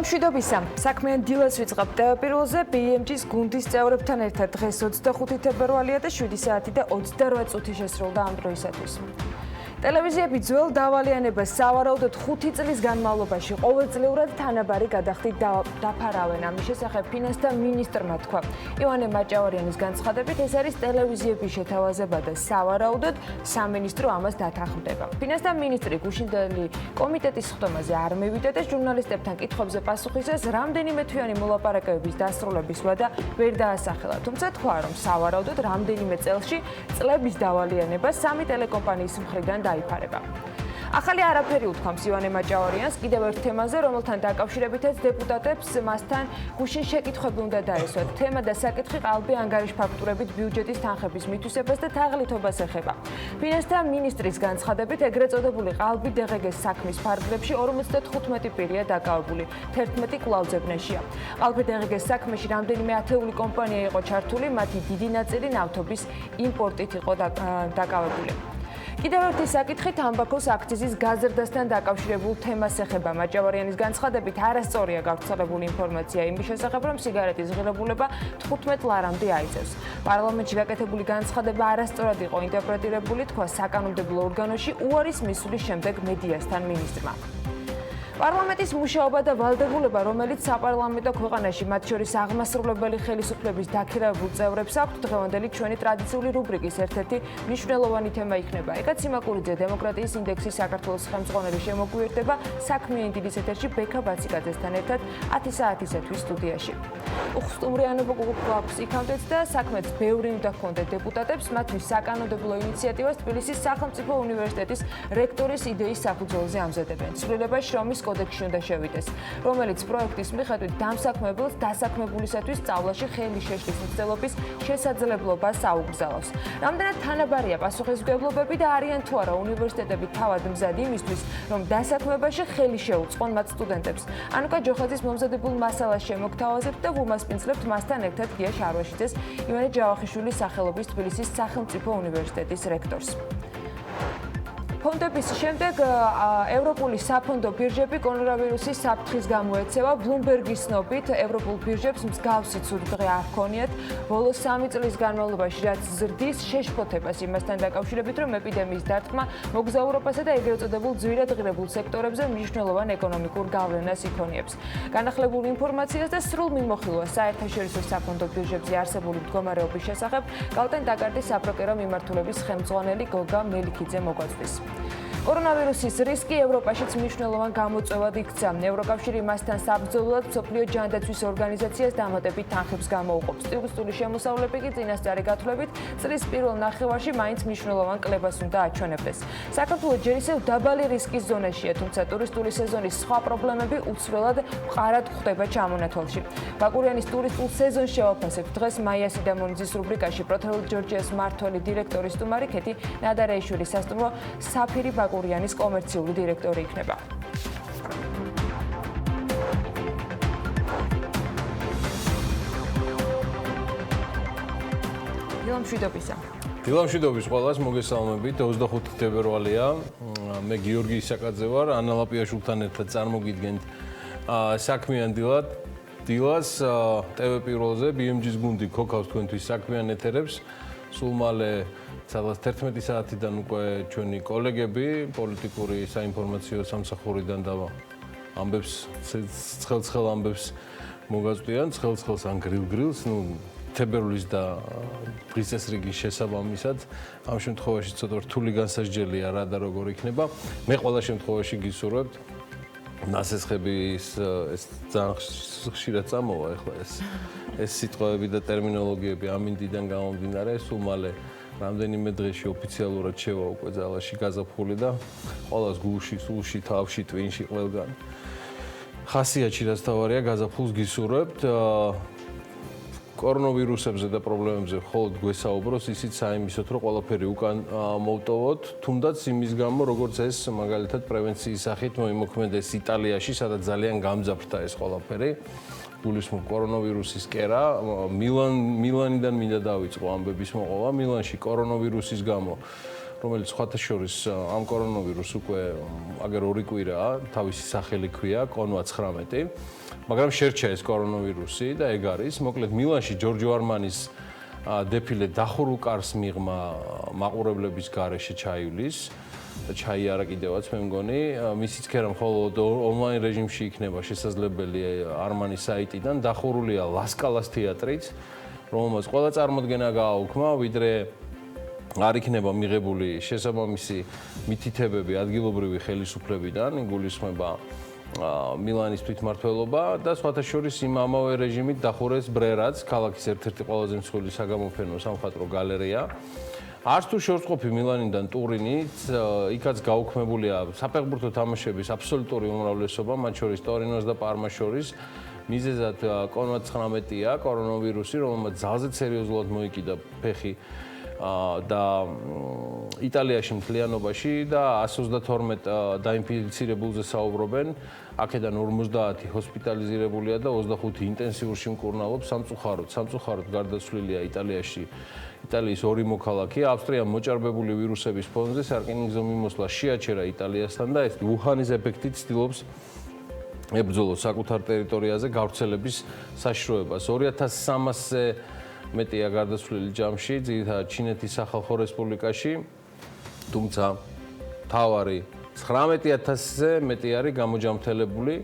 მშვიდობისა. საქმიან დილას ვიწყებთ პირველზე BMG-ს გუნდის წევრებთან ერთად დღეს 25 თებერვალია და 7 საათი და 28 წუთი შესრულდა ამ დროისათვის. ტელევიზიები ძველ დავალიანებას სავარაუდოდ 5 წლის განმავლობაში ყოველწლიურად თანაბარი გადახდით დაფარავენ. ამის შესახებ ფინანსთა მინისტრმა თქვა. ივანე მაჭავარიანის განცხადებით, ეს არის ტელევიზიების შეთავაზება და სავარაუდოდ სამინისტრო ამას დათანხმდება. ფინანსთა მინისტრი გუშინდელი კომიტეტის ხდომაზე არ მივიდა და ჟურნალისტებთან კითხვებზე პასუხისას რამდენიმე თვიანი მოლაპარაკებების დასრულების ვადა ვერ დაასახელა. თუმცა თქვა, რომ სავარაუდოდ რამდენიმე წელში წლების დავალიანება სამი ტელეკომპანიის მხრიდან დაიფარება. ახალი არაფერი უთქვამს ივანე მაჭავარიანს კიდევ ერთ თემაზე, რომელთან დაკავშირებითაც დეპუტატებს მასთან გუშინ შეკითხვები უნდა დაესვათ. თემა და საკითხი ყალბი ანგარიშ ფაქტურებით ბიუჯეტის თანხების მითვისებას და თაღლითობას ეხება. ფინანსთა მინისტრის განცხადებით, ეგრეთ წოდებული ყალბი DGG-ს საქმის ფარგლებში 55 პირია დაკავებული, 11 კვლავ ძებნაშია. ყალბი DGG-ს საქმეში რამდენიმე ათეული კომპანია იყო ჩართული, მათი დიდი ნაწილი ნავთობის იმპორტით იყო დაკავებული. კიდევ ერთი საკითხი თამბაქოს აქციზის გაზრდასთან დაკავშირებულ თემას ეხება. მაჭავარიანის განცხადებით, არასწორია გავრცელებული ინფორმაცია იმის შესახებ, რომ სიგარეტის ღირებულება 15 ლარამდე აიწევს. პარლამენტში გაკეთებული განცხადება არასწორად იყო ინტერპრეტირებული, თქვა საკანონმდებლო ორგანოში უარის მისვლის შემდეგ მედიასთან მინისტრმა. პარლამენტის მუშაობა და ვალდებულება, რომელიც საპარლამენტო ქვეყანაში, მათ შორის აღმასრულებელი ხელისუფლების დაქირავებულ წევრებს აქვთ, დღევანდელი ჩვენი ტრადიციული რუბრიკის ერთ-ერთი მნიშვნელოვანი თემა იქნება. ეკა ციმაკურიძე დემოკრატიის ინდექსის საქართველოს ხელმძღვანელი შემოგვიერთდება საქმიანი დიდის ეთერში ბექა ბაციკაძესთან ერთად 10 საათისათვის სტუდიაში. უხსტუმრიანობა გვაქვს იქამდეც და საქმეც ბევრი უნდა ჰქონდეთ დეპუტატებს, მათთვის საკანონმდებლო ინიციატივას თბილისის სახელმწიფო უნივერსიტეტის რექტორის იდეის საფუძველზე ამზადებენ. ცვლილება შრომის კოდექსში უნდა შევიდეს, რომელიც პროექტის მიხედვით დამსაქმებელს დასაქმებულისათვის სწავლაში ხელი შეშლის მცდელობის შესაძლებლობას აუგზავნოს. რამდენად თანაბარია პასუხისმგებლობები და არიან თუ არა უნივერსიტეტები თავად მზად იმისთვის, რომ დასაქმებაში ხელი შეუწყონ მათ სტუდენტებს. ანუკა ჯოხაძის მომზადებულ მასალას შემოგთავაზებთ და ვუმასპინძლებთ მასთან ერთად გია შარვაშიძეს, ივანე ჯავახიშვილის სახელობის თბილისის სახელმწიფო უნივერსიტეტის რექტორს. ფონდების შემდეგ ევროპული საფონდო ბირჟები კორონავირუსის საფრთხის გამო ეცევა. ბლუმბერგის ცნობით, ევროპულ ბირჟებს მსგავსი ცუდი დღე არ ჰქონიათ ბოლოს 3 წლის განმავლობაში, რაც ზრდის შეშფოთებას იმასთან დაკავშირებით, რომ ეპიდემიის დარტყმა მოგზაურობასა და ეგრეთ წოდებულ ძვირად ღირებულ სექტორებზე მნიშვნელოვან ეკონომიკურ გავლენას იქონიებს. განახლებულ ინფორმაციას და სრულ მიმოხილვას საერთაშორისო საფონდო ბირჟებზე არსებული მდგომარეობის შესახებ კალტენ დაკარტის საბროკერო მიმართულების ხელმძღვანელი გოგა მელიქიძე მოგვაწვდის. კორონავირუსის რისკი ევროპაშიც მნიშვნელოვან გამოწვევად იქცა. ევროკავშირი მასთან საბრძოლველად მსოფლიო ჯანდაცვის ორგანიზაციას დამატებით თანხებს გამოუყოფს. ტურისტული შემოსავლები კი წინასწარი გათვლებით წლის პირველ ნახევარში მაინც მნიშვნელოვან კლებას უნდა აჩვენებდეს. საქართველო ჯერ ისევ დაბალი რისკის ზონაშია, თუმცა ტურისტული სეზონის სხვა პრობლემები უცვლელად მყარად ხვდება ჩამონათვალში. ბაკურიანის ტურისტულ სეზონს შევაფასებთ. დღეს მაია სიდამონიძის რუბრიკაში პროთელ ჯორჯიას მმართველი დირექტორი სტუმარი ქეთი ნადარეიშვილი სასტუმრო საფირი ბაკურიანის კომერციული დირექტორი იქნება. დილამშვიდობისა. დილამშვიდობის ყველას მოგესალმებით. 25 თებერვალია. მე გიორგი ისაკაძე ვარ, ანა ლაპიაშვილთან ერთად წარმოგიდგენთ საქმიან დილას TV პირველზე BMG-ს გუნდი ქოქავს თქვენთვის საქმიან ეთერებს. სულ მალე სადღაც 11 საათიდან უკვე ჩვენი კოლეგები პოლიტიკური საინფორმაციო სამსახურიდან და ამბებს ცხელ ამბებს მოგაწვდიან, ცხელს ან გრილს, თებერვლის და დღის წესრიგის შესაბამისად. ამ შემთხვევაში ცოტა რთული განსაჯელია რა და როგორ იქნება. მე ყველა შემთხვევაში გისურვებთ ნასესხების ეს ძალიან ხშირად წამოვა ახლა ეს სიტყვები და ტერმინოლოგიები ამინდიდან გამომდინარე, სულ მალე რამდენიმე დღეში ოფიციალურად შევა უკვე ძალაში გაზაფხული და ყოველას გულში, სულში, თავში, ტვინში ყველგან. ხასიათში რაც თავარია გაზაფხულს გისურვებთ. კორონავირუსებზე და პრობლემებზე მხოლოდ გვესაუბროს, ისიც საიმისოთ, რომ ყველაფერი უკან მოვტოვოთ, თუნდაც იმის გამო, როგორც ეს მაგალითად პრევენციის სახით მოიმოქმედეს იტალიაში, სადაც ძალიან გამძაფრდა ეს ყველაფერი. გულისხმობ კორონავირუსის კერა, მილანიდან მინდა დავიწყო ამბების მოყოლა. მილანში კორონავირუსის გამო რომელიც სხვათა შორის ამ კორონავირუსს უკვე აგერ 2 კვირაა, თავისი სახელი ქვია, კონვა 19, მაგრამ შერჩა ეს კორონავირუსი და ეგ არის. მოკლედ მილანში ჯორჯო არმანის დეფილე დახურულ კარს მიღმა მაყურებლების გარეშე ჩაივლის და ჩაიარა კიდევაც მე მგონი. მისი ცქერა მხოლოდ ონლაინ რეჟიმში იქნება შესაძლებელი არმანის საიტიდან. დახურულია ლასკალას თეატრიც, რომელმაც ყველა წარმოდგენა გააუქმა, ვიდრე არ იქნება მიღებული შესაბამისი მითითებები ადგილობრივი ხელისუფლებიდან, იგულისხმება მილანის თვითმმართველობა და სხვათა შორის იმ ამავე რეჟიმით დახურეს ბრერაც, ქალაქის ერთ-ერთი ყველაზე მსხვილი საგამოფენო სამხატვრო გალერეა. არც თუ შორწყყოფი მილანიდან ტურინით, იქაც გაუქმებულია საფეხბურთო თამაშების აბსოლუტური უმრავლესობა, მათ შორის ტორინოს და პარმას შორის. მიზეზად კონვა 19-ია კორონავირუსი, რომელმაც ძალზედ სერიოზულად მოიკიდა ფეხი და იტალიაში მთლიანობაში და 132 დაინფიცირებულზე საუბრობენ. აქედან 50 ჰოსპიტალიზირებულია და 25 ინტენსიურში მკურნალობს სამწუხაროდ გარდაცვლილია იტალიის 2 მოქალაქე. ავსტრიამ მოჭარბებული ვირუსების ფონზე სარკინიგზო მიმოსვლა შეაჩერა იტალიასთან და ეს უჰანის ეფექტით ცდილობს ებრძოლოს საკუთარ ტერიტორიაზე გავრცელების საშიშროებას. 2300-ზე მეტია გარდაცვლილი ჯამში, ძირითადად ჩინეთის სახალხო რესპუბლიკაში, თუმცა თავარი 19000-ზე მეტი არის გამოჯამრთელებული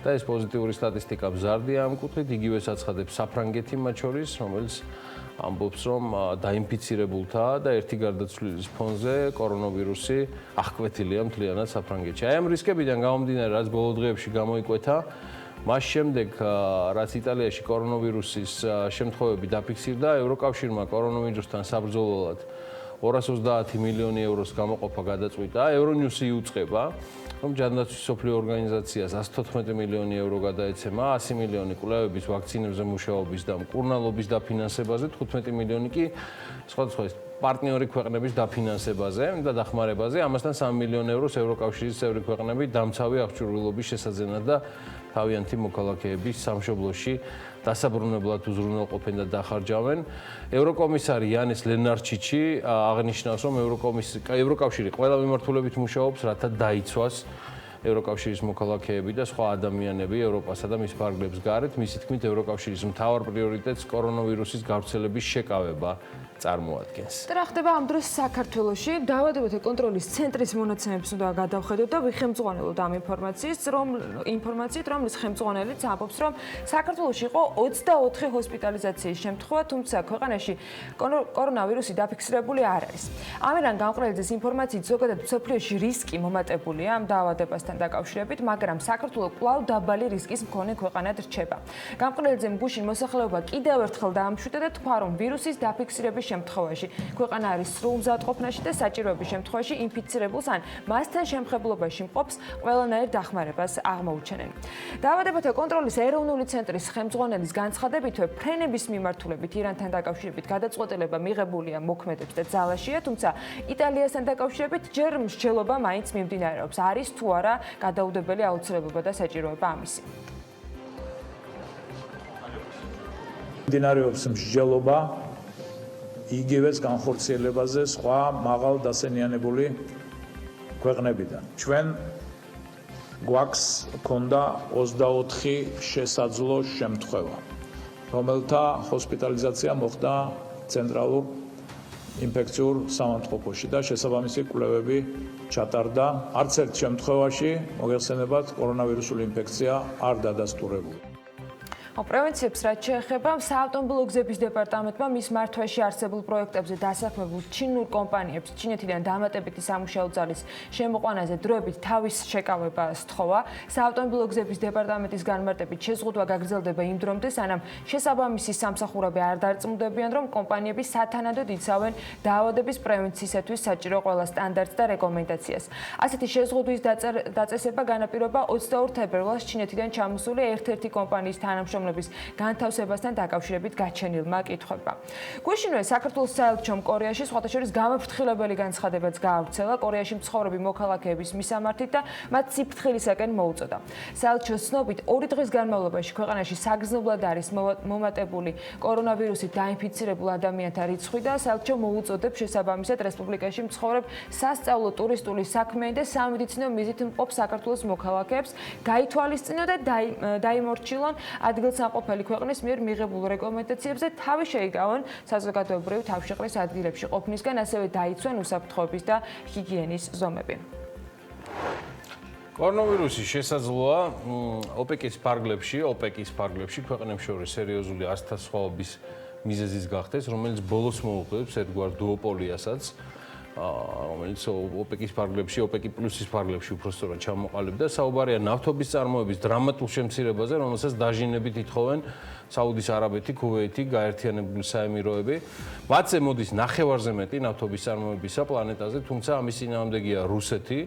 და ეს პოზიტიური სტატისტიკა მზარდია ამ კუთხით, იგივე საცხადებს საფრანგეთი მათ შორის, რომელიც ამბობს, რომ დაინფიცირებულთა და ერთი გარდაცვლილის ფონზე კორონავირუსი აღკვეთილია მთლიანად საფრანგეთში. აი ამ რისკებიდან გამომდინარე, რაც ბოლო დღეებში გამოიკვეთა, მას შემდეგ, რაც იტალიაში კორონავირუსის შემთხვევები დაფიქსირდა, ევროკავშირმა კორონავირუსთან საბრძოლველად 230 მილიონი ევროს გამოყოფა გადაწყვიტა. ევრონიუსი იუწყება, რომ ჯანდაცვის მსოფლიო ორგანიზაციას 114 მილიონი евро გადაეცემა, 100 მილიონი კვლევების ვაქცინებზე მუშაობის და მკურნალობის დაფინანსებაზე, 15 მილიონი კი სხვადასხვა პარტნიორი ქვეყნების დაფინანსებაზე და დახმარებაზე, ამასთან 3 მილიონი ევროს ევროკავშირის წევრი ქვეყნები დამცავი აღჭურვილობის შესაძენად და თავიანთი მოქალაქეების სამშობლოში დასაბრუნებლად უზრუნველყოფენ და დახარჯავენ. ევროკომისარი იანის ლენარჩიჩი აღნიშნავს, რომ ევროკავშირი ყველა მიმართულებით მუშაობს, რათა დაიცვას ევროკავშირის მოქალაქეები და სხვა ადამიანები ევროპასა და მის ფარგლებს გარეთ. მისი თქმით, ევროკავშირის მთავარ პრიორიტეტს კორონავირუსის გავრცელების შეკავება წარმოადგენს. და რა ხდება ამ დროს საქართველოში? დაავადებათა კონტროლის ცენტრის მონაცემებს უნდა გადავხედოთ და ვიხემძღვანელოთ ამ ინფორმაციით, რომლის ხელმძღვანელიც ამბობს, რომ საქართველოში იყო 24 ჰოსპიტალიზაციის შემთხვევა, თუმცა ქვეყანაში კორონავირუსი დაფიქსირებული არ არის. ამერან გამყრელიძეს ინფორმაციით, ზოგადად მსოფლიოში რისკი მომატებულია ამ დაავადებასთან დაკავშირებით, მაგრამ საქართველო კვლავ დაბალი რისკის მქონე ქვეყანად რჩება. გამყრელიძემ გუშინ მოსახლეობა კიდევ ერთხელ დაამშვიდა და თქვა, რომ ვირუსის დაფიქსირების შემთხვევაში ქვეყანა არის სრულ მზადყოფნაში და საჭიროების შემთხვევაში ინფიცირებულს ან მასთან შემხებლობაში მყოფს ყველანაირ დახმარებას აღმოუჩენენ. დაავადებათა კონტროლის ეროვნული ცენტრის ხელმძღვანელის განცხადებითვე ფრენების მიმართულებით ირანთან დაკავშირებით გადაწყვეტილება მიღებულია მოქმედებს და ძალაშია, თუმცა იტალიასთან დაკავშირებით ჯერ მსჯელობა მაინც მიმდინარეობს. არის თუ არა გადაუდებელი აუცილებლობა და საჭიროება ამისი. მიმდინარეობს მსჯელობა იგივეს განხორციელებაზე სხვა მაღალ დასენიანებული ქვეყნებიდან. ჩვენ გვაქვს ქონდა 24 შესაძლო შემთხვევა, რომელთა ჰოსპიტალიზაცია მოხდა ცენტრალურ ინფექციურ სამავთყოფოში და შესაბამისი კვლევები ჩატარდა. არც ერთ შემთხვევაში მოგეხსენებათ კორონავირუსული ინფექცია არ დადასტურებულა. პრევენციებს რაც შეეხება, საავტომობილო გზების დეპარტამენტმა მის მართვაში არსებულ პროექტებზე დასაქმებულ ჩინურ კომპანიებს ჩინეთიდან დამატებითი სამუშაო ძალის შემოყვანაზე დროებით თავის შეკავება სთხოვა. საავტომობილო გზების დეპარტამენტის განმარტებით შეზღუდვა გაგრძელდება იმ დრომდე, სანამ შესაბამისი სამსახურები არ დარწმუნდებიან, რომ კომპანიები სათანადოდ იცავენ დაავადების პრევენციისათვის საჭირო ყველა სტანდარტს და რეკომენდაციას. ასეთი შეზღუდვის დაწესება განაპირობა 22 თებერვალს ჩინეთიდან ჩამოსული ერთ-ერთი კომპანიის თანამშრომლების ხელმძღვანელობის განთავსებასთან დაკავშირებით გაჩენილმა კითხვებმა. გვეშინოე საქართველოს საელჩომ კორეაში სხვათა შორის გამაფრთხილებელი განცხადებაც გაავრცელა კორეაში მცხოვრები მოქალაქეების მისამართით და მათ სიფრთხილისაკენ მოუწოდა. საელჩოს ცნობით, 2 დღის განმავლობაში ქვეყანაში საგრძნობლად არის მომატებული კორონავირუსით დაინფიცირებულ ადამიანთა რიცხვი და საელჩო მოუწოდებს შესაბამისად რესპუბლიკაში მცხოვრებ სასწავლო, ტურისტული, საქმიანი და სამედიცინო მიზნით მყოფ საქართველოს მოქალაქეებს გაითვალისწინონ და დაიმორჩილონ ადგილსამყოფელი ქვეყნის მიერ მიღებულ რეკომენდაციებს და თავი შეიკავონ საზოგადოებრივი თავშეყრის ადგილებში ყოფნისგან, ასევე დაიცვან უსაფრთხოების და ჰიგიენის ზომები. კორონავირუსი შესაძლოა ოპეკის ფარგლებში ქვეყნებს შორის სერიოზული ასთასხვალობის მიზეზის გახდეს, რომელიც ბოლოს მოუხდებს ერთგვარ დუოპოლიასაც, რომელიც ოპეკის ფარგლებში, ოპეკი პლუსის ფარგლებში უпростоრად ჩამოყალიბდა. საუბარია ნავთობის წარმოების დრამატულ შემცირებაზე, რომელსაც დაჟინებით ითხოვენ საუდის არაბეთი, ქუვეითი, გაერთიანებული საემიროები. მათზე მოდის ნახევარზე მეტი ნავთობის წარმოებისა პლანეტაზე, თუმცა ამის წინააღმდეგია რუსეთი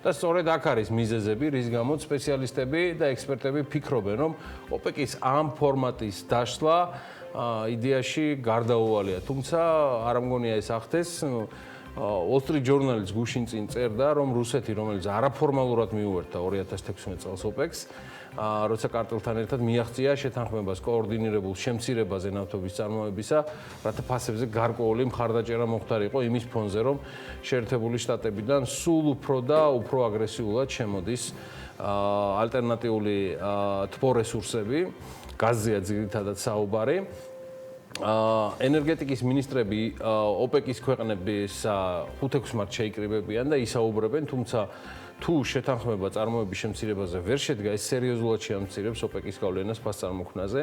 და სწორედ აქ არის მიზეზები, რის გამოც სპეციალისტები და ექსპერტები ფიქრობენ, რომ ოპეკის ამ ფორმატის დაშლა იდეაში გარდაუვალია. თუმცა არ მგონია ეს ახდეს. Wall Street Journal-ის გუშინ წინ წერდა, რომ რუსეთი, რომელიც არაფორმალურად მიუერთდა 2016 წელს OPEC-ს, როცა კარტელთან ერთად მიაღწია შეთანხმებას კოორდინირებულ შემცირებაზე ნავთობის წარმოებისა, რათა ფასებზე გარკვეული მხარდაჭერა მომხდარიყო იმის ფონზე, რომ შეერთებული შტატებიდან სულ უფრო და უფრო აგრესიულად შემოდის ალტერნატიული თბორესურსები, გაზია ძირითადად საუბარი. ენერგეტიკის ministrები OPEC-ის ქვეყნების 5-6 მარტს შეიკრიბებიან და ისაუბრებენ, თუმცა თუ შეთანხმება წარმოების შემცირებაზე ვერ შედგა, ეს სერიოზულად შეამცირებს OPEC-ის გავლენას ფასწარმოქმნაზე.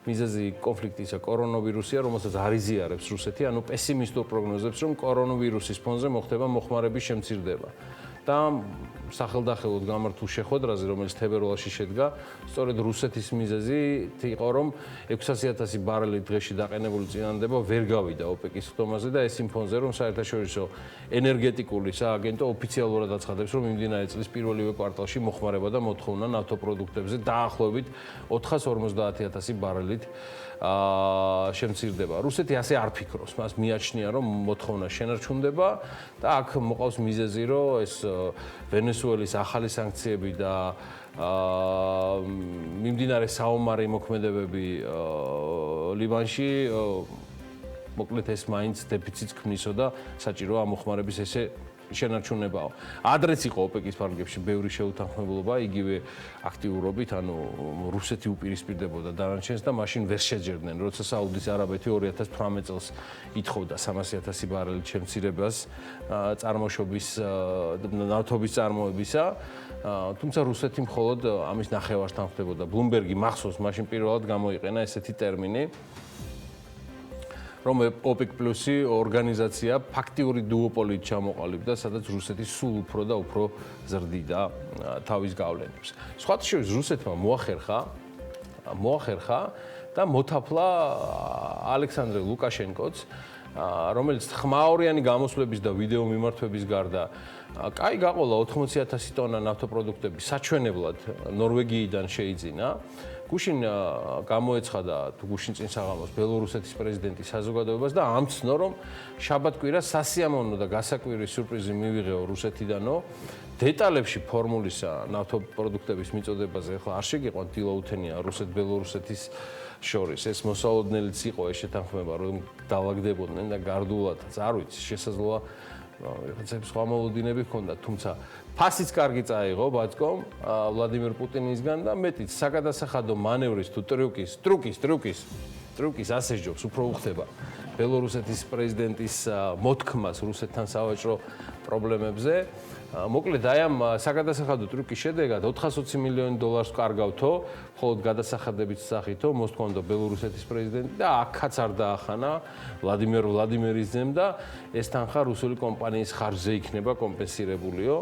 მიზეზი კონფლიქტისა კორონავირუსია, რომელსაც არ იზიარებს რუსეთი, ანუ პესიმისტურ პროგნოზებს, რომ კორონავირუსის ფონზე მოხდება მოხმარების შემცირდება. და სახელდახელოდ გამართულ შეხვედრაზე, რომელიც თებერვალში შედგა, სწორედ რუსეთის მიზეზი იყო, რომ 600,000 ბარელი დღეში დაყენებული წინადადება ვერ გავიდა OPEC-ის ხდომაზე და ეს იმ ფონზე, რომ საერთაშორისო ენერგეტიკული სააგენტო ოფიციალურად აცხადებს, რომ მიმდინარე წლის პირველივე კვარტალში მოხმარება და მოთხოვნა ნავთობპროდუქტებზე დაახლოებით 450,000 ბარელით შემცირდება. რუსეთი ასე არ ფიქრობს, მას მიაჩნია, რომ მოთხოვნა შენარჩუნდება და აქ მოყავს მიზეზი, რომ ეს ვენესუელის ახალი სანქციები და მიმდინარე საომარი მოქმედებები ლიბანში მოკლედ ეს მაინც დეფიციტს ქმნისო და საჭიროა მოხმარების ესე შენარჩუნებაო. ადრეც იყო OPEC-ის ფარგლებში ბევრი შეუთანხმებლობა, იგივე აქტიურობით, ანუ რუსეთი უპირისპირდებოდა დანარჩენს და მაშინ ვერ შეჯერდნენ, როცა საუდის არაბეთი 2018 წელს ითხოვდა 300,000 ბარელით შემცირებას წარმოშობის ნავთობის წარმოებისა. თუმცა რუსეთი მხოლოდ ამის ნახევარს თანხმდებოდა. Bloomberg-ი მახსოვს, მაშინ პირველად გამოიყენა ესეთი ტერმინი, რომ OPEC პლუსი ორგანიზაცია ფაქტიური დუოპოლით ჩამოყალიბდა, სადაც რუსეთი სულ უფრო და უფრო ზრდიდა თავის გავლენებს. სხვათა შორის რუსეთმა მოახერხა და მოთაფლა ალექსანდრე ლუკაშენკოც, რომელიც ხმაურიანი გამოსვლების და ვიდეო მიმართვების გარდა კაი გაყოლა 80,000 ტონა ნავთობპროდუქტები საჩვენებლად ნორვეგიიდან შეიძინა. გუშინ გამოეცხადა გუშინ წინ საღამოს ბელორუსეთის პრეზიდენტი საზოგადოებას და ამცნო, რომ შაბათ-კვირა სასიამოვნო და გასაკვირი სიურპრიზი მივიღეო რუსეთიდანო. დეტალებში ფორმულისა ნავთობპროდუქტების მიწოდებაზე ახლა არ შეგიყვანთ დილაუთენია რუსეთ-ბელორუსეთის შორის. ეს მოსალოდნელიც იყო ეს შეთანხმება, რომ დავაგდებოდნენ და გარდულადაც არ ვიცი, შესაძლოა რაღაცები სხვა მოლოდინები ჰქონდა, თუმცა ფასიც კარგი წაიღო ბაცკომ ვლადიმერ პუტინისგან და მეტიც საგადასახადო მანევრის თუ ტრუკის ასეჯობს უფრო უხდება ბელორუსეთის პრეზიდენტის მოთქმას რუსეთთან სავაჭრო პრობლემებზე. მოკლედ აი ამ საგადასახადო ტრუკის შედეგად $420 მილიონი კარგავთო, მხოლოდ გადასახადებით სახითო მოსთქვამდა ბელორუსეთის პრეზიდენტი და აქაც არ დაახანა ვლადიმერის ძემ და ეს თანხა რუსული კომპანიის ხარჯზე იქნება კომპენსირებულიო.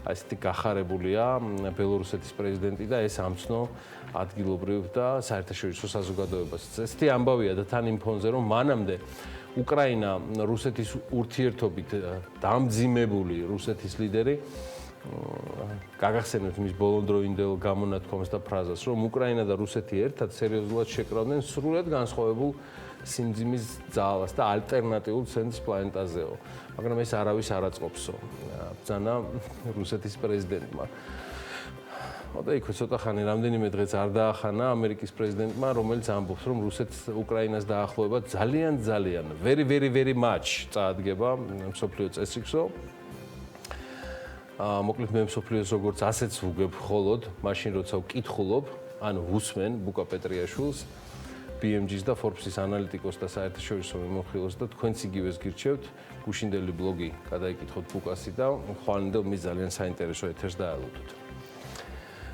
ასეთი გახარებულია ბელორუსეთის პრეზიდენტი და ეს ამცნო ადგილობრივ და საერთაშორისო საზოგადოებას. ესეთი ამბავია და თან იმ ფონზე, რომ მანამდე უკრაინა რუსეთის ურთიერთობით დამძიმებული რუსეთის ლიდერი გაგახსენებთ მის ბოლონდროინდელ გამონათქვამს და ფრაზას, რომ უკრაინა და რუსეთი ერთად სერიოზულად შეკრავდნენ სრულად განსხვავებულ სიმძიმის ძალას და ალტერნატიულ ცენტრს პლანეტაზეო. მაგრამ ეს არავის არ აწყობსო. ბრძანა რუსეთის პრეზიდენტმა. და იქ ცოტა ხანი რამდენიმე დღეც არ დაახანა ამერიკის პრეზიდენტმა, რომელიც ამბობს, რომ რუსეთს უკრაინას დაახლოება ძალიან very much წაადგება მსოფლიო წესრიგსო. მოკლედ მე მსოფლიოს როგორც ასეც ვუგებ ხოლოდ, მაშინ როცა ვკითხულობ, ანუ ვუსმენ ბუკა პეტრიაშვილს, BMG-ს და Forbes-ის ანალიტიკოს და საერთაშორისო მიმოხილვას და თქვენც იგივეს გირჩევთ, გუშინდელი ბლოგი გადაიკითხოთ ბუკასი და ხვალინდელ მის ძალიან საინტერესო ეთერს დაელოდოთ.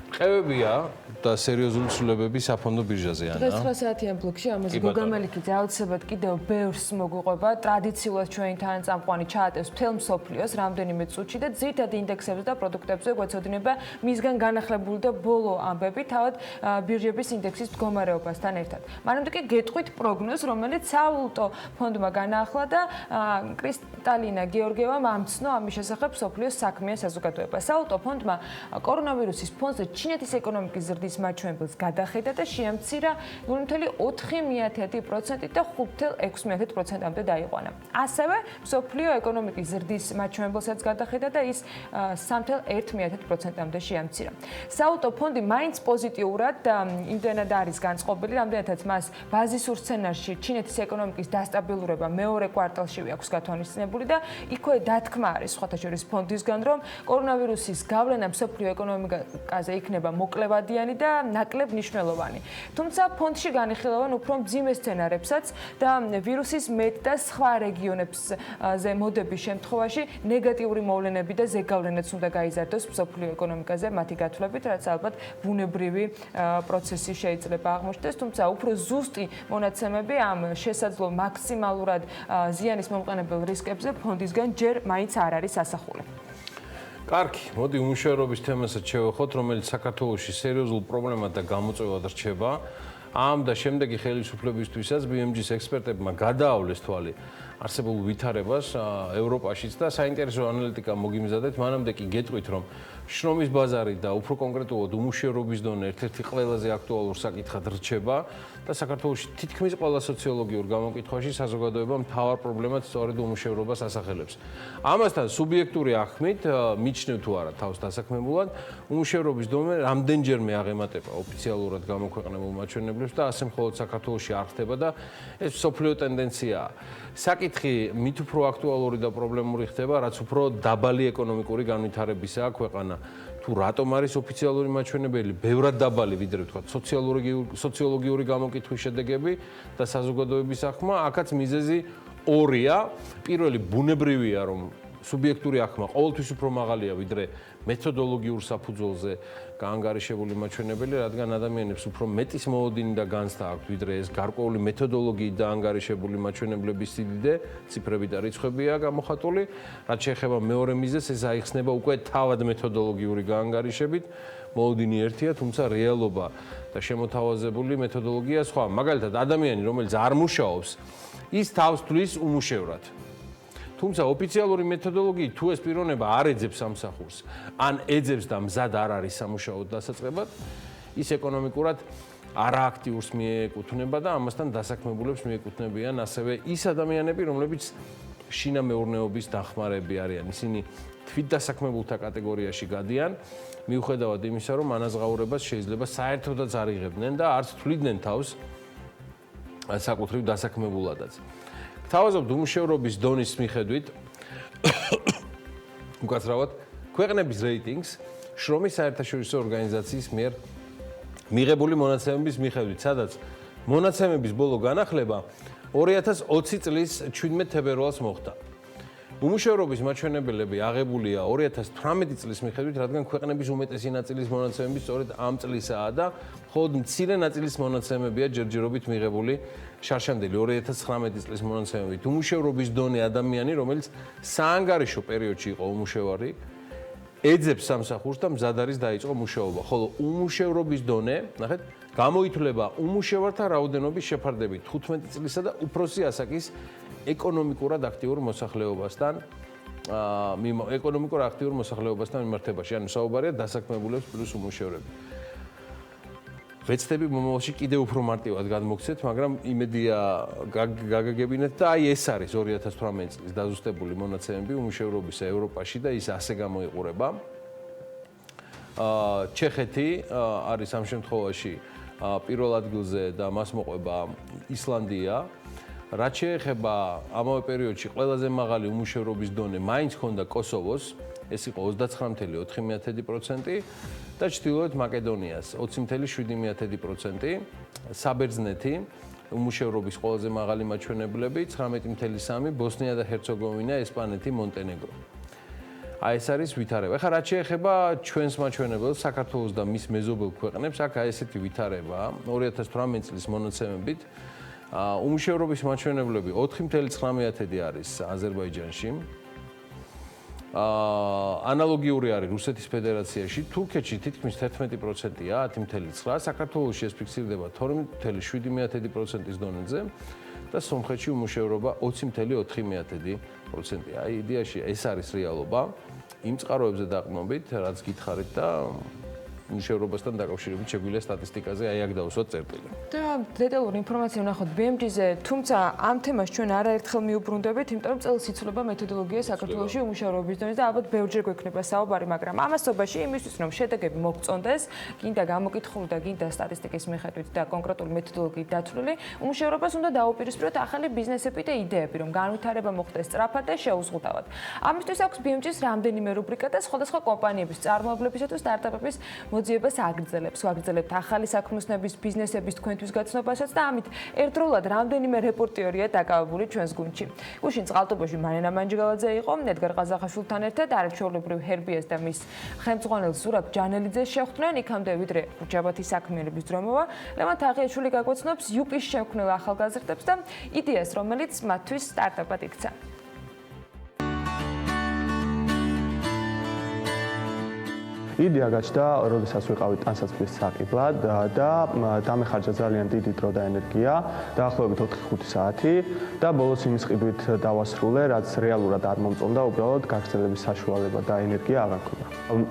ყევებია და სერიოზული ცვლილებები საფონდო ბირჟაზე ანა. დღეს 9 საათიან ბლოკში ამაზე გოგამელიქიძე აუცილებლად კიდევ ბევრს მოგვიყვება. ტრადიციულად ჩვენთან წამყვანი ჩაატევს მთელ მსოფლიოს რამდენიმე წუთში და ძირითადად ინდექსებზე და პროდუქტებზე გვეცოდინება მისგან განახლებული და ბოლო ამბები თავად ბირჟების ინდექსის მდგომარეობასთან ერთად. მანამდე კი გეტყვით პროგნოზს, რომელიც სავალუტო ფონდმა განაახლა და კრისტალინა გეორგიევამ ამცნო ამის შესახებ მსოფლიოს საქმიან საზოგადოებას. სავალუტო ფონდმა კორონავირუსის ფონზე ჩინეთის ეკონომიკის ზრდის მაჩვენებელს გადახედა და შეამცირა 0.4% და 5.6%-მდე დაიყვანა. ასევე მსოფლიო ეკონომიკის ზრდის მაჩვენებელსაც გადახედა და ის 3.1%-მდე შეამცირა. სავალუტო ფონდი მაინც პოზიტიურად იმდენად არის განწყობილი, რამდენადაც მას ბაზისურ სცენარში ჩინეთის ეკონომიკის დასტაბილურება მეორე კვარტალშივე აქვს გათვალისწინებული და იქვე დათქმა არის სხვათა შორის ფონდისგან, რომ კორონავირუსის გავლენა მსოფლიო ეკონომიკაზე იქნება მოკლევადიანი და ნაკლებ მნიშვნელოვანი. თუმცა ფონდში განიხილავენ უფრო მძიმე სცენარებსაც და ვირუსის მეტ და სხვა რეგიონებზე მოდების შემთხვევაში ნეგატიური მოვლენები და ზეგავლენაც უნდა გაიზარდოს მსოფლიო ეკონომიკაზე მათი გათვლებით, რაც ალბათ ბუნებრივი პროცესი შეიძლება აღმოჩნდეს, თუმცა უფრო ზუსტი მონაცემები ამ შესაძლო მაქსიმალურად ზიანის მომყენებელ რისკებზე ფონდისგან ჯერ მაინც არ არის ასახული. კარგი, მოდი უმუშევრობის თემასაც შევეხოთ, რომელიც საქართველოში სერიოზულ პრობლემად და გამოწვევად რჩება. ამ და შემდეგი ხელისუფლებისთვისაც BMG-ის ექსპერტებმა გადაავლეს თვალი არსებულ ვითარებას ევროპაშიც და საინტერესო ანალიტიკა მოგიმზადეთ. მანამდე კი გეტყვით, რომ შრომის ბაზარი და უფრო კონკრეტულად უმუშევრობის დონე ერთ-ერთი ყველაზე აქტუალურ საკითხად რჩება და საქართველოში თითქმის ყველა სოციოლოგიურ გამოკითხვაში საზოგადოება მთავარ პრობლემად სწორედ უმუშევრობას ასახელებს. ამასთან სუბიექტური აღქმით მიჩნევ თუ არა თავს დასაქმებულად, უმუშევრობის დონე რამდენჯერმე აღემატება ოფიციალურად გამოქვეყნებულ მაჩვენებლებს და ასე მხოლოდ საქართველოში არ ხდება და ეს მსოფლიო ტენდენციაა. საკითხი მით უფრო აქტუალური და პრობლემური ხდება, რაც უფრო დაბალი ეკონომიკური განვითარებისაა ქვეყანა. თუ რატომ არის ოფიციალური მაჩვენებელი ბევრად დაბალი, ვიდრე ვთქვათ, სოციოლოგიური გამოკითხვის შედეგები და საზოგადოების აღქმა, აქაც მიზეზი ორია. პირველი ბუნებრივია, რომ სუბიექტური აღქმა ყოველთვის უფრო მაღალია, ვიდრე მეთოდოლოგიურ საფუძველზე გაანგარიშებული მაჩვენებელი, რადგან ადამიანებს უფრო მეტის მოლოდინი და განცდა აქვთ, ვიდრე ეს გარკვეული მეთოდოლოგიით დაანგარიშებული მაჩვენებლების სიდიდე, ციფრები და რიცხვებია გამოხატული. რაც შეეხება მეორე მიზეზს, ეს აიხსნება უკვე თავად მეთოდოლოგიური გაანგარიშებით. მოლოდინი ერთია, თუმცა რეალობა და შემოთავაზებული მეთოდოლოგია სხვა. მაგალითად, ადამიანი, რომელიც არ მუშაობს, ის თავს თვლის უმუშევრად. თუმცა ოფიციალური მეთოდოლოგიით თუ ეს პიროვნება არ ეძებს სამსახურს, ან ეძებს და მზად არ არის სამუშაოდ დასაწყებად, ის ეკონომიკურად არააქტიურს მიეკუთვნება და ამასთან დასაქმებულებს მიეკუთვნებიან ასევე ის ადამიანები, რომლებიც შინამეურნეობის დახმარები არიან. ისინი თვითდასაქმებულთა კატეგორიაში გადიან, მიუხედავად იმისა, რომ ანაზღაურებას შეიძლება საერთოდაც არ იღებდნენ და არც თვლიდნენ თავს საკუთრივ დასაქმებულადაც. თავაზობთ უმუშევრობის დონის მიხედვით უკაცრავად ქვეყნების რეიტინგს შრომის საერთაშორისო ორგანიზაციის მიერ მიღებული მონაცემების მიხედვით, სადაც მონაცემების ბოლო განახლება 2020 წლის 17 თებერვალს მოხდა. უმუშევრობის მაჩვენებლები აღებულია 2018 წლის მიხედვით, რადგან ქვეყნების უმეტესი ნაწილის მონაცემები სწორედ ამ წლისაა და მხოლოდ მცირე ნაწილის მონაცემებია ჯერჯერობით მიღებული შარშანდელი 2019 წლის მონაცემებით. უმუშევრობის დონე ადამიანი, რომელიც საანგარიშო პერიოდში იყო უმუშევარი, ეძებს სამსახურს და მზად არის დაიწყო მუშაობა. ხოლო უმუშევრობის დონე, ნახეთ, გამოითვლება უმუშევართა რაოდენობის შეფარდებით 15 წლისა და უფროსი ასაკის ეკონომიკურად აქტიურ მოსახლეობასთან ეკონომიკურ აქტიურ მოსახლეობასთან მიმართებაში. ანუ საუბარია დასაქმებულებს პლუს უმუშევრები. ვეცდები მომავალში კიდევ უფრო მარტივად გადმოგცეთ, მაგრამ იმედია გაგაგებინეთ და აი ეს არის 2018 წლის დაზუსტებული მონაცემები უმუშევრობის ევროპაში და ის ასე გამოიყურება. ჩეხეთი არის ამ შემთხვევაში პირველ ადგილზე და მას მოყვება ისლანდია. რაც შეეხება ამავე პერიოდში ყველაზე მაღალი უმუშევრობის დონე მაინც ჰქონდა კოსოვოს, ეს იყო 29.4% და ჩრდილოეთ მაკედონიას 20.7%, საბერძნეთი უმუშევრობის ყველაზე მაღალი მაჩვენებლები 19.3, ბოსნია და ჰერცეგოვინა, ესპანეთი, მონტენეგრო. აი ეს არის ვითარება. ეხლა რაც შეეხება ჩვენს მაჩვენებელს, საქართველოს და მის მეზობელ ქვეყნებს, აქ აი ესეთი ვითარებაა 2018 წლის მონაცემებით. უმუშევრობის მაჩვენებლები 4.9 არის აზერბაიჯანში. ანალოგიური არის რუსეთის ფედერაციაში, თურქეთში თითქმის 11%-ია, 10.9, საქართველოში ეს ფიქსირდება 12.7%-ის დონეზე და სომხეთში უმუშევრობა 20.4%-ია. აი იდეაში ეს არის რეალობა. იმ წყაროებზე დაყრდნობით, რაც გითხარით და უმუშევრობასთან დაკავშირებით შეგვიძლია სტატისტიკაზე აი აქ დავუსვათ წერტილი. და დეტალური ინფორმაცია ვნახოთ BMG-ზე, თუმცა ამ თემას ჩვენ არაერთხელ მიუბრუნდებით, იმიტომ რომ წელს იცვლება მეთოდოლოგია საქართველოში უმუშევრობის დონეზე და ალბათ ბევრჯერ გვექნება საუბარი, მაგრამ ამასობაში იმისთვის რომ შედეგები მოგწონდეს, გინდა გამოკითხული და გინდა სტატისტიკის მიხედვით და კონკრეტული მეთოდოლოგიით დათვლილი, უმუშევრობას უნდა დაუპირისპიროთ ახალი ბიზნესები და იდეები, რომ განვითარება მოხდეს სწრაფად და შეუზღუდავად. ამისთვის აქვს BMG-ს რამდენიმე რუბრიკა და სხვადასხვა კომპანიების წარმოებლებისა თუ სტარტაპების მოძიებას აგრძელებს. ვაგრძელებთ ახალი საქმიანობის ბიზნესების თქვენთვის გაცნობასაც და ამით ერთდროულად რამდენიმე რეპორტიორია დაკავებული ჩვენს გუნდში. გუშინ წყალტუბოში მარინა მანჯგალაძე იყო, ედგარ ყაზახაშვილთან ერთად არაჩვეულებრივ ჰერბიას და მის ხელმძღვანელს ზურაბ ჯანელიძეს შეხვდნენ, იქამდე ვიდრე ხუჭაბათის საქმიანობის დრო მოვა. ლევან თაღიაშვილი გაგოცნობს UP-ს შემქმნელ ახალგაზრდებს და იდეას, რომელიც მათთვის სტარტაპად იქცა. იდეა გაჩნდა, როდესაც ვიყავით ტანსაცმლის საყიდლად და დამეხარჯა ძალიან დიდი დრო და ენერგია, დაახლოებით 4-5 საათი და ბოლოს იმის ყიდვით დავასრულე, რაც რეალურად არ მომწონდა, უბრალოდ გაგრძელების საშუალება და ენერგია აღარ მქონდა.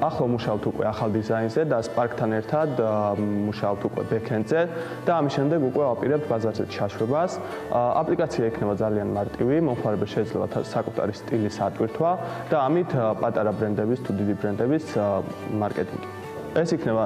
ახლა მუშაობთ უკვე ახალ დიზაინზე და Spark-თან ერთად მუშაობთ უკვე back-end-ზე და ამის შემდეგ უკვე ვაპირებთ ბაზარზე ჩაშვებას. აპლიკაცია იქნება ძალიან მარტივი, მომხმარებელს შეიძლება საკუთარი სტილის ატვირთვა და ამით პატარა ბრენდების თუ დიდი ბრენდების მარკეტინგი. ეს იქნება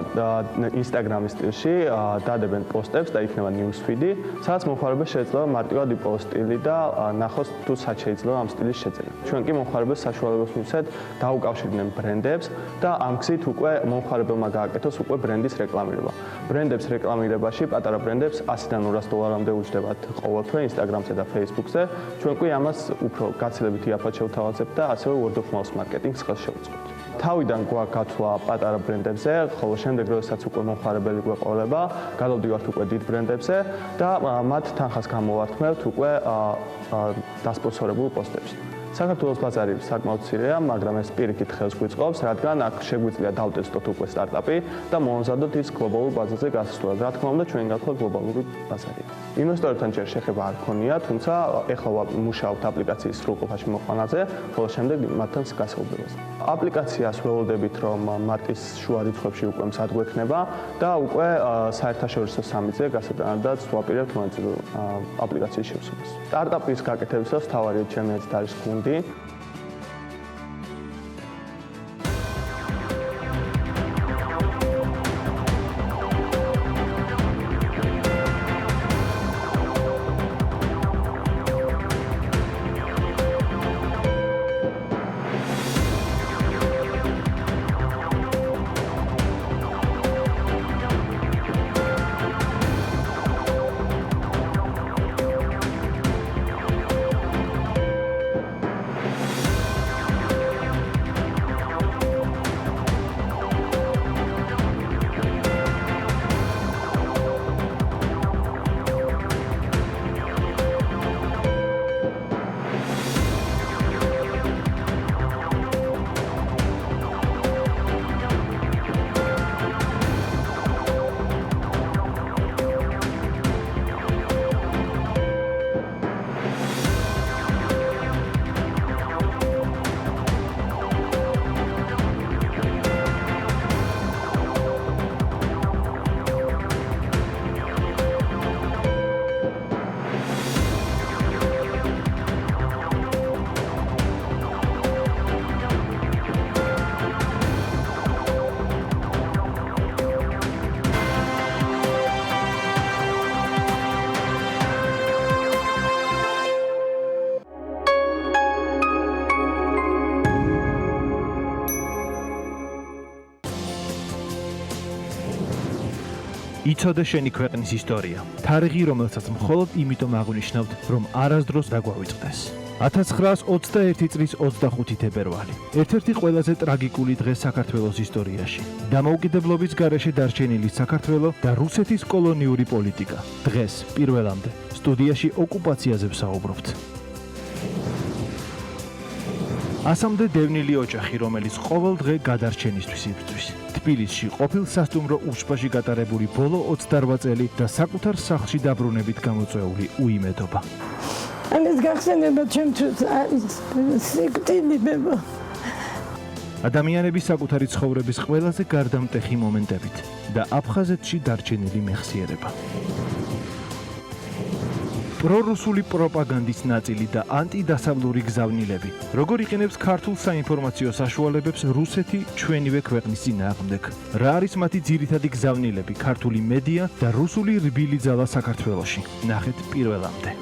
Instagram-ის სტილში, დადებენ პოსტებს და იქნება news feed-ი, სადაც მომხმარებელს შეიძლება მარტივად იპოვოს სტილი და ნახოს თუ სად შეიძლება ამ სტილის შეძენა. ჩვენ კი მომხმარებელს საშუალებას მივცეთ დაუკავშირდნენ ბრენდებს და ამ გზით უკვე მომხმარებელმა გააკეთოს უკვე ბრენდის რეკლამირება. ბრენდებს რეკლამირებაში პატარა ბრენდებს $100-დან $200-მდე უჯდებათ ყოველთვე Instagram-ზე და Facebook-ზე. ჩვენ კი ამას უფრო გაცილებით იაფად შევთავაზებთ და ასევე word of mouth marketing-ს ხელს შევუწყობთ. თავიდან გვაქვს გაცვლა პატარა ბრენდებზე, ხოლო შემდეგ როდესაც უკვე მომხმარებელი გვეყოლება, გადავდივართ უკვე დიდ ბრენდებზე და მათ თანხას გამოვართმევთ უკვე დასპონსორებულ პოსტებში. საქართველოს ბაზარი საკმაოდ მცირეა, მაგრამ ეს პირიქით ხელს გვიწყობს, რადგან აქ შეგვიძლია დავტესტოთ უკვე სტარტაპი და მომზადოთ ის გლობალურ ბაზაზე გასასვლელად. რა თქმა უნდა, ჩვენ გახლავთ გლობალური ბაზარია. ინვესტორებთან ჯერ შეხება არ ქონია, თუმცა ეხლა მუშაობთ აპლიკაციის სრულყოფაში მოყვანაზე, ხოლო შემდეგ მათთან გასაუბრებას. აპლიკაციას ველოდებით, რომ მარტის შუა რიცხვებში უკვე მზად გვექნება და უკვე საერთაშორისო სამიტზე გასატანადაც ვაპირებთ მონაწილე აპლიკაციის შევსებას. სტარტაპის გაკეთებისას თავარია ჩემი არის გუნდი. იცოდე შენი ქვეყნის ისტორია. თარიღი, რომელსაც მხოლოდ იმიტომ აღვნიშნავთ, რომ არასდროს რა გვავიწყდეს. 1921 წლის 25 თებერვალი. ერთ-ერთი ყველაზე ტრაგიკული დღე საქართველოს ისტორიაში. დამოუკიდებლობის გარეშე დარჩენილი საქართველო და რუსეთის კოლონიური პოლიტიკა. დღეს პირველამდე სტუდიაში ოკუპაციაზე ვსაუბრობთ. ასამდე დევნილი ოჯახი, რომელიც ყოველ დღე გადარჩენისთვის იბრძვის. თბილისში ყოფილ სასტუმრო უშბაში გატარებული ბოლო 28 წელი და საკუთარ სახლში დაბრუნებით გამოწვეული უიმედობა. ამის გახსენება ჩემთვის არის სიკვდილებება. ადამიანების საკუთარი ცხოვრების ყველაზე გარდამტეხი მომენტებით და აფხაზეთში დარჩენილი მეხსიერება. პრორუსული პროპაგანდის ნაწილი და ანტიდასავლური გზავნილები. როგორ იყენებს ქართულ საინფორმაციო საშუალებებს რუსეთი ჩვენივე ქვეყნის წინააღმდეგ? რა არის მათი ძირითადი გზავნილები, ქართული მედია და რუსული რბილი ძალა საქართველოში? ნახეთ პირველამდე.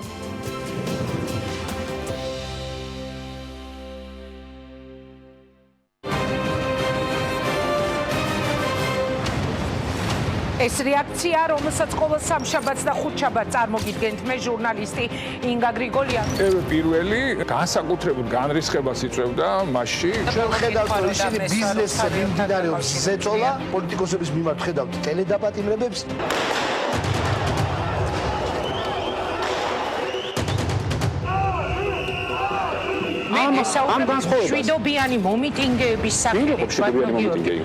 ეს რეაქცია, რომელსაც ყოველ სამშაბათს და ხუთშაბათს წარმოგიდგენთ მე ჟურნალისტი ინგა გრიგოლიანი. პირველი განსაკუთრებულ განრისხებას იწვევდა მასში. ჩვენ ხედავთ, რომ ისინი ბიზნესზე მიმდინარეობს ზეწოლა, პოლიტიკოსების მიმართ ხედავთ ტელედაპატიმრებებს. ამ შვიდობიანი მომიტინგეების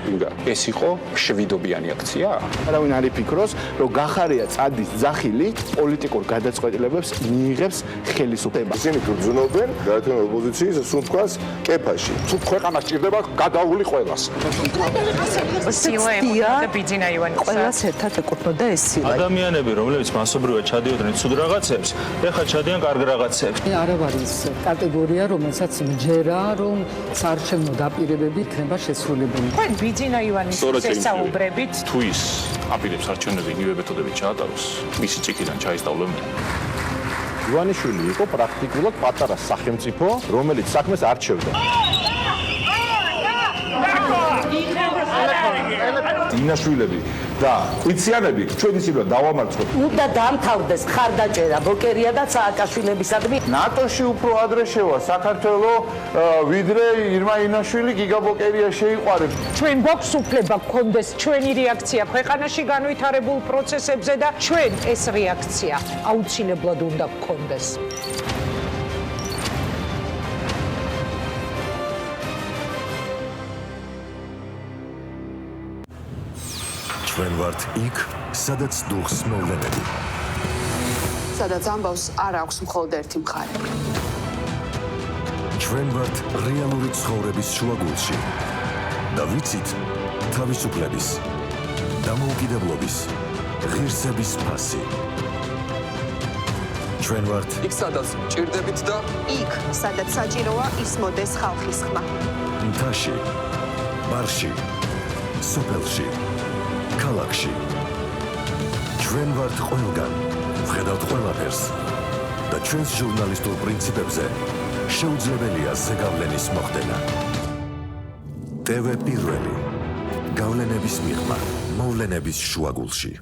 ინგა, ეს იყო შვიდობიანი აქცია? არავინ არ იფიქროს, რომ გახარია წადის ძახილი პოლიტიკურ გადაწყვეტილებებს მიიღებს ხელისუფლება. ისინი გრძნობენ გაერთიანებული ოპოზიციის სუნთქვას კეფაში. თუ ქვეყანა სჭირდება გადაული ყველას. ყველას ერთად ეკუთვნოდა ეს სილა. ადამიანები, რომლებიც მასობრივად ჩადიოდნენ ცუდ რაღაცებს, ეხლა ჩადიან კარგ რაღაცებს. არ არის კატეგორია, რომელსაც მჯერა, რომ საარჩევნო დაპირებები იქნება შესრულებული. თქვენ ბიძინა ივანის შესაუბრებით თუ ის აპირებს არჩევნები იგივე მეთოდებით ჩაატაროს, მისი წიქიდან ჩაისწავლემ. ივანიშვილი იყო პრაქტიკულად პატარა სახელმწიფო, რომელიც საქმეს არჩევდა. ინაშვილები და ყვითიანები ჩვენ ისინი დავამარცხოთ. უნდა დამთავრდეს ხარდაჭერა ბოკერია და სააკაშვილებისადმი. ნატოში უფრო ადრე შევა საქართველო, ვიდრე ირმა ინაშვილი გიგა ბოკერია შეიყვარებს. ჩვენ გვაქვს უფლება გქონდეს ჩვენი რეაქცია ქვეყანაში განვითარებულ პროცესებზე და ჩვენ ეს რეაქცია აუცილებლად უნდა გქონდეს. ჩვენ ვართ იქ, სადაც დუხს მოვლენები. სადაც ამბავს არ აქვს მხოლოდ ერთი მხარე. ჩვენ ვართ რეალური ცხოვრების შუაგულში და ვიცით თავისუფლების, დამოუკიდებლობის, ღირსების ფასი. ჩვენ ვართ იქ სადაც ჭირდებით და იქ სადაც საჭიროა ისმოდეს ხალხის ხმა. მთაში, ბარში, სოფელში, ქალაქში. ჩვენ ვართ ყველგან, ვხედავთ ყველაფერს და ჩვენს ჟურნალისტურ პრინციპებზე შეუძლებელია ზეგავლენის მოხდენა. TV პირველი. გავლენების მიღმა, მოვლენების შუაგულში.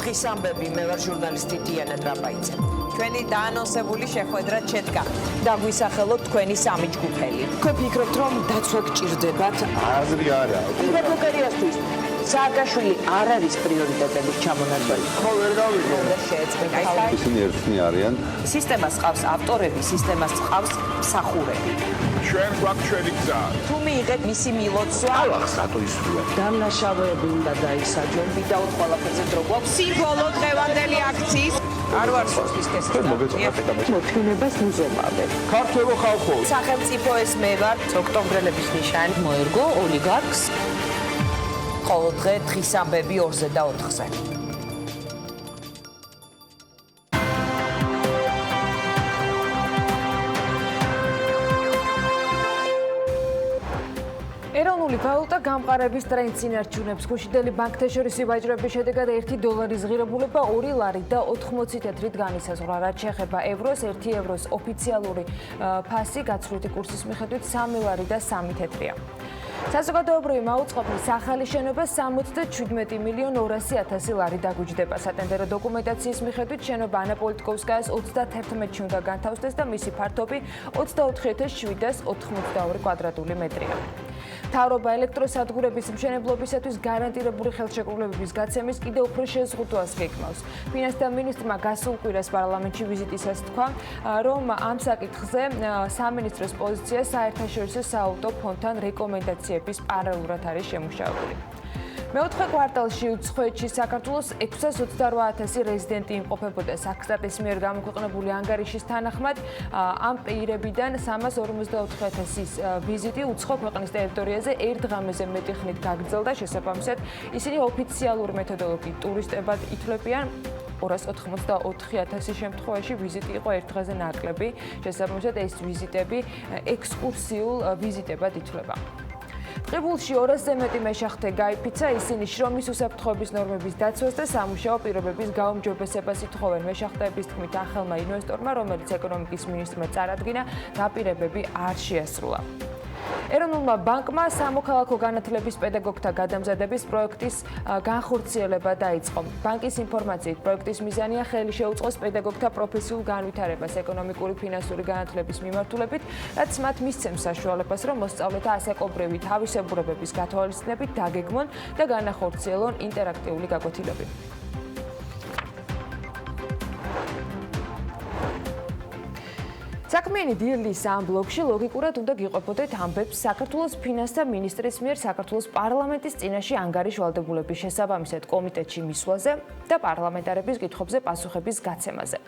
დღის ამბები, მე ვარ ჟურნალისტი დიანა დრაპაიძე. ჩვენი დაანონსებული შეხვედრა შედგა. დაგვისახელოთ თქვენი სამი ჯგუფელი. თქვენ ფიქრობთ, რომ დაცვა გჭირდებათ? აზრი არა. იგივე ბოკერიასთვის სააკაშვილი არ არის პრიორიტეტების ჩამონაცვალი. ხო, ვერ გავიგე. ისინი ერთნი არიან. სისტემას ყავს ავტორები, სისტემას ყავს მსახურები. ჩვენ გვაქვს ჩვენი გზა. თუ მიიღეთ მისი მილოცვა, ალახს რატო ისვრია? დამნაშავეები უნდა დაისაჯონ. ვიდაუთ ყველაფერზე დრო გვაქვს. სიმბოლო დღევანდელი აქციის არ ვარ სოფისტეს. მოთხოვნებას მუზომავებ. ქართველო ხალხო, სახელმწიფო ეს მე ვარ, ოქტომბრელების ნიშანი. მოერგო ოლიგარქს. ყოველ დღე დღის ამბები 2-ზე და 4-ზე. ეროვნული ვალუტა გამყარების ტრენდს ინარჩუნებს. გუშინდელი ბანკთა შორისი ვაჭრობის შედეგად $1 ღირებულება 2 ლარი და 80 თეთრით განისაზღვრა. რაც შეეხება ევროს, 1 ევროს ოფიციალური ფასი გაცვლითი კურსის მიხედვით 3 ლარი და 3 თეთრია. საზოგადოებრივი მაუწყებლის ახალი შენობა 77,200,000 ლარი დაგუჯდება. სატენდერო დოკუმენტაციის მიხედვით შენობა ანა პოლიტიკოვსკაიას 31-ში უნდა განთავსდეს და მისი ფართობი 24,782 კვადრატული მეტრია. მთავრობა ელექტროსადგურების მშენებლობისათვის გარანტირებული ხელშეკრულებების გაცემის კიდევ უფრო შეზღუდვას გეკმავს. ფინანსთა მინისტრმა გასულ კვირას პარლამენტში ვიზიტისას თქვა, რომ ამ საკითხზე სამინისტროს პოზიცია საერთაშორისო საავტო ფონდთან რეკომენდაციების პარალელურად არის შემუშავებული. მეოთხე კვარტალში უცხოეთში საქართველოს 628,000 რეზიდენტი იმყოფებოდა. საქსტატის მიერ გამოქვეყნებული ანგარიშის თანახმად, ამ პირებიდან 354,000-ის ვიზიტი უცხო ქვეყნის ტერიტორიაზე ერთ ღამეზე მეტი ხნით გაგრძელდა. შესაბამისად, ისინი ოფიციალური მეთოდოლოგიით ტურისტებად ითვლებიან. 284,000 შემთხვევაში ვიზიტი იყო ერთ დღეზე ნაკლები. შესაბამისად, ეს ვიზიტები ექსკურსიულ ვიზიტებად ითვლება. ტყიბულში 200-ზე მეტი მეშახტე გაიფიცა, ისინი შრომის უსაფრთხოების ნორმების დაცვას და სამუშაო პირობების გაუმჯობესებას ითხოვენ. მეშახტეების თქმით, ახალმა ინვესტორმა, რომელიც ეკონომიკის მინისტრმა წარადგინა, დაპირებები არ შეასრულა. ეროვნულმა ბანკმა სამოქალაქო განათლების პედაგოგთა გადამზადების პროექტის განხორციელება დაიწყო. ბანკის ინფორმაციით, პროექტის მიზანია ხელი შეუწყოს პედაგოგთა პროფესიულ განვითარებას ეკონომიკური ფინანსური განათლების მიმართულებით, რაც მათ მისცემს საშუალებას, რომ მოსწავლეთა ასაკობრივი თავისებურებების გათვალისწინებით დაგეგმონ და განახორციელონ ინტერაქტიული გაკვეთილები. საქმიანი დილის ამ ბლოკში ლოგიკურად უნდა გიყვებოდეთ ამბებს საქართველოს ფინანსთა მინისტრის მიერ საქართველოს პარლამენტის წინაშე ანგარიშვალდებულების შესაბამისად კომიტეტში მისვლაზე და პარლამენტარების კითხვებზე პასუხების გაცემაზე,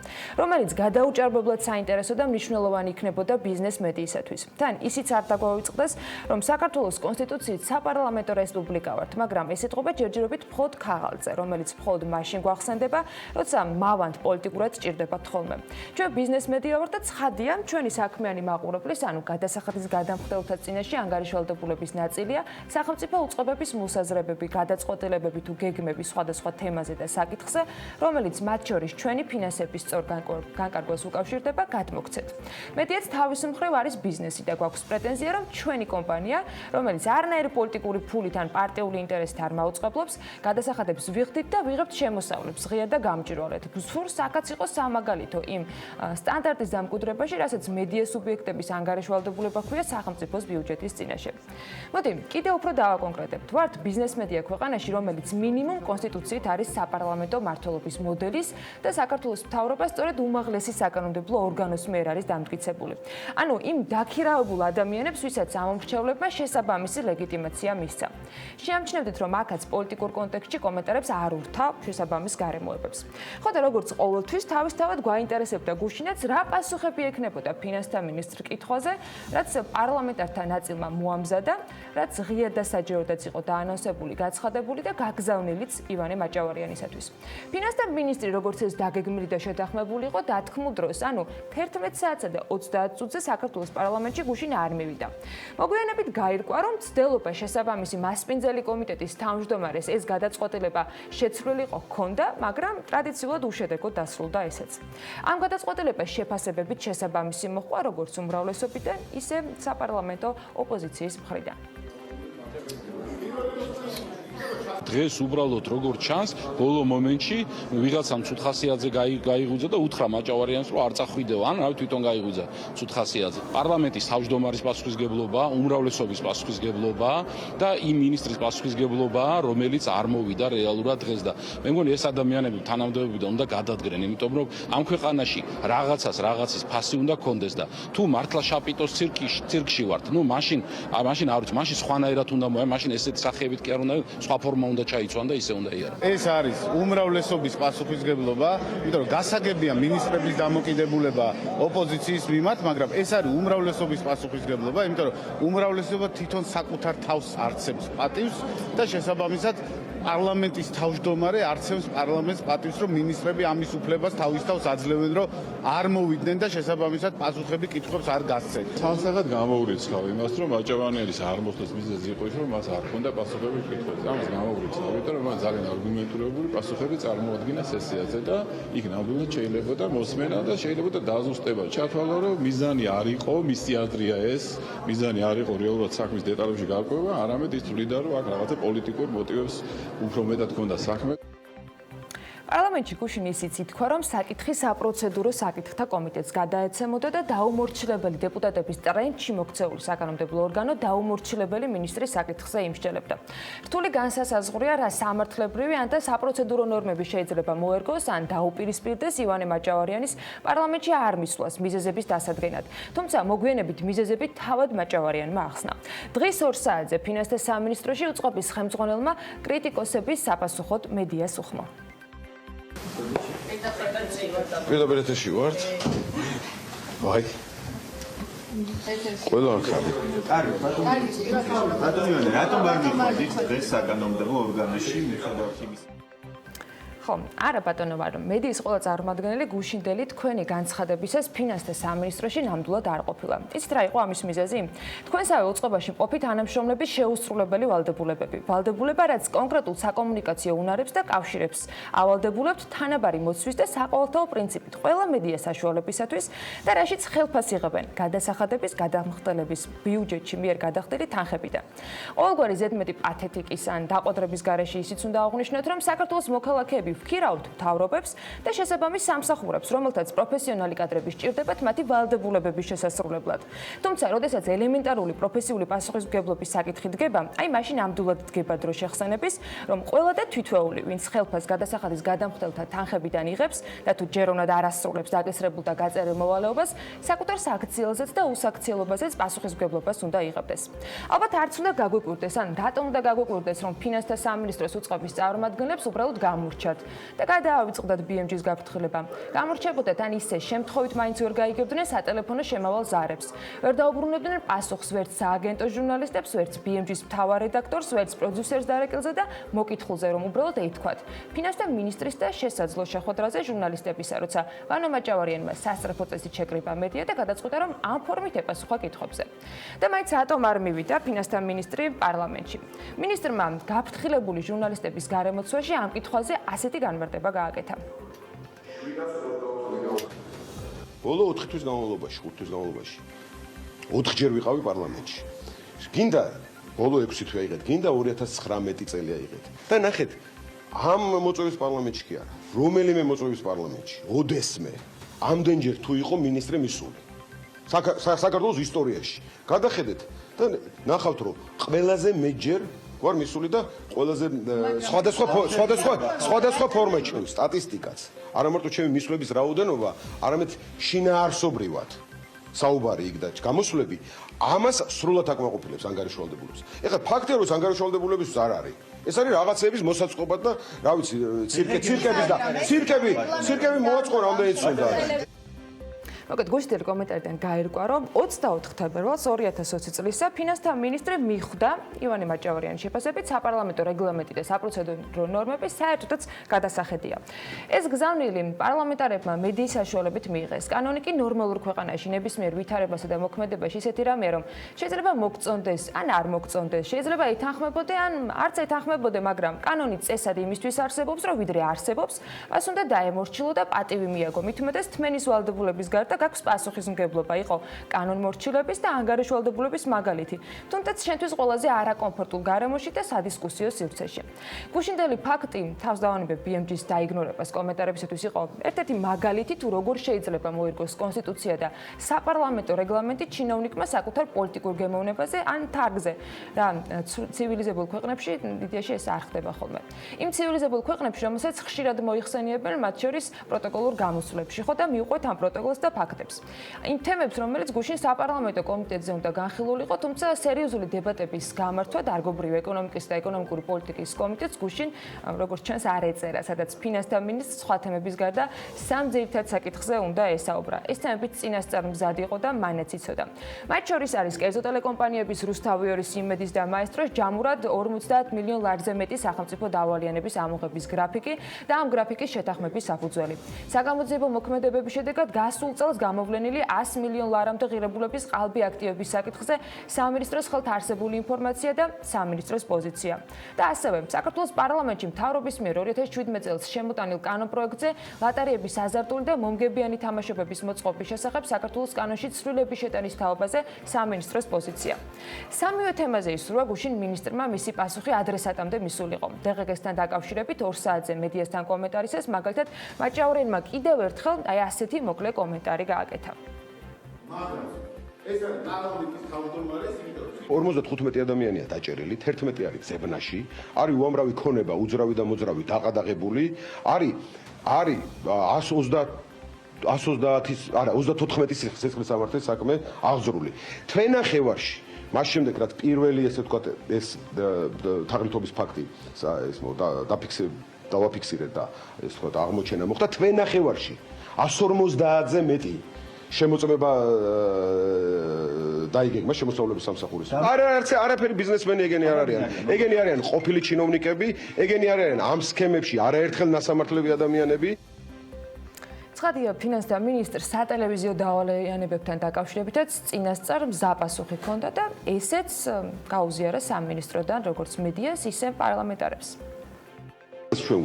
რომელიც გადაუჭარბებლად საინტერესო და მნიშვნელოვანი იქნებოდა ბიზნეს მედიისათვის. თან ისიც არ დაგვაუწყდეს, რომ საქართველოს კონსტიტუციით საპარლამენტო რესპუბლიკა ვართ, მაგრამ ეს ეთყობა ჯერჯერობით მხოლოდ ქაღალდზე, რომელიც მხოლოდ მაშინ გვახსენდება, როცა მავანთ პოლიტიკურად სჭირდებათ ხოლმე. ჩვენ ბიზნეს მედია ვართ და ცხადია, ჩვენი საქმიანი მაყურებლის, ანუ გადასახადის გადამხდელთა წინაშე ანგარიშვალდებულების ნაწილია სახელმწიფო უწყებების მოსაზრებები, გადაწყვეტილებები თუ გეგმები სხვადასხვა თემაზე და საკითხზე, რომელიც მათ შორის ჩვენი ფინანსების სწორ განკარგვას უკავშირდება, გადმოგცეთ. მეტიაც თავის მხრივ არის ბიზნესი და გვაქვს პრეტენზია, რომ ჩვენი კომპანია, რომელიც არანაირი პოლიტიკური ფულით ან პარტიული ინტერესით არ მაუწყებლობს, გადასახადებს ვიხდით და ვიღებთ შემოსავლებს ღია და გამჭვირვალედ. გსურს აქაც იყო სამაგალითო იმ სტანდარტის დამკვიდრებაში, რასაც მედია სუბიექტების ანგარიშვალდებულება ჰქვია სახელმწიფოს ბიუჯეტის წინაშე. მოდი, კიდევ უფრო დავაკონკრეტებთ. ვართ ბიზნეს მედია ქვეყანაში, რომელიც მინიმუმ კონსტიტუციით არის საპარლამენტო მმართველობის მოდელის და საქართველოს მთავრობა სწორედ უმაღლესი საკანონმდებლო ორგანოს მიერ არის დამტკიცებული. ანუ იმ დაქირავებულ ადამიანებს, ვისაც ამომრჩევლებმა შესაბამისი ლეგიტიმაცია მისცა. შეამჩნევდით, რომ აქაც პოლიტიკურ კონტექსტში კომენტარებს არ ურთავ შესაბამის გარემოებებს. ხო და როგორც ყოველთვის, თავისთავად გვაინტერესებდა გუშინაც რა პასუხები ექნებოდა ფინანსთა მინისტრ კითხვაზე, რაც პარლამენტართა ნაწილმა მოამზადა, რაც ღია და საჯეროდაც იყო დაანონსებული, გაცხადებული და გაგზავნილიც ივანე მაჭავარიანისათვის. ფინანსთა მინისტრი, როგორც ეს დაგეგმილი და შეთანხმებული იყო, დათქმულ დროს, ანუ 11 საათსა და 30 წუთზე საქართველოს პარლამენტში გუშინ არ მივიდა. მოგვიანებით გაირკვა, რომ მცდელობა შესაბამისი მასპინძელი კომიტეტის თავმჯდომარეს ეს გადაწყვეტილება შეცვლილი ჰქონდა, მაგრამ ტრადიციულად უშედეგოდ დასრულდა ესეც. ამ გადაწყვეტილებას შეფასებებით შესაბამისი მოჰყვა როგორც უმრავლესობიდან, ისე saparalamento ოპოზიციის მხრიდან. დღეს უბრალოდ როგორ ჩანს, ბოლო მომენტში ვიღაცამ ცუთხასიაძე გაიღვიძა და უთხრა მაჭავარიანს, რომ არ წახვიდეო, ან რავი თვითონ გაიღვიძა ცუთხასიაძე. პარლამენტის თავმჯდომარის პასუხისგებლობა, უმრავლესობის პასუხისგებლობა და იმ მინისტრის პასუხისგებლობა, რომელიც არ მოვიდა რეალურად დღეს და მე მგონი ეს ადამიანები თანამდებობიდან უნდა გადადგნენ, იმიტომ რომ ამ ქვეყანაში რაღაცის ფასი უნდა კონდეს და თუ მართლა შაპიტოს ცირკში ვართ, ნუ მაშინ არ ვიცი, მაშინ სხვანაირად უნდა მოვა, მაშინ ესეთ სახეებით კი არ უნდა, სხვა ფორმა უნდა ჩაიცვან და ისე უნდა იარა. ეს არის უმრავლესობის პასუხისგებლობა, იმიტომ რომ გასაგებია მინისტრების დამოკიდებულება ოპოზიციის მიმართ, მაგრამ ეს არის უმრავლესობის პასუხისგებლობა, იმიტომ რომ უმრავლესობა თვითონ საკუთარ თავს არცევს პატივს და შესაბამისად პარლამენტის თავმჯდომარე არცევს პარლამენტს პატივს, რომ მინისტრები ამის უფლებას თავის თავს აძლევენ, რომ არ მოვიდნენ და შესაბამისად პასუხები კითხვებს არ გასცენ. სანსაღად გამოურიცხავ იმას, რომ მაჭავანელის არ მოხდეს მიზეზი იყო ის, რომ მას არ ჰქონდა პასუხები კითხვებზე. ამას გამოურიცხავ, იმიტომ რომ მან ძალიან არგუმენტირებული პასუხები წარმოადგინა სესიაზე და იქ ნამდვილად შეიძლება და მოსმენა და შეიძლება და დაზუსტება. ჩათვალა, რომ მიზანი არ იყო, მისი აზრია ეს, მიზანი არ იყო რეალურად საქმის დეტალებში გარკვევა, არამედ ის თვლიდა, რომ აქ რაღაცა პოლიტიკურ მოტივებს უფრო მეტად ქონდა საქმე. პარლამენტში გუშინ ისიც ითქვა, რომ საკითხი საპროცედურო საკითხთა კომიტეტს გადაეცემოდა და დაუმორჩილებელი დეპუტატების ტრენდში მოქცეული საკანონმდებლო ორგანო დაუმორჩილებელი მინისტრის საკითხზე იმსჯელებდა. რთული განსასაზღვრია, რა სამართლებრივი ან და საპროცედურო ნორმები შეიძლება მოერგოს ან დაუპირისპირდეს ივანე მაჭავარიანის პარლამენტში არ მისვლას მიზეზების დასადგენად. თუმცა მოგვიანებით მიზეზები თავად მაჭავარიანმა ახსნა. დღის 2 საათზე ფინანსთა სამინისტროში უწყობის ხელმძღვანელმა კრიტიკოსების sapassuxot მედიას უხმო. პირდაპირ ეთერში ვართ. ვაი. ყველა ხარ. ბატონო, რატომ არ მიხვდით დღეს საკანონმდებლო ორგანოში მიხედავთ იმის ხო, არა ბატონო ვარ, მედიის ყველა წარმომადგენელი გუშინდელი თქვენი განცხადებისას ფინანსთა სამინისტროში ნამდვილად არ ყოფილა. იცით რა იყო ამის მიზეზი? თქვენსავე უწყებაში მყოფი თანამშრომლების შეუსრულებელი ვალდებულებები. ვალდებულება, რაც კონკრეტულ საკომუნიკაციო უნარებს და კავშირებს ავალდებულებთ თანაბარი მოცვის და საყოველთაო პრინციპით ყველა მედია საშუალებისათვის და რაშიც ხელფას იღებენ გადასახადების გადამხდელების ბიუჯეტში მიერ გადახდილი თანხებიდან. ყოველგვარი ზედმეტი პათეტიკის ან დაყოდრების გარეშე ისიც უნდა აღვნიშნოთ, რომ საქართველოს მოქალაქეები ვქირავთ მთავრობებს და შესაბამის სამსახურებს, რომელთაც პროფესიონალი კადრები სჭირდებათ მათი ვალდებულებების შესასრულებლად. თუმცა, როდესაც ელემენტარული პროფესიული პასუხისმგებლობის საკითხი დგება, აი მაშინ ნამდვილად დგება დრო შეხსენების, რომ ყველა და თითოეული, ვინც ხელფას გადასახადის გადამხდელთა თანხებიდან იღებს და თუ ჯეროვნად არ ასრულებს დაგესრებულ და გაწერილ მოვალეობას, საკუთარ საქციელზეც და უსაქციელობაზეც პასუხისმგებლობას უნდა იღებდეს. ალბათ არც უნდა გაგვიკვირდეს, ან რატომ უნდა გაგვიკვირდეს, რომ ფინანსთა სამინისტროს უწყების წარმომადგენლებს უბრალოდ გამურჩათ და გადაავიწყდათ BMG-ს გაფრთხილება. გამორჩებოდათ ან ისე შემთხვევით მაინც ვერ გაიგებდნენ სატელეფონო შემავალ ზარებს. ვერ დაუბრუნებდნენ პასუხს ვერც სააგენტო ჟურნალისტებს, ვერც BMG-s მთავარ რედაქტორს, ვერც პროდიუსერს დარეკილზე და მოკითხულზე, რომ უბრალოდ ეთქვათ. ფინანსთა მინისტრის და შესაძლო შეხვედრაზე ჟურნალისტებისა, როცა ვანო მაჭავარიანმა სასწრაფო წესით შეკრიბა მედია და გადაწყვიტა, რომ ამ ფორმით ეპასუხა კითხვებზე. და მაინც რატომ არ მივიდა ფინანსთა მინისტრი პარლამენტში? მინისტრმა გაფრთხილებული ჟურნალისტების გარემოცვაში ამ კითხვაზე ასეთი განმარტება გააკეთა. ბოლო 4 თვის განმავლობაში, 5 თვის განმავლობაში 4 ჯერ ვიყავი პარლამენტში. გინდა ბოლო 6 თვე აიღეთ, გინდა 2019 წელი აიღეთ. და ნახეთ, ამ მოწვევის პარლამენტში კი არა, რომელიმე მოწვევის პარლამენტში, ოდესმე ამდენჯერ თუ იყო მინისტრი მისული. საქართველოს ისტორიაში. გადახედეთ და ნახავთ, რომ ყველაზე მეჯერ ვარ მისული და ყველაზე სხვადასხვა ფორმაში სტატისტიკაც. არა მარტო ჩემი მისვლების რაოდენობა, არამედ შინაარსობრივად საუბარი იქ და გამოსვლები ამას სრულად აკმაყოფილებს ანგარიშვალდებულებს. ეხლა ფაქტია, რომ ანგარიშვალდებულების არ არის. ეს არის რაღაცეების მოსაწყობად და რა ვიცი, ცირკები მოაწყო რამდენიც უნდა. მოგეთ გუშინდელი კომენტარიდან გაირკვა, რომ 24 თებერვალს 2020 წლისა ფინანსთა მინისტრი მიხვდა ივანე მაჭავარიანის შეფასებით საპარლამენტო რეგლამენტი და საპროცედურო ნორმები საერთოდაც გადასახედია. ეს გზავნილი პარლამენტარებმა მედიის საშუალებით მიიღეს. კანონი კი ნორმალურ ქვეყანაში ნებისმიერ ვითარებასა და მოქმედებაში ისეთი რამეა, რომ შეიძლება მოგწონდეს ან არ მოგწონდეს, შეიძლება ეთანხმებოდე ან არც ეთანხმებოდე, მაგრამ კანონი წესად იმისთვის არსებობს, რომ ვიდრე არსებობს, მას უნდა დაემორჩილო და პატივი მიაგო. მით უმეტეს თმენის ვალდებულების გარდა გაქვს პასუხისმგებლობა, იყო კანონმორჩილების და ანგარიშვალდებულების მაგალითი. თუმცა შენთვის ყველაზე არაკომფორტულ გარემოში და სადისკუსიო სივრცეში. გუშინდელი ფაქტი თავსდავალებებ BMG-ს დაიგნორებას კომენტარებისათვის იყო ერთ-ერთი მაგალითი თუ როგორ შეიძლება მოერგოს კონსტიტუცია და საპარლამენტო რეგლამენტი ჩინოვნიკმა საკუთარ პოლიტიკურ გემოვნებაზე ან თარგზე რა ცივილიზებულ ქვეყნებში იდეაში ეს არ ხდება ხოლმე. იმ ცივილიზებულ ქვეყნებში, რომელსაც ხშირად მოიხსენიებენ მათ შორის პროტოკოლურ გამოსვლებში, ხო და მიუყვეთ ამ პროტოკოლს და ფაქტებს. იმ თემებს, რომელიც გუშინ საპარლამენტო კომიტეტზე უნდა განხილულიყო, თუმცა სერიოზული დებატების გამართვა დარგობრივ ეკონომიკის და ეკონომიკური პოლიტიკის კომიტეტს გუშინ, როგორც ჩანს, არ ეწერა, სადაც ფინანსთა მინისტრს სხვა თემების გარდა სამ ძირითად საკითხზე უნდა ესაუბრა. ეს თემებიც წინასწარ მზად იყო და მანაც იცოდა. მათ შორის არის კერძო ტელეკომპანიების რუსთავიორის, იმედის და მაესტროს ჯამურად 50 მილიონ ლარზე მეტი სახელმწიფო დავალიანების ამოღების გრაფიკი და ამ გრაფიკის შეთანხმების საფუძველი. საგამოძიებო მოქმედებების შედეგად გასულ წელს გამოვლენილი 100 მილიონ ლარამდე ღირებულების ყალბი აქტივების საკითხზე სამინისტროს ხელთ არსებული ინფორმაცია და სამინისტროს პოზიცია. და ასევე საქართველოს პარლამენტში მთავრობის მიერ 2017 წელს შემოტანილ კანონპროექტზე ლატარიების აზარტული და მომგებიანი თამაშობების მოწყობის შესახებ საქართველოს კანონში ცვლილების შეტანის თაობაზე სამინისტროს პოზიცია. სამივე თემაზე ისურვა გუშინ მინისტრმა მისი პასუხი ადრესატამდე მისულიყო. დღეს-დღესთან დაკავშირებით 2 საათზე მედიასთან კომენტარისას მაგალითად მაჭავრენმა კიდევ ერთხელ აი ასეთი მოკლე კომენტარი გააკეთა. მაგრამ ეს არის პარლამენტის თავმჯდომარის 55 ადამიანია დაჭერილი, 11 არის ზებნაში, არის უამრავი ქონება, უძრავი და მოძრავი დაყადაღებული, არის 34 სისხლის სამართლის საქმე აღძრული. თვენახევარში მას შემდეგ რაც პირველი ესე ვთქვათ ეს თაღლითობის ფაქტი დავაფიქსირეთ და ეს ვთქვათ აღმოჩენა მოხდა თვენახევარში 150-ზე მეტი შემოწმება დაიგეგმა შემოსავლების სამსახურის. არაფერი ბიზნესმენი ეგენი არ არიან. ეგენი არიან ყოფილი ჩინოვნიკები, ეგენი არიან ამ სქემებში არაერთხელ ნასამართლები ადამიანები. ცხადია, ფინანსთა მინისტრს სატელევიზიო დავალიანებებთან დაკავშირებითაც წინასწარ მზა პასუხი ჰქონდა და ესეც გაუზიარა სამინისტროდან როგორც მედიას, ისე პარლამენტარებს. ჩვენ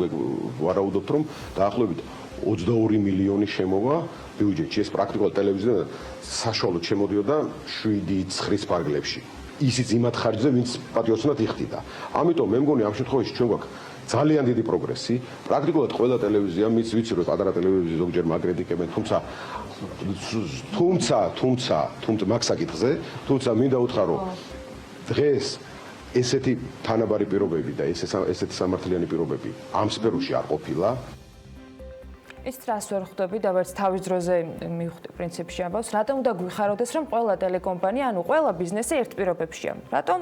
ვარაუდობთ, რომ დაახლოებით 22 მილიონი შემოვა ბიუჯეტში. ეს პრაქტიკულად ტელევიზიიდან საშუალოდ შემოდიოდა 7-9 ფარგლებში. ისიც იმათ ხარჯზე, ვინც პატიოსნად იხდიდა. ამიტომ მე მგონი ამ შემთხვევაში ჩვენ გვაქვს ძალიან დიდი პროგრესი. პრაქტიკულად ყველა ტელევიზია, მის ვიცი რომ პატარა ტელევიზია ზოგჯერ მაგრედიკებენ, თუმცა მაგ საკითხზე, თუმცა მინდა უთხრა რომ დღეს ესეთი თანაბარი პირობები და ესეთი სამართლიანი პირობები ამ სფეროში არ ყოფილა. ის რას ვერ ხვდები და ვერც თავის დროზე მივხვდი პრინციპში ამბავს, რატომ უნდა გვიხაროდეს, რომ ყველა ტელეკომპანია, ანუ ყველა ბიზნესი ერთ პირობებშია. რატომ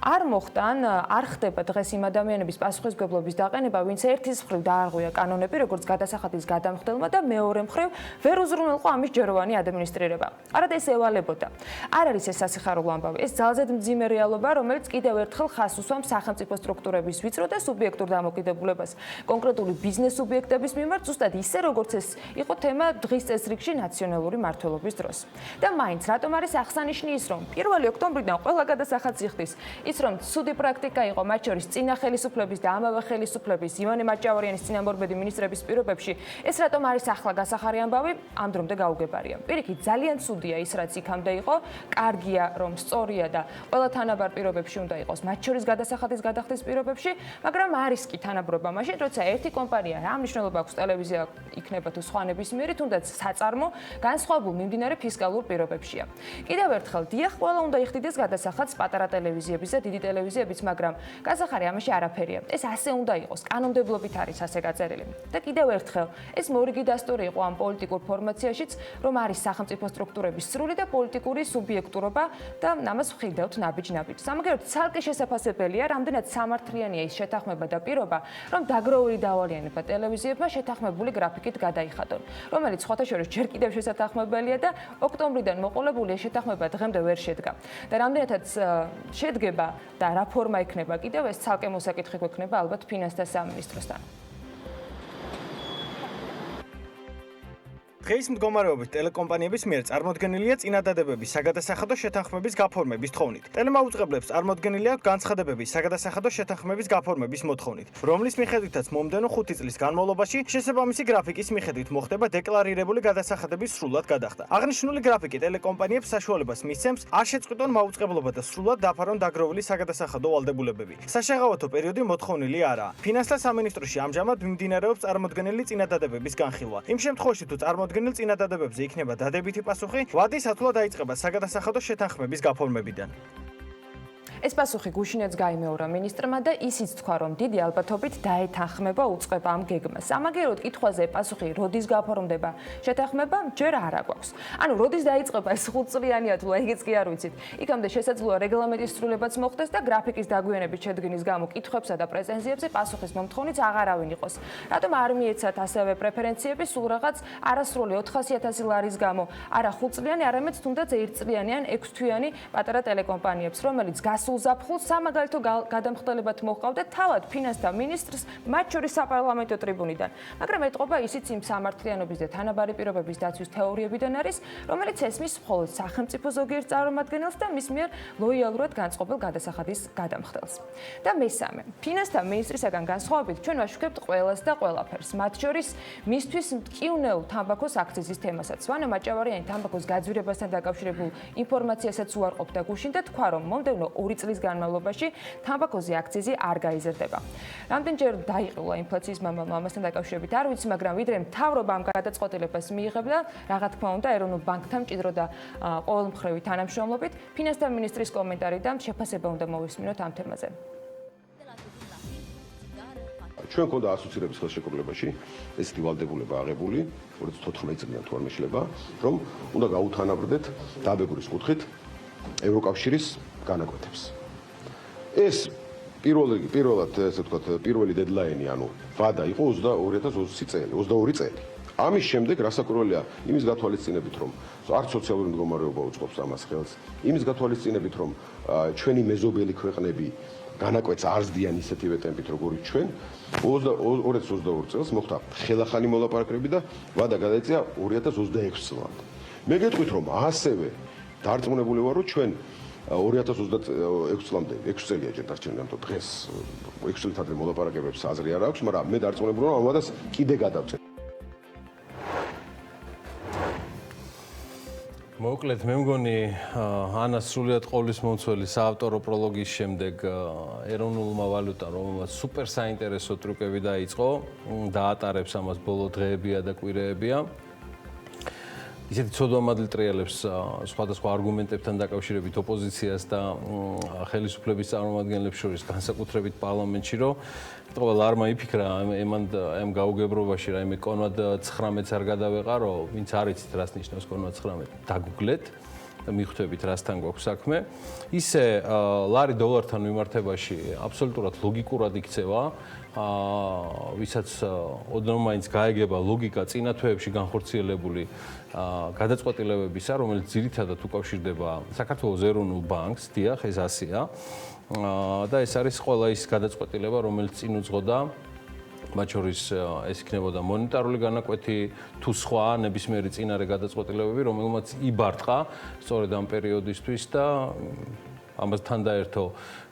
არ მოხდა ან არ ხდება დღეს იმ ადამიანების პასუხისმგებლობის დაყენება, ვინც ერთის მხრივ დაარღვია კანონები, როგორც გადასახადის გადამხდელმა და მეორე მხრივ ვერ უზრუნველყო ამის ჯეროვანი ადმინისტრირება. არადა ეს ევალებოდა. არ არის ეს სასიხარულო ამბავი, ეს ძალზედ მძიმე რეალობა, რომელიც კიდევ ერთხელ ხაზს უსვამს სახელმწიფო სტრუქტურების ვიწრო და სუბიექტურ დამოკიდებულებას კონკრეტული ბიზნეს სუბიექტების მიმართ, ზუსტად ისე როგორც ეს იყო თემა დღის წესრიგში ნაციონალური მმართველობის დროს. და მაინც რატომ არის აღსანიშნი ის, რომ 1 ოქტომბრიდან ყველა გადასახადს იხდის ის, რომ ცუდი პრაქტიკა იყო მათ შორის წინა ხელისუფლების და ამავე ხელისუფლების ივანე მაჭავარიანის წინამორბედი მინისტრების პირობებში, ეს რატომ არის ახლა გასახარი ამბავი, ამ დრომდე გაუგებარია. პირიქით, ძალიან ცუდია ის, რაც იქამდე იყო, კარგია, რომ სწორია და ყველა თანაბარ პირობებში უნდა იყოს, მათ შორის გადასახადის გადახდის პირობებში, მაგრამ არის კი თანაბრობა მაშინ, როცა ერთი კომპანია რა მნიშვნელობა აქვს ტელევიზია იქნება თუ სხვა ნებისმიერი, თუნდაც საწარმო განსხვავებულ მიმდინარე ფისკალურ პირობებშია. კიდევ ერთხელ, დიახ, ყველა უნდა იხდიდეს გადასახადს პატარა ტელევიზიების და დიდი ტელევიზიებიც, მაგრამ გასახარი ამაში არაფერია. ეს ასე უნდა იყოს, კანონმდებლობით არის ასე გაწერილი. და კიდევ ერთხელ, ეს მორიგი დასტური იყო ამ პოლიტიკურ ფორმაციაშიც, რომ არის სახელმწიფო სტრუქტურების სრული და პოლიტიკური სუბიექტურობა და ამას ვხილდებთ ნაბიჯ-ნაბიჯ. სამაგეროდ ცალკე შესაძლებელია, რამდენად სამართლიანია ის შეთანხმება და პირობა, რომ დაგროვილი დავალიანება ტელევიზიებმა შეთანხმებული გრაფიკით გადაიხადონ, რომელიც სხვათა შორის ჯერ კიდევ შესაძლებელია და ოქტომბრიდან მოყოლებული ეს შეთანხმება დღემდე ვერ შედგა. და რამდენადაც შედგება და რა ფორმა იქნება კიდევ ეს ცალკე მოსაკითხი გვექნება ალბათ ფინანსთა სამინისტროსთან. დღეის მდგომარეობით ტელეკომპანიების მიერ წარმოდგენილია წინადადებების საგადასახადო შეთანხმების გაფორმების თხოვნით. ტელემაუწყებლებს წარმოდგენილი აქვს განცხადებების საგადასახადო შეთანხმების გაფორმების მოთხოვნით, რომლის მიხედვითაც მომდევნო 5 წლის განმავლობაში შესაბამისი გრაფიკის მიხედვით მოხდება დეკლარირებული გადასახადების სრულად გადახდა. აღნიშნული გრაფიკი ტელეკომპანიებს საშუალებას მისცემს არ შეწყვიტონ მაუწყებლობა და სრულად დაფარონ დაგროვილი საგადასახადო ვალდებულებები. საშაღავათო პერიოდი მოთხოვნილი არაა. ფინანსთა სამინისტროში ამჟამად მიმდინარეობს წარმოდგენილი წინადადებების განხილვა. იმ შემთხვევაში თუ წარმოდგენილ წინადადებებზე იქნება დადებითი პასუხი, ვადი სათულად დაიწყება საგადასახადო შეთანხმების გაფორმებიდან. ეს პასუხი გუშინაც გაიმეორა მინისტრმა და ისიც თქვა, რომ დიდი ალბათობით დაეთანხმება უწყება ამ გეგმას. სამაგიეროდ კითხვაზე პასუხი როდის გაფორმდება შეთანხმება ჯერ არ აგვაქვს. ანუ როდის დაიწყება ეს 5 წლიანია თუ ეგეც კი არ ვიცით. იქამდე შესაძლოა რეგლამენტის სრულებაც მოხდეს და გრაფიკის დაგვიანების შედგენის გამო კითხვებსა და პრეტენზიებზე პასუხის მომთხოვნიც აღარავინ იყოს. რატომ არ მიეცათ ასევე პრეფერენციები სულ რაღაც არასრული 400.000 ლარის გამო, არა 5 წლიანი, არამედ თუნდაც 1 წლიანი ან 6 თვიანი პატარა ტელეკომპანიებს, რომელიც ზაფხულს სამაგალითო გადამხდელებად მოჰყავდა თავად ფინანსთა მინისტრს, მათ შორის საპარლამენტო ტრიბუნიდან. მაგრამ ეტყობა ისიც იმ სამართლიანობის და თანაბარი პირობების დაცვის თეორიებიდან არის, რომელიც ესმის მხოლოდ სახელმწიფო ზოგიერთ წარმომადგენელს და მის მიერ ლოიალურად განწყობილ გადასახადის გადამხდელს. და მესამე, ფინანსთა მინისტრისაგან განსხვავებით, ჩვენ ვაშუქებთ ყველას და ყველაფერს, მათ შორის მისთვის მტკივნეულ თამბაქოს აქციზის თემასაც. ვანა მაჭავარიანი თამბაქოს გაძვირებასთან დაკავშირებულ ინფორმაციასაც უარყოფდა და გუშინ და თქვა, რომ მომდევნო 2 წლის განმავლობაში თამბაქოზე აქციზი არ გაიზრდება. რამდენჯერ დაიყრილა ინფლაციის მამალმა ამასთან დაკავშირებით არ ვიცი, მაგრამ ვიდრე მთავრობა ამ გადაწყვეტილებას მიიღებდა, რა თქმა უნდა, ეროვნულ ბანკთან მჭიდრო და ყოველმხრივი თანამშრომლობით, ფინანსთა მინისტრის კომენტარი და შეფასება უნდა მოვისმინოთ ამ თემაზე. ჩვენ ქონდა ასოცირების ხელშეკრულებაში ესეთი ვალდებულება აღებული 2014 წლიდან თუ არ მეშლება, რომ უნდა გაუთანაბრდეთ დაბეგვრის კუთხით ევროკავშირის განაკვეთებს. ეს პირველად ესე ვთქვათ, პირველი დედლაინი, ანუ ვადა იყო 2020 წელი, 22 წელი. ამის შემდეგ რასაკვირველია იმის გათვალისწინებით, რომ არც სოციალური მდგომარეობა უწყობს ამას ხელს, იმის გათვალისწინებით, რომ ჩვენი მეზობელი ქვეყნები განაკვეთს არ ზდიან ისეთივე ტემპით, როგორიც ჩვენ, 2022 წელს მოხდა ხელახალი მოლაპარაკებები და ვადა გადაიწია 2026 წლამდე. მე გეტყვით, რომ ასევე დარწმუნებული ვარ, რომ ჩვენ 2026 წლამდე 6 წელია ჯერ დარჩენილი, ამიტომ დღეს 6 წელით ადრე მოლაპარაკებებს აზრი არ აქვს, მაგრამ მე დარწმუნებული ვარ, რომ ამ ვადას კიდე გადავწევ. მოკლედ მე მგონი ანას სრულიად ყოვლის მომცველი საავტორო პროლოგის შემდეგ ეროვნულმა ვალუტამ, რომელმაც სუპერ საინტერესო ტრიუკები დაიწყო, დაატარებს ამას ბოლო დღეებია და კვირეებია. ისეთი ცოდვამადლი ტრიალებს სხვადასხვა არგუმენტებთან დაკავშირებით ოპოზიციას და ხელისუფლების წარმომადგენლებს შორის, განსაკუთრებით პარლამენტში, რომ ყოველ არმა იფიქრა ამ გაუგებრობაში, რაიმე კონვად 19-ს არ გადავეყარო, ვინც არ იცით რას ნიშნავს კონვად 19, დაგუგლეთ და მიხვდებით რასთან გვაქვს საქმე. ისე ლარი დოლართან მიმართებაში აბსოლუტურად ლოგიკურად იქცევა, ვისაც ოდნავ მაინც გაეგება ლოგიკა წინა თვეებში განხორციელებული გადაწყვეტილებებისა, რომელიც ძირითადად უკავშირდება საქართველოს ეროვნულ ბანკს, დიახ, ეს ასეა. და ეს არის ყველა ის გადაწყვეტილება, რომელიც წინ უძღოდა, მათ შორის ეს იქნებოდა მონეტარული განაკვეთი თუ სხვა ნებისმიერი წინარე გადაწყვეტილებები, რომელმაც იბარტყა სწორედ ამ პერიოდისთვის და ამასთან დაერთო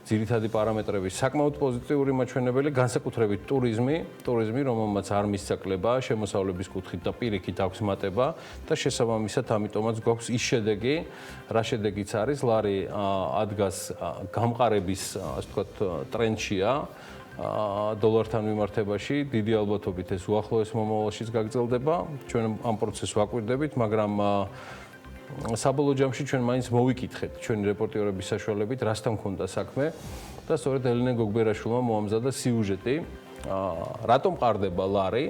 ძირითადი პარამეტრები საკმაოდ პოზიტიური მაჩვენებელი, განსაკუთრებით ტურიზმი, რომელმაც არ მისცა კლება შემოსავლების კუთხით და პირიქით აქვს მატება და შესაბამისად ამიტომაც გვაქვს ის შედეგი, რა შედეგიც არის, ლარი ადგას გამყარების, ასე ვთქვათ, ტრენდშია დოლართან მიმართებაში, დიდი ალბათობით ეს უახლოეს მომავალშიც გაგრძელდება. ჩვენ ამ პროცესს ვაკვირდებით, მაგრამ საბოლოო ჯამში ჩვენ მაინც მოვიკითხეთ ჩვენი რეპორტიორების საშუალებით, რასთან მქონდა საქმე და სწორედ ელენე გოგბერაშვილმა მოამზადა სიუჟეტი, რატომ ყარდება ლარი,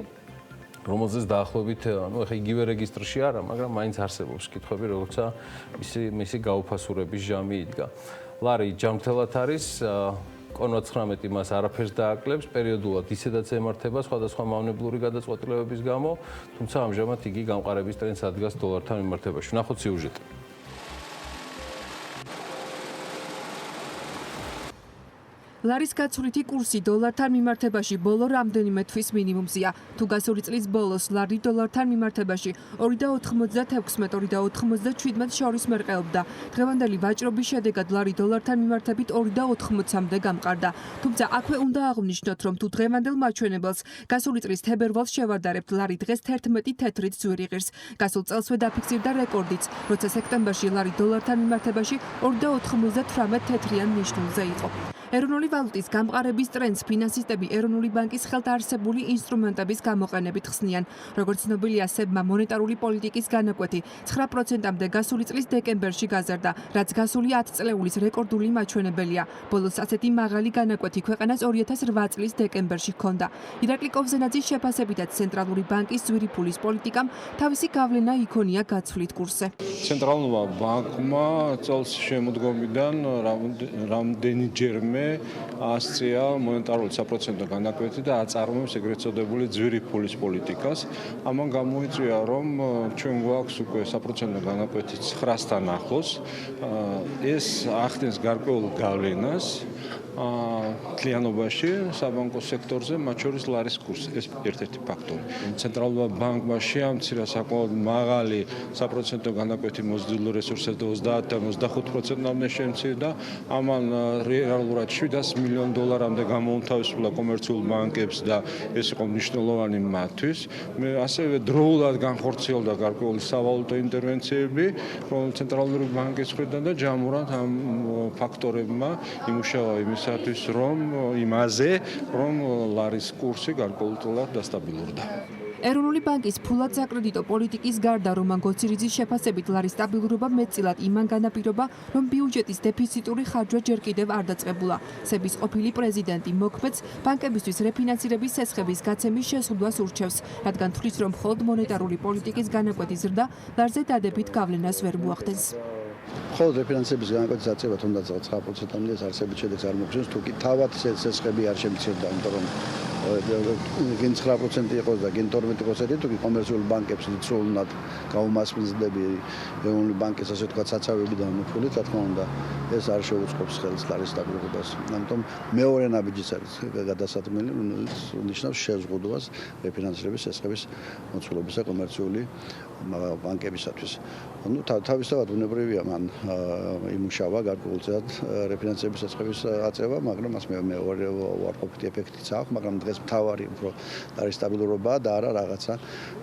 რომელზეც დაახლოებით, ეხა იგივე რეგისტრში არა, მაგრამ მაინც არსებობს კითხვები, როცა მისი გაუფასურების ჟამი იდგა. ლარი ჯამრთელად არის, კონვად 19 მას არაფერს დააკლებს, პერიოდულად ისედაც ემართება სხვადასხვა მავნებლური გადაწყვეტილებების გამო, თუმცა ამჟამად იგი გამყარების ტრენდს ადგას დოლართან მიმართებაში. ნახოთ სიუჟეტი. ლარის გაცვლითი კურსი დოლართან მიმართებაში ბოლო რამდენიმე თვის მინიმუმზეა. თუ გასული წლის ბოლოს ლარი დოლართან მიმართებაში 2.96-2.97 შორის მერყეობდა. დღევანდელი ვაჭრობის შედეგად ლარი დოლართან მიმართებით 2.80-მდე გამყარდა. თუმცა აქვე უნდა აღვნიშნოთ, რომ თუ დღევანდელ მაჩვენებელს გასული წლის თებერვალს შევადარებთ, ლარი დღეს 11 თეთრით ძვირი ღირს. გასულ წელსვე დაფიქსირდა რეკორდიც, როცა სექტემბერში ლარი დოლართან მიმართებაში 2.98 თეთრიან ნიშნულზე იყო. ეროვნული ვალუტის გამყარების ტრენდს ფინანსისტები ეროვნული ბანკის ხელთ არსებული ინსტრუმენტების გამოყენებით ხსნიან. როგორც ცნობილია, სებმა მონეტარული პოლიტიკის განაკვეთი 9%-მდე გასული წლის დეკემბერში გაზარდა, რაც გასული 10 წლეულის რეკორდული მაჩვენებელია. ბოლოს ასეთი მაღალი განაკვეთი ქვეყანას 2008 წლის დეკემბერში ჰქონდა. ირაკლი კოვზენაძის შეფასებითაც ცენტრალური ბანკის ძვირი ფულის პოლიტიკამ თავისი გავლენა იქონია გაცვლით კურსზე. ცენტრალურმა ბანკმა წელს შემოდგომიდან რამდენიჯერმე ასწია მონეტარული საპროცენტო განაკვეთი და აწარმოებს ეგრეთ წოდებული ძვირი ფულის პოლიტიკას. ამან გამოიწვია, რომ ჩვენ გვაქვს უკვე საპროცენტო განაკვეთი 9-თან ახლოს. ეს ახდენს გარკვეულ გავლენას კლიანობაში საბანკო სექტორზე, მათ შორის ლარის კურსი. ეს ერთ-ერთი ფაქტორი. ცენტრალურმა ბანკმა შეამცირა საკმაოდ მაღალი საპროცენტო განაკვეთი მოზრდილ რესურსებზე და 30-25%-მდე შემცირდა. ამან რეალურად $700 მილიონ გამოუმთავისუფლა კომერციულ ბანკებს და ეს იყო მნიშვნელოვანი მათთვის. ასევე დროულად განხორციელდა გარკვეული სავალუტო ინტერვენციები, რომელიც ცენტრალური ბანკის მხრიდან და ჯამურად ამ ფაქტორებმა იმუშავა იმისათვის, რომ ლარის კურსი გარკვეულწილად დასტაბილურდა. ეროვნული ბანკის ფულად საკრედიტო პოლიტიკის გარდა რომან გოცირიძის შეფასებით ლარის სტაბილურობა მეტწილად იმან განაპირობა, რომ ბიუჯეტის დეფიციტური ხარჯვა ჯერ კიდევ არ დაწყებულა. სების ყოფილი პრეზიდენტი მოქმედს ბანკებისთვის რეფინანსირების სესხების გაცემის შეზღუდვას ურჩევს, რადგან თვლის, რომ მხოლოდ მონეტარული პოლიტიკის განაკვეთის ზრდა ლარზე დადებით გავლენას ვერ მოახდენს. მხოლოდ რეფინანსების განაკვეთის აწევა თუნდაც 9%-მდე არსებით შედეგს არ მოგვცემს, თუ კი თავად სესხები არ შემცირდა, იმიტომ რომ გინ 9% იყოს და გინ 12%, თუ კი კომერციულ ბანკებს სრულად გაუმასპინძლები ეროვნული ბანკის ასე თქვა საცავებიდან მოფული, რა თქმა უნდა, ეს არ შეუწყობს ხელს ლარის სტაბილურობას. ამიტომ მეორე ნაბიჯიც არის გადასაწყვეტილი, რომელიც ნიშნავს შეზღუდვას რეფინანსირების სესხების მოცულობისა კომერციული ბანკებისათვის. ну თავისთავად უნებრივია მან იმუშავა გარკვეულწილად რეფინანსების სესხების აწევა, მაგრამ მას მეორე უარყოფითი ეფექტიც აქვს, მაგრამ დღეს მთავარი უფრო არის სტაბილურობა და არა რაღაცა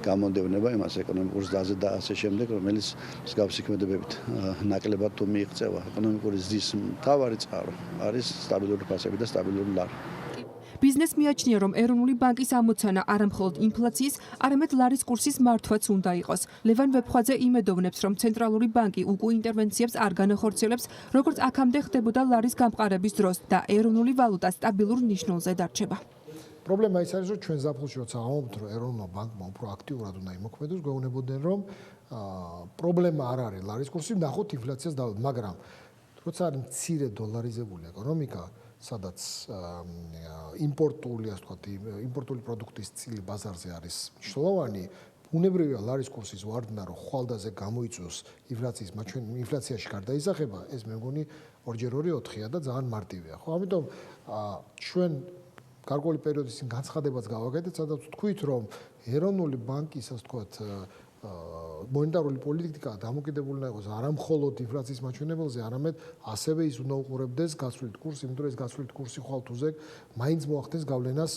გამონდევნება იმას ეკონომიკურ ზრდაზე და ასე შემდეგ, რომელიც მსგავსი ქმედებებით ნაკლებად თუ მიიღწევა. ეკონომიკური ზრდის მთავარი წყარო არის სტაბილური ფასები და სტაბილური ლარი. ბიზნეს მიაჩნია, რომ ეროვნული ბანკის ამოცანა არა მხოლოდ ინფლაციის, არამედ ლარის კურსის მართვაც უნდა იყოს. ლევან ვეფხვაძე იმედოვნებს, რომ ცენტრალური ბანკი უკვე ინტერვენციებს არ განახორციელებს, როგორც აქამდე ხდებოდა ლარის გამყარების დროს და ეროვნული ვალუტა სტაბილურ ნიშნულზე დარჩება. პრობლემა ის არის, რომ ჩვენ ზაფხულში როცა ამობთ, რომ ეროვნულმა ბანკმა უფრო აქტიურად უნდა იმოქმედოს, გვეუბნებოდნენ, რომ პრობლემა არ არის ლარის კურსი, ნახოთ ინფლაციას დავით, მაგრამ როცა არის მცირე დოლარიზებული ეკონომიკა, სადაც იმპორტული, ასე ვთქვათ, იმპორტული პროდუქტის წილი ბაზარზე არის მნიშვნელოვანი, უნებრივია ლარის კურსის ვარდნა, რომ ხვალდაზე გამოიწვევს ინფლაციაში გარდაისახება, ეს მე მგონი 2x2 და ძალიან მარტივია, ხო? ამიტომ ჩვენ გარკვეული პერიოდის წინ განცხადებაც გავაკეთეთ, სადაც ვთქვით, რომ ეროვნული ბანკის, ასე ვთქვათ, მონეტარული პოლიტიკა დამოკიდებული უნდა იყოს არა მხოლოდ ინფლაციის მაჩვენებელზე, არამედ ასევე ის უნდა უყურებდეს გაცვლით კურსს, იმიტომ რომ ეს გაცვლით კურსი ხვალ თუ ზეგ მაინც მოახდენს გავლენას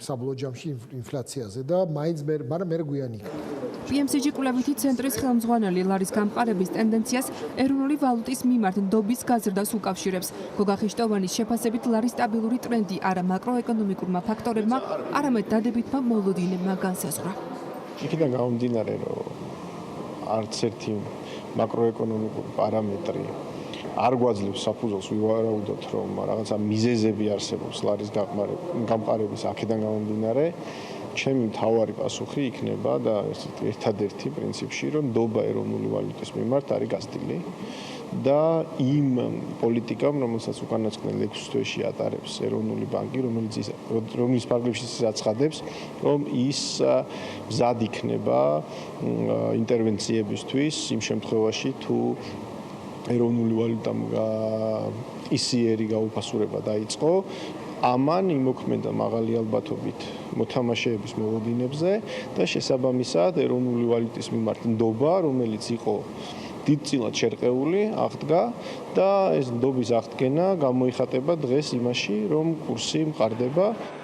საბოლოო ჯამში ინფლაციაზე და მაინც მაგრამ მე გვიანი იქნება. PMCG კვლევითი ცენტრის ხელმძღვანელი ლარის გამყარების ტენდენციას ეროვნული ვალუტის მიმართ ნდობის გაზრდას უკავშირებს. გოგა ხიშტოვანის შეფასებით ლარის სტაბილური ტრენდი არა მაკროეკონომიკურმა ფაქტორებმა, არამედ დადებითმა მოლოდინებმა განსაზღვრა. იქიდან გამომდინარე, რომ არც ერთი მაკროეკონომიკური პარამეტრი არ გვაძლევს საფუძველს ვივარაუდოთ, რომ რაღაცა მიზეზები არსებობს ლარის გამყარების აქედან გამომდინარე. ჩემი მთავარი პასუხი იქნება და ერთადერთი პრინციპში, რომ ნდობა ეროვნული ვალუტის მიმართ არის გასტილი და იმ პოლიტიკამ, რომელსაც უკანასკნელ 6 თვეში ატარებს ეროვნული ბანკი, რომელიც ფარგლებში აცხადებს, რომ ის მზად იქნება ინტერვენციებისთვის იმ შემთხვევაში, თუ ეროვნული ვალუტამ ისიერი გაუფასურება დაიწყო. ამან იმოქმედა მაღალი ალბათობით მოთამაშეების მოლოდინებზე და შესაბამისად ეროვნული ვალუტის მიმართ ნდობა, რომელიც იყო დიდწილად შერყეული, აღდგა და ეს ნდობის აღდგენა გამოიხატება დღეს იმაში, რომ კურსი მყარდება.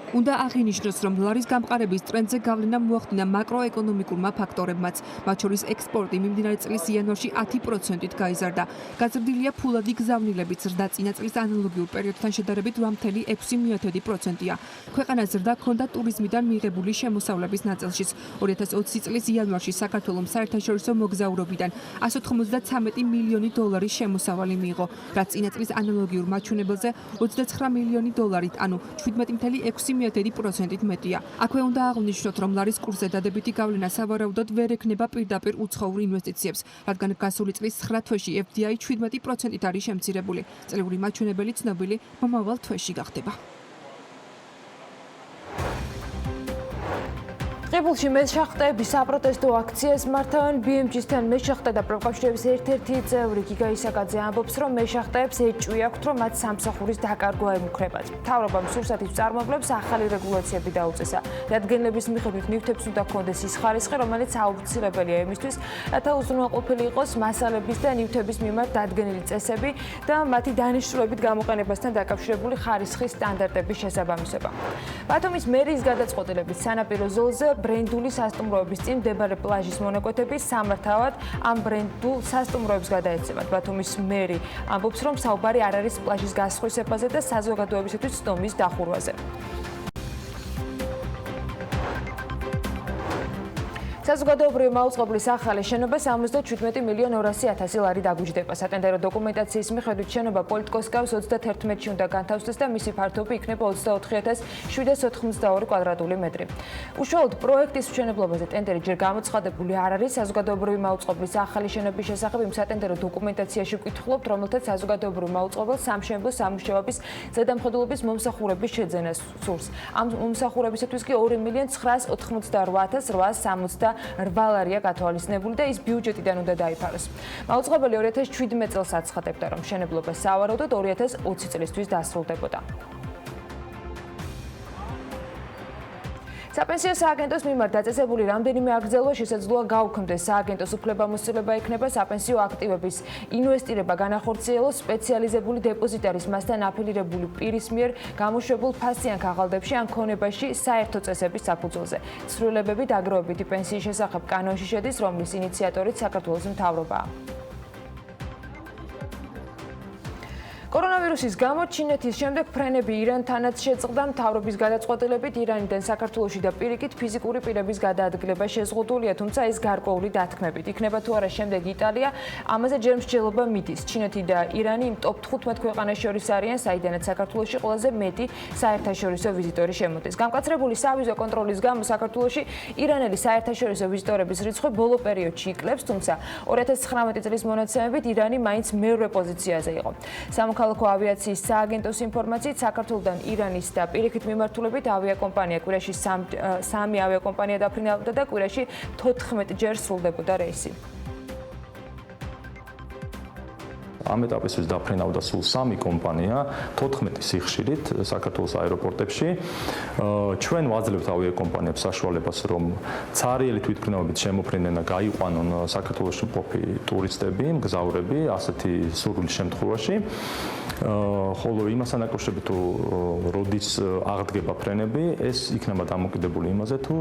უნდა აღინიშნოს, რომ ლარის გამყარების ტრენდზე გავლენა მოახდინა მაკროეკონომიკურმა ფაქტორებმაც, მათ შორის ექსპორტი მიმდინარე წლის იანვარში 10%-ით გაიზარდა. გაზრდილია ფულადი გზავნილებიც, ზრდა წინა წლის ანალოგიურ პერიოდთან შედარებით 8.6%-ია. ქვეყანას ზრდა ჰქონდა ტურიზმიდან მიღებული შემოსავლების ნაწილშიც. 2020 წლის იანვარში საქართველომ საერთაშორისო მოგზაურობიდან 193 მილიონი დოლარის შემოსავალი მიიღო, რაც წინა წლის ანალოგიურ მაჩვენებელზე 29 მილიონი დოლარით, ანუ 17.6%-ით მეტია. აქვე უნდა აღვნიშნოთ, რომ ლარის კურსზე დადებითი გავლენა სავარაუდოდ ვერ ექნება პირდაპირ უცხოურ ინვესტიციებს, რადგან გასული წლის 9 თვეში FDI 17%-ით არის შემცირებული. წლიური მაჩვენებელი ცნობილი მომავალ თვეში გახდება. ყიფულში მეშახტეების საპროტესტო აქციას მართავენ BMG-სთან მეშახტე და პროფკავშირების ერთ-ერთი წევრი გიგა ისაკაძე ამბობს, რომ მეშახტეებს ეჭვი აქვთ, რომ მათ სამსახურის დაკარგვა ემუქრებათ. მთავრობამ სურსათის მწარმოებლებს ახალი რეგულაციები დაუწესა. დადგენილების მიხედვით ნივთებს უნდა ჰქონდეს ის ხარისხი, რომელიც აუცილებელია იმისთვის, რათა უზრუნველყოფილი იყოს მასალების და ნივთების მიმართ დადგენილი წესები და მათი დანიშნულებით გამოყენებასთან დაკავშირებული ხარისხის სტანდარტების შესაბამისობა. ბათუმის მერიის გადაწყვეტილებით სანაპირო ზოლზე ბრენდული სასტუმროების წინ მდებარე პლაჟის მონაკვეთები სამართავად ამ ბრენდულ სასტუმროებს გადაეცემათ. ბათუმის მერი ამბობს, რომ საუბარი არ არის პლაჟის გასხვისებაზე და საზოგადოებისათვის ცდომის დახურვაზე. საზოგადოებრივი მაუწყებლის ახალი შენობა 77 მილიონ 200.000 ლარი დაგუჯდება. სატენდერო დოკუმენტაციის მიხედვით შენობა პოლიტკოსკავის 31-ში უნდა განთავსდეს და მისი ფართობი იქნება 24,782 კვადრატული მეტრი. უშუალოდ პროექტის მშენებლობაზე ტენდერი ჯერ გამოცხადებული არ არის. საზოგადოებრივი მაუწყებლის ახალი შენობის შესახებ იმ სატენდერო დოკუმენტაციაში ვკითხულობთ, რომელთაც საზოგადოებრივი მაუწყებელს სამშენებლო სამუშაოების ზედამხედველობის მომსახურების შეძენას სურს. ამ მომსახურებისათვის კი 2,988,868 ლარია გათვალისწინებული და ის ბიუჯეტიდან უნდა დაიფაროს. მაუწყებელი 2017 წელს აცხადებდა, რომ მშენებლობა სავარაუდოდ 2020 წლისთვის დასრულდებოდა. საპენსიო სააგენტოს მიმართ დაწესებული რამდენიმე აგრძელვა შესაძლოა გაუქმდეს. სააგენტოს უფლებამოსილება ექნება საპენსიო აქტივების ინვესტირება განახორციელოს სპეციალიზებული დეპოზიტარის მასთან აფილირებული პირის მიერ გამოშვებულ ფასიან ქაღალდებში ან ქონებაში საერთო წესების საფუძველზე. ცვლილებები დაგროვებითი პენსიის შესახებ კანონში შედის, რომლის ინიციატორიც საქართველოს მთავრობაა. კორონავირუსის გამო ჩინეთის შემდეგ ფრენები ირანთანაც შეწყდა. მთავრობის გადაწყვეტილებით ირანიდან საქართველოში და პირიქით ფიზიკური პირების გადაადგილება შეზღუდულია, თუმცა ეს გარკვეული დათქმებით. იქნება თუ არა შემდეგ იტალია, ამაზე ჯერ მსჯელობა მიდის. ჩინეთი და ირანი იმ ტოპ 15 ქვეყანას შორის არიან, საიდანაც საქართველოში ყველაზე მეტი საერთაშორისო ვიზიტორი შემოდის. გამკაცრებული სავიზო კონტროლის გამო საქართველოში ირანელი საერთაშორისო ვიზიტორების რიცხვი ბოლო პერიოდში იკლებს, თუმცა 2019 წლის მონაცემებით ირანი მაინც მერვე პოზიციაზე იყო. სამოქალაქო ავიაციის სააგენტოს ინფორმაციით, საქართველოდან ირანის და პირიქით მიმართულებით ავიაკომპანია კვირაში 3 ავიაკომპანია დაფრინავდა და კვირაში 14 ჯერ სრულდებოდა რეისი. ამ ეტაპისთვის დაფრინავდა სულ 3 კომპანია 14 სიხშირით საქართველოს აეროპორტებში. ჩვენ ვაძლევთ ავიაკომპანიებს საშუალებას, რომ ცარიელი თვითმფრინავებით შემოფრინდნენ და გაიყვანონ საქართველოში მყოფი ტურისტები, მგზავრები, ასეთი სურვილის შემთხვევაში. ხოლო იმასთან დაკავშირებით თუ როდის აღდგება ფრენები, ეს იქნება დამოკიდებული იმაზე, თუ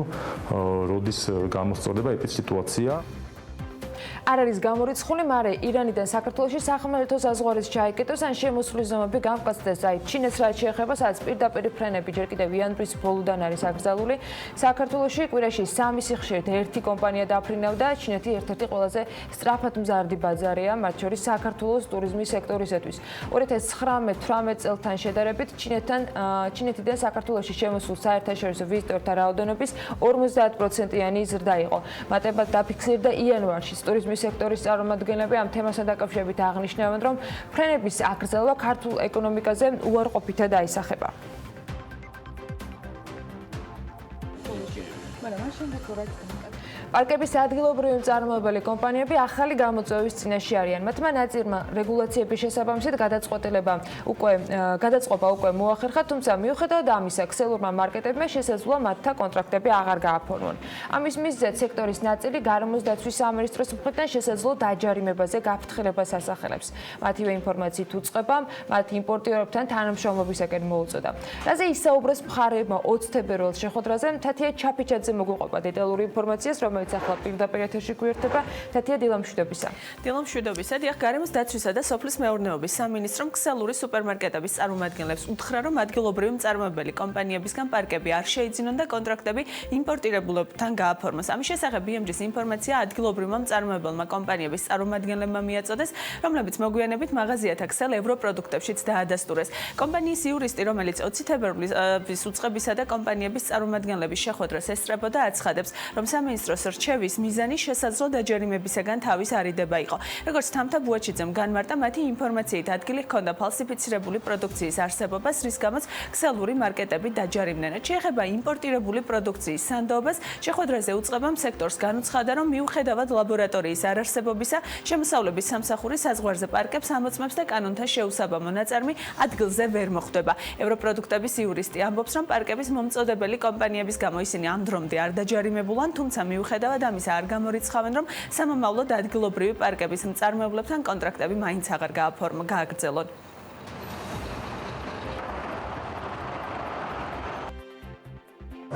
როდის გამოსწორდება ეპიდსიტუაცია. არ არის გამორიცხული, მაგრამ ირანიდან საქართველოში სახმელეთო საზღვარის ჩაიკეტოს ან შემოსვლის ზომები გამყაცდეს. აი, ჩინეთს რაც შეეხება, სადაც პირდაპირ ფრენები ჯერ კიდევ იანვრის ბოლოდან არის აკრძალული. საქართველოში კვირაში 3 სიხშირით 1 კომპანია დაფრინავდა. ჩინეთი ერთ-ერთი ყველაზე სწრაფად მზარდი ბაზარია, მათ შორის საქართველოს ტურიზმის სექტორისათვის. 2019-18 წელთან შედარებით ჩინეთიდან საქართველოში შემოსულ საერთაშორისო ვიზიტორთა რაოდენობის 50%-იანი ზრდა იყო. მატებად დაფიქსირდა იანვარში ტურიზმის სექტორის წარმომადგენლები ამ თემასთან დაკავშირებით აღნიშნავენ, რომ ფრენების აკრძალვა ქართულ ეკონომიკაზე უარყოფითად აისახება. პარკების ადგილობრივი მწარმოებელი კომპანიები ახალი გამოწვევის წინაშე არიან. მათმა ნაწილმა რეგულაციების შესაბამისად გადაწყობა უკვე მოახერხა, თუმცა მიუხედავად ამისა, ქსელურმა მარკეტებმა შესაძლოა მათთან კონტრაქტები აღარ გააფორმონ. ამის მიზეზად სექტორის ნაწილი გარემოს დაცვის სამინისტროს მხრიდან შესაძლო დაჯარიმებაზე გაფრთხილებას ასახელებს. მათივე ინფორმაციით უწყებამ მათ იმპორტიორებთან თანამშრომლობისაკენ მოუწოდა. რაზე ისაუბრეს მხარეებმა 20 თებერვალს შეხვედრაზე, თათია ჩაფიჩაძე მოგვიყვება დეტალური ინფორმაციას, რომელიც ახლა პირდაპირ ეთერში გვერდება. თათია, დილამშვიდობისა. დილამშვიდობისა. დიახ, გარემოს დაცვისა და სოფლის მეურნეობის სამინისტრომ ქსელური სუპერმარკეტების წარმომადგენლებს უთხრა, რომ ადგილობრივი მწარმოებელი კომპანიებისგან პარკები არ შეიძინონ და კონტრაქტები იმპორტირებულებთან გააფორმოს. ამის შესახებ BMG-ს ინფორმაცია ადგილობრივმა მწარმოებელმა კომპანიების წარმომადგენლებმა მიაწოდეს, რომლებიც მოგვიანებით მაღაზიათა ქსელ ევროპროდუქტებშიც დაადასტურეს. კომპანიის იურისტი, რომელიც 20 თებერვლის უწყებისა და კომპანიების წარმომადგენლების შეხვედრას ესწრებოდა, აცხადებს, რომ სამინისტროს რჩევის მიზანი შესაძლო დაჯერიმებისაგან თავის არიდება იყო. როგორც თამთა ბუაჩიძემ განმარტა, მათი ინფორმაციით ადგილი ჰქონდა ფალსიფიცირებული პროდუქციის არსებობას, რის გამოც ქსელური მარკეტები დაჯარიმდნენ. შეეხება იმპორტირებული პროდუქციის სანდოობას, შეხვედრაზე უწყებამ სექტორს განუცხადა, რომ მიუხედავად ლაბორატორიის არარსებობისა, შემოსავლების სამსახური საზღვარზე პარკებს ამოწმებს და კანონთან შეუსაბამო ნაწარმი ადგილზე ვერ მოხვდება. ევროპროდუქტების იურისტი ამბობს, რომ პარკების მომწოდებელი კომპანიების გამო ისინი ამ დრომდე არ დაჯარიმებულან, თუმცა მიუხედავად ამისა არ გამორიცხავენ, რომ სამომავლოდ ადგილობრივი პარკების მწარმოებლებთან კონტრაქტები მაინც აღარ გააგრძელონ.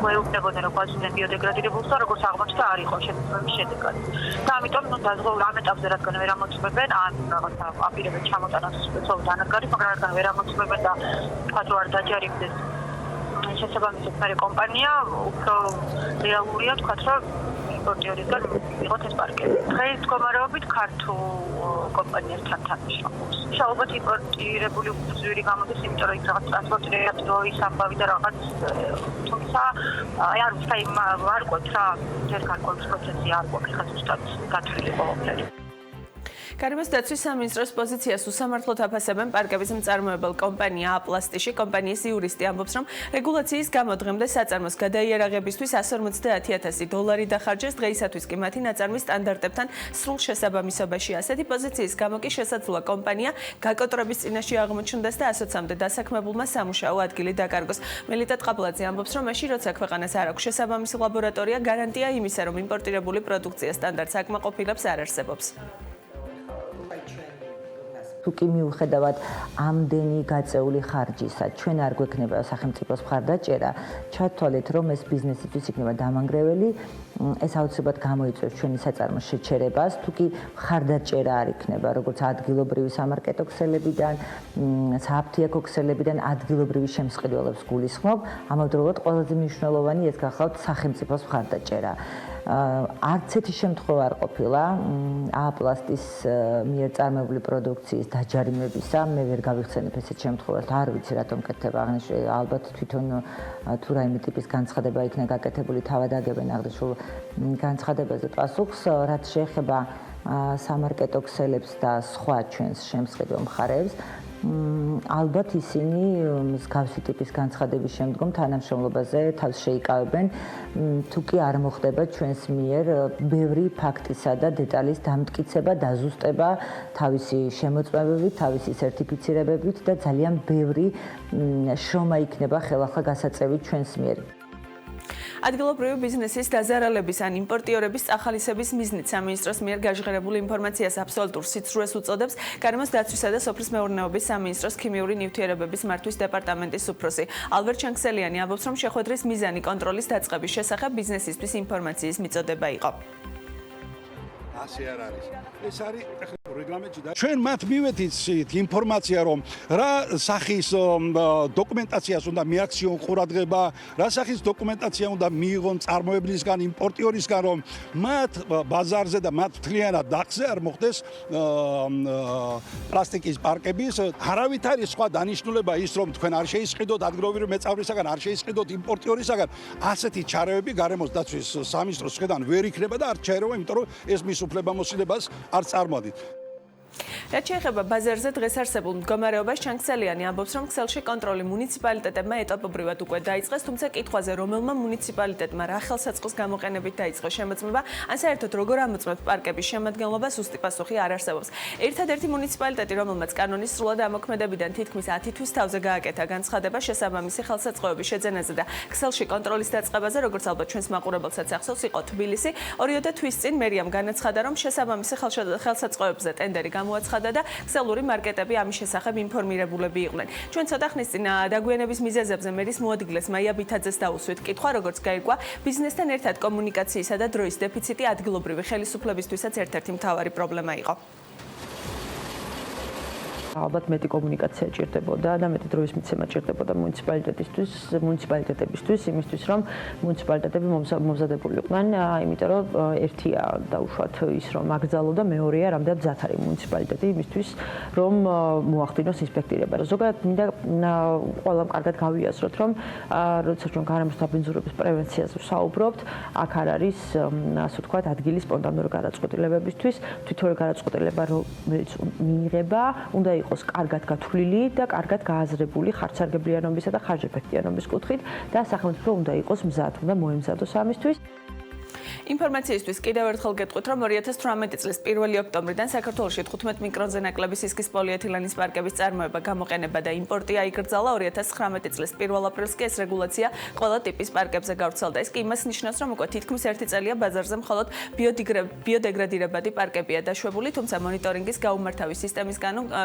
მოეუბნებოდა, რომ გვაძლევენ ბიოდეგრადირებულს და როგორც აღმოჩნდა, არ იყო შემოწმების შედეგად. და ამიტომ დაზღვეულ ამ ეტაპზე რადგან ვერ ამოწმებენ, ან რაღაცა აპირებენ ჩამოტანას სპეციალურ დანადგარით, მაგრამ რადგან ვერ ამოწმებენ და თქვა რომ არ დაჯარიმდეს შესაბამისად მე კომპანია, უფრო რეალურია თქვა, რომ იმპორტიორისგან მიღოთ ეს პარკები. დღეს მდგომარეობით ქართულ კომპანიასთან თანამშრომლობს. ალბათ იმპორტირებული უძვირი გამოდის, იმიტომ რომ იქ რაღაც ტრანსპორტირების ამბავი და რაღაც თუმცა არ ვიცი, არ ყოფ რა, ჯერ გარკვეული პროცესი არ ყოფ, ხა ზუსტად გათვლილი ყოველდღიური. გარემოს დაცვის სამინისტროს პოზიციას უსამართლოდ აფასებენ პარკების მწარმოებელ კომპანია აპლასტიში. კომპანიის იურისტი ამბობს, რომ რეგულაციის გამო დღემდე საწარმოს გადაიარაღებისთვის $150,000 დახარჯეს, დღეისათვის კი მათი ნაწარმის სტანდარტებთან სრულ შესაბამისობაში. ასეთი პოზიციის გამო კი შესაძლოა კომპანია გაკოტრების წინაშე აღმოჩნდეს და 120-მდე დასაქმებულმა სამუშაო ადგილი დაკარგოს. მელიტა ტყაბლაძე ამბობს, რომ მაშინ როცა ქვეყანას არ აქვს შესაბამისი ლაბორატორია, გარანტია იმისა, რომ იმპორტირებული პროდუქცია სტანდარტს აკმაყოფილებს, არ არსებობს. თუკი მიუხედავად ამდენი გაწეული ხარჯისა, ჩვენ არ გვექნება სახელმწიფოს მხარდაჭერა, ჩათვალეთ, რომ ეს ბიზნესისთვის იქნება დამანგრეველი, ეს აუცილებლად გამოიწვევს ჩვენი საწარმოს შეჩერებას, თუკი მხარდაჭერა არ იქნება, როგორც ადგილობრივი სამარკეტო ქსელებიდან, სააფთიაქო ქსელებიდან, ადგილობრივი შემსყიდველებს გულისხმობ, ამავდროულად ყველაზე მნიშვნელოვანი ეს გახლავთ სახელმწიფოს მხარდაჭერა. არც ერთი შემთხვევა არ ყოფილა აპლასტის მიერ წარმოებული პროდუქციის დაჯარიმებისა. მე ვერ გავიხსენებ ესეთ შემთხვევას, არ ვიცი რატომ კეთდება აღნიშნული, ალბათ თვითონ თუ რაიმე ტიპის განცხადება იქნა გაკეთებული, თავად აგებენ აღნიშნულ განცხადებაზე პასუხს, რაც შეეხება სამარკეტო ქსელებს და სხვა ჩვენს შემსყიდველ მხარეებს. ალბათ ისინი მსგავსი ტიპის განცხადების შემდგომ თანამშრომლობაზე თავს შეიკავებენ, თუკი არ მოხდება ჩვენს მიერ ბევრი ფაქტისა და დეტალის დამტკიცება, დაზუსტება თავისი შემოწმებებით, თავისი სერტიფიცირებებით და ძალიან ბევრი შრომა იქნება ხელახლა გასაწევით ჩვენს მიერ. ადგილობრივი ბიზნესის დაზარალების ან იმპორტიორების წახალისების მიზნით სამინისტროს მიერ გაჟღერებული ინფორმაციას აბსოლუტურ სიცრუეს უწოდებს გარემოს დაცვისა და სოფლის მეურნეობის სამინისტროს ქიმიური ნივთიერებების მართვის დეპარტამენტის უფროსი ალბერტ ჩანგსელიანი ამბობს, რომ შეხვედრის მიზანი კონტროლის დაწყების შესახებ ბიზნესისთვის ინფორმაციის მიწოდება იყო. ასე არ არის. ეს არის რეგლამენტში და ჩვენ მათ მივედით ინფორმაცია, რომ რა სახის დოკუმენტაციას უნდა მიაქციონ ყურადღება, რა სახის დოკუმენტაცია უნდა მიიღონ წარმოებლისგან, იმპორტიორისგან, რომ მათ ბაზარზე და მათ მთლიანად დახზე არ მოხდეს პლასტიკის პარკების. არავით არის სხვა დანიშნულება ის, რომ თქვენ არ შეისყიდოთ ადგილობრივი მეწავლისაგან, არ შეისყიდოთ იმპორტიორისაგან. ასეთი ჩარევები გარემოს დაცვის სამინისტროს მხრიდან ვერ იქნება და არ ჩაერევა, იმიტომ რომ ეს მის უფლებამოსილებას არ წარმოადგენს. რაც შეეხება ბაზარზე დღეს არსებულ მდგომარეობას, ჩანგცელიანი ამბობს, რომ ქსელში კონტროლი მუნიციპალიტეტებმა ეტაპობრივად უკვე დაიწყეს, თუმცა კითხვაზე, რომელმა მუნიციპალიტეტმა რა ხელსაწყოს გამოყენებით დაიწყო შემოწმება, ან საერთოდ როგორ ამოწმებთ პარკების შემადგენლობას, უსტი პასუხი არ არსებობს. ერთადერთი მუნიციპალიტეტი, რომელმაც კანონის სრულად ამოქმედებიდან თითქმის 10 თვის თავზე გააკეთა განცხადება შესაბამისი ხელსაწყოების შეძენაზე და ქსელში კონტროლის დაწყებაზე, როგორც ალბათ ჩვენს მაყურებელსაც ახსოვს, იყო თბილისი. 2 თვის წინ მერიამ განაცხადა, რომ შესაბამისი ხელსაწყოებზე ტენდერი გამოაცხადა და ქსელური მარკეტები ამის შესახებ ინფორმირებულები იყვნენ. ჩვენ ცოტა ხნის წინ დაგვიანების მიზეზებზე მერის მოადგილეს მაია ბითაძეს დაუსვით კითხვა, როგორც გაირკვა, ბიზნესთან ერთად კომუნიკაციისა და დროის დეფიციტი ადგილობრივი ხელისუფლებისთვისაც ერთ-ერთი მთავარი პრობლემა იყო. ალბათ მეტი კომუნიკაცია ჭირდებოდა და მეტი დროის მიცემა ჭირდებოდა მუნიციპალიტეტებისთვის, იმისთვის რომ მუნიციპალიტეტები მომზადებული იყვნენ, იმიტომ რომ ერთია დაუშვათ ის რომ აკრძალო და მეორეა რამდენად მზად არის მუნიციპალიტეტი იმისთვის რომ მოახდინოს ინსპექტირება. ზოგადად მინდა ყველამ კარგად გავიაზროთ რომ როცა ჩვენ გარემოს დაბინძურების პრევენციაზე ვსაუბრობთ, აქ არ არის ასე ვთქვათ ადგილი სპონტანური გადაწყვეტილებებისთვის, თვითონ გადაწყვეტილება რომელიც მიიღება უნდა იყოს კარგად გათვლილი და კარგად გააზრებული ხარჯსარგებლიანობისა და ხარჯეფექტიანობის კუთხით და სახელმწიფო უნდა იყოს მზად, უნდა მოემზადოს ამისთვის. ინფორმაციისთვის კიდევ ერთხელ გეტყვით, რომ 2018 წლის 1 ოქტომბრიდან საქართველოში 15 მიკრონზე ნაკლები სისქის პოლიეთილენის პარკების წარმოება, გამოყენება და იმპორტი აიკრძალა. 2019 წლის 1 აპრილს კი ეს რეგულაცია ყველა ტიპის პარკებზე გავრცელდა. ეს კი იმას ნიშნავს, რომ უკვე თითქმის 1 წელია ბაზარზე მხოლოდ ბიოდეგრადირებადი პარკებია დაშვებული, თუმცა მონიტორინგის გაუმართავი სისტემის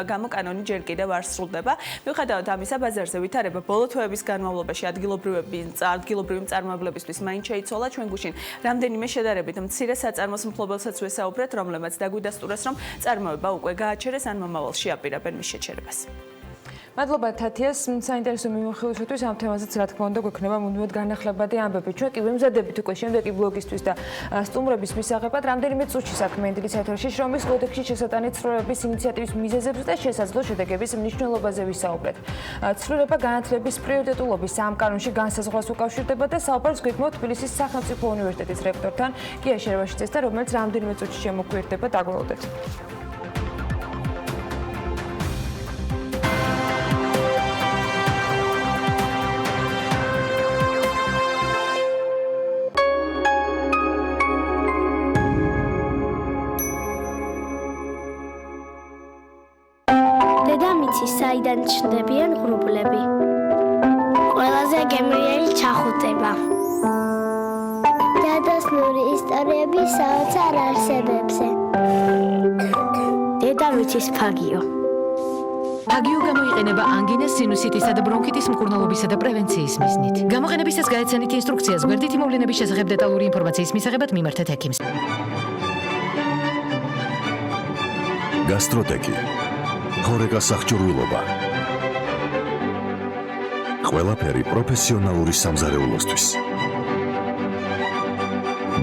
გამო კანონი ჯერ კიდევ არ სრულდება. მიუხედავად ამისა, ბაზარზე ვითარება ბოლო თვეების განმავლობაში ადგილობრივი მწარმოებლებისთვის მაინც შეიცვალა. ჩვენ გუშინ რამდენიმე შედარებით მცირე საწარმოს მფლობელსაც ვესაუბრეთ, რომლებმაც დაგვიდასტურეს, რომ წარმოება უკვე გააჩერეს ან მომავალში აპირებენ მის შეჩერებას. მადლობა თათიას, საინტერესო მიმოხილვისთვის ამ თემაზეც რა თქმა უნდა გვექნება მუდმივად განახლებადი ამბები. ჩვენ კი ვემზადებით უკვე შემდეგი ბლოგისთვის და სტუმრების მისაღებად რამდენიმე წუთში საქმე ინდირის ეთერში შრომის კოდექსში შესატანით ცვლილების ინიციატივის მიზეზებზე და შესაძლო შედეგების მნიშვნელობაზე ვისაუბრეთ. ცვლილება განათლების პრიორიტეტულობის ამ კანონში განსაზღვრას უკავშირდება და საუბარს გვექნება თბილისის სახელმწიფო უნივერსიტეტის რექტორთან გია შერვაშიძესთან, რომელიც რამდენიმე წუთში შემოგვიერთდება, დაგვრჩებით. საიდან ჩნდებიან ღრუბლები. ყველაზე გემრიელი ჩახუტება. დედასნური ისტორიები საოცარ არსებებზე. დედამიწის ფაგიო. ფაგიო გამოიყენება ანგინას, სინუსიტისა და ბრონქიტის მკურნალობისა და პრევენციის მიზნით. გამოყენებისას გაეცანით ინსტრუქციას გვერდითი მოვლენების შესახებ დეტალური ინფორმაციის მისაღებად მიმართეთ ექიმს. გასტროტეკი ხორეკა სახჭურვილობა. ყველაფერი პროფესიონალური სამზარეულოსთვის.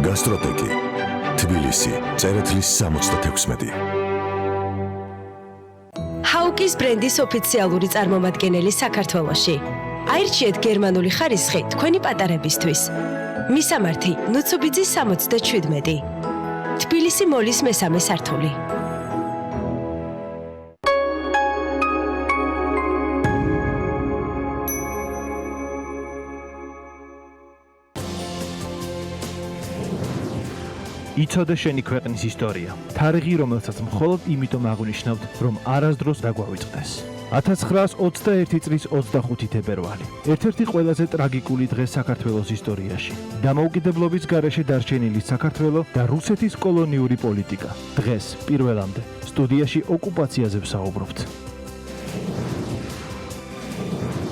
გასტროტეკი თბილისი, წერეთლის 66. ჰაუკის ბრენდის ოფიციალური წარმომადგენელი საქართველოში. აირჩიეთ გერმანული ხარისხი თქვენი პატარებისთვის. მისამართი ნუცუბიძის 77. თბილისი მოლის მესამე სართული. იცოდე შენი ქვეყნის ისტორია. თარიღი, რომელსაც მხოლოდ იმიტომ აღვნიშნავთ, რომ არასდროს დაგვავიწყდეს. 1921 წლის 25 თებერვალი. ერთ-ერთი ყველაზე ტრაგიკული დღე საქართველოს ისტორიაში. დამოუკიდებლობის გარეშე დარჩენილი საქართველო და რუსეთის კოლონიური პოლიტიკა. დღეს პირველამდე სტუდიაში ოკუპაციაზე ვსაუბრობთ.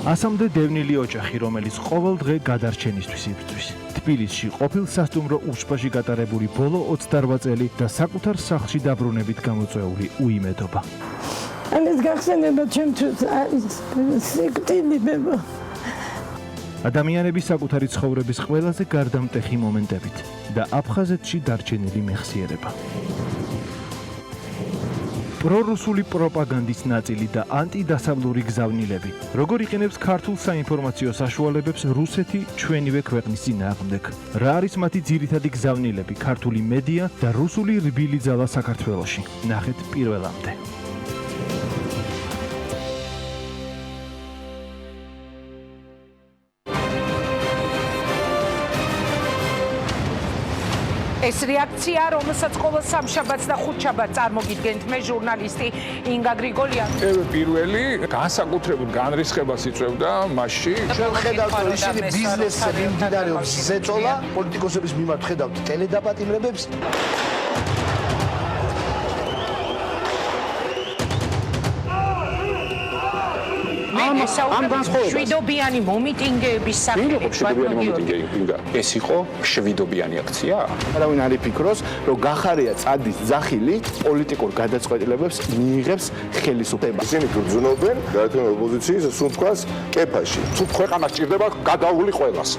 ასამდე დევნილი ოჯახი, რომელიც ყოველ დღე გადარჩენისთვის იბრძვის. თბილისში ყოფილ სასტუმრო უშბაში გატარებული ბოლო 28 წელი და საკუთარ სახლში დაბრუნებით გამოწვეული უიმედობა. ეს გახსენება ჩემთვის არის სიკვდილება. ადამიანების საკუთარი ცხოვრების ყველაზე გარდამტეხი მომენტებით და აფხაზეთში დარჩენილი მეხსიერება. პრორუსული პროპაგანდის ნაწილი და ანტიდასავლური გზავნილები. როგორ იყენებს ქართულ საინფორმაციო საშუალებებს რუსეთი ჩვენივე ქვეყნის წინააღმდეგ? რა არის მათი ძირითადი გზავნილები, ქართული მედია და რუსული რბილი ძალა საქართველოში? ნახეთ პირველამდე. ეს რეაქცია, რომელსაც ყოველ სამშაბათს და ხუთშაბათს წარმოგიდგენთ მე ჟურნალისტი ინგა გრიგოლიანი. პირველი განსაკუთრებულ განრისხებას იწევდა მასში. ჩვენ ხედავთ რომ ისინი ბიზნესზე მიმდინარეობს ზეწოლა, პოლიტიკოსების მიმართ ხედავთ ტელედაპატიმრებებს. ამ შვიდობიანი მომიტინგეების ეს იყო შვიდობიანი აქცია? არავინ არ იფიქროს, რომ გახარია წადის ძახილი პოლიტიკურ გადაწყვეტილებებს მიიღებს ხელისუფლება. ისინი გრძნობენ გაერთიანებული ოპოზიციის სუნთქვას კეფაში. თუ ქვეყანა სჭირდება გადაული ყველას.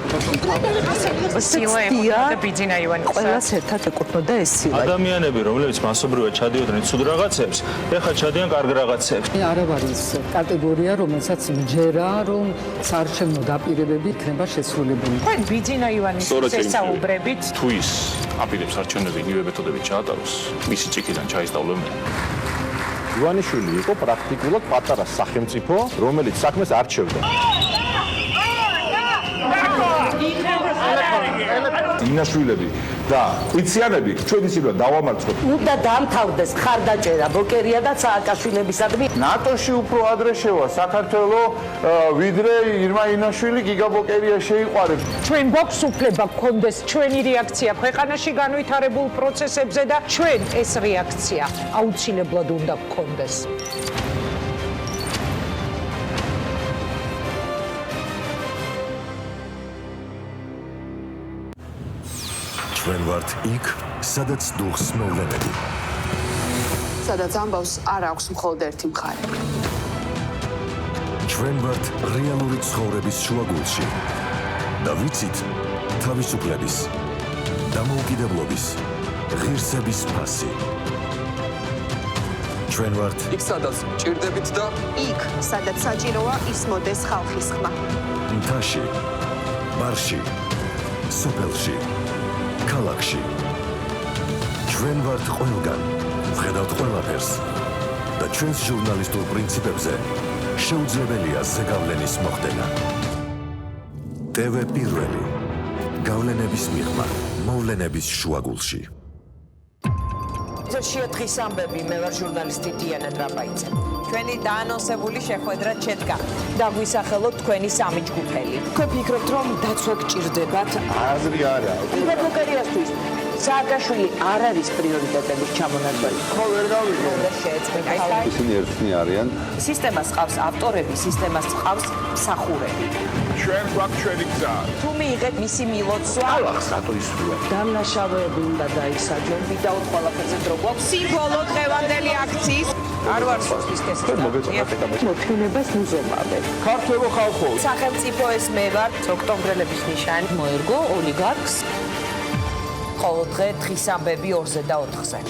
ყველას ერთად ეკუთვნოდა ეს სილა. ადამიანები, რომლებიც მასობრივად ჩადიოდნენ ცუდ რაღაცებს, ეხლა ჩადიან კარგ რაღაცებს. არ არის კატეგორია, რომელსაც მჯერა, რომ საარჩევნო დაპირებები იქნება შესრულებული. თქვენ ბიძინა ივანის შესაუბრებით თუ ის აპირებს არჩევნები იგივე მეთოდებით ჩაატაროს, მისი ჭიქიდან ჩაისწავლონ. ივანიშვილი იყო პრაქტიკულად პატარა სახელმწიფო, რომელიც საქმეს არჩევდა. ინაშვილები და ყვითიანები ჩვენ ისინი დავამარცხოთ. უნდა დამთავრდეს ხარდაჭერა ბოკერია და სააკაშვილებისადმი. ნატოში უფრო ადრე შევა საქართველო, ვიდრე ირმა ინაშვილი გიგა ბოკერია შეიყვარებს. ჩვენ გვაქვს უფლება გქონდეს ჩვენი რეაქცია ქვეყანაში განვითარებულ პროცესებზე და ჩვენ ეს რეაქცია აუცილებლად უნდა გქონდეს. ჩვენ ვართ იქ, სადაც დუხს მოვლენები. სადაც ამბავს არ აქვს მხოლოდ ერთი მხარე. ჩვენ ვართ რეალური ცხოვრების შუაგულში. და ვიცით, თავისუფლების, დამოუკიდებლობის, ღირსების ფასი. ჩვენ ვართ იქ სადაც ჭირდებით და იქ სადაც საჭიროა ისმოდეს ხალხის ხმა. მთაში, ბარში, სოფელში, ქალაქში. ჩვენ ვართ ყველგან, ვხედავთ ყველაფერს და ჩვენს ჟურნალისტურ პრინციპებზე შეუძლებელია ზეგავლენის მოხდენა. TV პირველი. გავლენების მიღმა, მოვლენების შუაგულში. შეთხის ამბები, მე ვარ ჟურნალისტი დიანა დრაპაიძე. ჩვენი დაანონსებული შეხვედრა შედგა. დაგვისახელოთ თქვენი სამი ჯგუფელი. თქვენ ფიქრობთ, რომ დაცვა გჭირდებათ? აზრი არა. იგივე ბოკერიასთვის სააკაშვილი არ არის პრიორიტეტების ჩამონაცვალი. ხო ვერ გავიგე. შეეწყვეტა. ისინი ერთნი არიან. სისტემას ყავს ავტორები, სისტემას ყავს მსახურები. ჩვენ გვაქვს ჩვენი გზა. თუ მიიღეთ მისი მილოცვა, ალახს რატო ისვრია? დამნაშავეები უნდა დაისაჯონ, ვიდაოდ ყველაფერზე დრო გვაქვს. სიმბოლო დღევანდელი აქციის არ ვარ სოფისტეს. მოთმინებას მუზომავებ. ქართველო ხალხო. სახელმწიფო ეს მე ვარ, ოქტომბრელების ნიშანი მოერგო ოლიგარქს. ყოველ დღე დღის ამბები 2-ზე და 4-ზე.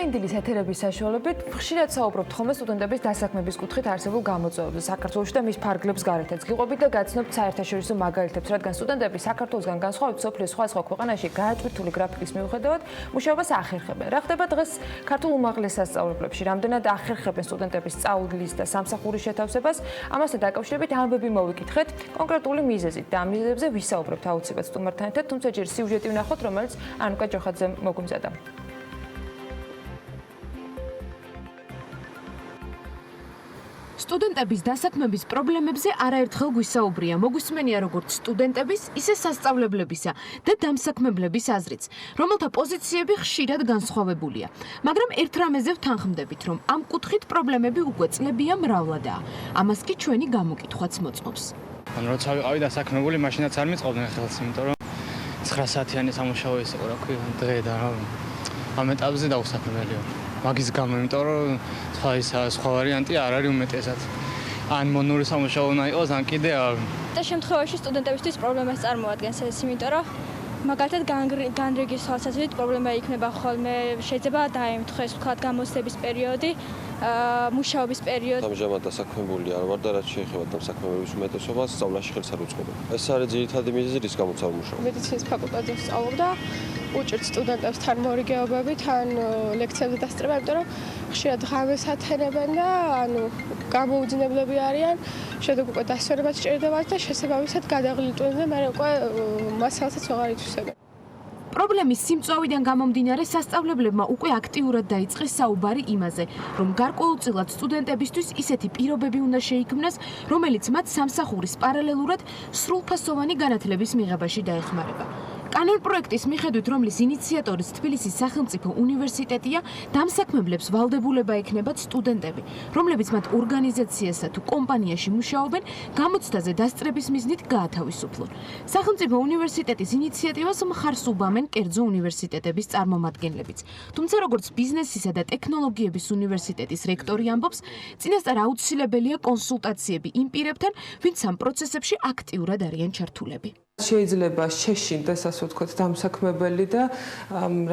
დილის ეთერების საშუალებით ხშირად საუბრობთ ხოლმე სტუდენტების დასაქმების კუთხით არსებულ გამოწვევებზე საქართველოში და მის ფარგლებს გარეთაც გიყვებით და გაცნობთ საერთაშორისო მაგალითებს, რადგან სტუდენტები საქართველოსგან განსხვავებით სოფლის სხვა ქვეყანაში გააჭვირთული გრაფიკის მიუხედავად მუშაობას ახერხებენ. რა ხდება დღეს ქართულ უმაღლეს სასწავლებლებში? რამდენად ახერხებენ სტუდენტების სწავლის და სამსახურის შეთავსებას? ამასთან დაკავშირებით ამბები მოვიკითხეთ კონკრეტული მიზეზით და ამ მიზეზებზე ვისაუბრებთ აუცილებლად სტუმართან ერთად, თუმცა ჯერ სიუჟეტი ვნახოთ, რომელიც ანუკა ჯოხაძემ მოგვიმზადა. სტუდენტების დასაქმების პრობლემებზე არაერთხელ გვისაუბრია. მოგვისმენია როგორც სტუდენტების, ისე სასწავლებლებისა და დამსაქმებლების აზრიც, რომელთა პოზიციები ხშირად განსხვავებულია. მაგრამ ერთ რამეზე ვთანხმდებით, რომ ამ კუთხით პრობლემები უკვე წლებია მრავლადაა. ამას კი ჩვენი გამოკითხვაც მოწმობს. როცა ვიყავი დასაქმებული, მაშინაც არ მიწყობდნენ ხელს, იმიტომ რომ 9 საათიანი სამუშაო ის იყო, რა ქვია, დღე და რა. ამ ეტაპზე დაუსაქმებელია. მაგის გამო, იმიტომ რომ სხვა ვარიანტი არ არის უმეტესად. ან მონური სამუშაო უნდა იყოს, ან კიდე არ. და შემთხვევაში სტუდენტებისთვის პრობლემას წარმოადგენს ეს, იმიტომ რომ მაგალითად განრეგისტრაციით პრობლემა იქნება ხოლმე, შეიძლება დაემთხეს ვთქვათ გამოცდების პერიოდი, მუშაობის პერიოდი. ამჟამად დასაქმებული არ ვარ და რაც შეეხება დასაქმებების უმეტესობას, სწავლაში ხელს არ უწყობ. ეს არის ძირითადი მიზეზი, რის გამოც ვმუშაობ. მედიცინის ფაკულტეტზე ვსწავლობ და უჭირთ სტუდენტებს თან მორიგეობები, თან ლექციებზე დასწრება, იმიტომ რომ ხშირად ღამეს ათენებენ და ანუ გამოუძინებლები არიან, შედეგ უკვე დასვენება სჭირდებათ და შესაბამისად გადაღლილ ტვინზე მე უკვე მასალასაც ვეღარ ითვისებენ. პრობლემის სიმწვავიდან გამომდინარე სასწავლებლებმა უკვე აქტიურად დაიწყეს საუბარი იმაზე, რომ გარკვეულწილად სტუდენტებისთვის ისეთი პირობები უნდა შეიქმნას, რომელიც მათ სამსახურის პარალელურად სრულფასოვანი განათლების მიღებაში დაეხმარება. კანონპროექტის მიხედვით, რომლის ინიციატორიც თბილისის სახელმწიფო უნივერსიტეტია, დამსაქმებლებს ვალდებულება ექნებათ სტუდენტები, რომლებიც მათ ორგანიზაციასა თუ კომპანიაში მუშაობენ, გამოცდაზე დასწრების მიზნით გაათავისუფლონ. სახელმწიფო უნივერსიტეტის ინიციატივას მხარს უბამენ კერძო უნივერსიტეტების წარმომადგენლებიც. თუმცა როგორც ბიზნესისა და ტექნოლოგიების უნივერსიტეტის რექტორი ამბობს, წინასწარ აუცილებელია კონსულტაციები იმ პირებთან, ვინც ამ პროცესებში აქტიურად არიან ჩართულები. შეიძლება შეშინდეს, ასე ვთქვათ, დამსაქმებელი და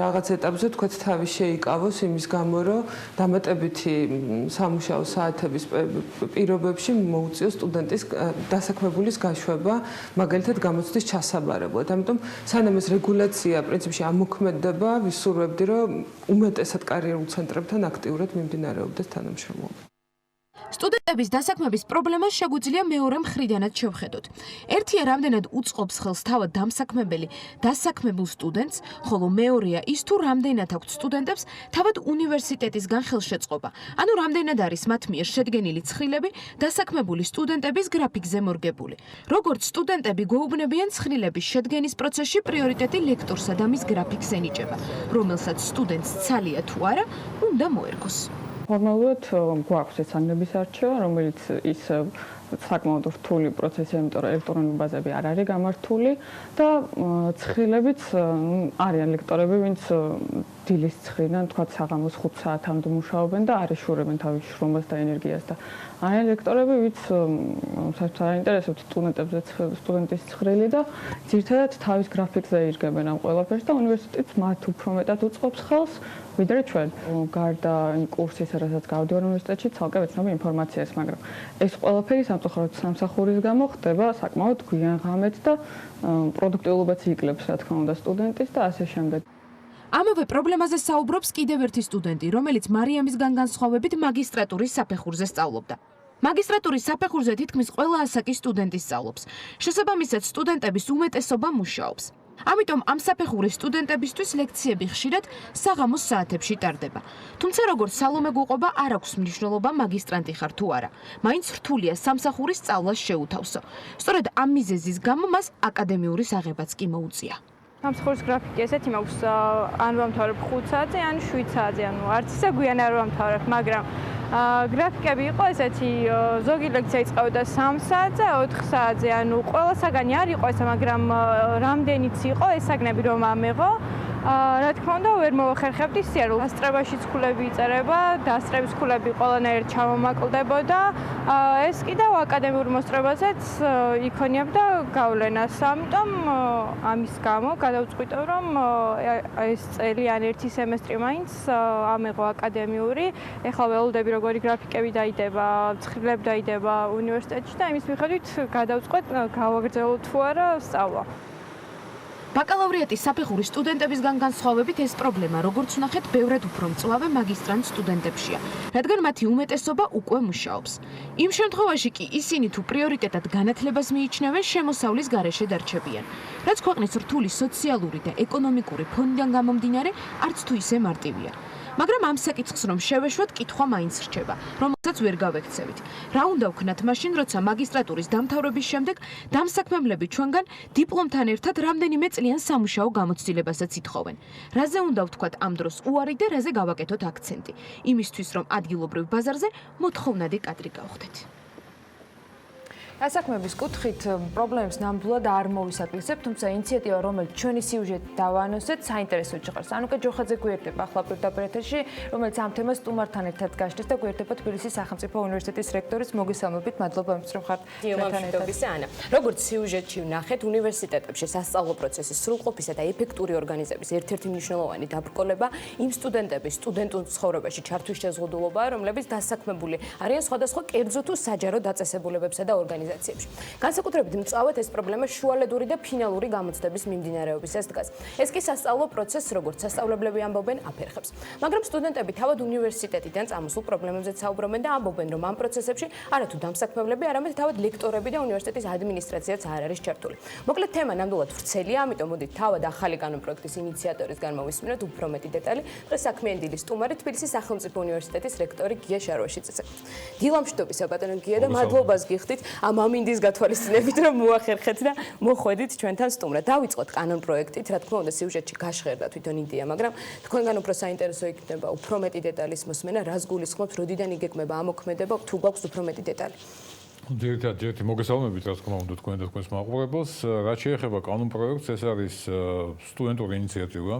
რაღაც ეტაპზე ვთქვათ, თავი შეიკავოს იმის გამო, რომ დამატებითი სამუშაო საათების პირობებში მოუწიოს სტუდენტის დასაქმებულის გაშვება, მაგალითად გამოცდის ჩასაბარებლად. ამიტომ სანამ ეს რეგულაცია პრინციპში ამოქმედდება, ვისურვებდი, რომ უმეტესად კარიერულ ცენტრებთან აქტიურად მიმდინარეობდეს თანამშრომლობა. სტუდენტების დასაქმების პრობლემას შეგვიძლია მეორე მხრიდანაც შევხედოთ. ერთია რამდენად უწყობს ხელს თავად დამსაქმებელი დასაქმებულ სტუდენტს, ხოლო მეორეა ის თუ რამდენად აქვთ სტუდენტებს თავად უნივერსიტეტისგან ხელშეწყობა. ანუ რამდენად არის მათ მიერ შედგენილი ცხრილები დასაქმებული სტუდენტების გრაფიკზე მორგებული. როგორც სტუდენტები გვეუბნებიან, ცხრილების შედგენის პროცესში პრიორიტეტი ლექტორსა და მის გრაფიკს ენიჭება, რომელსაც სტუდენტს ცალია თუ არა უნდა მოერგოს. ფორმალურად გვაქვს ეს ანგლების არჩევა, რომელიც ის საკმაოდ რთული პროცესია, იმიტომ რომ ელექტრონული ბაზები არ არის გამართული და ცხრილებიც არიან ლექტორები, ვინც დილის ცხრიდან, თქვათ, საღამოს 5 საათამდე მუშაობენ და არ ეშურებენ თავის შრომას და ენერგიას და არიან ლექტორები, ვინც საერთოდ არ აინტერესებთ სტუდენტის ცხრილი და ძირითადად თავის გრაფიკზე ირგებენ ამ ყველაფერს და უნივერსიტეტიც მათ უფრო მეტად უწყობს ხელს, ვიდრე ჩვენ. გარდა იმ კურსისა, რასაც გავდივარ უნივერსიტეტში, ცალკე ვეცნობ ინფორმაციას, მაგრამ ეს ყველაფერი სამწუხაროდ სამსახურის გამო ხდება საკმაოდ გვიან ღამით და პროდუქტიულობაც იკლებს, რა თქმა უნდა, სტუდენტის და ასე შემდეგ. ამავე პრობლემაზე საუბრობს კიდევ ერთი სტუდენტი, რომელიც მარიამისგან განსხვავებით მაგისტრატურის საფეხურზე სწავლობდა. მაგისტრატურის საფეხურზე თითქმის ყველა ასაკის სტუდენტი სწავლობს. შესაბამისად, სტუდენტების უმეტესობა მუშაობს. ამიტომ ამ საფეხურის სტუდენტებისთვის ლექციები ხშირად საღამოს საათებში ტარდება. თუმცა როგორც სალომე გუყობა, არ აქვს მნიშვნელობა მაგისტრანტი ხარ თუ არა. მაინც რთულია სამსახურის სწავლას შეუთავსო. სწორედ ამ მიზეზის გამო მას აკადემიური აღებაც კი მოუწია. სამსახურის გრაფიკი ესეთი მაქვს, ან ვამთავრებ 5 საათზე, ან 7 საათზე, ანუ არც ისე გვიან არ ვამთავრებ, მაგრამ გრაფიკები იყო ესეთი, ზოგი ლექცია იწყებოდა 3 საათზე, 4 საათზე, ანუ ყველა საგანი არ იყო ესა, მაგრამ რამდენიც იყო ეს საგნები რომ ამეღო, რა თქმა უნდა, ვერ მოვახერხებდი სიარულ. დასწრებაში ცქულები იწერება, დასწრების ქულები ყველანაირად ჩამომაკლდებოდა. ეს კიდევ აკადემიურ მოსწრებაზეც იქონიებდა გავლენას. ამიტომ ამის გამო გადავწყვიტე, რომ ეს წელი ან ერთი სემესტრი მაინც ამეღო აკადემიური. ეხლა ველოდები როგორი გრაფიკები დაიდება, ცხრილები დაიდება უნივერსიტეტში და იმის მიხედვით გადავწყვეტ გავაგრძელო თუ არა სწავლა. ბაკალავრიატის საფეხურის სტუდენტებისგან განსხვავებით ეს პრობლემა, როგორც ვნახეთ, ბევრად უფრო მწვავე მაგისტრანტ სტუდენტებშია, რადგან მათი უმეტესობა უკვე მუშაობს. იმ შემთხვევაში კი ისინი თუ პრიორიტეტად განათლებას მიიჩნევენ, შემოსავლის გარეშე დარჩებიან. რაც ქვეყნის რთული სოციალური და ეკონომიკური ფონიდან გამომდინარე, არც თუ ისე მარტივია. მაგრამ ამ საკითხს რომ შევეშვათ, კითხვა მაინც რჩება, რომელსაც ვერ გავექცევით. რა უნდა ვქნათ მაშინ, როცა მაგისტრატურის დამთავრების შემდეგ დამსაქმებლები ჩვენგან დიპლომთან ერთად რამდენიმე წლიან სამუშაო გამოცდილებასაც ითხოვენ. რაზე უნდა ვთქვათ ამ დროს უარი და რაზე გავაკეთოთ აქცენტი, იმისთვის რომ ადგილობრივ ბაზარზე მოთხოვნადი კადრი გავხდეთ. დასაქმების კუთხით პრობლემებს ნამდვილად არ მოვისაკლისებ, თუმცა ინიციატივა, რომელიც ჩვენი სიუჟეტი დავანოსეთ, საინტერესო ჭყარს. ანუკა ჯოხაძე გვერდება ახლა პირდაპირ ეთერში, რომელიც ამ თემას სტუმართან ერთად გაშლის და გვერდება თბილისის სახელმწიფო უნივერსიტეტის რექტორის მოგესალმებით. მადლობა, რომ ხართ ჩვენთან ერთად. როგორც სიუჟეტში ვნახეთ, უნივერსიტეტებში სასწავლო პროცესის სრულყოფისა და ეფექტური ორგანიზების ერთ-ერთი მნიშვნელოვანი დაბრკოლება იმ სტუდენტების სტუდენტურ ცხოვრებაში ჩართვის შეზღუდულობაა, რომლებიც დასაქმებული არიან სხვადასხვა კერძო თუ საჯარო დაწესებულებებსა და ორგანიზაციებში. განსაკუთრებით მწვავედ ეს პრობლემა შუალედური და ფინალური გამოცდების მიმდინარეობისას დგას. ეს კი სასწავლო პროცესს, როგორც სასწავლებლები ამბობენ, აფერხებს. მაგრამ სტუდენტები თავად უნივერსიტეტიდან წამოსულ პრობლემებზეც საუბრობენ და ამბობენ, რომ ამ პროცესებში არათუ დამსაქმებლები, არამედ თავად ლექტორები და უნივერსიტეტის ადმინისტრაციაც არ არის ჩართული. მოკლედ თემა ნამდვილად ვრცელია, ამიტომ მოდით თავად ახალი კანონპროექტის ინიციატორისგან მოვისმინოთ უფრო მეტი დეტალი. დღეს საქმიანი დილის სტუმარი თბილისის სახელმწიფო უნივერსიტეტის რექტორი გია შარვაშიძე. დილამშვიდობისა ბატონო გია და მადლობას გიხდით ამ ამინდის გათვალისწინებით, რომ მოახერხეთ და მოხვედით ჩვენთან სტუმრად. დავიწყოთ კანონპროექტით, რა თქმა უნდა, სიუჟეტში გაშღერდა თვითონ იდეა, მაგრამ თქვენგან უფრო საინტერესო იქნება უფრო მეტი დეტალის მოსმენა, რას გულისხმობთ, როდიდან იგეგმება ამოქმედება, თუ გვაქვს უფრო მეტი დეტალი. ერთი მოგესალმებით, რა თქმა უნდა, თქვენ და თქვენს მაყურებელს. რაც შეეხება კანონპროექტს, ეს არის სტუდენტური ინიციატივა,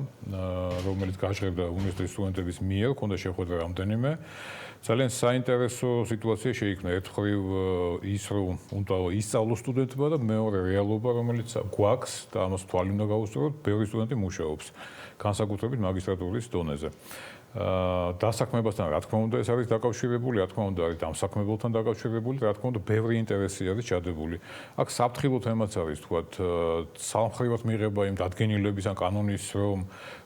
რომელიც გაშღერდა უნივერსიტეტის სტუდენტების მიერ, ქონდა შეხვედრა რამდენიმე. ძალიან საინტერესო სიტუაცია შეიქმნა. ერთ მხრივ ის, რომ უნდა ისწავლოს სტუდენტებმა და მეორე რეალობა, რომელიც გვაქვს და ამას თვალი უნდა გაუსწოროთ, ბევრი სტუდენტი მუშაობს, განსაკუთრებით მაგისტრატურის დონეზე. დასაქმებასთან რა თქმა უნდა ეს არის დაკავშირებული, რა თქმა უნდა არის დამსაქმებელთან დაკავშირებული, რა თქმა უნდა ბევრი ინტერესი არის ჩადებული. აქ საფრთხილო თემაც არის, თქვათ, სამხრივად მიღება იმ დადგენილების ან კანონის, რომ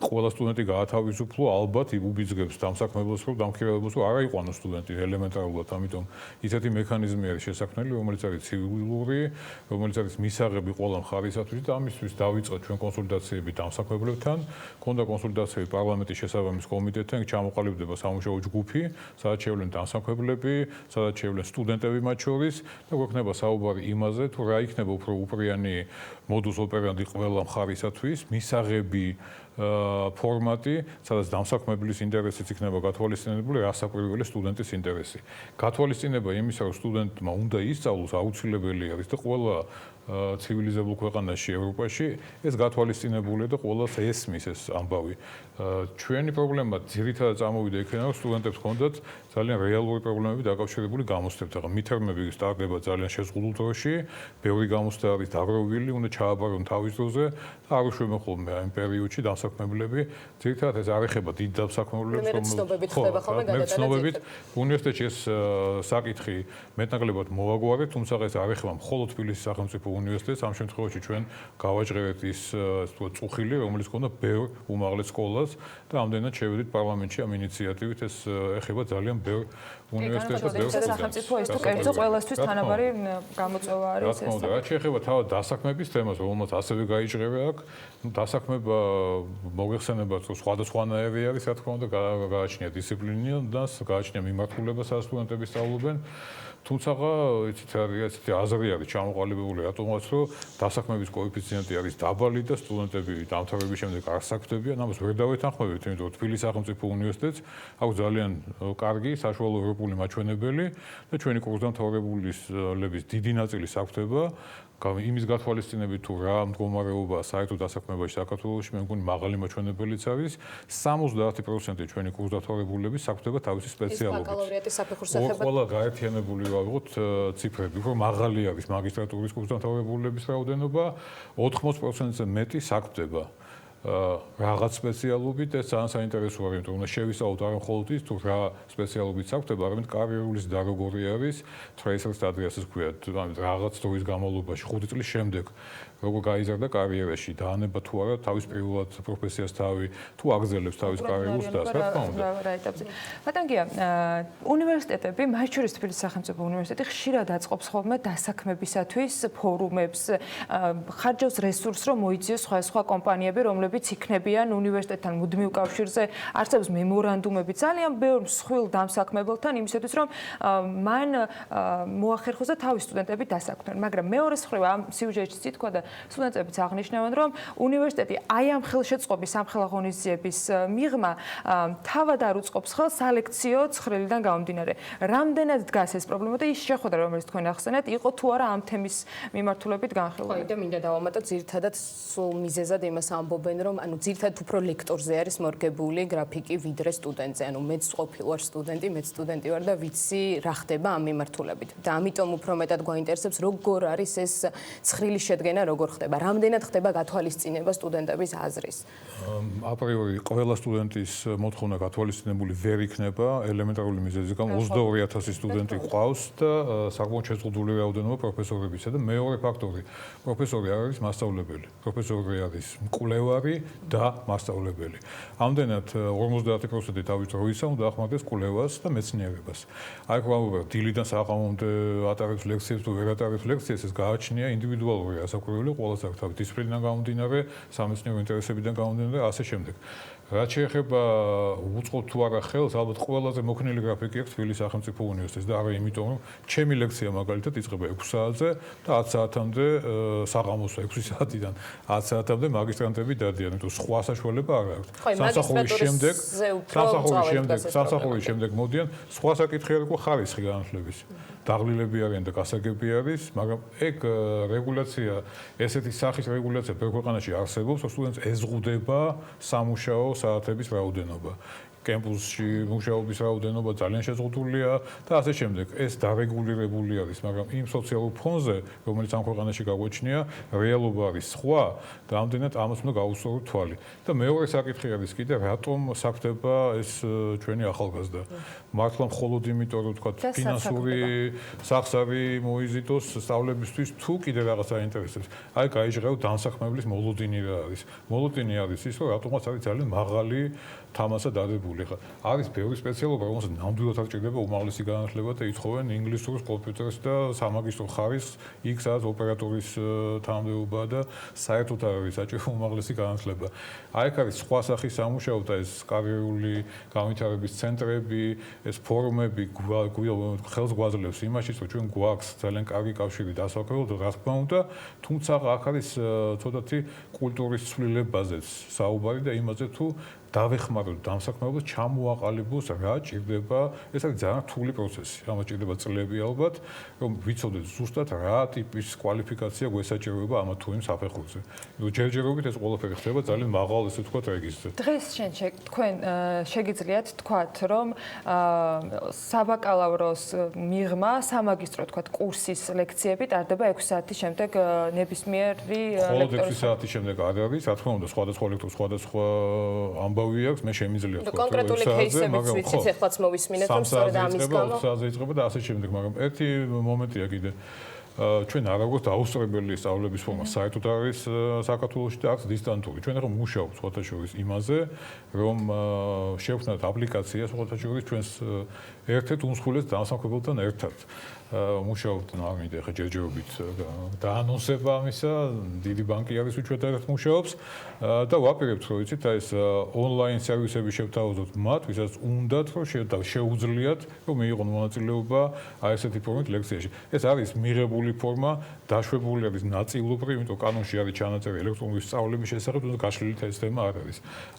ყველა სტუდენტი გაათავისუფლო, ალბათ უბიძგებს დამსაქმებელს, რომ დამქირავებელს რომ არ აიყვანოს სტუდენტი ელემენტარულად, ამიტომ ისეთი მექანიზმი არის შესაქმნელი, რომელიც არის ცივილური, რომელიც არის მისაღები ყველა მხარისათვის და ამისთვის დავიწყეთ ჩვენ კონსულტაციები დამსაქმებლებთან, ქონდა კონსულტაციები პარლამენტის შესაბამის კომიტეტთან, ჩამოყალიბდება სამუშაო ჯგუფი, სადაც შევლენ დამსაქმებლები, სადაც შევლენ სტუდენტები მათ შორის და გვექნება საუბარი იმაზე, თუ რა იქნება უფრო უპრიანი მოდუს ოპერანდი ყველა მხარისათვის, მისაღები ფორმატი, სადაც დამსაქმებლის ინტერესიც იქნება გათვალისწინებული, რასაკვირველი სტუდენტის ინტერესი. გათვალისწინება იმისა, რომ სტუდენტმა უნდა ისწავლოს, აუცილებელი არის და ყველა ცივილიზებულ ქვეყანაში ევროპაში ეს გათვალისწინებულია და ყველას ესმის ეს ამბავი. ჩვენი პრობლემა ძირითადად წამოვიდა იქიდან, რომ სტუდენტებს ჰქონდათ ძალიან რეალური პრობლემები დაკავშირებული გამოცდებთან. მითერმები სტარტდება ძალიან შეზღუდულ დროში, ბევრი გამოცდა არის დაგროვილი, უნდა ჩააბარონ თავის დროზე და არ უშვებენ ხოლმე იმ პერიოდში დამსაქმებლები. ძირითადად ეს არ ეხება დიდ დამსაქმებლებს, ცნობებით ხდება ხოლმე გადატანა. ცნობებით უნივერსიტეტში ეს საკითხი მეტნაკლებად მოაგვარეთ, თუმცა ეს არ ეხება მხოლოდ თბილისის სახელმწიფო უნივერსიტეტს, ამ შემთხვევაში ჩვენ გავაჭრევთ ის წუხილი, რომელიც ჰქონდა ბევრ უმაღლეს სკოლას და ამდენად შევედით პარლამენტში ამ ინიციატივით, ეს ეხება ძალიან ბევრ უნივერსიტეტს და ბევრ სახელმწიფო ის თუ კერძო ყველასთვის თანაბარი გამოწვევა არის ეს. რა თქმა უნდა, რაც შეეხება თავად დასაქმების თემას, რომელმაც ასევე გაიჭრება აქ, დასაქმება მოგეხსენებათ, რომ სხვადასხვანაირი არის, რა თქმა უნდა, გააჩნია დისციპლინას, გააჩნია მიმართულება სტუდენტები სწავლობენ. თუმცა იცით ესეთი აზრი არის ჩამოყალიბებული რატომაც რომ დასაქმების კოეფიციენტი არის დაბალი და სტუდენტები დამთავრების შემდეგ არ საქმდებიან, ამას ვერ დავეთანხმებით, იმიტომ რომ თბილისის სახელმწიფო უნივერსიტეტს აქვს ძალიან კარგი საშუალო ევროპული მაჩვენებელი და ჩვენი კურსდამთავრებულების დიდი ნაწილი საქმდება. იმის გათვალისწინებით თუ რა მდგომარეობა საერთო დასაქმებაში საქართველოში, მე მგონი მაღალი მაჩვენებელიც არის, 70% ჩვენი კურსდამთავრებულების საქმდება თავისი სპეციალობით. ეს ბაკალავრიატის საფეხურსახებად. ყველა გაერთიანებული ვიღოთ ციფრები, უფრო მაღალი არის მაგისტრატურის კურსდამთავრებულების რაოდენობა, 80%-ზე მეტი საქმდება. რაღაც სპეციალობით ეს ძალიან საინტერესო არის, იმიტომ რომ უნდა შევისწავლოთ არა მხოლოდ ის, თუ რა სპეციალობით საქმდება, არამედ კარიერული ზრდა როგორი არის, tracer stadias-ს ქვია, რაღაც დროის განმავლობაში 5 წლის შემდეგ როგორ გაიზარდა კარიერაში, დაანება თუ არა თავის პირველად პროფესიას თავი, თუ აგრძელებს თავის კარიერულ ზრდას, რა თქმა უნდა. რა ეტაპზე. ბატონ გია, უნივერსიტეტები, მათ შორის თბილისის სახელმწიფო უნივერსიტეტი ხშირად აწყობს ხოლმე დასაქმებისათვის ფორუმებს, ხარჯავს რესურსს, რომ მოიძიოს სხვა კომპანიები, რომლებიც მასწავლებლებიც იქნებიან უნივერსიტეტთან მუდმივ კავშირზე, არსებობს მემორანდუმები ძალიან ბევრ მსხვილ დამსაქმებელთან იმისათვის, რომ მან მოახერხოს და თავის სტუდენტები დასაქმდნენ. მაგრამ მეორე მხრივ ამ სიუჟეტში თქვა და სტუდენტებიც აღნიშნავენ, რომ უნივერსიტეტი აი ამ ხელშეწყობის სამხელაღონისძიების მიღმა თავად არ უწყობს ხელს სალექციო ცხრილიდან გამომდინარე. რამდენად დგას ეს პრობლემა და ის შეხვედრა, რომელიც თქვენ ახსენეთ, იყო თუ არა ამ თემის მიმართულებით განხილული? ხო, და მინდა დავამატოთ ძირითადად სულ მიზეზად იმას ამბობენ, რომ ანუ ძირითადად უფრო ლექტორზე არის მორგებული გრაფიკი ვიდრე სტუდენტზე. ანუ მეც ყოფილ ვარ სტუდენტი, მეც სტუდენტი ვარ და ვიცი რა ხდება ამ მიმართულებით. და ამიტომ უფრო მეტად გვაინტერესებს, როგორ არის ეს ცხრილის შედგენა, როგორ ხდება, რამდენად ხდება გათვალისწინება სტუდენტების აზრის. აპრიორი ყველა სტუდენტის მოთხოვნა გათვალისწინებული ვერ იქნება ელემენტარული მიზეზის გამო 22000 სტუდენტი ყავს და საკმაოდ შეზღუდული რაოდენობა პროფესორებისა და მეორე ფაქტორი პროფესორი არ არის მასწავლებელი პროფესორი არის მკვლევარი და მასწავლებელი ამდენად 50% თავის დროისა უნდა ახმარდეს კვლევას და მეცნიერებას აი რა დილიდან საღამომდე ატარებს ლექციებს თუ ვერ ატარებს ლექციებს ეს გააჩნია ინდივიდუალური ასაკურველი ყოველს აქვს თავის დისციპლინიდან გამომდინარე სამეცნიერო ინტერესებიდან გამომდინარე ასე შემდეგ რაც შეეხება უწყობ თუ არა ხელს, ალბათ ყველაზე მოქნილი გრაფიკი აქვს თბილისის სახელმწიფო უნივერსიტეტს და არა იმიტომ, რომ ჩემი ლექცია მაგალითად იწყება 6 საათზე და 10 საათამდე საღამოს 6 საათიდან 10 საათამდე მაგისტრანტები დადიან, იმიტომ სხვა საშუალება არ აქვს. სამსახურის შემდეგ მოდიან, სხვა საკითხი არ იყო ხარისხი განათლების. დაღლილები არიან და გასაგები არის, მაგრამ ეგ რეგულაცია, ესეთი სახის რეგულაცია ბევრ ქვეყანაში არსებობს, სტუდენტს ეზღუდება სამუშაო საათების რაოდენობა. კემპუსში მუშაობის რაოდენობა ძალიან შეზღუდულია და ასე შემდეგ. ეს დარეგულირებული არის, მაგრამ იმ სოციალურ ფონზე, რომელიც ამ ქვეყანაში გაგვაჩნია, რეალობა არის სხვა და ამდენად ამას უნდა გაუსწოროთ თვალი. და მეორე საკითხი არის კიდე, რატომ საფრთხება ეს ჩვენი ახალგაზრდა? მართლა მხოლოდ იმიტომ, რომ თქვა ფინანსური სახსარი მოიზიდოს სწავლებისთვის, თუ კიდე რაღაც აინტერესებს. აი გაიჟღეროთ დამსაქმებლის მოლოდინი რა არის. მოლოდინი არის ის, რომ რატომაც არის ძალიან მაღალი თამასა დადებული. ხა არის ბევრი სპეციალობა, რომელსაც ნამდვილად არ ჭირდება უმაღლესი განათლება და ითხოვენ ინგლისურს, კომპიუტერს და სამაგისტრო ხარისხს, X-ას ოპერატორის თანამდებობა და საერთოდ არ არის საჭირო უმაღლესი განათლება. აი აქ არის სხვა სახის სამუშაო და ეს კარიერული განვითარების ცენტრები, ეს ფორუმები ხელს გვაძლევს იმაშიც, რომ ჩვენ გვაქვს ძალიან კარგი კავშირი დასაქმებელთა, რა თქმა უნდა, თუმცა აქ არის ცოტათი კულტურის ცვლილებაზეც საუბარი და იმაზე თუ დავეხმაროთ დამსაქმებელს ჩამოაყალიბოს რა ჭირდება ეს არის ძალიან რთული პროცესი ამას ჭირდება წლები ალბათ რომ ვიცოდეთ ზუსტად რა ტიპის კვალიფიკაცია გვესაჭიროება ამა თუ იმ საფეხურზე ჯერჯერობით ეს ყველაფერი ხდება ძალიან მაღალ ესე ვთქვათ რეგისტრზე დღეს თქვენ შეგიძლიათ თქვათ რომ საბაკალავროს მიღმა სამაგისტრო თქვათ კურსის ლექციები ტარდება 6 საათის შემდეგ ნებისმიერი ლექტორის 6 საათის შემდეგ არ არის რა თქმა უნდა სხვადასხვა ლექტორი სხვადასხვა ამბავი აქვს მე შემიძლია თქვა კონკრეტული кейსებიც ვიცით ეხლაც მოვისმინეთ რომ სწორედ ამის გამო 3 საათზე იწყება და ასე შემდეგ მაგრამ ერთი მომენტია კიდე ჩვენ არ აგვაქვს დაუსწრებელი სწავლების ფორმა საერთოდ არის საქართველოში და აქვს დისტანტური ჩვენ ახლა მუშაობთ სხვათა შორის იმაზე რომ შევქმნათ აპლიკაცია სხვათა შორის ჩვენს ერთ-ერთ უმსხვილეს დამსაქმებელთან ერთად მუშაობთ ნამდვილად ახლა ჯერჯერობით დაანონსება ამისა დიდი ბანკი არის უჩვენთ ერთ მუშაობს და ვაპირებთ რომ იცით აი ეს ონლაინ სერვისები შევთავაზოთ მათ ვისაც უნდათ რომ შეუძლიათ რომ მიიღონ მონაწილეობა აი ესეთი ფორმით ლექციაში ეს არის მიღებული ფორმა დაშვებული არის ნაწილობრივ იმიტომ კანონში არის ჩანაწერი ელექტრონული სწავლების შესახებ თუმცა გაშლილი ეს თემა არ არის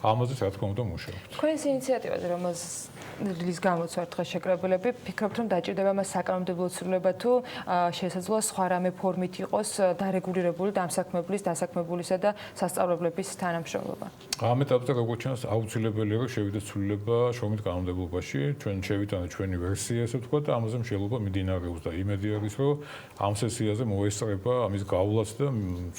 ამაზე რა თქმა უნდა მუშაობთ თქვენს ინიციატივაზე რომელის გამოც ვართ დღეს შეკრებილები ფიქრობთ რომ დაჭირდება მას საკანონმდებლო ცვლილება თუ შესაძლოა სხვა რამე ფორმით იყოს დარეგულირებული დამსაქმებლის დასაქმებულისა და სასწავლებლების თანამშრომლობა ამ ეტაპზე როგორც ჩანს აუცილებელია რომ შევიდეთ ცვლილება შრომით კანონმდებლობაში ჩვენ შევიტანეთ ჩვენი ვერსია ესე ვთქვათ და ამაზე მშენებლობა მიმდინარეობს და იმედი არის რომ ამ სესიაზე მოესწრება ამის გავლაც და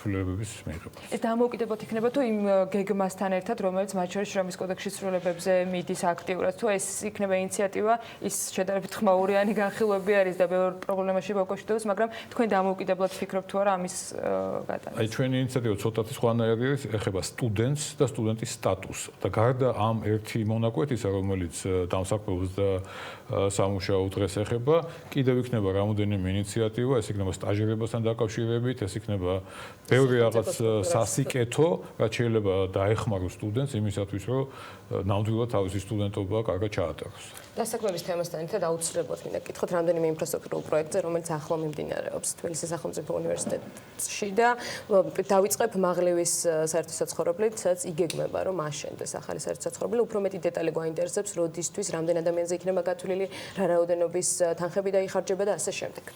ცვლილებების მიღება ეს დამოუკიდებლად იქნება თუ იმ გეგმასთან ერთად რომელიც მათ შორის შრომის კოდექსის ცვლილებებზე მიდის აქტიურად თუ ეს იქნება ინიციატივა ის შედარებით ხმაურიანი განხილვები არის და ბევრ ბევრ პრობლემაში მოკავშირდებს, მაგრამ თქვენ დამოუკიდებლად ფიქრობთ თუ არა ამის გატანის? აი ჩვენი ინიციატივა ცოტათი სხვანაირი არის, ეხება სტუდენტს და სტუდენტის სტატუსს. და გარდა ამ ერთი მონაკვეთისა, რომელიც დამსახურებას და სამუშაო დღეს ეხება, კიდევ იქნება რამოდენიმე ინიციატივა, ეს იქნება სტაჟირებასთან დაკავშირებით, ეს იქნება ბევრი რაღაც სასიკეთო, რაც შეიძლება დაეხმაროს სტუდენტს იმისათვის, რომ ნამდვილად თავისი სტუდენტობა კარგად ჩაატაროს. დასაქმების თემასთან ერთად აუცილებლად მინდა გითხოთ რამდენიმე ინფრასტრუქტურულ პროექტზე, რომელიც ახლო მიმდინარეობს თბილისის სახელმწიფო უნივერსიტეტში და დავიწყებ მაღლევის საერთო საცხოვრებლით, სადაც იგეგმება, რომ აშენდეს ახალი საერთო საცხოვრებელი. უფრო მეტი დეტალი გვაინტერესებს, როდისთვის, რამდენ ადამიანზე იქნება გათვლილი, რა რაოდენობის თანხები დაიხარჯება და ასე შემდეგ.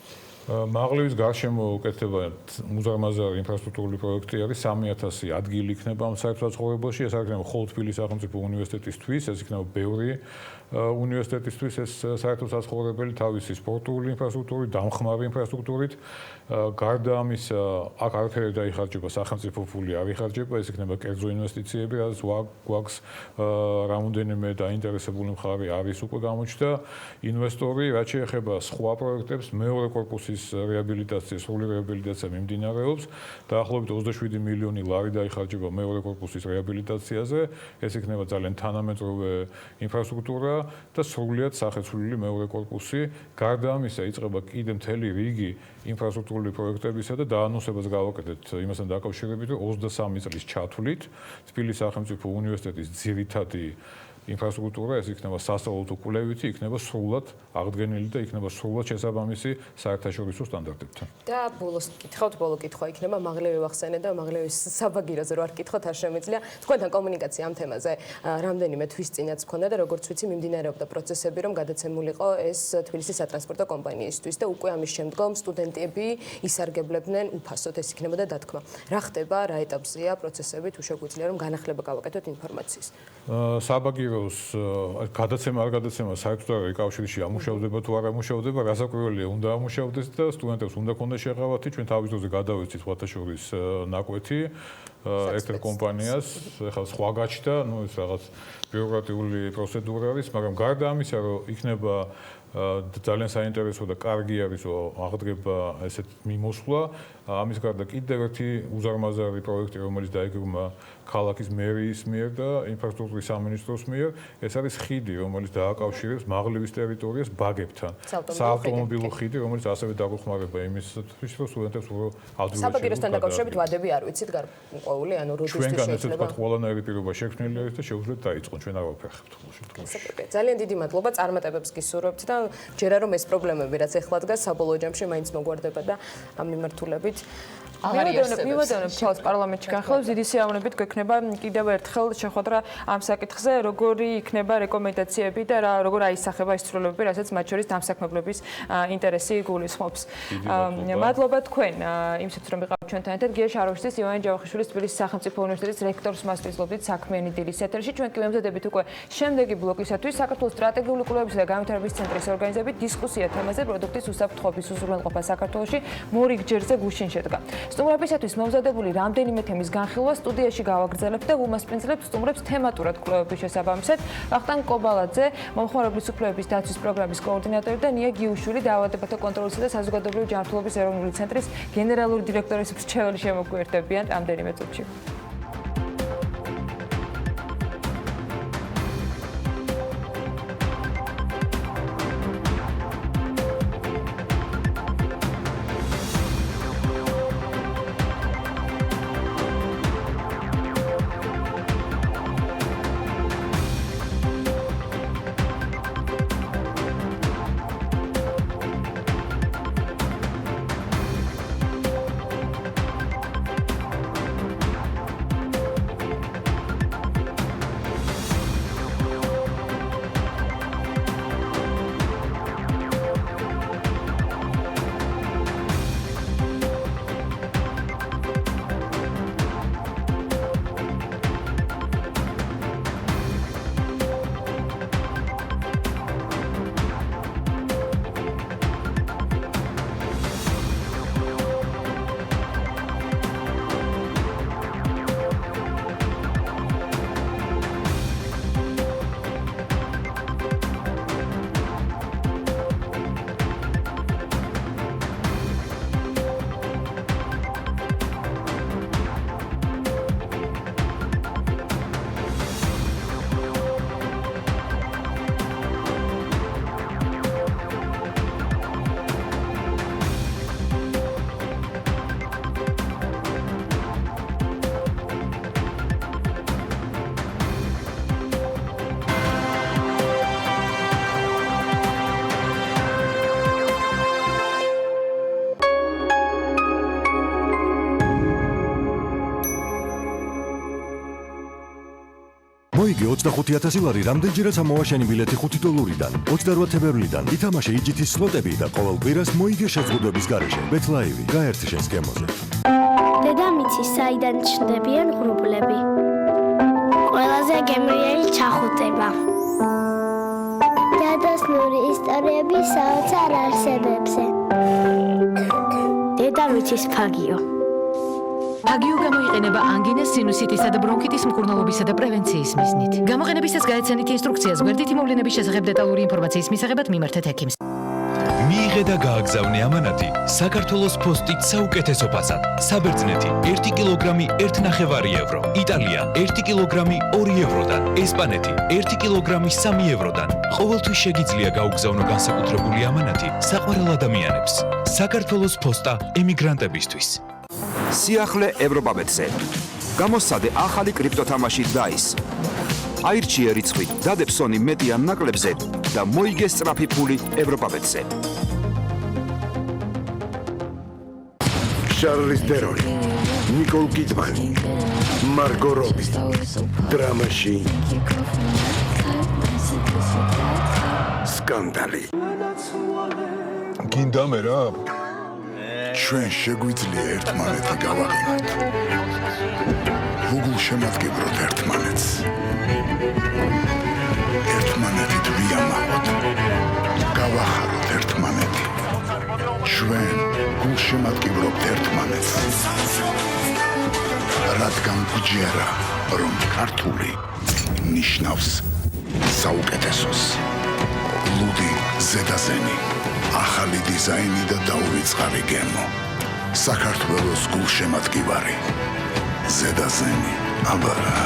მაღლევის გარშემო უკეთება მუზარმაზარი ინფრასტრუქტურული პროექტი არის 3000 ადგილი იქნება ამ საერთო საცხოვრებელში, ეს არ იქნება მხოლოდ თბილისის სახელმწიფო უნივერსიტეტისთვის, ეს იქნება ბევრი უნივერსიტეტისთვის ეს საერთო საცხოვრებელი თავისი სპორტული ინფრასტრუქტურით, დამხმარე ინფრასტრუქტურით. გარდა ამისა, აქ არაფერი დაიხარჯება, სახელმწიფო ფული არ იხარჯება, ეს იქნება კერძო ინვესტიციები, რაც გვაქვს რამოდენიმე დაინტერესებული მხარე არის უკვე გამოჩნდა ინვესტორი, რაც შეეხება სხვა პროექტებს, მეორე კორპუსის რეაბილიტაცია, სრული რეაბილიტაცია მიმდინარეობს. დაახლოებით 27 მილიონი ლარი დაიხარჯება მეორე კორპუსის რეაბილიტაციაზე, ეს იქნება ძალიან თანამედროვე ინფრასტრუქტურა და სრულად სახეცვლილი მეორე კორპუსი. გარდა ამისა, იწყება კიდე მთელი რიგი ინფრასტრუქტურული პროექტებისა და დაანონსებას გავაკეთეთ იმასთან დაკავშირებით, რომ 23 წლის ჩათვლით თბილისის სახელმწიფო უნივერსიტეტის ძირითადი ინფრასტრუქტურა, ეს იქნება სასწავლო კვლევითი, იქნება სრულად აღდგენილი და იქნება სრულად შესაბამისი საერთაშორისო სტანდარტებთან. და ბოლოს გითხავთ, ბოლო კითხვა იქნება მაღლევი ვახსენე და მაღლევის საბაგიროზე რო არ გითხოთ არ შემიძლია. თქვენთან კომუნიკაცია ამ თემაზე რამდენიმე თვის წინაც მქონდა და როგორც ვიცი, მიმდინარეობდა პროცესები, რომ გადაცემულიყო ეს თბილისის სატრანსპორტო კომპანიისთვის და უკვე ამის შემდგომ სტუდენტები ისარგებლებდნენ უფასოდ, ეს იქნებოდა დათქმა. რა ხდება, რა ეტაპზეა პროცესები, თუ შეგვიძლია რომ განახლება გავაკეთოთ ინფორმაციის. საბაგიროს გადაცემა არ გადაცემა საერთოდ არ არის კავშირში ამუშავდება თუ არ ამუშავდება, რასაკვირველია უნდა ამუშავდეს და სტუდენტებს უნდა ქონდეს შეღავათი, ჩვენ თავის დროზე გადავეცით სხვათაშორის ნაკვეთი ერთ-ერთ კომპანიას, ეხლა სხვა გაჩნდა, ну ეს რაღაც ბიუროკრატიული პროცედურა არის, მაგრამ გარდა ამისა, რომ იქნება ძალიან საინტერესო და კარგი არის, რომ აღდგება ესეთ მიმოსვლა, ამის გარდა კიდევ ერთი უზარმაზარი პროექტი, რომელიც დაიგეგმა ქალაქის მერიის მიერ და ინფრასტრუქტურის სამინისტროს მიერ, ეს არის ხიდი, რომელიც დააკავშირებს მაღლევის ტერიტორიას ბაგებთან. საავტომობილო ხიდი, რომელიც ასევე დაგუხმარება იმისთვის, რომ სტუდენტებს უფრო ადვილად საბაგიროსთან დაკავშირებით ვადები არ ვიცით გარკვეული, ანუ როდესაც შეიძლება. ჩვენგან ესე თქვა ყველანაირი პირობა შექმნილი არის და შეუძლიათ დაიწყონ, ჩვენ არ ვაფერხებთ ხოლმე შემთხვევაში. ძალიან დიდი მადლობა, წარმატებებს გისურვებთ და ჯერა რომ ეს პრობლემები რაც ეხლა დგას საბოლოო ჯამში მაინც მოგვარდება და ამ მიმართულებით მივადევნებ თავს პარლამენტში განხილავს, დიდი სიამოვნებით გვექნება კიდევ ერთხელ შეხვედრა ამ საკითხზე, როგორი იქნება რეკომენდაციები და როგორ აისახება ის ცვლილებები, რასაც მათ შორის დამსაქმებლების ინტერესი გულისხმობს. მადლობა თქვენ იმისათვის რომ იყავით ჩვენთან ერთად. გია შაროშიძის, ივანე ჯავახიშვილის თბილისის სახელმწიფო უნივერსიტეტის რექტორს მასპინძლობდით საქმიანი დილის ეთერში. ჩვენ კი ვემზადებით უკვე შემდეგი ბლოკისათვის საქართველოს სტრატეგიული კვლევებისა და განვითარების ცენტრის ორგანიზებით დისკუსია თემაზე პროდუქტის უსაფრთხოების უზრუნველყოფა საქართველოში მორიგ ჯერზე გუშინ შედგა. სტუმრებისათვის მომზადებული რამდენიმე თემის განხილვა სტუდიაში გავაგრძელებთ და უმასპინძლებთ სტუმრებს თემატურად კვლევების შესაბამისად. ვახტანგ კობალაძე, მომხმარებლის უფლებების დაცვის პროგრამის კოორდინატორი და ნია გიუშვილი, დაავადებათა კონტროლისა და საზოგადოებრივი ჯანმრთელობის ეროვნული ცენტრის გენერალური დირექტორის მრჩეველი შემოგვიერთებიან რამდენიმე წუთში. მოიგე 25000 ლარი რამდენჯერაც ამოვაშენი ბილეთი $5-დან 28 თებერვლიდან ითამაშე იგითის სლოტები და ყოველ კვირას მოიგე შეზღუდვების გარეშე ბეთლაივი გაერთე შენს გემოზე დედამიწის საიდან ჩნდებიან ღრუბლები ყველაზე გემრიელი ჩახუტება დადასნური ისტორიები საოცარ არსებებზე დედამიწის ფაგიო ფაგიო გამოიყენება ანგინას, სინუსიტისა და ბრონქიტის მკურნალობისა და პრევენციის მიზნით. გამოყენებისას გაეცანით ინსტრუქციას გვერდითი მოვლენების შესახებ დეტალური ინფორმაციის მისაღებად მიმართეთ ექიმს. მიიღე და გააგზავნე ამანათი საქართველოს პოსტით საუკეთესო ფასად. საბერძნეთი 1 კილოგრამი 1.5 евро, იტალია 1 კილოგრამი 2 ევროდან, ესპანეთი 1 კილოგრამი 3 ევროდან. ყოველთვის შეგიძლია გაუგზავნო განსაკუთრებული ამანათი საყვარელ ადამიანებს. საქართველოს პოსტა ემიგრანტებისთვის. სიახლე ევროპაბეტზე. გამოსცადე ახალი კრიპტოთამაში DICE. აირჩიე რიცხვი, დადე ფსონი მეტი ან ნაკლებზე და მოიგე სწრაფი ფული ევროპაბეტზე. შარლის ტერორი, ნიკოლ კიდმანი, მარგო რობი, დრამაში სკანდალი. გინდა მე რა? ჩვენ შეგვიძლია ერთმანეთი გავაღიმოთ. გუგლ შემატკივროთ ერთმანეთს. ერთმანეთით ვიამაყოთ. გავახაროთ ერთმანეთი. ჩვენ გულ შემატკივროთ ერთმანეთს. რადგან გვჯერა, რომ ქართული ნიშნავს საუკეთესოს. ლუდი ზედაზენი. ახალი დიზაინი და დაუვიწყარი გემო. საქართველოს გულშემატკივარი. ზედაზენი, აბარა.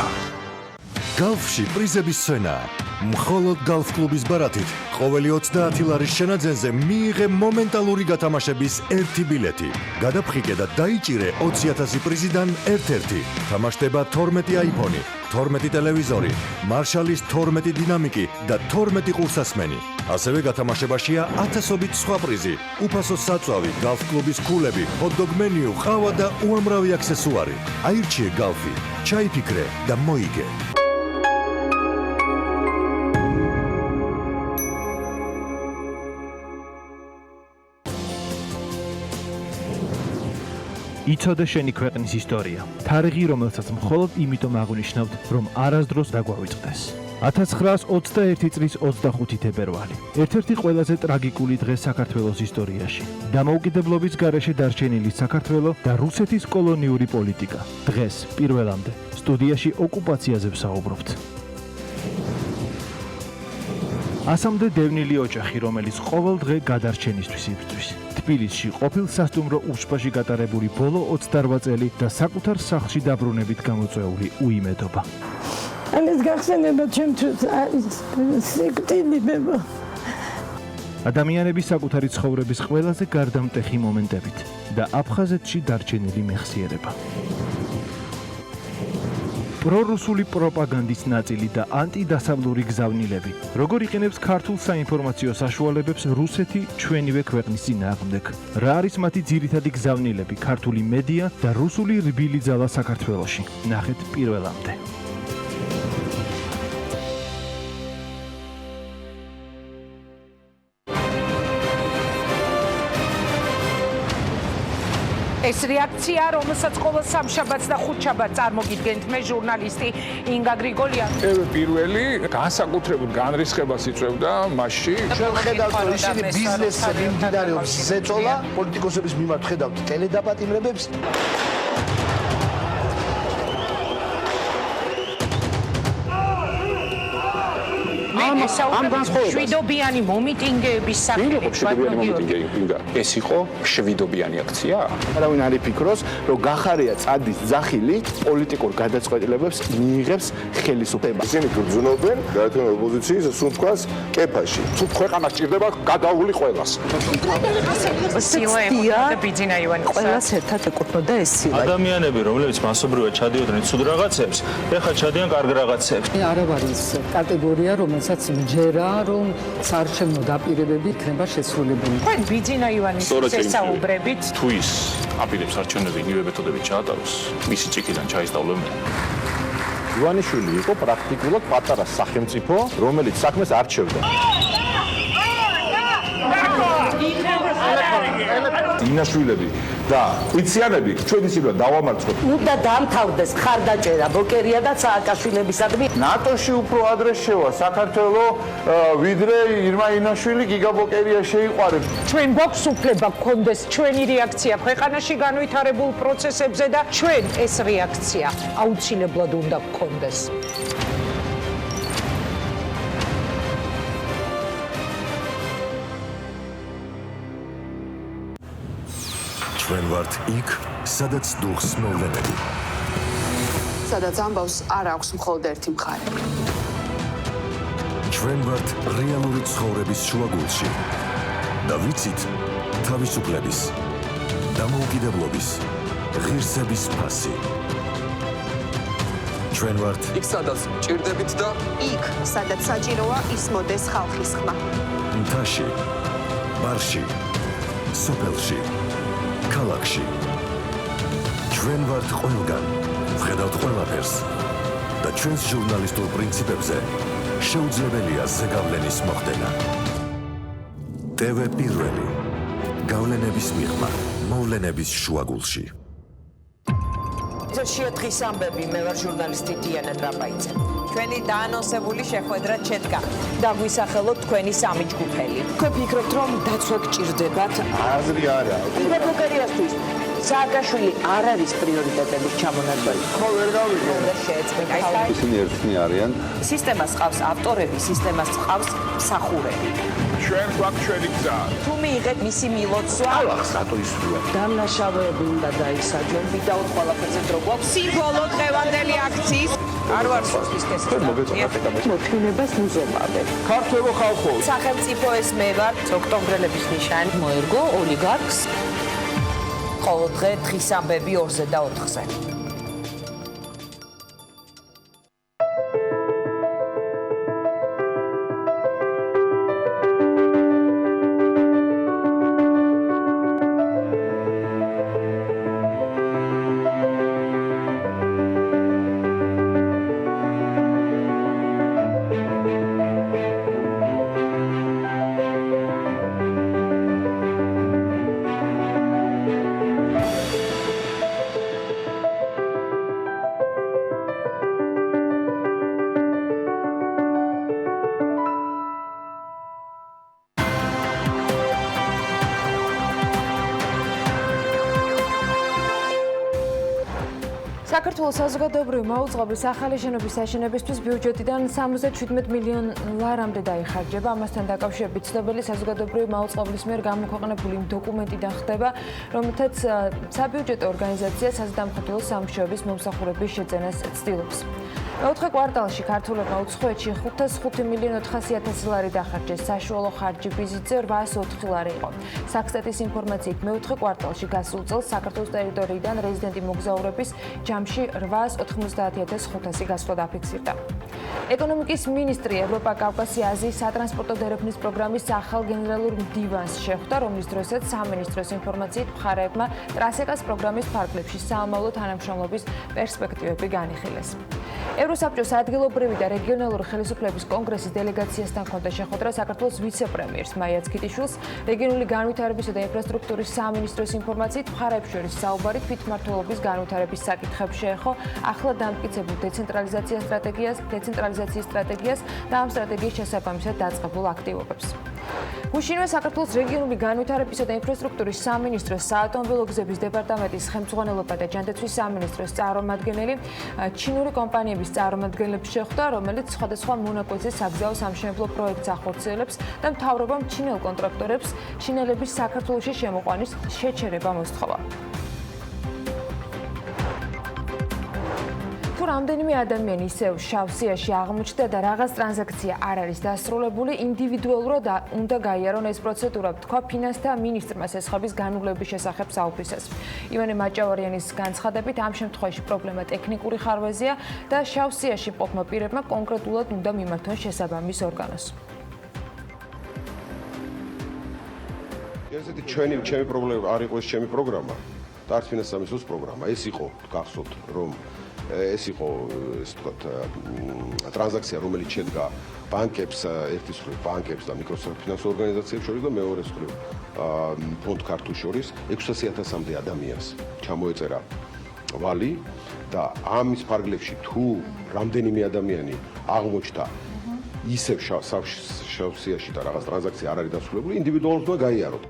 გალფში პრიზების სცენა. მხოლოდ გალფ კლუბის ბარათით ყოველი 30 ლარის შენაძენზე მიიღე მომენტალური გათამაშების 1 ბილეთი. გადაფხიკე და დაიჭირე 20000 პრიზიდან ერთ-ერთი. თამაშდება 12 აიფონი, 12 ტელევიზორი, მარშალის 12 დინამიკი და 12 ყურსასმენი. ასევე გათამაშებაშია 1000ობით სხვა პრიზი, უფასო საწვავი, გალფ კლუბის ქულები, ჰოთ-დოგ მენიუ, ყავა და უამრავი აქსესუარი. აირჩიე გალფი, ჩაიფიქრე და მოიგე. იცოდე შენი ქვეყნის ისტორია. თარიღი, რომელსაც მხოლოდ იმიტომ აღნიშნავთ, რომ არასდროს დაგვავიწყდეს. 1921 წლის 25 თებერვალი. ერთ-ერთი ყველაზე ტრაგიკული დღე საქართველოს ისტორიაში. დამოუკიდებლობის გარეშე დარჩენილი საქართველო და რუსეთის კოლონიური პოლიტიკა. დღეს პირველამდე სტუდიაში ოკუპაციაზე ვსაუბრობთ. ასამდე დევნილი ოჯახი, რომელიც ყოველ დღე გადარჩენისთვის იბრძვის. თბილისში ყოფილ სასტუმრო უშბაში გატარებული ბოლო 28 წელი და საკუთარ სახლში დაბრუნებით გამოწვეული უიმედობა. ამის გახსენება ჩემთვის არის სიკვდილი ბებო. ადამიანების საკუთარი ცხოვრების ყველაზე გარდამტეხი მომენტებით და აფხაზეთში დარჩენილი მეხსიერება. პრორუსული პროპაგანდის ნაწილი და ანტიდასავლური გზავნილები. როგორ იყენებს ქართულ საინფორმაციო საშუალებებს რუსეთი ჩვენივე ქვეყნის წინააღმდეგ? რა არის მათი ძირითადი გზავნილები, ქართული მედია და რუსული რბილი ძალა საქართველოში? ნახეთ პირველამდე. ეს რეაქცია, რომელსაც ყოველ სამშაბათს და ხუთშაბათს წარმოგიდგენთ მე ჟურნალისტი ინგა გრიგოლიანი. პირველი განსაკუთრებულ განრისხებას იწვევდა მასში. ჩვენ ხედავთ, რომ ისინი ბიზნესზე მიმდინარეობს ზეწოლა, პოლიტიკოსების მიმართ ხედავთ ტელედაპატიმრებებს. ამ შვიდობიანი მომიტინგეების ეს იყო შვიდობიანი აქცია? არავინ არ იფიქროს, რომ გახარია წადის ძახილი პოლიტიკურ გადაწყვეტილებებს მიიღებს ხელისუფლება. ისინი გრძნობენ გაერთიანებული ოპოზიციის სუნთქვას კეფაში. თუ ქვეყანა სჭირდება გადაული ყველას. ყველას ერთად ეკუთვნოდა ეს სილა. ადამიანები, რომლებიც მასობრივად ჩადიოდნენ ცუდ რაღაცებს, ეხლა ჩადიან კარგ რაღაცებს. არ არის კატეგორია, რომელსაც მჯერა, რომ საარჩევნო დაპირებები იქნება შესრულებული. თქვენ ბიძინა ივანის ესაუბრებით. თუ ის აპირებს არჩევნები ნივე მეთოდებით ჩაატაროს, მისი ჭიქიდან ჩაისწავლემ. ივანიშვილი იყო პრაქტიკულად პატარა სახელმწიფო, რომელიც საქმეს არჩევდა. ინაშვილები და ყვითიანები ჩვენ ისინი დავამარცხოთ. უნდა დამთავრდეს ხარდაჭერა ბოკერია და სააკაშვილებისადმი. ნატოში უფრო ადრე შევა საქართველო, ვიდრე ირმა ინაშვილი გიგა ბოკერია შეიყვარებს. ჩვენ გვაქვს უფლება გქონდეს ჩვენი რეაქცია ქვეყანაში განვითარებულ პროცესებზე და ჩვენ ეს რეაქცია აუცილებლად უნდა გქონდეს. ჩვენ ვართ იქ, სადაც დუხს მოვლენები. სადაც ამბავს არ აქვს მხოლოდ ერთი მხარე. ჩვენ ვართ რეალური ცხოვრების შუაგულში. და ვიცით თავისუფლების, დამოუკიდებლობის, ღირსების ფასი. ჩვენ ვართ იქ სადაც ჭირდებით და იქ სადაც საჭიროა ის მოდეს ხალხის ხმა. მთაში, ბარში, სოფელში, ქალაქში. ჩვენ ვართ ყველგან, ვხედავთ ყველაფერს და ჩვენს ჟურნალისტურ პრინციპებზე შეუძლებელია ზეგავლენის მოხდენა. TV პირველი. გავლენების მიღმა, მოვლენების შუაგულში. შეთხის ამბები, მე ვარ ჟურნალისტი დიანა დრაპაიძე. ჩვენი დაანონსებული შეხვედრა შედგა. დაგვისახელოთ თქვენი სამი ჯგუფელი. თქვენ ფიქრობთ, რომ დაცვა გჭირდებათ? აზრი არა. იგივე ბოკერიასთვის სააკაშვილი არ არის პრიორიტეტების ჩამონაცვალი. ხო, ვერ გავიგე. შეეწყვეტა. ისინი ერთნი არიან. სისტემას ყავს ავტორები, სისტემას ყავს მსახურები. ჩვენ გვაქვს ჩვენი გზა. თუ მიიღეთ მისი მილოცვა, ალახს რატო ისვრია? დამნაშავეები უნდა დაისაჯონ, ვიდაოდ ყველაფერზე დრო გვაქვს. სიმბოლო დღევანდელი აქციის არ ვარ სოფისტეს. მოთმინებას მიზობავდეთ. ქართველო ხალხო. სახელმწიფო ეს მე ვარ, ოქტომბრელების ნიშანი მოერგო ოლიგარქს. ყოველ დღე დღის ამბები 2-ზე და 4-ზე. საქართველოს საზოგადოებრივი მაუწყებლის ახალი შენობის აშენებისთვის ბიუჯეტიდან 77 მილიონ ლარამდე დაიხარჯება. ამასთან დაკავშირებით ცნობილი საზოგადოებრივი მაუწყებლის მიერ გამოქვეყნებული დოკუმენტიდან ხდება, რომელთაც საბიუჯეტო ორგანიზაცია საზრდამხატვრო სამუშაოების მომსახურების შეძენას ცდილობს. მეოთხე კვარტალში ქართულებმა უცხოეთში 505 მილიონ 400.000 ლარი დახარჯეს. საშუალო ხარჯი ვიზიტზე 804 ლარი იყო. საქსტატის ინფორმაციით მეოთხე კვარტალში გასულ წელს საქართველოს ტერიტორიიდან რეზიდენტი მოგზაურების ჯამში 890.500 გასვლა დაფიქსირდა. ეკონომიკის მინისტრი ევროპა-კავკასია აზიის სატრანსპორტო დერეფნის პროგრამის ახალ გენერალურ მდივანს შეხვდა, რომლის დროსაც სამინისტროს ინფორმაციით მხარეებმა ტრასეკას პროგრამის ფარგლებში საამავლო თანამშრომლობის პერსპექტივები განიხილეს. ევროსაბჭოს ადგილობრივი და რეგიონალური ხელისუფლების კონგრესის დელეგაციასთან ჰქონდა შეხვედრა საქართველოს ვიცე-პრემიერს მაია ცქიტიშვილს, რეგიონული განვითარებისა და ინფრასტრუქტურის სამინისტროს ინფორმაციით მხარეებს შორის საუბარი თვითმმართველობის განვითარების საკითხებს შეეხო ახლა დამტკიცებულ დეცენტრალიზაციის სტრატეგიას და ამ სტრატეგიის შესაბამისად დაწყებულ აქტივობებს. გუშინვე საქართველოს რეგიონული განვითარებისა და ინფრასტრუქტურის სამინისტროს საავტომობილო გზების დეპარტამენტის ხელმძღვანელობა და ჯანდაცვის სამინისტროს წარმომადგენელი ჩინური კომპანიების წარმომადგენლებს შეხვდა, რომელიც სხვადასხვა მონაკვეთზე საგზაო სამშენებლო პროექტს ახორციელებს და მთავრობამ ჩინელ კონტრაქტორებს შინელების საქართველოში შემოყვანის შეჩერება მოსთხოვა. თუ რამდენიმე ადამიანი ისევ შავ სიაში აღმოჩნდა და რაღაც ტრანზაქცია არ არის დასრულებული, ინდივიდუალურად უნდა გაიარონ ეს პროცედურა, თქვა ფინანსთა მინისტრმა სესხების განვლების შესახებ საოფისეს. ივანე მაჭავარიანის განცხადებით, ამ შემთხვევაში პრობლემა ტექნიკური ხარვეზია და შავ სიაში მყოფმა პირებმა კონკრეტულად უნდა მიმართონ შესაბამის ორგანოს. ესეთი ჩემი პრობლემა არ იყო ეს ჩემი პროგრამა, და არც ფინანსთა მინისტროს პროგრამა. ეს იყო, გახსოვთ, რომ ეს იყო ესე ვთქვათ ტრანზაქცია, რომელიც შედგა ბანკებს, ერთის მხრივ ბანკებს და მიკროფინანსურ ორგანიზაციებს შორის და მეორეს მხრივ ფონდ ქართულ შორის 600,000-მდე ადამიანს ჩამოეწერა ვალი და ამის ფარგლებში თუ რამდენიმე ადამიანი აღმოჩნდა ისევ შავსიაში და რაღაც ტრანზაქცია არ არის დასრულებული, ინდივიდუალურად უნდა გაიაროთ.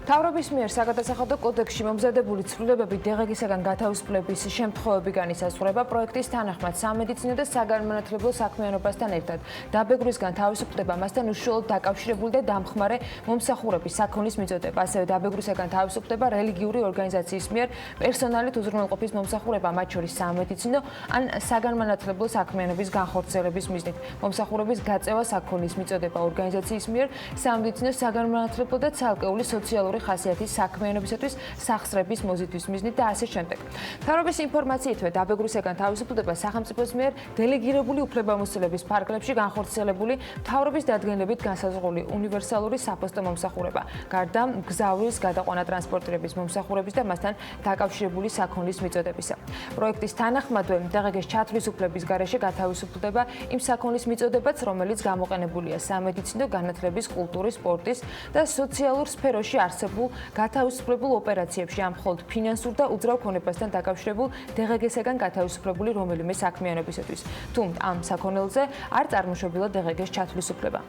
მთავრობის მიერ საგადასახადო კოდექსში მომზადებული ცვლილებები დღეგისაგან გათავისუფლების შემთხვევები განისაზღვრება პროექტის თანახმად სამედიცინო და საგანმანათლებლო საქმიანობასთან ერთად. დაბეგვრისგან თავისუფლდება მასთან უშუალოდ დაკავშირებული და დამხმარე მომსახურების საქონლის მიწოდება. ასევე დაბეგვრისგან თავისუფლდება რელიგიური ორგანიზაციის მიერ პერსონალით უზრუნველყოფის მომსახურება, მათ შორის სამედიცინო ან საგანმანათლებლო საქმიანობის განხორციელების მიზნით. მომსახურების გაწევა საქონლის მიწოდება ორგანიზაციის მიერ სამედიცინო საგანმანათლებლო და ცალკეული სოციალური ხასიათის საქმიანობისათვის სახსრების მოზიდვის მიზნით და ასე შემდეგ. მთავრობის ინფორმაციითვე დაბეგვრისგან თავისუფლდება სახელმწიფოს მიერ დელეგირებული უფლებამოსილების ფარგლებში განხორციელებული მთავრობის დადგენილებით განსაზღვრული უნივერსალური საფოსტო მომსახურება, გარდა გზავრის გადაყვანა ტრანსპორტირების მომსახურების და მასთან დაკავშირებული საქონლის მიწოდებისა. პროექტის თანახმადვე დღეგის ჩათვლის გარეშე გათავისუფლდება იმ საქონლის მიწოდებაც, რომელიც გამოყენებულია სამედიცინო, განათლების, კულტურის, სპორტის და სოციალურ სფეროში არსებულ გათავისუფლებულ ოპერაციებში ამ მხოლოდ ფინანსურ და უძრავ ქონებასთან დაკავშირებულ დღეგისაგან გათავისუფლებული რომელიმე საქმიანობისათვის. თუ ამ საქონელზე არ წარმოშობილა დღეგის ჩათვისუფლება.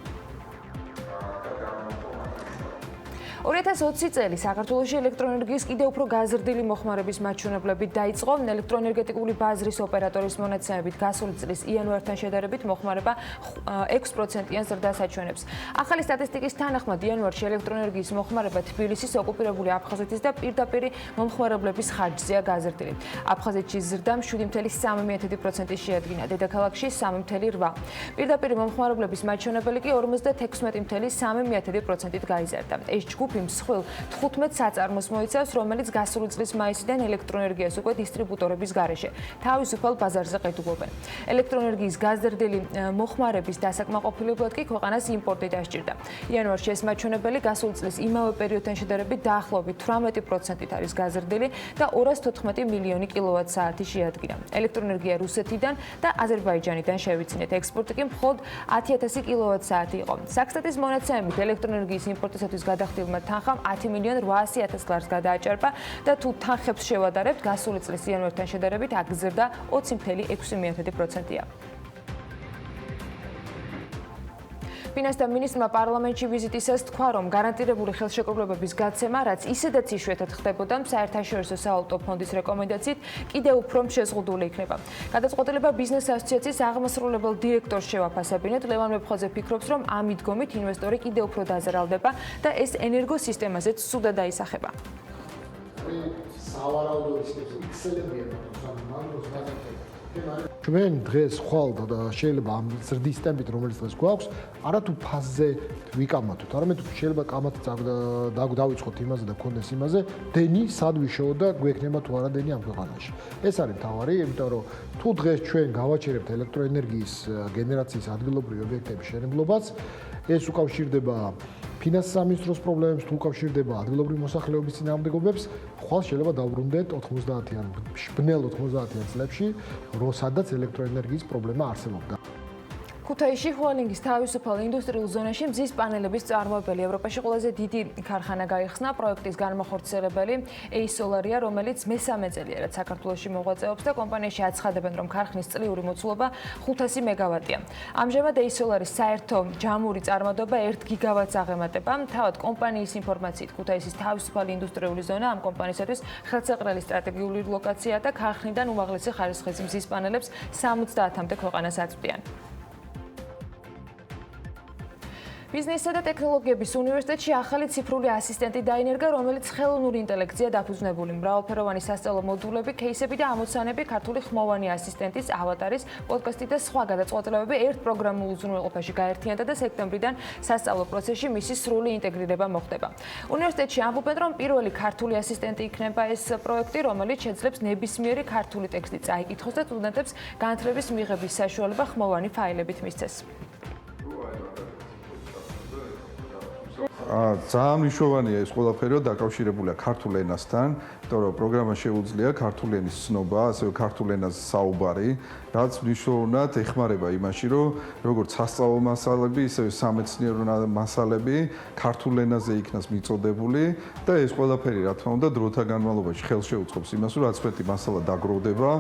2020 წელი საქართველოში ელექტროენერგიის კიდევ უფრო გაზრდილი მოხმარების მაჩვენებლებით დაიწყო. ელექტროენერგეტიკული ბაზრის ოპერატორის მონაცემებით გასული წლის იანვართან შედარებით მოხმარება 6%-იან ზრდას აჩვენებს. ახალი სტატისტიკის თანახმად იანვარში ელექტროენერგიის მოხმარება თბილისის, ოკუპირებული აფხაზეთის და პირდაპირი მომხმარებლების ხარჯზეა გაზრდილი. აფხაზეთში ზრდა 7.3% შეადგინა, დედაქალაქში 3.8%. პირდაპირი მომხმარებლების მაჩვენებელი კი 56.3%-ით გაიზარდა. ეს ჯგუფი მსხვილ 15 საწარმოს მოიცავს, რომელიც გასული წლის მაისიდან ელექტროენერგიას უკვე დისტრიბუტორების გარეშე თავისუფალ ბაზარზე ყიდულობენ. ელექტროენერგიის გაზრდილი მოხმარების დასაკმაყოფილებლად კი ქვეყანას იმპორტი დასჭირდა. იანვარში ეს მაჩვენებელი გასული წლის იმავე პერიოდთან შედარებით დაახლოებით 18%-ით არის გაზრდილი და 214 მილიონი კილოვატ-საათი შეადგინა. ელექტროენერგია რუსეთიდან და აზერბაიჯანიდან შევიძინეთ. ექსპორტი კი მხოლოდ 10,000 კილოვატ-საათი იყო. საქსტატის მონაცემებით ელექტროენერგიის იმპორტისათვის გადახდილმა თანხამ 10.800.000 ლარს გადააჭარბა და თუ თანხებს შევადარებთ, გასული წლის იანვართან შედარებით აქ ზრდა 20.6%-ია. ფინანსთა მინისტრმა პარლამენტში ვიზიტისას თქვა, რომ გარანტირებული ხელშეკრულებების გაცემა, რაც ისედაც იშვიათად ხდებოდა, საერთაშორისო სავალუტო ფონდის რეკომენდაციით კიდევ უფრო შეზღუდული იქნება. გადაწყვეტილება ბიზნეს ასოციაციის აღმასრულებელ დირექტორს შევაფასებინეთ. ლევან მეფხოძე ფიქრობს, რომ ამ მიდგომით ინვესტორი კიდევ უფრო დაზარალდება და ეს ენერგოსისტემაზეც სუდად აისახება. ჩვენ დღეს ხვალ შეიძლება ამ ზრდის ტემპით, რომელიც დღეს გვაქვს, არათუ ფაზზე ვიკამათოთ, არამედ შეიძლება კამათი დავიწყოთ იმაზე და გქონდეს იმაზე, დენი სად ვიშოვოთ და გვექნება თუ არა დენი ამ ქვეყანაში. ეს არის მთავარი, იმიტომ რომ თუ დღეს ჩვენ გავაჩერებთ ელექტროენერგიის გენერაციის ადგილობრივი ობიექტების შენებლობას, ეს უკავშირდება ფინანსის სამინისტროს პრობლემებს, თუ უკავშირდება ადგილობრივი მოსახლეობის წინააღმდეგობებს, ხვალ შეიძლება დავბრუნდეთ 90-იან, ბნელ 90-იან წლებში, სადაც ელექტროენერგიის პრობლემა არსებობდა. ქუთაისში ჰუალინგის თავისუფალ ინდუსტრიულ ზონაში მზის პანელების წარმოებელი ევროპაში ყველაზე დიდი ქარხანა გაიხსნა. პროექტის განმახორციელებელი EISOLAR-ია, რომელიც მესამე წელია, რაც საქართველოში მოღვაწეობს და კომპანიაში აცხადებენ, რომ ქარხნის წლიური მოცულობა 500 მეგავატია. ამჟამად EISOLAR-ის საერთო ჯამური წარმატება 1 გიგავატს აღემატება. თავად კომპანიის ინფორმაციით, ქუთაისის თავისუფალი ინდუსტრიული ზონა ამ კომპანიისათვის ხელსაყრელი სტრატეგიული ლოკაციაა და ქარხნიდან უმაღლესი ხარისხის მზის პანელებს 70-მდე ქვეყანას აწვდიან. ბიზნესსა და ტექნოლოგიების უნივერსიტეტში ახალი ციფრული ასისტენტი დაინერგა, რომელიც ხელოვნური ინტელექტია დაფუძნებული მრავალფეროვანი სასწავლო მოდულები, кейსები და ამოცანები, ქართული ხმოვანი ასისტენტის, ავატარის, პოდკასტი და სხვა გადაწყვეტილებები ერთ პროგრამულ უზრუნველყოფაში გაერთიანდა და სექტემბრიდან სასწავლო პროცესში მისი სრული ინტეგრირება მოხდება. უნივერსიტეტში ამბობენ, რომ პირველი ქართული ასისტენტი იქნება ეს პროექტი, რომელიც შეძლებს ნებისმიერი ქართული ტექსტი წაიკითხოს და სტუდენტებს განათლების მიღების საშუალება ხმოვანი ფაილებით მისცეს. ძალიან მნიშვნელოვანია ეს ყველაფერი, დაკავშირებულია ქართულ ენასთან იმიტომ რომ პროგრამა შეუძლია ქართული ენის ცნობა, ასევე ქართულ ენაზე საუბარი, რაც მნიშვნელოვნად ეხმარება იმაში, რომ როგორც სასწავლო მასალები, ისევე სამეცნიერო მასალები ქართულ ენაზე იქნას მიწოდებული და ეს ყველაფერი, რა თქმა უნდა, დროთა განმავლობაში ხელს შეუწყობს იმას, რომ რაც მეტი მასალა დაგროვდება,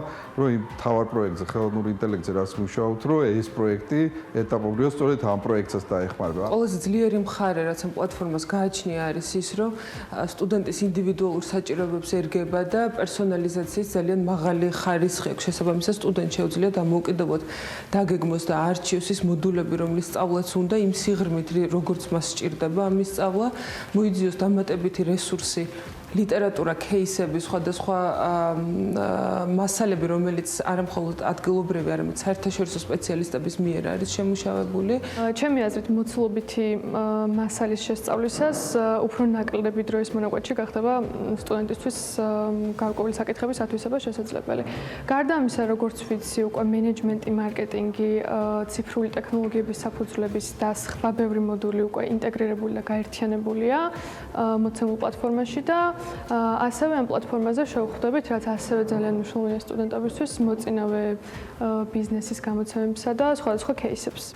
რომ იმ თავარ პროექტზე, ხელოვნურ ინტელექტზე რაც მუშაობთ, რომ ეს პროექტი ეტაპობრივად სწორედ ამ პროექტსაც დაეხმარება. ყველაზე ძლიერი მხარე, რაც ამ პლატფორმას გააჩნია, არის ის, რომ სტუდენტის ინდივიდუალურ საჭიროებებს ერგება და პერსონალიზაციის ძალიან მაღალი ხარისხი აქვს. შესაბამისად, სტუდენტს შეუძლია დამოუკიდებლად დაგეგმოს და არჩიოს ის მოდულები, რომლის სწავლაც უნდა იმ სიღრმით, როგორც მას სჭირდება ამის სწავლა, მოიძიოს დამატებითი რესურსი, ლიტერატურა, кейსები, სხვადასხვა მასალები, რომელიც არამხოლოდ ადგილობრივი, არამედ საერთაშორისო სპეციალისტების მიერ არის შემუშავებული. ჩემი აზრით, მოცულობითი მასალის შესწავლისას უფრო ნაკლები დროის მონაკვეთში გახდება სტუდენტისთვის გარკვეული საკითხების ათვისება შესაძლებელი. გარდა ამისა, როგორც ვიცი, უკვე მენეჯმენტი, მარკეტინგი, ციფრული ტექნოლოგიების საფუძვლების და სხვა ბევრი მოდული უკვე ინტეგრირებული და გაერთიანებულია მოცემულ პლატფორმაში და ასევე ამ პლატფორმაზე შევხვდებით, რაც ასევე ძალიან მნიშვნელოვანია სტუდენტებისთვის მოწინავე ბიზნესის გამოცემებსა და სხვადასხვა кейსებს.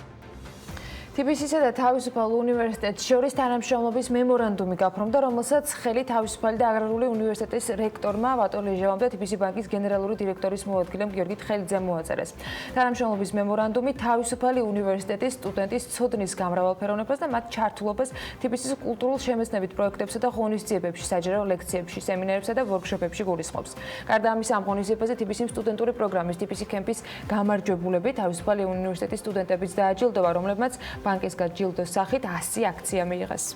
TBC-სა და თავისუფალ უნივერსიტეტს შორის თანამშრომლობის მემორანდუმი გაფორმდა, რომელსაც ხელი თავისუფალი და აგრარული უნივერსიტეტის რექტორმა ვატო ლეჟავამ და TBC ბანკის გენერალური დირექტორის მოადგილემ გიორგი თხელიძემ მოაწერეს. თანამშრომლობის მემორანდუმი თავისუფალი უნივერსიტეტის სტუდენტის ცოდნის გამრავალფეროვნებას და მათ ჩართულობას TBC-ის კულტურულ შემეცნებით პროექტებსა და ღონისძიებებში, საჯარო ლექციებში, სემინარებსა და ვორქშოპებში გულისხმობს. გარდა ამისა, ამ ღონისძიებაზე TBC-ის სტუდენტური პროგრამის TBC Campus გამარჯვებულები თავისუფალი უნივერსიტეტის სტუდენტებიც დააჯილდოვა, რომლებმაც ბანკისგან ჯილდოს სახით 100 აქცია მიიღეს.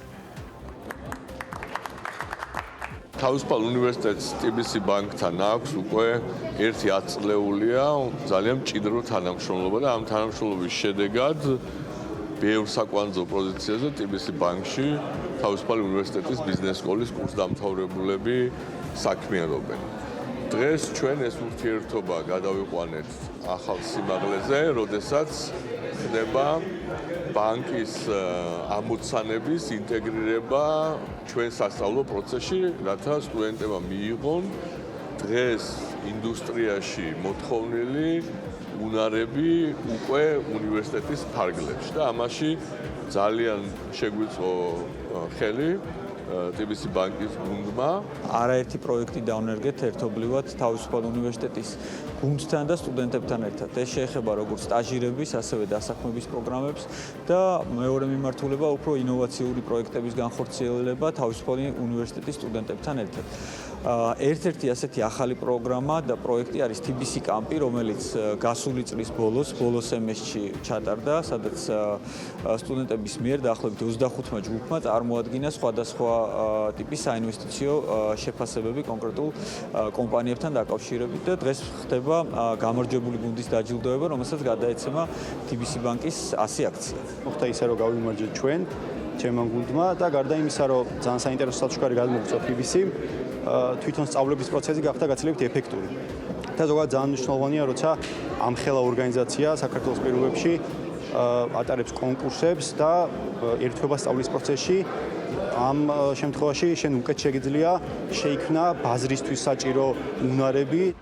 თავისუფალ უნივერსიტეტს TBC ბანკთან აქვს უკვე 1 წლეულია ძალიან მჭიდრო თანამშრომლობა და ამ თანამშრომლობის შედეგად ბევრ საკვანძო პოზიციაზე TBC ბანკში თავისუფალი უნივერსიტეტის ბიზნეს სკოლის კურსდამთავრებულები საქმიანობენ. დღეს ჩვენ ეს ურთიერთობა გადავიყვანეთ ახალ სიმაღლეზე, როდესაც ხდება ბანკის ამოცანების ინტეგრირება ჩვენ სასწავლო პროცესში, რათა სტუდენტებმა მიიღონ დღეს ინდუსტრიაში მოთხოვნილი უნარები უკვე უნივერსიტეტის ფარგლებში და ამაში ძალიან შეგვიწყო ხელი TBC ბანკის გუნდმა. არაერთი პროექტი დავნერგეთ ერთობლივად თავისუფალ უნივერსიტეტის გუნდთან და სტუდენტებთან ერთად. ეს შეეხება როგორც სტაჟირების, ასევე დასაქმების პროგრამებს და მეორე მიმართულება უფრო ინოვაციური პროექტების განხორციელება თავისუფალი უნივერსიტეტის სტუდენტებთან ერთად. ერთ-ერთი ასეთი ახალი პროგრამა და პროექტი არის TBC კამპი, რომელიც გასული წლის ბოლოს სემესტრში ჩატარდა, სადაც სტუდენტების მიერ დაახლოებით 25 ჯგუფმა წარმოადგინა სხვადასხვა ტიპის საინვესტიციო შეფასებები კონკრეტულ კომპანიებთან დაკავშირებით და დღეს ხდება გამარჯვებული გუნდის დაჯილდოება, რომელსაც გადაეცემა TBC ბანკის 100 აქცია. მოხდა ისე, რომ გავიმარჯვეთ ჩვენ, ჩემმა გუნდმა და გარდა იმისა, რომ ძალიან საინტერესო სათუშკარი გადმოგვიწვა TBC, თვითონ სწავლების პროცესი გახდა გაცილებით ეფექტური. და ზოგადად ძალიან მნიშვნელოვანია, როცა ამხელა ორგანიზაცია საქართველოს პირობებში ატარებს კონკურსებს და ერთვება სწავლის პროცესში. ამ შემთხვევაში შენ უკეთ შეგიძლია შეიქმნა ბაზრისთვის საჭირო უნარები.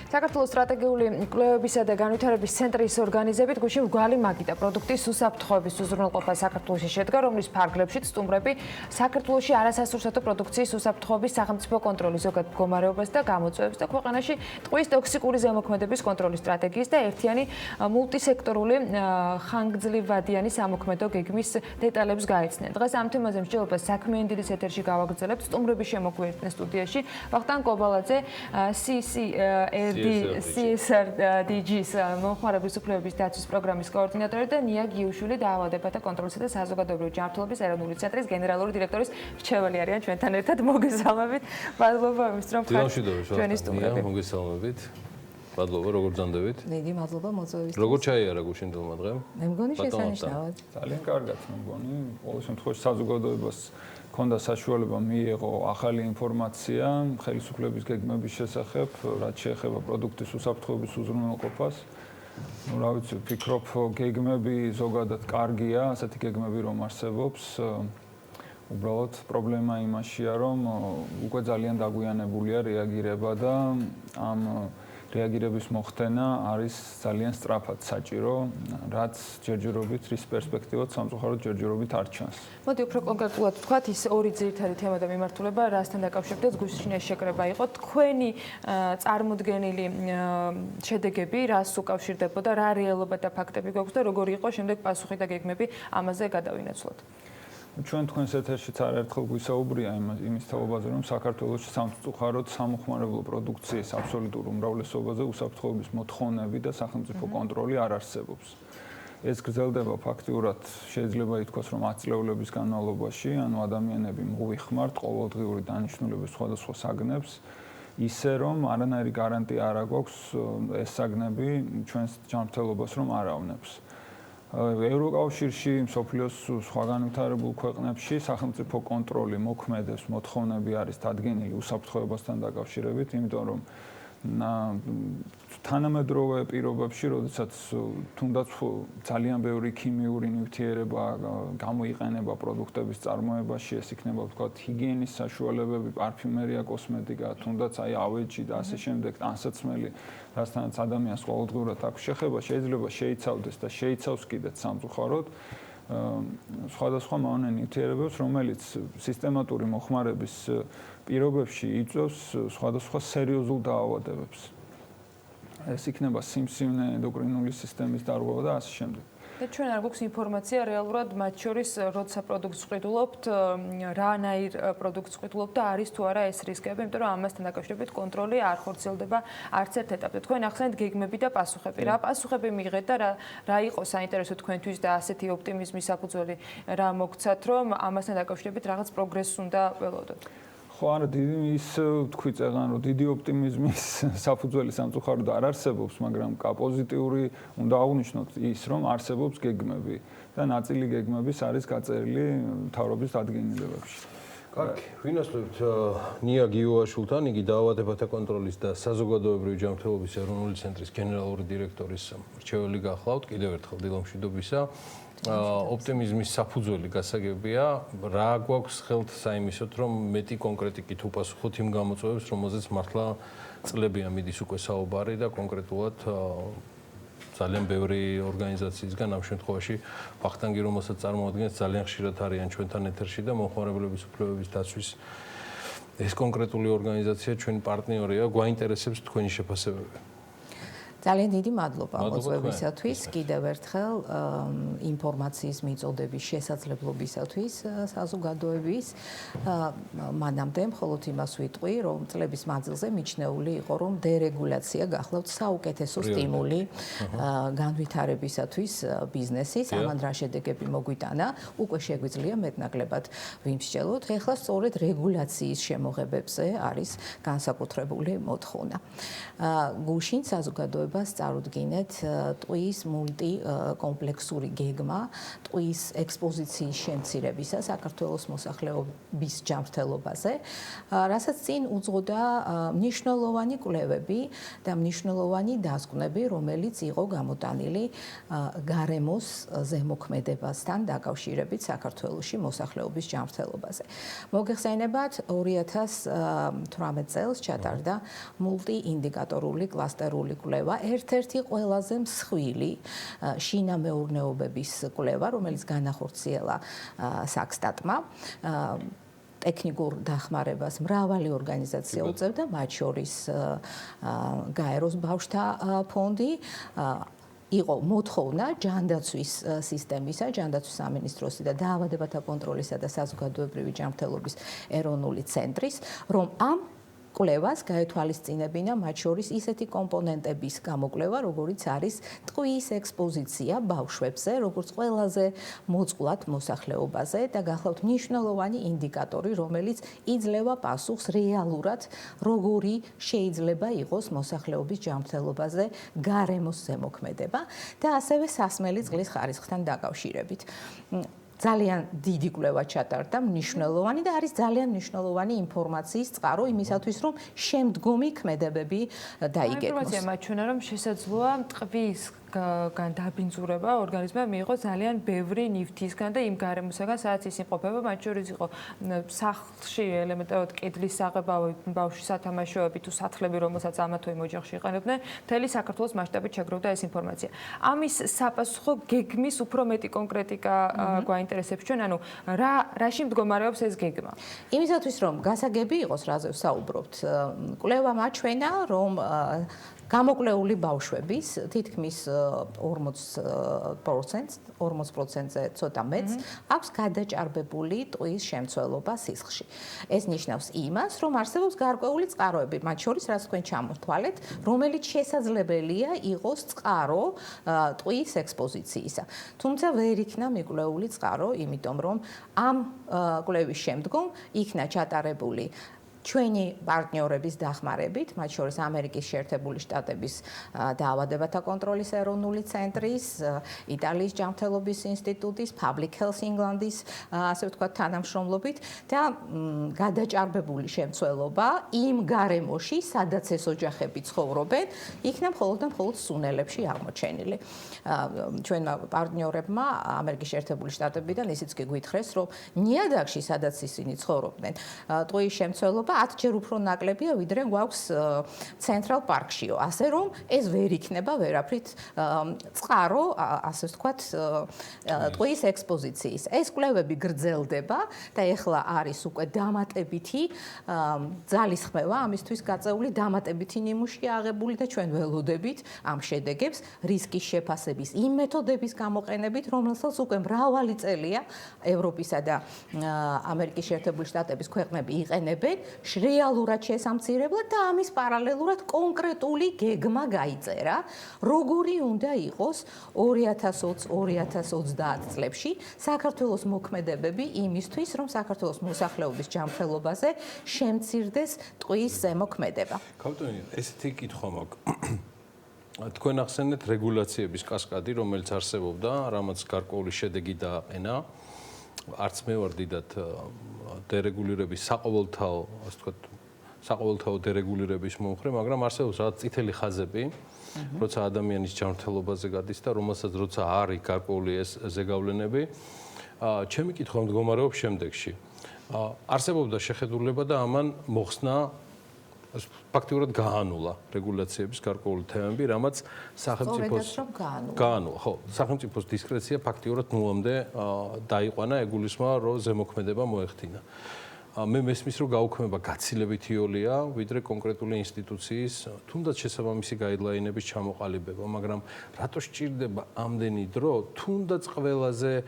საქართველოს სტრატეგიული კვლევებისა და განვითარების ცენტრის ორგანიზებით გუშინ მრგვალი მაგიდა პროდუქტის უსაფრთხოების უზრუნველყოფა საქართველოში შედგა, რომლის ფარგლებშიც სტუმრები საქართველოში არასასურსათო პროდუქციის უსაფრთხოების სახელმწიფო კონტროლის ზოგად მდგომარეობას და გამოწვევებს და ქვეყანაში ტყვის ტოქსიკური ზემოქმედების კონტროლის სტრატეგიის და ერთიანი მულტისექტორული ხანგრძლივადიანი სამოქმედო გეგმის დეტალებს გაეცნენ. დღეს ამ თემაზე მსჯელობას საქმიანი დილის ეთერში გავაგრძელებთ. სტუმრები შემოგვიერთდნენ სტუდიაში ვახტანგ კობალაძე, CSRDG-ს მომხმარებლის უფლებების დაცვის პროგრამის კოორდინატორი და ნია გიუშვილი დაავადებათა კონტროლისა და საზოგადოებრივი ჯანმრთელობის ეროვნული ცენტრის გენერალური დირექტორის რჩეველი არიან ჩვენთან ერთად. მოგესალმებით. მადლობა იმის რომ ხართ ჩვენი სტუმრები. მოგესალმებით. მადლობა, როგორ ბრძანდებით? დიდი მადლობა მოწვევის. როგორ ჩაიარა გუშინდელმა დღემ? მე მგონი შესანიშნავად. ძალიან კარგად მე მგონი. ყოველ შემთხვევაში საზოგადოებას ქონდა საშუალება მიიღო ახალი ინფორმაცია ხელისუფლების გეგმების შესახებ, რაც შეეხება პროდუქტის უსაფრთხოების უზრუნველყოფას. ну, რა ვიცი, ვფიქრობ, გეგმები ზოგადად კარგია, ასეთი გეგმები რომ არსებობს. უბრალოდ პრობლემა იმაშია, რომ უკვე ძალიან დაგვიანებულია რეაგირება და ამ რეაგირების მოხდენა არის ძალიან სწრაფად საჭირო, რაც ჯერჯერობით რის პერსპექტივად სამწუხაროდ ჯერჯერობით არ ჩანს. მოდი უფრო კონკრეტულად ვთქვათ, ის ორი ძირითადი თემა და მიმართულება, რასთან დაკავშირებით გუშინეს შეკრება იყო თქვენი წარმოდგენილი შედეგები, რას უკავშირდებოდა, რა რეალობა და ფაქტები გვაქვს და როგორი იყო შემდეგ პასუხი და გეგმები ამაზე გადავინაცვლოთ. ჩვენ თქვენს ეთერშიც არაერთხელ გვისაუბრია იმის თაობაზე, რომ საქართველოში სამწუხაროდ სამხმარებლო პროდუქციის აბსოლუტურ უმრავლესობაზე უსაფრთხოების მოთხოვნები და სახელმწიფო კონტროლი არ არსებობს. ეს გრძელდება ფაქტიურად, შეიძლება ითქვას, რომ 10 წლების განმავლობაში, ანუ ადამიანები მოვიხმართ ყოველდღიური დანიშნულების სხვადასხვა საგნებს, ისე რომ არანაირი გარანტია არ აქვს ეს საგნები ჩვენს ჯანმრთელობას რომ არ ავნებს. ევროკავშირში, მსოფლიოს სხვა განვითარებულ ქვეყნებში სახელმწიფო კონტროლი მოქმედებს, მოთხოვნები არის დადგენილი უსაფრთხოებასთან დაკავშირებით, იმიტომ რომ თანამედროვე პირობებში, როდესაც თუნდაც ძალიან ბევრი ქიმიური ნივთიერება გამოიყენება პროდუქტების წარმოებაში, ეს იქნება ვთქვათ ჰიგიენის საშუალებები, პარფიუმერია, კოსმეტიკა, თუნდაც აი ავეჯი და ასე შემდეგ, ტანსაცმელი, რასთანაც ადამიანს ყოველდღურად აქვს შეხება, შეიძლება შეიცავდეს და შეიცავს კიდეც სამწუხაროდ სხვადასხვა მავნე ნივთიერებებს, რომელიც სისტემატური მოხმარების პირობებში იწვევს სხვადასხვა სერიოზულ დაავადებებს. ეს იქნება სიმსივნე, ენდოკრინული სისტემის დარღვევა და ასე შემდეგ. და ჩვენ არ გვაქვს ინფორმაცია რეალურად მათ შორის, როცა პროდუქტს ყიდულობთ, რანაირ პროდუქტს ყიდულობთ და არის თუ არა ეს რისკები, იმიტომ რომ ამასთან დაკავშირებით კონტროლი არ ხორციელდება არც ერთ ეტაპზე. თქვენ ახსენეთ გეგმები და პასუხები. რა პასუხები მიიღეთ და რა იყო საინტერესო თქვენთვის და ასეთი ოპტიმიზმის საფუძველი რა მოგცათ, რომ ამასთან დაკავშირებით რაღაც პროგრესს უნდა ველოდოთ? ხო, არა, ის თქვი წეგან, რომ დიდი ოპტიმიზმის საფუძველი სამწუხაროდ არ არსებობს, მაგრამ პოზიტიური უნდა აღვნიშნოთ ის, რომ არსებობს გეგმები და ნაწილი გეგმების არის გაწერილი მთავრობის დადგენილებებში. კარგი, ვინასწრებთ ნია გიუაშულთან, იგი დაავადებათა კონტროლის და საზოგადოებრივი ჯანმრთელობის ეროვნული ცენტრის გენერალური დირექტორის მრჩეველი გახლავთ. კიდევ ერთხელ დილომშვიდობისა. ოპტიმიზმის საფუძველი გასაგებია, რა გვაქვს ხელთ საიმისოთ, რომ მეტი კონკრეტიკით უპასუხოთ იმ გამოწვევებს, რომელზეც მართლა წლებია მიდის უკვე საუბარი და კონკრეტულად ძალიან ბევრი ორგანიზაციისგან ამ შემთხვევაში ვახტანგი, რომელსაც წარმოადგენს, ძალიან ხშირად არიან ჩვენთან ეთერში და მომხმარებლების უფლებების დაცვის ეს კონკრეტული ორგანიზაცია ჩვენი პარტნიორია, გვაინტერესებს თქვენი შეფასებები. ძალიან დიდი მადლობა მოწვევისათვის, კიდევ ერთხელ ინფორმაციის მიწოდების შესაძლებლობისათვის საზოგადოების. მანამდე მხოლოდ იმას ვიტყვი, რომ წლების მანძილზე მიჩნეული იყო, რომ დერეგულაცია გახლავთ საუკეთესო სტიმული განვითარებისათვის ბიზნესის. ამან რა შედეგები მოგვიტანა, უკვე შეგვიძლია მეტნაკლებად ვიმსჯელოთ. ეხლა სწორედ რეგულაციის შემოღებებზე არის განსაკუთრებული მოთხოვნა. გუშინ საზოგადოება წარუდგინეთ ტყუის მულტიკომპლექსური გეგმა, ტყუის ექსპოზიციის შემცირებისა საქართველოს მოსახლეობის ჯანმრთელობაზე, რასაც წინ უძღოდა მნიშვნელოვანი კვლევები და მნიშვნელოვანი დასკვნები, რომელიც იყო გამოტანილი გარემოს ზემოქმედებასთან დაკავშირებით საქართველოში მოსახლეობის ჯანმრთელობაზე. მოგეხსენებათ, 2018 წელს ჩატარდა მულტიინდიკატორული კლასტერული კვლევა, ერთ-ერთი ყველაზე მსხვილი შინამეურნეობების კვლევა, რომელიც განახორციელა საქსტატმა. ტექნიკურ დახმარებას მრავალი ორგანიზაცია უწევდა, მათ შორის გაეროს ბავშვთა ფონდი. იყო მოთხოვნა ჯანდაცვის სისტემისა, ჯანდაცვის სამინისტროსი და დაავადებათა კონტროლისა და საზოგადოებრივი ჯანმრთელობის ეროვნული ცენტრის, რომ ამ კვლევას გაეთვალისწინებინა მათ შორის ისეთი კომპონენტების გამოკვლევა, როგორიც არის ტყუის ექსპოზიცია ბავშვებზე, როგორც ყველაზე მოწყვლად მოსახლეობაზე და გახლავთ მნიშვნელოვანი ინდიკატორი, რომელიც იძლევა პასუხს რეალურად, როგორი შეიძლება იყოს მოსახლეობის ჯანმრთელობაზე გარემოს ზემოქმედება და ასევე სასმელი წყლის ხარისხთან დაკავშირებით. ძალიან დიდი კვლევა ჩატარდა, მნიშვნელოვანი და არის ძალიან მნიშვნელოვანი ინფორმაციის წყარო იმისათვის, რომ შემდგომი ქმედებები დაიგეგმოს. ინფორმაცია მაჩვენა, რომ შესაძლოა ტყვის დაბინძურება ორგანიზმმა მიიღო ძალიან ბევრი ნივთისგან და იმ გარემოსაგან, სადაც ის იმყოფება, მათ შორის იყო სახლში ელემენტარულად კედლის საღებავი, ბავშვის სათამაშოები თუ სათლები, რომელსაც ამა თუ იმ ოჯახში იყენებდნენ, მთელი საქართველოს მასშტაბით შეგროვდა ეს ინფორმაცია. ამის საპასუხო გეგმის უფრო მეტი კონკრეტიკა გვაინტერესებს ჩვენ, ანუ რაში მდგომარეობს ეს გეგმა? იმისათვის რომ გასაგები იყოს, რაზე ვსაუბრობთ, კვლევა მაჩვენა, რომ გამოკლეული ბავშვების თითქმის 40%-ზე ცოტა მეტს აქვს გადაჭარბებული ტყუის შემცველობა სისხლში. ეს ნიშნავს იმას, რომ არსებობს გარკვეული წყაროები, მათ შორის რაც თქვენ ჩამოთვალეთ, რომელიც შესაძლებელია იყოს წყარო ტყუის ექსპოზიციისა. თუმცა ვერ იქნა მიკვლეული წყარო, იმიტომ რომ ამ კვლევის შემდგომ იქნა ჩატარებული ჩვენი პარტნიორების დახმარებით, მათ შორის ამერიკის შეერთებული შტატების დაავადებათა კონტროლის ეროვნული ცენტრის, იტალიის ჯანმრთელობის ინსტიტუტის, Public Health England-ის, ასე ვთქვათ, თანამშრომლობით და გადაჭარბებული შემცველობა იმ გარემოში, სადაც ეს ოჯახები ცხოვრობენ, იქნა მხოლოდ და მხოლოდ სუნელებში აღმოჩენილი. ჩვენმა პარტნიორებმა ამერიკის შეერთებული შტატებიდან ისიც კი გვითხრეს, რომ ნიადაგში, სადაც ისინი ცხოვრობდნენ, ტყუის შემცველობა 10 ჯერ უფრო ნაკლებია, ვიდრე გვაქვს ცენტრალ პარკშიო. ასე რომ ეს ვერ იქნება ვერაფრით წყარო, ასე ვთქვათ, ტყუის ექსპოზიციის. ეს კვლევები გრძელდება და ეხლა არის უკვე დამატებითი ძალისხმევა ამისთვის გაწეული დამატებითი ნიმუში აღებული და ჩვენ ველოდებით ამ შედეგებს რისკის შეფასების იმ მეთოდების გამოყენებით, რომელსაც უკვე მრავალი წელია ევროპისა და ამერიკის შეერთებული შტატების ქვეყნები იყენებენ რეალურად შესამცირებლად და ამის პარალელურად კონკრეტული გეგმა გაიწერა, როგორი უნდა იყოს 2020-2030 წლებში საქართველოს მოქმედებები იმისთვის, რომ საქართველოს მოსახლეობის ჯანმრთელობაზე შემცირდეს ტყუის ზემოქმედება. კავტონი, ესეთი კითხვა მაქვს. თქვენ ახსენეთ რეგულაციების კასკადი, რომელიც არსებობდა, რამაც გარკვეული შედეგი დააყენა. არც მე ვარ დიდად დერეგულირების საყოველთაო, ასე ვთქვათ, საყოველთაო დერეგულირების მომხრე, მაგრამ არსებობს რაღაც წითელი ხაზები, როცა ადამიანის ჯანმრთელობაზე გადის და რომელსაც როცა არის გარკვეული ეს ზეგავლენები, ჩემი კითხვა მდგომარეობს შემდეგში. არსებობდა შეხედულება და ამან მოხსნა ფაქტიურად გაანულა რეგულაციების გარკვეული თემები, რამაც სახელმწიფოს გაანულა. ხო, სახელმწიფოს დისკრეცია ფაქტიურად ნულამდე დაიყვანა, ეგულისხმება, რომ ზემოქმედება მოეხდინა. მე მესმის, რომ გაუქმება გაცილებითი იოლია, ვიდრე კონკრეტული ინსტიტუციის, თუნდაც შესაბამისი გაიდლაინების ჩამოყალიბება, მაგრამ რატო სჭირდება ამდენი დრო, თუნდაც ყველაზე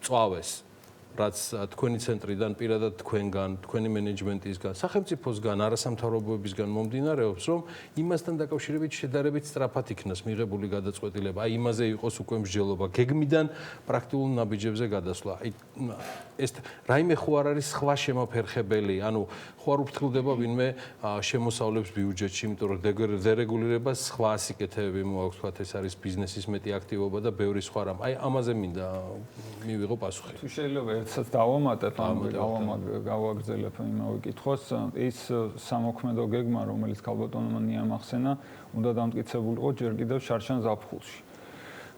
წვავეს რაც თქვენი ცენტრიდან პირადად თქვენგან, თქვენი მენეჯმენტისგან, სახელმწიფოსგან, არასამთავრობოებისგან მომდინარეობს, რომ იმასთან დაკავშირებით შედარებით სწრაფად იქნას მიღებული გადაწყვეტილება. აი იმაზე იყოს უკვე მსჯელობა, გეგმიდან პრაქტიკულ ნაბიჯებზე გადასვლა. აი ეს რაიმე ხო არ არის სხვა შემოფერხებელი, ანუ ხო არ უფრთხილდება ვინმე შემოსავლებს ბიუჯეტში, იმიტომ რომ დერეგულირებას სხვა ასიკეთებები მოაქვს, თქვათ ეს არის ბიზნესის მეტი აქტივობა და ბევრი სხვა რამ. აი ამაზე მინდა მივიღო პასუხი. თუ შეიძლება ერთსაც დავამატებ, გავაგრძელებ იმავე კითხვას, ის სამოქმედო გეგმა, რომელიც ქალბატონმა ნიამ ახსენა, უნდა დამტკიცებულიყო ჯერ კიდევ შარშან ზაფხულში.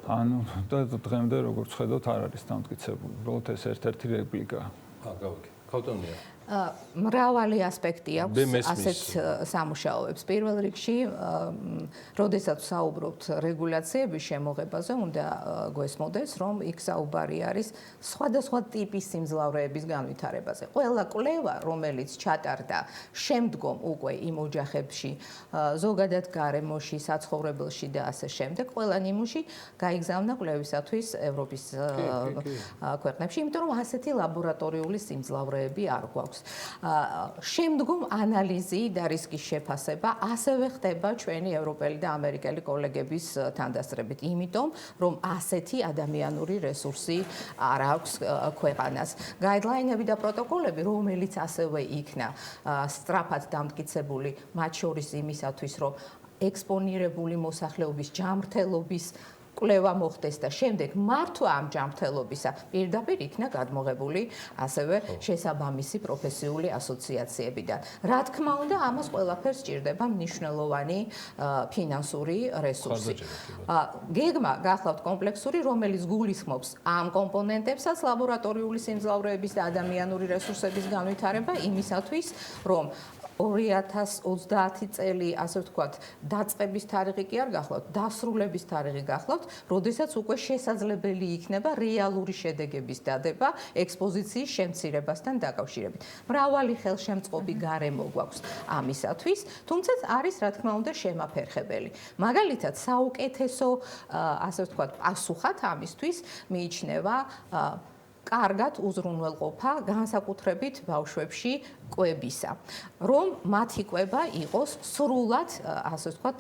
ანუ და დღემდე როგორც ხედავთ არ არის დამტკიცებული. უბრალოდ ეს ერთ-ერთი რეპლიკაა. გავიგე. ქალბატონია. მრავალი ასპექტი აქვს ასეთ სამუშაოებს. პირველ რიგში, როდესაც საუბრობთ რეგულაციების შემოღებაზე, უნდა გვესმოდეს, რომ იქ საუბარი არის სხვადასხვა ტიპის სიმძლავრეების განვითარებაზე. ყველა კვლევა, რომელიც ჩატარდა შემდგომ უკვე იმ ოჯახებში, ზოგადად გარემოში, საცხოვრებელში და ასე შემდეგ, ყველა ნიმუში გაიგზავნა კვლევისათვის ევროპის ქვეყნებში, იმიტომ რომ ასეთი ლაბორატორიული სიმძლავრეები არ გვაქვს. შემდგომ ანალიზი და რისკის შეფასება ასევე ხდება ჩვენი ევროპელი და ამერიკელი კოლეგების თანდასწრებით, იმიტომ რომ ასეთი ადამიანური რესურსი არ აქვს ქვეყანას. გაიდლაინები და პროტოკოლები, რომელიც ასევე იქნა სწრაფად დამტკიცებული, მათ შორის იმისათვის, რომ ექსპონირებული მოსახლეობის ჯანმრთელობის კვლევა მოხდეს და შემდეგ მართვა ამ ჯანმრთელობისა პირდაპირ იქნა გადმოღებული ასევე შესაბამისი პროფესიული ასოციაციებიდან. რა თქმა უნდა, ამას ყველაფერს სჭირდება მნიშვნელოვანი ფინანსური რესურსი. გეგმა გახლავთ კომპლექსური, რომელიც გულისხმობს ამ კომპონენტებსაც ლაბორატორიული სიმძლავრეების და ადამიანური რესურსების განვითარება იმისათვის, რომ 2030 წელი, ასე ვთქვათ, დაწყების თარიღი კი არ გახლავთ, დასრულების თარიღი გახლავთ, როდესაც უკვე შესაძლებელი იქნება რეალური შედეგების დადება ექსპოზიციის შემცირებასთან დაკავშირებით. მრავალი ხელშემწყობი გარემო გვაქვს ამისათვის, თუმცა არის რა თქმა უნდა შემაფერხებელი. მაგალითად, საუკეთესო, ასე ვთქვათ, პასუხად ამისთვის მიიჩნევა კარგად უზრუნველყოფა განსაკუთრებით ბავშვებში კვებისა, რომ მათი კვება იყოს სრულად, ასე ვთქვათ,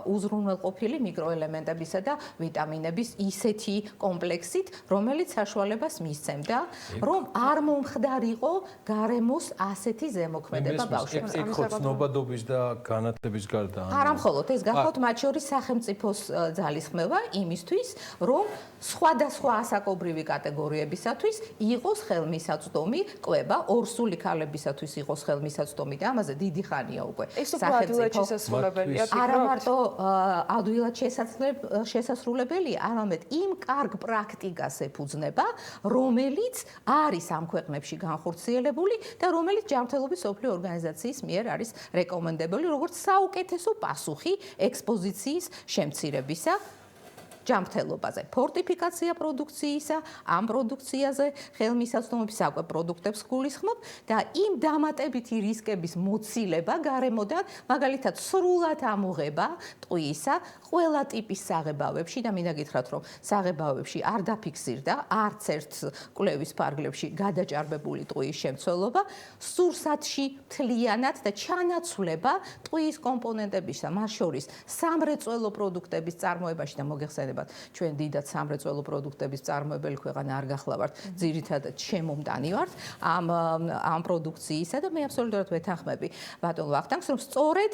უზრუნველყოფილი მიკროელემენტებისა და ვიტამინების ისეთი კომპლექსით, რომელიც საშუალებას მისცემდა, რომ არ მომხდარიყო გარემოს ასეთი ზემოქმედება ბავშვებს. ეკითხოთ ცნობადობის და განათლების გარდა. არა მხოლოდ ეს გახლავთ მათ შორის სახელმწიფოს ძალისხმევა იმისთვის, რომ სხვადასხვა ასაკობრივი კატეგორიებისათვის იყოს ხელმისაწვდომი კვება, ორსული ქალებისათვის იყოს ხელმისაწვდომი და ამაზე დიდი ხანია უკვე. ეს უფრო ადვილად შესაძლებელია. არა მარტო ადვილად შესაძლებელია, არამედ იმ კარგ პრაქტიკას ეფუძნება, რომელიც არის ამ ქვეყნებში განხორციელებული და რომელიც ჯანმრთელობის მსოფლიო ორგანიზაციის მიერ არის რეკომენდებული, როგორც საუკეთესო პასუხი ექსპოზიციის შემცირებისა ჯანმრთელობაზე, ფორტიფიკაცია პროდუქციისა, ამ პროდუქციაზე ხელმისაწვდომობის საკვებ პროდუქტებს გულისხმობ და იმ დამატებითი რისკების მოცილება გარემოდან, მაგალითად, სრულად ამოღება ტყვიისა ყველა ტიპის საღებავებში და მინდა გითხრათ, რომ საღებავებში არ დაფიქსირდა არც ერთ კვლევის ფარგლებში გადაჭარბებული ტყვიის შემცველობა, სურსათში მთლიანად და ჩანაცვლება ტყვიის კომპონენტებისა, მათ შორის სამრეწველო პროდუქტების წარმოებაში და მოგეხსენებათ ჩვენ დიდად სამრეწველო პროდუქტების წარმოებელი ქვეყანა არ გახლავართ, ძირითადად შემომტანი ვართ ამ პროდუქციისა და მე აბსოლუტურად ვეთანხმები ბატონ ვახტანგს, რომ სწორედ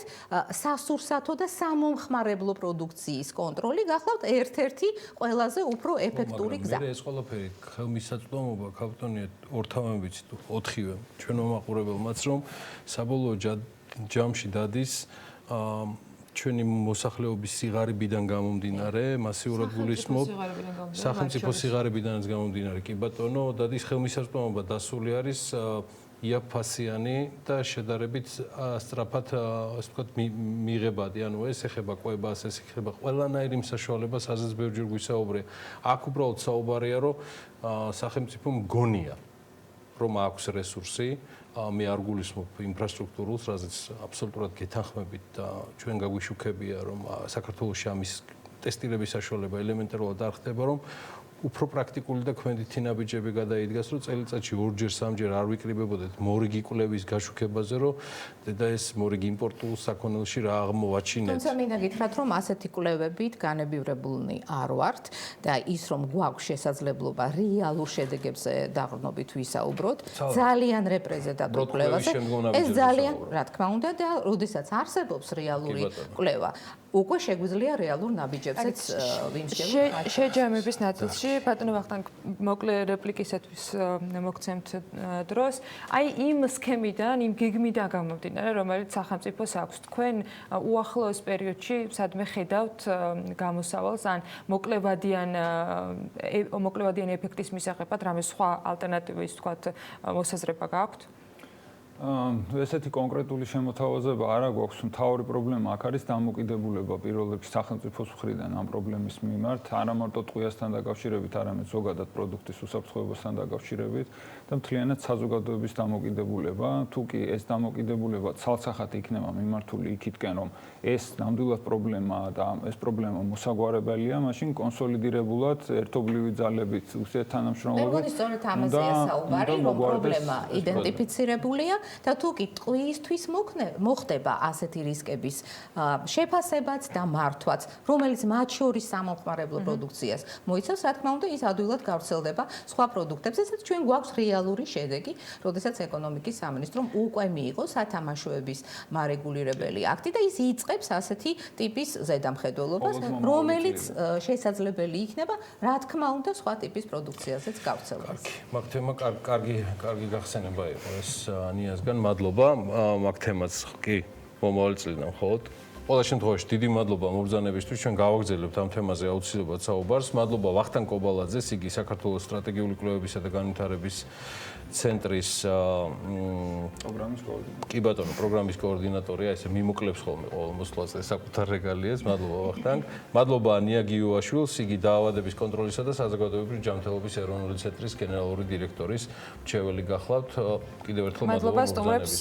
სასურსათო და სამომხმარებლო პროდუქციის კონტროლი გახლავთ ერთ-ერთი ყველაზე უფრო ეფექტური გზა. მე ეს ყველაფერი ხელმისაწვდომობა ქავტონია ორთავებით 4-ვე ჩვენ მომაყურებელმაც, რომ საბოლოო ჯამში დადის ჩვენი მოსახლეობის სიღარიბიდან გამომდინარე, მასიურად გულისხმობ სახელმწიფო სიღარიბიდანაც გამომდინარე, კი ბატონო, დადის ხელმისაწვდომობა დასული არის იაფფასიანი და შედარებით სწრაფად, ასე ვთქვათ, მიღებადი, ანუ ეს ეხება კვებას, ეს ეხება ყველანაირი მსაშუალებას, ასეც ბევრჯერ გვისაუბრია. აქ უბრალოდ საუბარია, რომ სახელმწიფო მგონია, რომ აქვს რესურსი, მე არ გულისხმობ ინფრასტრუქტურულს, რაზეც აბსოლუტურად გეთანხმებით და ჩვენ გაგვიშუქებია, რომ საქართველოში ამის ტესტირების საშუალება ელემენტარულად არ ხდება, რომ უფრო პრაქტიკული და ქვენდითი ნაბიჯები გადაიდგას, რომ წელიწადში 2-ჯერ, 3-ჯერ არ ვიკრიბებოდეთ მორიგი კვლევის გაშუქებაზე, რომ და ეს მორიგი იმპორტულ საქონელში რა აღმოვაჩინეთ. თუმცა მინდა გითხრათ, რომ ასეთი კვლევებით განებივრებულნი არ ვართ და ის რომ გვაქვს შესაძლებლობა რეალურ შედეგებზე დაყრდნობით ვისაუბროთ, ძალიან რეპრეზენტატიულ კვლევაზე, ეს ძალიან, რა თქმა უნდა, და როდესაც არსებობს რეალური კვლევა, უკვე შეგვიძლია რეალურ ნაბიჯებზეც ვიმსჯელოთ. შეჯამების ნაწილში ბატონო ვახტანგ მოკლე რეპლიკისათვის მოგცემთ დროს. აი იმ სქემიდან, იმ გეგმიდან გამომდინარე, რომელიც სახელმწიფოს აქვს, თქვენ უახლოეს პერიოდში სადმე ხედავთ გამოსავალს ან მოკლევადიანი ეფექტის მისაღებად რამე სხვა ალტერნატივის, თქვათ, მოსაზრება გაქვთ? ესეთი კონკრეტული შემოთავაზება არა გვაქვს, მთავარი პრობლემა აქ არის დამოკიდებულება პირველ რიგში სახელმწიფოს მხრიდან ამ პრობლემის მიმართ, არა მარტო ტყვიასთან დაკავშირებით, არამედ ზოგადად პროდუქტის უსაფრთხოებასთან დაკავშირებით და მთლიანად საზოგადოების დამოკიდებულება. თუ კი ეს დამოკიდებულება ცალსახად იქნება მიმართული იქითკენ, რომ ეს ნამდვილად პრობლემაა და ეს პრობლემა მოსაგვარებელია, მაშინ კონსოლიდირებულად ერთობლივი ძალებით უსიათთანამშრომლობით. მე მგონი სწორედ ამაზეა საუბარი, რომ პრობლემა იდენტიფიცირებულია და თუ კი ტყვიისთვის მოხდება ასეთი რისკების შეფასებაც და მართვაც, რომელიც მათ შორის სამომხმარებლო პროდუქციას მოიცავს, რა თქმა უნდა, ის ადვილად გავრცელდება სხვა პროდუქტებზე, სადაც ჩვენ გვაქვს რეალური შედეგი, როდესაც ეკონომიკის სამინისტრომ უკვე მიიღო სათამაშოების მარეგულირებელი აქტი და ის იწყებს ასეთი ტიპის ზედამხედველობას, რომელიც შესაძლებელი იქნება, რა თქმა უნდა, სხვა ტიპის პროდუქციაზეც გავრცელებას. მაგ თემა კარგი გახსენება იყო ეს ნიაზგან, მადლობა. მაგ თემაც კი მომავალ წლიდან მხოლოდ. ყველა შემთხვევაში დიდი მადლობა მობრძანებისთვის, ჩვენ გავაგრძელებთ ამ თემაზე აუცილებლად საუბარს. მადლობა ვახტანგ კობალაძეს, იგი საქართველოს სტრატეგიული კვლევებისა და განვითარების ცენტრის პროგრამის კოორდინატორი. კი ბატონო, პროგრამის კოორდინატორია, ესე მიმოკლებს ხოლმე ყოველ მოსვლაზე საკუთარ რეგალიას. მადლობა ვახტანგ. მადლობა ანია გიუაშვილს, იგი დაავადების კონტროლისა და საზოგადოებრივი ჯანმრთელობის ეროვნული ცენტრის გენერალური დირექტორის მრჩეველი გახლავთ. კიდევ ერთხელ მადლობა სტუმრებს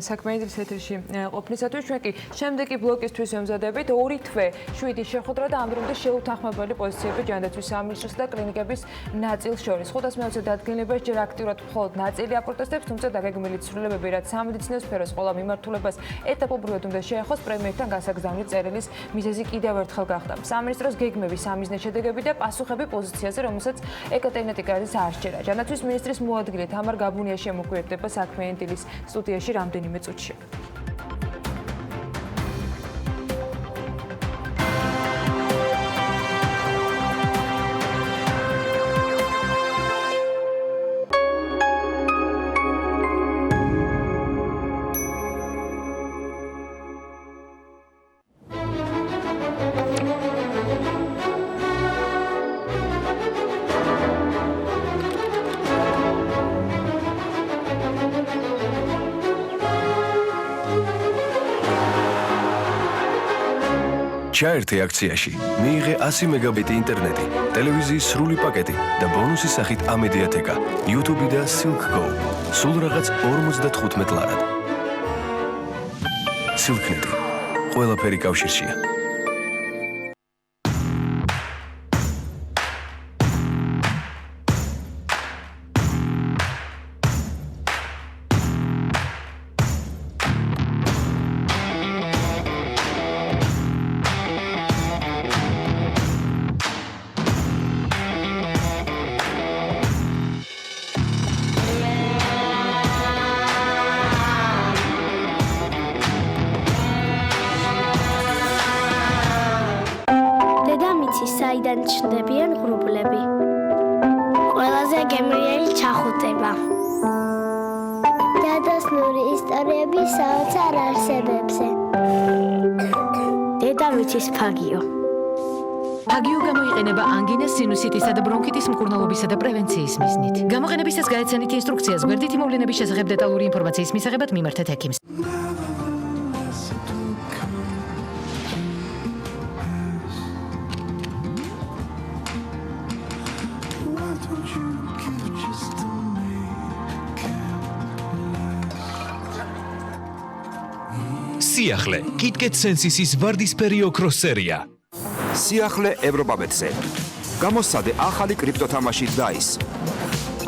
საქმეების ეთერში ყოფნისათვის. ჩვენ კი შემდეგი ბლოკისთვის ვემზადებით 2 თვე 7 შეხვედრა და ამ დრომდე შეუთანხმებელი პოზიციები ჯანდაცვის სამინისტროს და კლინიკების ნაწილს შორის. 500-ზე დადგენილებას ჯერ აქტიურად მხოლოდ ნაწილი აპროტესტებს, თუმცა დაგეგმილი ცვლილებები, რაც სამედიცინო სფეროს ყველა მიმართულებას ეტაპობრივად უნდა შეეხოს, პრემიერთან გასაგზავნილი წერილის მიზეზი კიდევ ერთხელ გახდა. სამინისტროს გეგმები, სამიზნე შედეგები და პასუხები პოზიციაზე, რომელსაც ეკატერინე ტიკარაძის არჩერა. ჯანდაცვის მინისტრის მოადგილე თამარ გაბუნია შემოგვიერთდება საქმე ენდილის სტუდიაში რამდენიმე წუთში. ჩაერთე აქციაში, მიიღე 100 მეგაბიტი ინტერნეტი, ტელევიზიის სრული პაკეტი და ბონუსის სახით ამედიათეკა, YouTube და Silk Go. სულ რაღაც 55 ლარად. Silknet. ყველაფერი კავშირშია. საიდან ჩნდებიან ღრუბლები. ყველაზე გემრიელი ჩახუტება. დადასნური ისტორიები საოცარ არსებებზე. დედამიწის ფაგიო. ფაგიო გამოიყენება ანგინას, სინუსიტისა და ბრონქიტის მკურნალობისა და პრევენციის მიზნით. გამოყენებისას გაეცანით ინსტრუქციას გვერდითი მოვლენების შესახებ დეტალური ინფორმაციის მისაღებად მიმართეთ ექიმს. სიახლე კიტკეტ სენსისის ვარდისფერი ოქროს სერია. სიახლე ევროპაბეტზე. გამოსცადე ახალი კრიპტოთამაში DICE.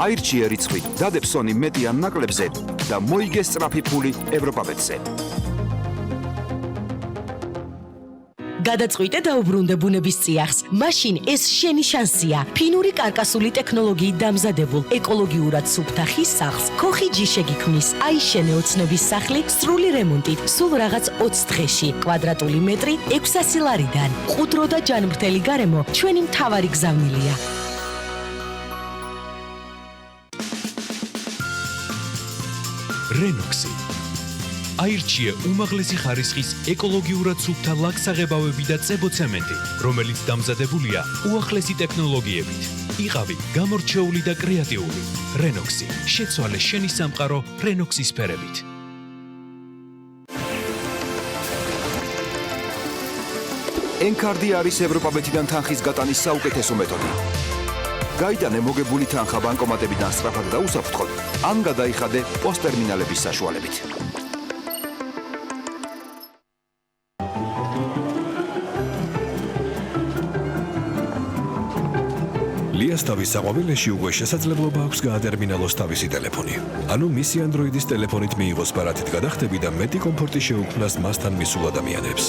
აირჩიე რიცხვით დადებ სონი მეტი ან ნაკლებზე და მოიგე სწრაფი ფული ევროპაბეტზე. გადაწყვიტე დაუბრუნდე ბუნების წიაღს. მაშინ ეს შენი შანსია. ფინური კარკასული ტექნოლოგიით დამზადებულ ეკოლოგიურად სუფთა ხის სახლს ქოხი ჯიშე გიქმნის. აიშენე ოცნების სახლი სრული რემონტით, სულ რაღაც 20 დღეში. კვადრატული მეტრი 600 ლარიდან. ყუდრო და ჯანმრთელი გარემო ჩვენი მთავარი გზავნილია. რენოქსი აირჩიე უმაღლესი ხარისხის ეკოლოგიურად სუფთა ლაქსაღებავები და წებოცემენტი, რომელიც დამზადებულია უახლესი ტექნოლოგიებით. იყავი გამორჩეული და კრეატიული. რენოქსი. შეცვალე შენი სამყარო რენოქსის ფერებით. Encardi არის ევროპაბეთიდან თანხის გატანის საუკეთესო მეთოდი. გაიტანე მოგებული თანხა ბანკომატებიდან სწრაფად და უსაფრთხოდ, ან გადაიხადე პოსტერმინალების საშუალებით. ლიას თავის საყვავილეში უკვე შესაძლებლობა აქვს გაატერმინალოს თავისი ტელეფონი. ანუ მისი Android-ის ტელეფონით მიიღოს ბარათით გადახდები და მეტი კომფორტი შეუქმნას მასთან მისულ ადამიანებს.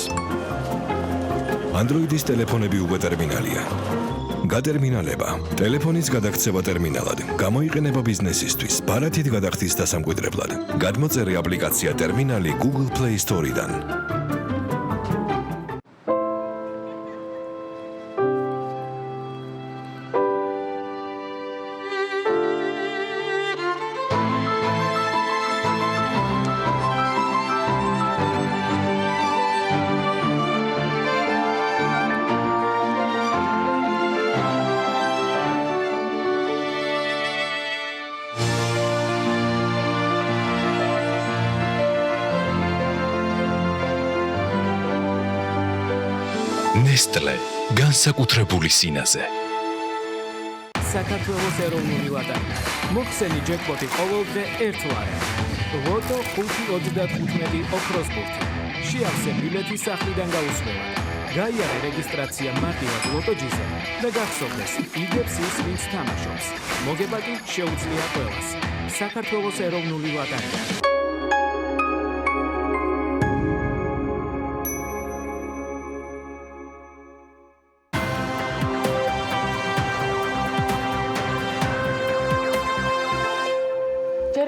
Android-ის ტელეფონები უკვე ტერმინალია. გატერმინალება. ტელეფონის გადაქცევა ტერმინალად. გამოიყენება ბიზნესისთვის, ბარათით გადახდის დასამკვიდრებლად. გადმოწერე აპლიკაცია ტერმინალი Google Play Store-დან. Nestle განსაკუთრებული სინაზე. საქართველოს ეროვნული ლოტარი. მოხსენი ჯეკპოტი ყოველდღე 1 ლარი. ლოტო 5.35 ოქროს ბურთი. შეავსე ბილეთი სახლიდან გაუსვლელად. გაიარე რეგისტრაცია მარტივად ლოტოჯიზე და გახსოვდეს, იგებს ის, ვინც თამაშობს. მოგებადი შეუძლია ყველას. საქართველოს ეროვნული ლოტარი.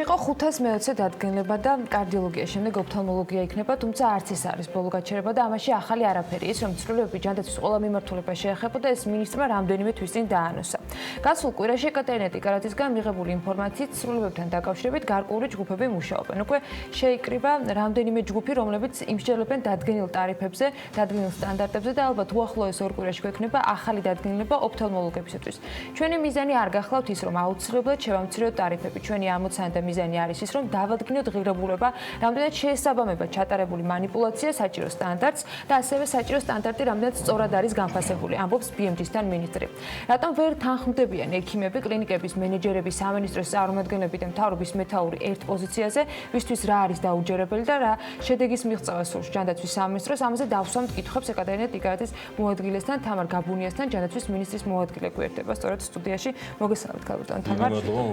იყო 520 დადგენილება და კარდიოლოგიის შემდეგ ოფთალმოლოგია იქნება, თუმცა არც ეს არის ბოლო გაჩერება და ამაში ახალი არაფერი. ის რომ ცვლილებები ჯანდაცვის ყველა მიმართულებას შეეხებოდა, ეს მინისტრმა რამდენიმე თვის წინ დაანონსა. გასულ კვირაში ეკატერინე ტიკარაძისგან მიღებული ინფორმაციით ცვლილებებთან დაკავშირებით გარკვეული ჯგუფები მუშაობენ. უკვე შეიკრიბა რამდენიმე ჯგუფი, რომლებიც იმსჯელებენ დადგენილ ტარიფებზე, დადგენილ სტანდარტებზე და ალბათ უახლოეს 2 კვირაში გვექნება ახალი დადგენილება ოფთალმოლოგებისათვის. ჩვენი მიზანი არ გახლავთ ის, რომ აუცილებლად შევამციროთ ტარიფები. ჩვენი ამოცანა და მიზანი არის ის, რომ დავადგინოთ ღირებულება, რამდენად შეესაბამება ჩატარებული манипуляცია საჭირო სტანდარტს და ასევე საჭირო სტანდარტი რამდენად სწორად არის განფასებული, ამბობს BMG-სთან მინისტრი. რატომ ვერ თანხმდებიან ექიმები, კლინიკების მენეჯერები, სამინისტროს წარმომადგენლები და მთავრობის მეთაური ერთ პოზიციაზე, ვისთვის რა არის დაუჯერებელი და რა შედეგის მიღწევა სურს ჯანდაცვის სამინისტროს, ამაზე დავსვამთ კითხვებს ეკატერინე ტიკარაძის მოადგილესთან, თამარ გაბუნიასთან, ჯანდაცვის მინისტრის მოადგილე გვერდება სწორედ სტუდიაში. მოგესალმებით ქალბატონ თამარ.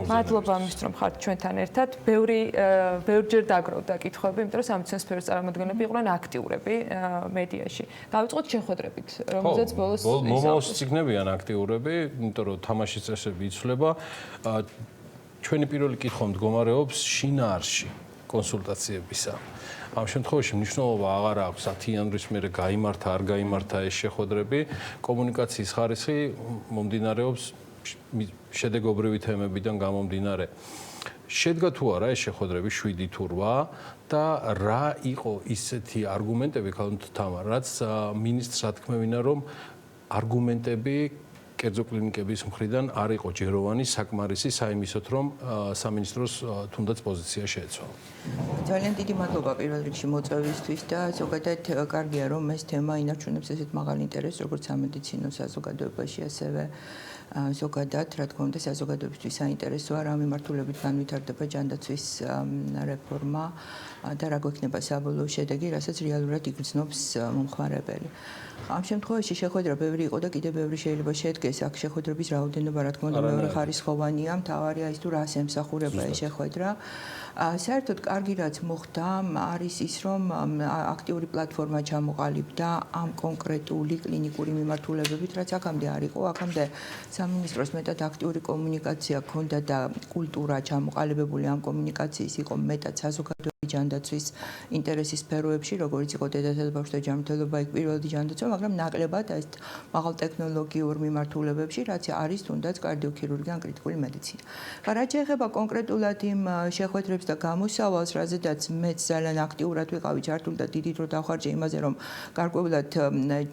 მადლობა ამისთვის რომ ხართ ჩვენთან ერთად. ბევრჯერ დაგროვდა კითხვები, იმიტომ რომ სამეცნიერო სფეროს წარმომადგენლები იყვნენ აქტიურები მედიაში. დავიწყოთ შეხვედრებით, რომელზეც ბოლოს მომავალში იქნებიან აქტიურები, იმიტომ რომ თამაშის წესები იცვლება. ჩვენი პირველი კითხვა მდგომარეობს შინაარსში კონსულტაციებისა. ამ შემთხვევაში მნიშვნელობა აღარ აქვს 10 იანვრის მერე გაიმართა, არ გაიმართა ეს შეხვედრები. კომუნიკაციის ხარისხი მომდინარეობს შედეგობრივი თემებიდან გამომდინარე. შედგა თუ არა ეს შეხვედრები 7 თუ 8 და რა იყო ისეთი არგუმენტები ქალბატონ თამარ, რაც მინისტრს ათქმევინა, რომ არგუმენტები კერძო კლინიკების მხრიდან არ იყო ჯეროვანი, საკმარისი საიმისოდ, რომ სამინისტროს თუნდაც პოზიცია შეეცვალა. ძალიან დიდი მადლობა პირველ რიგში მოწვევისთვის და ზოგადად კარგია, რომ ეს თემა ინარჩუნებს ესეთ მაღალ ინტერესს, როგორც სამედიცინო საზოგადოებაში, ასევე ზოგადად, რა თქმა უნდა, საზოგადოებისთვის საინტერესოა რა მიმართულებით განვითარდება ჯანდაცვის რეფორმა და რა გვექნება საბოლოო შედეგი, რასაც რეალურად იგრძნობს მომხმარებელი. ამ შემთხვევაში შეხვედრა ბევრი იყო და კიდევ ბევრი შეიძლება შედგეს. აქ შეხვედრების რაოდენობა, რა თქმა უნდა, მეორე ხარისხოვანია. მთავარია ის თუ რას ემსახურება ეს შეხვედრა. საერთოდ კარგი რაც მოხდა არის ის, რომ აქტიური პლატფორმა ჩამოყალიბდა ამ კონკრეტული კლინიკური მიმართულებებით, რაც აქამდე არ იყო. აქამდე სამინისტროს მეტად აქტიური კომუნიკაცია ჰქონდა და კულტურა ჩამოყალიბებული ამ კომუნიკაციის იყო მეტად საზოგადოებრივი ჯანდაცვის ინტერესის სფეროებში, როგორც იყო დედათა და ბავშვთა ჯანმრთელობა, იქ პირველადი ჯანდაცვა, მაგრამ ნაკლებად ეს მაღალ ტექნოლოგიურ მიმართულებებში, რაც არის თუნდაც კარდიოქირურგია ან კრიტიკული მედიცინა. რაც შეეხება კონკრეტულად იმ შეხვედრებს და გამოსავალს, რაზედაც მეც ძალიან აქტიურად ვიყავი ჩართული და დიდი დრო დავხარჯე იმაზე, რომ გარკვეულად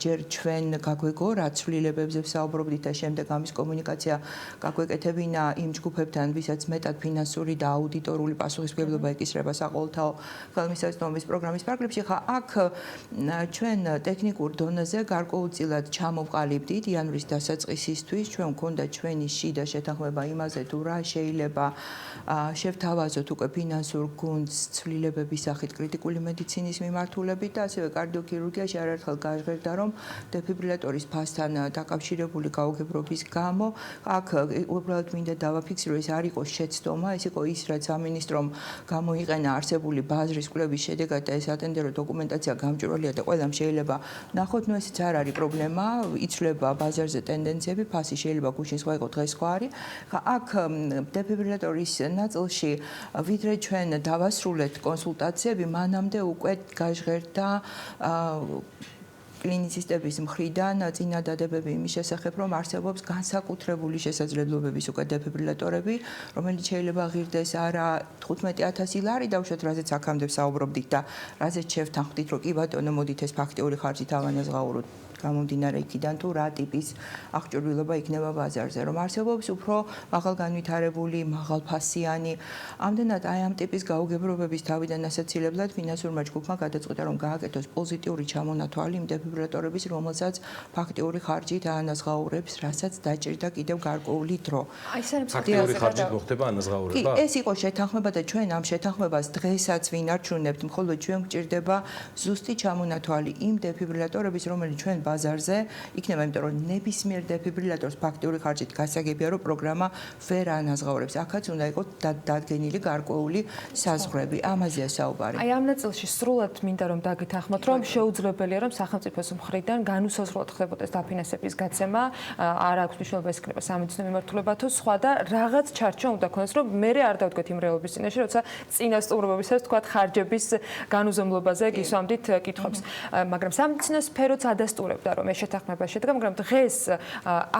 ჯერ ჩვენ გაგვეგო რა ცვლილებებზე ვსაუბრობდით და შემდეგ ამის კომუნიკაცია გაგვეკეთებინა იმ ჯგუფებთან, ვისაც მეტად ფინანსური და აუდიტორული პასუხისმგებლობა ეკისრება საყოველთაო სამართალ ხელმისაწვდომობის პროგრამის ფარგლებში, ხა აქ ჩვენ ტექნიკურ დონეზე გარკვეულწილად ჩამოვყალიბდით იანვრის დასაწყისისთვის, ჩვენ გვქონდა ჩვენი შიდა შეთანხმება იმაზე, თუ რა შეიძლება შევთავაზოთ უკვე ფინანსურ გუნდს ცვლილებების სახით კრიტიკული მედიცინის მიმართულებით და ასევე კარდიოქირურგიაში არაერთხელ გაჟღერდა, რომ დეფიბრილატორის ფასთან დაკავშირებული გაუგებრობის გამო აქ უბრალოდ მინდა დავაფიქსირო, ეს არ იყო შეცდომა, ეს იყო ის, რაც სამინისტრომ გამოიყენა არსებული ბაზრის კვლევის შედეგად და ეს ატენდერო დოკუმენტაცია გამჭვირვალეა და ყველამ შეიძლება ნახოთ, ნუ ესეც არ არის პრობლემა, იცვლება ბაზარზე ტენდენციები, ფასი შეიძლება გუშინ სხვა იყო, დღეს სხვა არის. აქ დეფიბრილატორის ნაწილში ვიდრე ჩვენ დავასრულეთ კონსულტაციები, მანამდე უკვე გაჟღერდა კლინიცისტების მხრიდან წინადადებები იმის შესახებ, რომ არსებობს განსაკუთრებული შესაძლებლობების უკვე დეფიბრილატორები, რომელიც შეიძლება ღირდეს არა 15,000 ლარი დავუშვათ, რაზეც აქამდე საუბრობდით და რაზეც შევთანხმდით, რომ კი ბატონო, მოდით ეს ფაქტიური ხარჯით ავანაზღაუროთ. გამომდინარე იქიდან თუ რა ტიპის აღჭურვილობა იქნება ბაზარზე, რომ არსებობს უფრო მაღალგანვითარებული, მაღალფასიანი, ამდენად აი ამ ტიპის გაუგებრობების თავიდან ასაცილებლად ფინანსურმა ჯგუფმა გადაწყვიტა, რომ გააკეთოს პოზიტიური ჩამონათვალი იმ დეფიბრილატორების, რომელსაც ფაქტიური ხარჯით აანაზღაურებს, რასაც დაჭირდა კიდევ გარკვეული დრო. ფაქტიური ხარჯით მოხდება ანაზღაურება? ეს იყო შეთანხმება და ჩვენ ამ შეთანხმებას დღესაც ვინარჩუნებთ, მხოლოდ ჩვენ გვჭირდება ზუსტი ჩამონათვალი იმ დეფიბრილატორების, რომელიც ჩვენ ბაზარზე იქნება, იმიტომ რომ ნებისმიერ დეფიბრილატორს ფაქტიური ხარჯით გასაგებია, რომ პროგრამა ვერ ანაზღაურებს. აქაც უნდა იყოს დადგენილი გარკვეული საზღვრები. ამაზეა საუბარი. აი ამ ნაწილში სრულად მინდა რომ დაგითანხმოთ, რომ შეუძლებელია, რომ სახელმწიფოს მხრიდან განუსაზღვროდ ხდებოდეს დაფინანსების გაცემა, არ აქვს მნიშვნელობა ეს იქნება სამედიცინო მიმართულება თუ სხვა და რაღაც ჩარჩო უნდა ქონდეს, რომ მე არ დავდგეთ იმ რეალობის წინაშე, როცა წინასწორობებისას თქვა ხარჯების განუზომლობაზე გისვამდით კითხვებს. მაგრამ სამედიცინო სფეროც ადასტურებდა, რომ ეს შეთანხმება შედგა, მაგრამ დღეს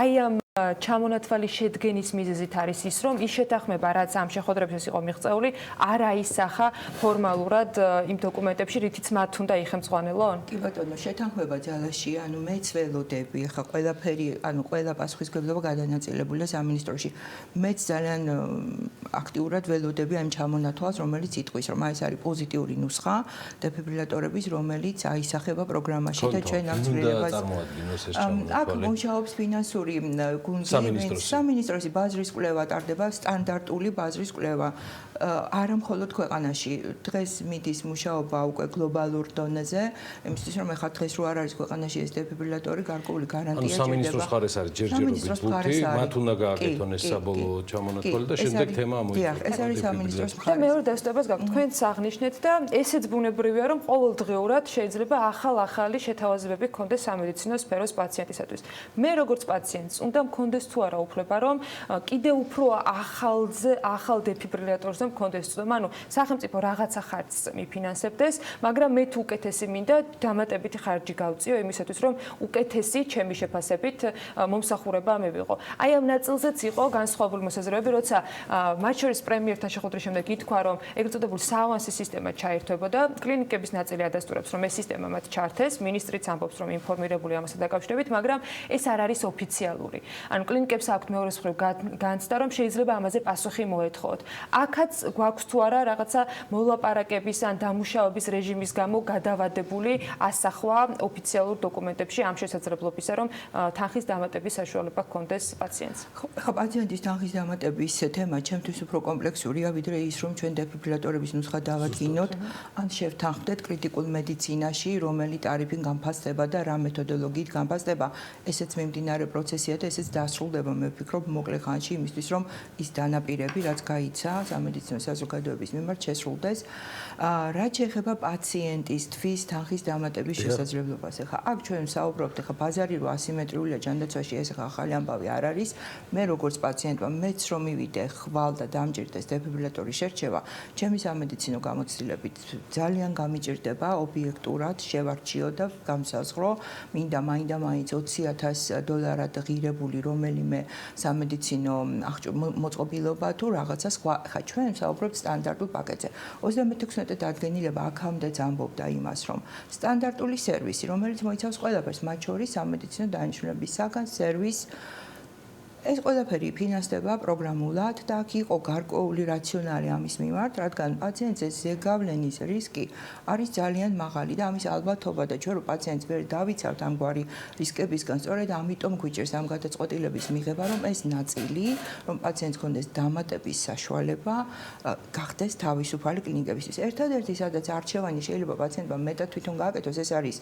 აი ამ ჩამონათვალი შედგენის მიზეზით არის ის, რომ ის შეთანხმება, რაც ამ შეხვედრებისას იყო მიღწეული, არ აისახა ფორმალურად იმ დოკუმენტებში, რითიც მათ უნდა იხემწყვალნელონ? კი ბატონო, შეთანხმება ძალაშია, ანუ მეც ველოდები, ახლა ყველაფერი, ანუ ყველა პასუხისმგებლობა გადანაწილებულია სამინისტროში. მეც ძალიან აქტიურად ველოდები ამ ჩამონათვალს, რომელიც იტყვის, რომ ეს არის პოზიტიური ნუსხა დეფიბრილატორების, რომელიც აისახება პროგრამაში და ჩვენ ამ ცვლილებას აქ მუშაობს ფინანსური სამინისტროს ბაზრის კვლევა ტარდება, სტანდარტული ბაზრის კვლევა. არა მხოლოდ ქვეყანაში, დღეს მიდის მუშაობა უკვე გლობალურ დონეზე, იმისთვის რომ ეხლა დღეს რო არ არის ქვეყანაში ეს დეფიბრილატორი, გარკვეული გარანტია ჭირდება. ანუ სამინისტროს ხარეს არის ჯერჯერობით ბურთი, მათ უნდა გააკეთონ ეს საბოლოო ჩამონათვალი და შემდეგ თემა ამოიწუროს. ეს არის სამინისტროს ხარეს. და მეორე დასტებას გაქვთ, თქვენც აღნიშნეთ და ესეც ბუნებრივია, რომ ყოველდღიურად შეიძლება ახალ-ახალი შეთავაზებები გქონდეს სამედიცინო სფეროს პაციენტისათვის. მე როგორც პაციენტს უნდა მქონდეს თუ არა უფლება, რომ კიდევ უფრო ახალ დეფიბრილატორზე მქონდეს ცდომა, ანუ სახელმწიფო რაღაცა ხარჯს მიფინანსებდეს, მაგრამ მე თუ უკეთესი მინდა დამატებითი ხარჯი გავწიო იმისათვის, რომ უკეთესი ჩემი შეფასებით მომსახურება მივიღო. აი ამ ნაწილზეც იყო განსხვავებული მოსაზრებები, როცა მათ შორის პრემიერთან შეხვედრის შემდეგ ითქვა, რომ ეგრეთ წოდებული საავანსი სისტემა ჩაერთვებოდა, კლინიკების ნაწილი ადასტურებს, რომ ეს სისტემა მათ ჩართეს, ministrიც ამბობს, რომ ინფორმირებული ამასთან დაკავშირებით, მაგრამ ეს არ არის ოფიციალური. ანუ კლინიკებს აქვთ მეორეს მხრივ განცდა, რომ შეიძლება ამაზე პასუხი მოეთხოვოთ. აქაც გვაქვს თუ არა რაღაცა მოლაპარაკების ან დამუშავების რეჟიმის გამო გადავადებული ასახვა ოფიციალურ დოკუმენტებში ამ შესაძლებლობისა, რომ თანხის დამატების საშუალება ჰქონდეს პაციენტს. ხო, პაციენტის თანხის დამატების თემა ჩემთვის უფრო კომპლექსურია, ვიდრე ის, რომ ჩვენ დეფიბრილატორების ნუსხა დავადგინოთ, ან შევთანხმდეთ კრიტიკულ მედიცინაში, რომელი ტარიფი განფასდება და რა მეთოდოლოგიით განფასდება. ესეც მიმდინარე პროცესია და ესეც დასრულდება, მე ვფიქრობ, მოკლე ხანში იმისთვის, რომ ის დანაპირები, რაც გაიცა სამედიცინო საზოგადოების მიმართ შესრულდეს. რაც შეეხება პაციენტისთვის თანხის დამატების შესაძლებლობას, ახლა აქ ჩვენ საუბრობთ, ახლა ბაზარი რო ასიმეტრიულია ჯანდაცვაში, ეს ახლა ახალი ამბავი არ არის. მე როგორც პაციენტმა მეც რომ მივიდე ხვალ და დამჭირდეს დეფიბრილატორის შერჩევა, ჩემი სამედიცინო გამოცდილებით ძალიან გამიჭირდება ობიექტურად შევარჩიო და გამსაზღვრო, მინდა მაინდა-მაინც $20,000 ღირებული რომელიმე სამედიცინო მოწყობილობა თუ რაღაცა სხვა. ხა ჩვენ საუბრობთ სტანდარტულ პაკეტზე. 36 დადგენილება აქამდეც ამბობდა იმას, რომ სტანდარტული სერვისი, რომელიც მოიცავს ყველაფერს, მათ შორის სამედიცინო დანიშნულების საგან სერვის ეს ყველაფერი ფინანსდება პროგრამულად და აქ იყო გარკვეული რაციონალი ამის მიმართ, რადგან პაციენტზე ზეგავლენის რისკი არის ძალიან მაღალი და ამის ალბათობა და ჩვენ რომ პაციენტს ვერ დავიცავთ ამგვარი რისკებისგან, სწორედ ამიტომ გვიჭირს ამ გადაწყვეტილების მიღება, რომ ეს ნაწილი, რომ პაციენტს ჰქონდეს დამატების საშუალება, გახდეს თავისუფალი კლინიკებისთვის. ერთადერთი სადაც არჩევანი შეიძლება პაციენტმა მეტად თვითონ გააკეთოს, ეს არის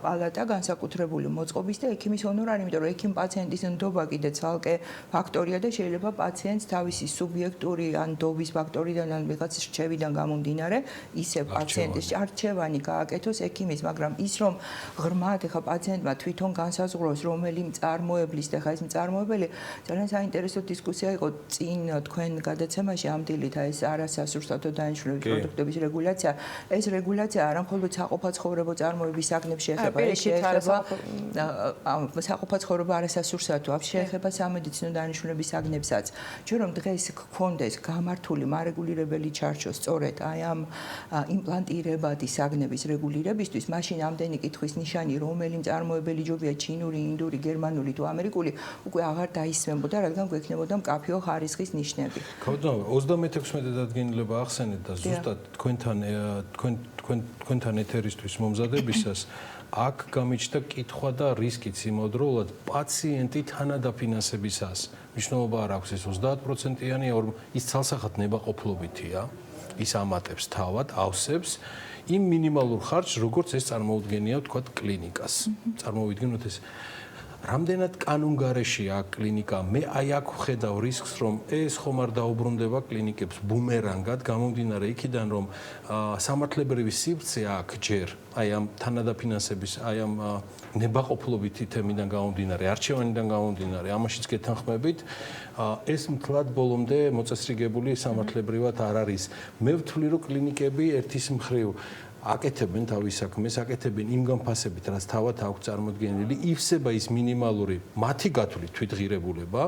პალატა, განსაკუთრებული მოწყობის და ექიმის ჰონორარი, იმიტომ რომ ექიმ პაციენტის ნდობა კიდე ცალკე ფაქტორია და შეიძლება პაციენტს თავისი სუბიექტური ან ნდობის ფაქტორიდან ან ვიღაც რჩევიდან გამომდინარე ისე პაციენტის არჩევანი გააკეთოს ექიმის, მაგრამ ის რომ ღრმად ეხა პაციენტმა თვითონ განსაზღვროს რომელი მწარმოებლის და ეხა ეს მწარმოებელი ძალიან საინტერესო დისკუსია იყო წინ თქვენ გადაცემაში ამ დილით ეს არასასურსათო დანიშნულების პროდუქტების რეგულაცია, ეს რეგულაცია არა მხოლოდ საყოფაცხოვრებო წარმოების საგნებს შეეხება, ეს შეეხება საყოფაცხოვრებო არასასურსათო, ამ შეეხება სამედიცინო დანიშნულების საგნებსაც. ჩვენ რომ დღეს გქონდეს გამართული მარეგულირებელი ჩარჩო სწორედ აი ამ იმპლანტირებადი საგნების რეგულირებისთვის, მაშინ ამდენი კითხვის ნიშანი, რომელი მწარმოებელი ჯობია ჩინური, ინდური, გერმანული თუ ამერიკული, უკვე აღარ დაისმენბოდა, რადგან გვექნებოდა მკაფიო ხარისხის ნიშნები. ქალბატონო, 36 დადგენილება ახსენეთ და ზუსტად თქვენთან ეთერისთვის მომზადებისას აქ გამიჩნდა კითხვა და რისკიც იმავდროულად პაციენტი თანადაფინანსებისას. მნიშვნელობა არ აქვს ეს 30%-იანი, ის ცალსახად ნებაყოფლობითია, ის ამატებს თავად, ავსებს იმ მინიმალურ ხარჯს, როგორც ეს წარმოუდგენია, ვთქვათ, კლინიკას. წარმოვიდგინოთ ეს რამდენად კანონგარეშია კლინიკა, მე აი აქ ვხედავ რისკს, რომ ეს ხომ არ დაუბრუნდება კლინიკებს ბუმერანგად, გამომდინარე იქიდან, რომ სამართლებრივი სივრცე აქ ჯერ აი ამ თანადაფინანსების, აი ამ ნებაყოფლობითი თემიდან გამომდინარე, არჩევანიდან გამომდინარე, ამაშიც გეთანხმებით, ეს მთლად ბოლომდე მოწესრიგებული სამართლებრივად არ არის. მე ვთვლი, რომ კლინიკები ერთის მხრივ აკეთებენ თავის საქმეს, აკეთებენ იმ განფასებით, რაც თავად აქვს წარმოდგენილი, ივსება ის მინიმალური მათი გათვლით თვითღირებულება,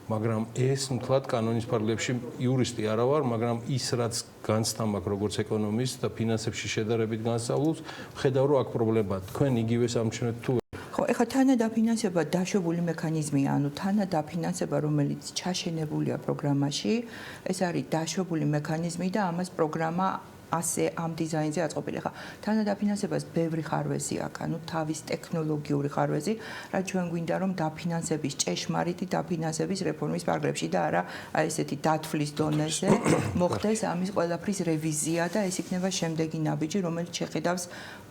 მაგრამ ეს მთლად კანონის ფარგლებში იურისტი არა ვარ, მაგრამ ის რაც განცდა მაქვს როგორც ეკონომისტს და ფინანსებში შედარებით განსწავლულს, ვხედავ რომ აქ პრობლემაა. თქვენ იგივე სამჩნევთ თუ ხო, ეხლა თანადაფინანსება დაშვებული მექანიზმია, ანუ თანადაფინანსება, რომელიც ჩაშენებულია პროგრამაში, ეს არის დაშვებული მექანიზმი და ამას პროგრამა ასე ამ დიზაინზე აწყობილი. ხა თანადაფინანსებას ბევრი ხარვეზი აქვს, ანუ თავის ტექნოლოგიური ხარვეზი, რაც ჩვენ გვინდა რომ დაფინანსების ჭეშმარიტი დაფინანსების რეფორმის პარაგრაფში და არა აი ესეთი დათვლის დონეზე მოხდეს ამის ყველაფრის რევიზია და ეს იქნება შემდეგი ნაბიჯი, რომელიც შეხედავს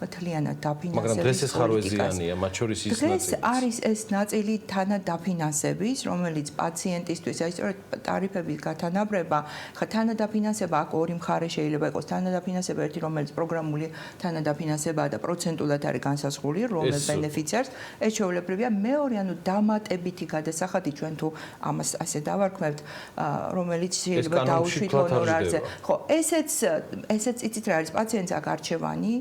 მთლიანად დაფინანსების პოლიტიკას. მაგრამ დღეს ეს ხარვეზიანია, მათ შორის ის ნაწილი. დღეს არის ეს ნაწილი თანადაფინანსების, რომელიც პაციენტისთვის, აი სწორედ ტარიფების გათანაბრება, ხა თანადაფინანსება აქ ორი მხარე შეიძლება იყოს. თანადაფინანსება ერთი, რომელიც პროგრამული თანადაფინანსებაა და პროცენტულად არის განსაზღვრული, რომელ ბენეფიციარს ეს შეუძლებელია. მეორე, ანუ დამატებითი გადასახადი ჩვენ თუ ამას ასე დავარქმევთ, რომელიც შეიძლება დაუშვით ჰონორარზე. ხო, ესეც იცით რა არის, პაციენტს აქ არჩევანი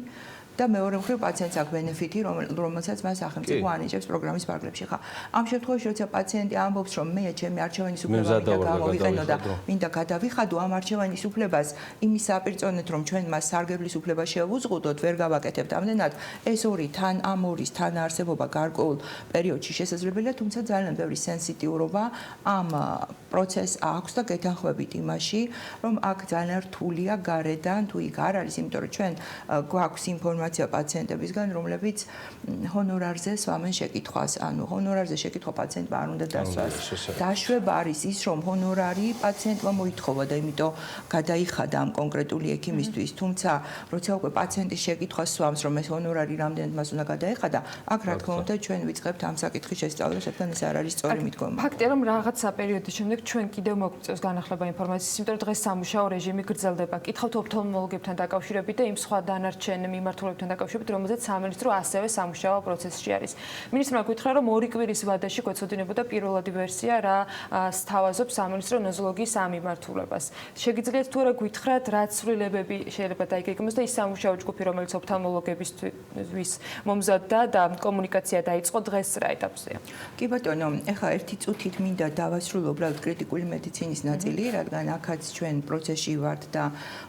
და მეორე მხრივ პაციენტს აქვს ბენეფიტი, რომელსაც მას სახელმწიფო ანიჭებს პროგრამის ფარგლებში. ხა, ამ შემთხვევაში, როცა პაციენტი ამბობს, რომ მე ჩემი არჩევანის უფლება მინდა გამოვიყენო და მინდა გადავიხადო ამ არჩევანის უფლებას იმის საპირწონეთ, რომ ჩვენ მას სარგებლის უფლება შევუზღუდოთ, ვერ გავაკეთებთ ამდენად, ეს ორი ამ ორის თანაარსებობა გარკვეულ პერიოდში შესაძლებელია, თუმცა ძალიან ბევრი სენსიტიურობა ამ პროცესს აქვს და გეთანხმებით იმაში, რომ აქ ძალიან რთულია გარედან თუ იქ არ არის, იმიტომ რომ ჩვენ გვაქვს ინფორმაცია პაციენტებისგან, რომლებიც ჰონორარზე სვამენ შეკითხვას, ანუ ჰონორარზე შეკითხვა პაციენტმა არ უნდა დასვას. დაშვება არის ის, რომ ჰონორარი პაციენტმა მოითხოვა და იმიტომ გადაიხადა ამ კონკრეტული ექიმისთვის, თუმცა როცა უკვე პაციენტის შეკითხვას სვამს, რომ ეს ჰონორარი რამდენად მას უნდა გადაეხადა, აქ რა თქმა უნდა ჩვენ ვიწყებთ ამ საკითხის შესწავლას, რადგან ეს არ არის სწორი მიდგომა. ფაქტია, რომ რაღაცა პერიოდის შემდეგ ჩვენ კიდევ მოგვიწევს განახლება ინფორმაციის, იმიტომ რომ დღეს სამუშაო რეჟიმი გრძელდება. კითხავთ ოფთალმოლოგებთან დაკავშირებით და იმ სხვა დანარჩენ მიმართულებებთან დაკავშირებით, რომელზეც სამინისტრო ასევე სამუშაო პროცესში არის. მინისტრმა გითხრა, რომ 2 კვირის ვადაში გვეცოდინებოდა პირველადი ვერსია, რა სთავაზობს სამინისტრო ნოზოლოგიის ამ მიმართულებას. შეგიძლიათ თუ არა გითხრათ, რა ცვლილებები შეიძლება დაიგეგმოს და ის სამუშაო ჯგუფი, რომელიც ოფთალმოლოგებისთვის მომზადდა და კომუნიკაცია დაიწყო, დღეს რა ეტაპზეა? კი ბატონო, ეხლა ერთი წუთით მინდა დავასრულო უბრალოდ კრიტიკული მედიცინის ნაწილი, რადგან აქაც ჩვენ პროცესში ვართ და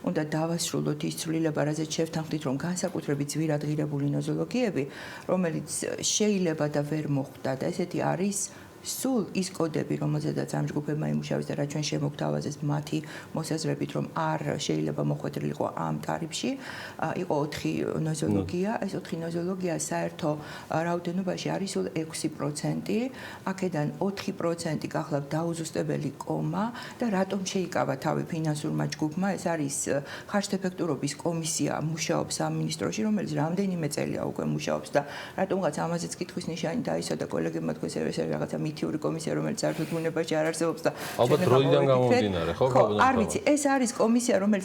უნდა დავასრულოთ ის ცვლილება, რაზეც შევთანხმდით, რომ განსაკუთრებით ძვირადღირებული ნოზოლოგიები, რომელიც შეიძლება და ვერ მოხვდა და ესეთი არის სულ ის კოდები, რომელზედაც ამ ჯგუფებმა იმუშავეს და რაც ჩვენ შემოგთავაზეს მათი მოსაზრებით, რომ არ შეიძლება მოხვედრილიყო ამ ტარიფში, იყო 4 ნოზოლოგია, ეს 4 ნოზოლოგია საერთო რაოდენობაში არის სულ 6%, აქედან 4% გახლავთ დაუზუსტებელი კომა და რატომ შეიკავა თავი ფინანსურმა ჯგუფმა, ეს არის ხარჯთეფექტურობის კომისია მუშაობს ამ მინისტროში, რომელიც რამდენიმე წელია უკვე მუშაობს და რატომღაც ამაზეც კითხვის ნიშანი დაისვა და კოლეგებმა თქვეს ეს რაღაცა მითიური კომისია, რომელიც საერთოდ ბუნებაში არ არსებობს და ალბათ დროიდან გამომდინარე, ხო? არ ვიცი, ეს არის კომისია, რომელიც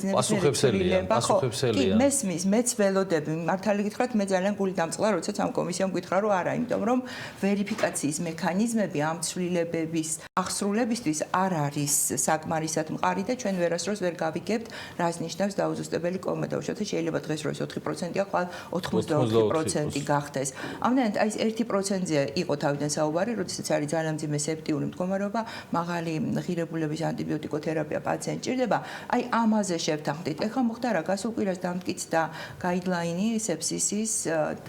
კი მესმის, მეც ველოდები, მართალი გითხრათ, მე ძალიან გული დამწყლა, როდესაც ამ კომისიამ გითხრა, რომ არა, იმიტომ რომ ვერიფიკაციის მექანიზმები ამ ცვლილებების აღსრულებისთვის არ არის საკმარისად მყარი და ჩვენ ვერასდროს ვერ გავიგებთ, რას ნიშნავს დაუზუსტებელი კომა და უშუალოდ შეიძლება დღეს რო ეს 4%-ია, ხვალ 84% გახდეს. ამდენად აი ეს 1%-ზე იყო თავიდან საუბარი, როდესაც არის ძალიან მძიმე სეპტიური მდგომარეობა, მაღალი ღირებულების ანტიბიოტიკოთერაპია პაციენტს ჭირდება, აი ამაზე შევთანხმდით. ეხლა მოხდა რა, გასულ კვირას დამტკიცდა გაიდლაინი სეპსისის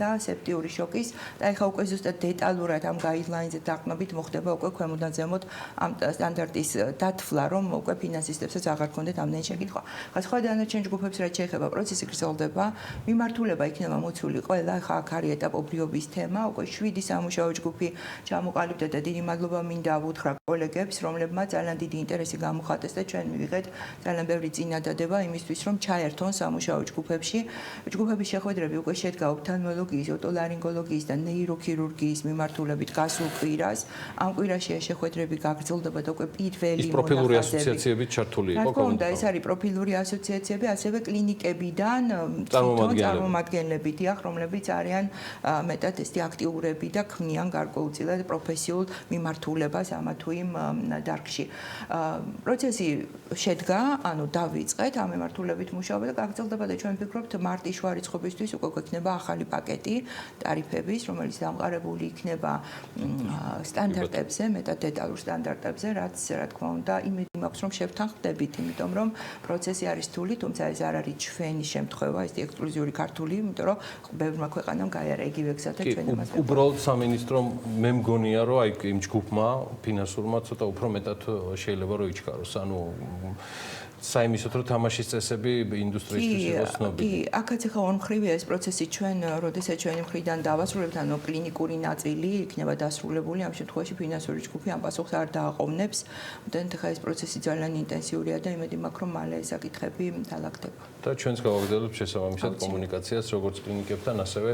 და სეპტიური შოკის და ეხლა უკვე ზუსტად დეტალურად ამ გაიდლაინზე დაყნობით მოხდება უკვე ქვემოდან ზემოთ ამ სტანდარტის დათვლა, რომ უკვე ფინანსისტებსაც აღარ ქონდეთ ამდენი შეკითხვა. ხა სხვა დანარჩენ ჯგუფებს რაც შეეხება პროცესი გრძელდება, მიმართულება იქნება მოცული ყველა, ხა აქ არის ეტაპობრიობის თემა, უკვე 7 სამუშაო ჯგუფი ჩამოყალიბდა და დიდი მადლობა მინდა უთხრა კოლეგებს, რომლებმაც ძალიან დიდი ინტერესი გამოხატეს და ჩვენ მივიღეთ ძალიან ბევრი წინადადება იმისთვის, რომ ჩაერთონ სამუშაო ჯგუფებში. ჯგუფების შეხვედრები უკვე შედგა ოფთალმოლოგიის, ოტოლარინგოლოგიის და ნეიროქირურგიის მიმართულებით გასულ კვირას. ამ კვირაში ეს შეხვედრები გაგრძელდება და უკვე პირველი ის პროფილური ასოციაციებით ჩართული იყო კომუნიკაცია. ეს არის პროფილური ასოციაციები, ასევე კლინიკებიდან წარმომადგენლები, დიახ, რომლებიც არიან მეტად ესეთი აქტიურები და ქმნიან გარკვეულწილად პროფესიულ მიმართულებას ამა თუ იმ დარგში. პროცესი შედგა, ანუ დავიწყეთ ამ მიმართულებით მუშაობა და გაგრძელდება და ჩვენ ვფიქრობთ მარტის შუა რიცხვებისთვის უკვე გვექნება ახალი პაკეტი ტარიფების, რომელიც დამყარებული იქნება სტანდარტებზე, მეტად დეტალურ სტანდარტებზე, რაც რა თქმა უნდა იმედი მაქვს რომ შევთანხმდებით, იმიტომ რომ პროცესი არის რთული, თუმცა ეს არ არის ჩვენი შემთხვევა, ეს ექსკლუზიური ქართული, იმიტომ რომ ბევრმა ქვეყანამ გაიარა იგივე გზა და ჩვენ ამას უბრალოდ სამინისტრომ მე მგონია რომ აი იმ ჯგუფმა ფინანსურმა ცოტა უფრო მეტად შეიძლება რომ იჩქაროს, ანუ საიმისოთ რომ თამაშის წესები ინდუსტრიისთვის იყოს ცნობილი. კი, აქაც ახლა ორმხრივია ეს პროცესი ჩვენ, როდესაც ჩვენი მხრიდან დავასრულებთ, ანუ კლინიკური ნაწილი იქნება დასრულებული, ამ შემთხვევაში ფინანსური ჯგუფი ამ პასუხს არ დააყოვნებს. ამდენად ახლა ეს პროცესი ძალიან ინტენსიურია და იმედი მაქვს რომ მალე ეს საკითხები დალაგდება. და ჩვენც გავაგრძელებთ შესაბამისად კომუნიკაციას როგორც კლინიკებთან, ასევე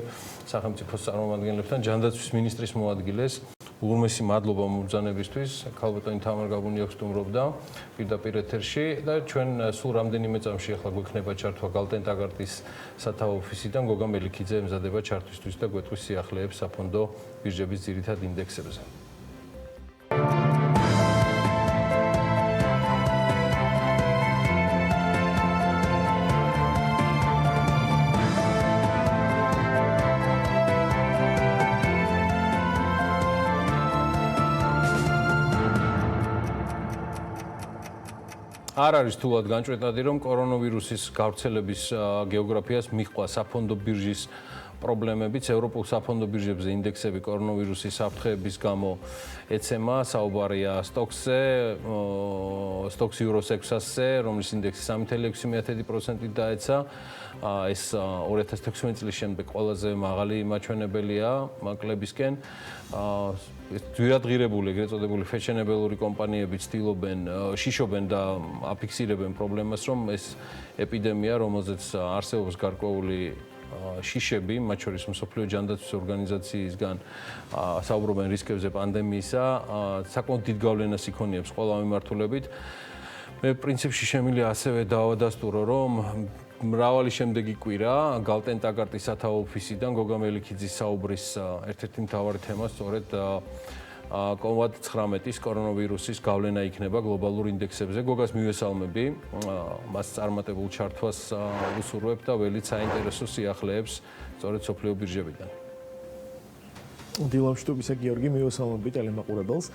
სახელმწიფოს წარმომადგენლებთან, ჯანდაცვის მინისტრის მოადგილეს უღრმესი მადლობა მობრძანებისთვის. ქალბატონი თამარ გაბუნი აქვს სტუმრობდა პირდაპირ ეთერში და ჩვენ სულ რამდენიმე წამში ახლა გვექნება ჩართვა გალტენტაგარტის სათავო ოფისიდან გოგა მელიქიძე ემზადება ჩართვისთვის და გვეტყვის სიახლეებს საფონდო ბირჟების ძირითად ინდექსებზე. არ არის თულად განჭვეტადი, რომ კორონავირუსის გავრცელების გეოგრაფიას მიჰყვა საფონდო ბირჟის პრობლემებიც. ევროპულ საფონდო ბირჟებზე ინდექსები კორონავირუსის საფრთხეების გამო ეცემა, საუბარია სტოქსზე, სტოქს Euro 600-ზე, რომლის ინდექსი 3.6% დაეცა. ეს 2016 წლის შემდეგ ყველაზე მაღალი მაჩვენებელია მაკლებისკენ. ძვირადღირებული, ეგრეთ წოდებული ფეჩენებელური კომპანიები ცდილობენ, შიშობენ და აფიქსირებენ პრობლემას, რომ ეს ეპიდემია, რომელზეც არსებობს გარკვეული შიშები, მათ შორის მსოფლიო ჯანდაცვის ორგანიზაციისგან საუბრობენ რისკებზე პანდემიისა, საკმაოდ დიდ გავლენას იქონიებს ყველა მიმართულებით. მე პრინციპში შემიძლია ასევე დავადასტურო, რომ მრავალი შემდეგი კვირა გალტენტაგარტის სათავო ოფისიდან გოგა მელიქიძის საუბრის ერთ-ერთი მთავარი თემა სწორედ COVID-19 კორონავირუსის გავლენა იქნება გლობალურ ინდექსებზე. გოგას მივესალმები, მას წარმატებულ ჩართვას უსურვებ და ველით საინტერესო სიახლეებს სწორედ სოფლიო ბირჟებიდან. დილამშვიდობისა გიორგი მივესალმები ტელემაყურებელს.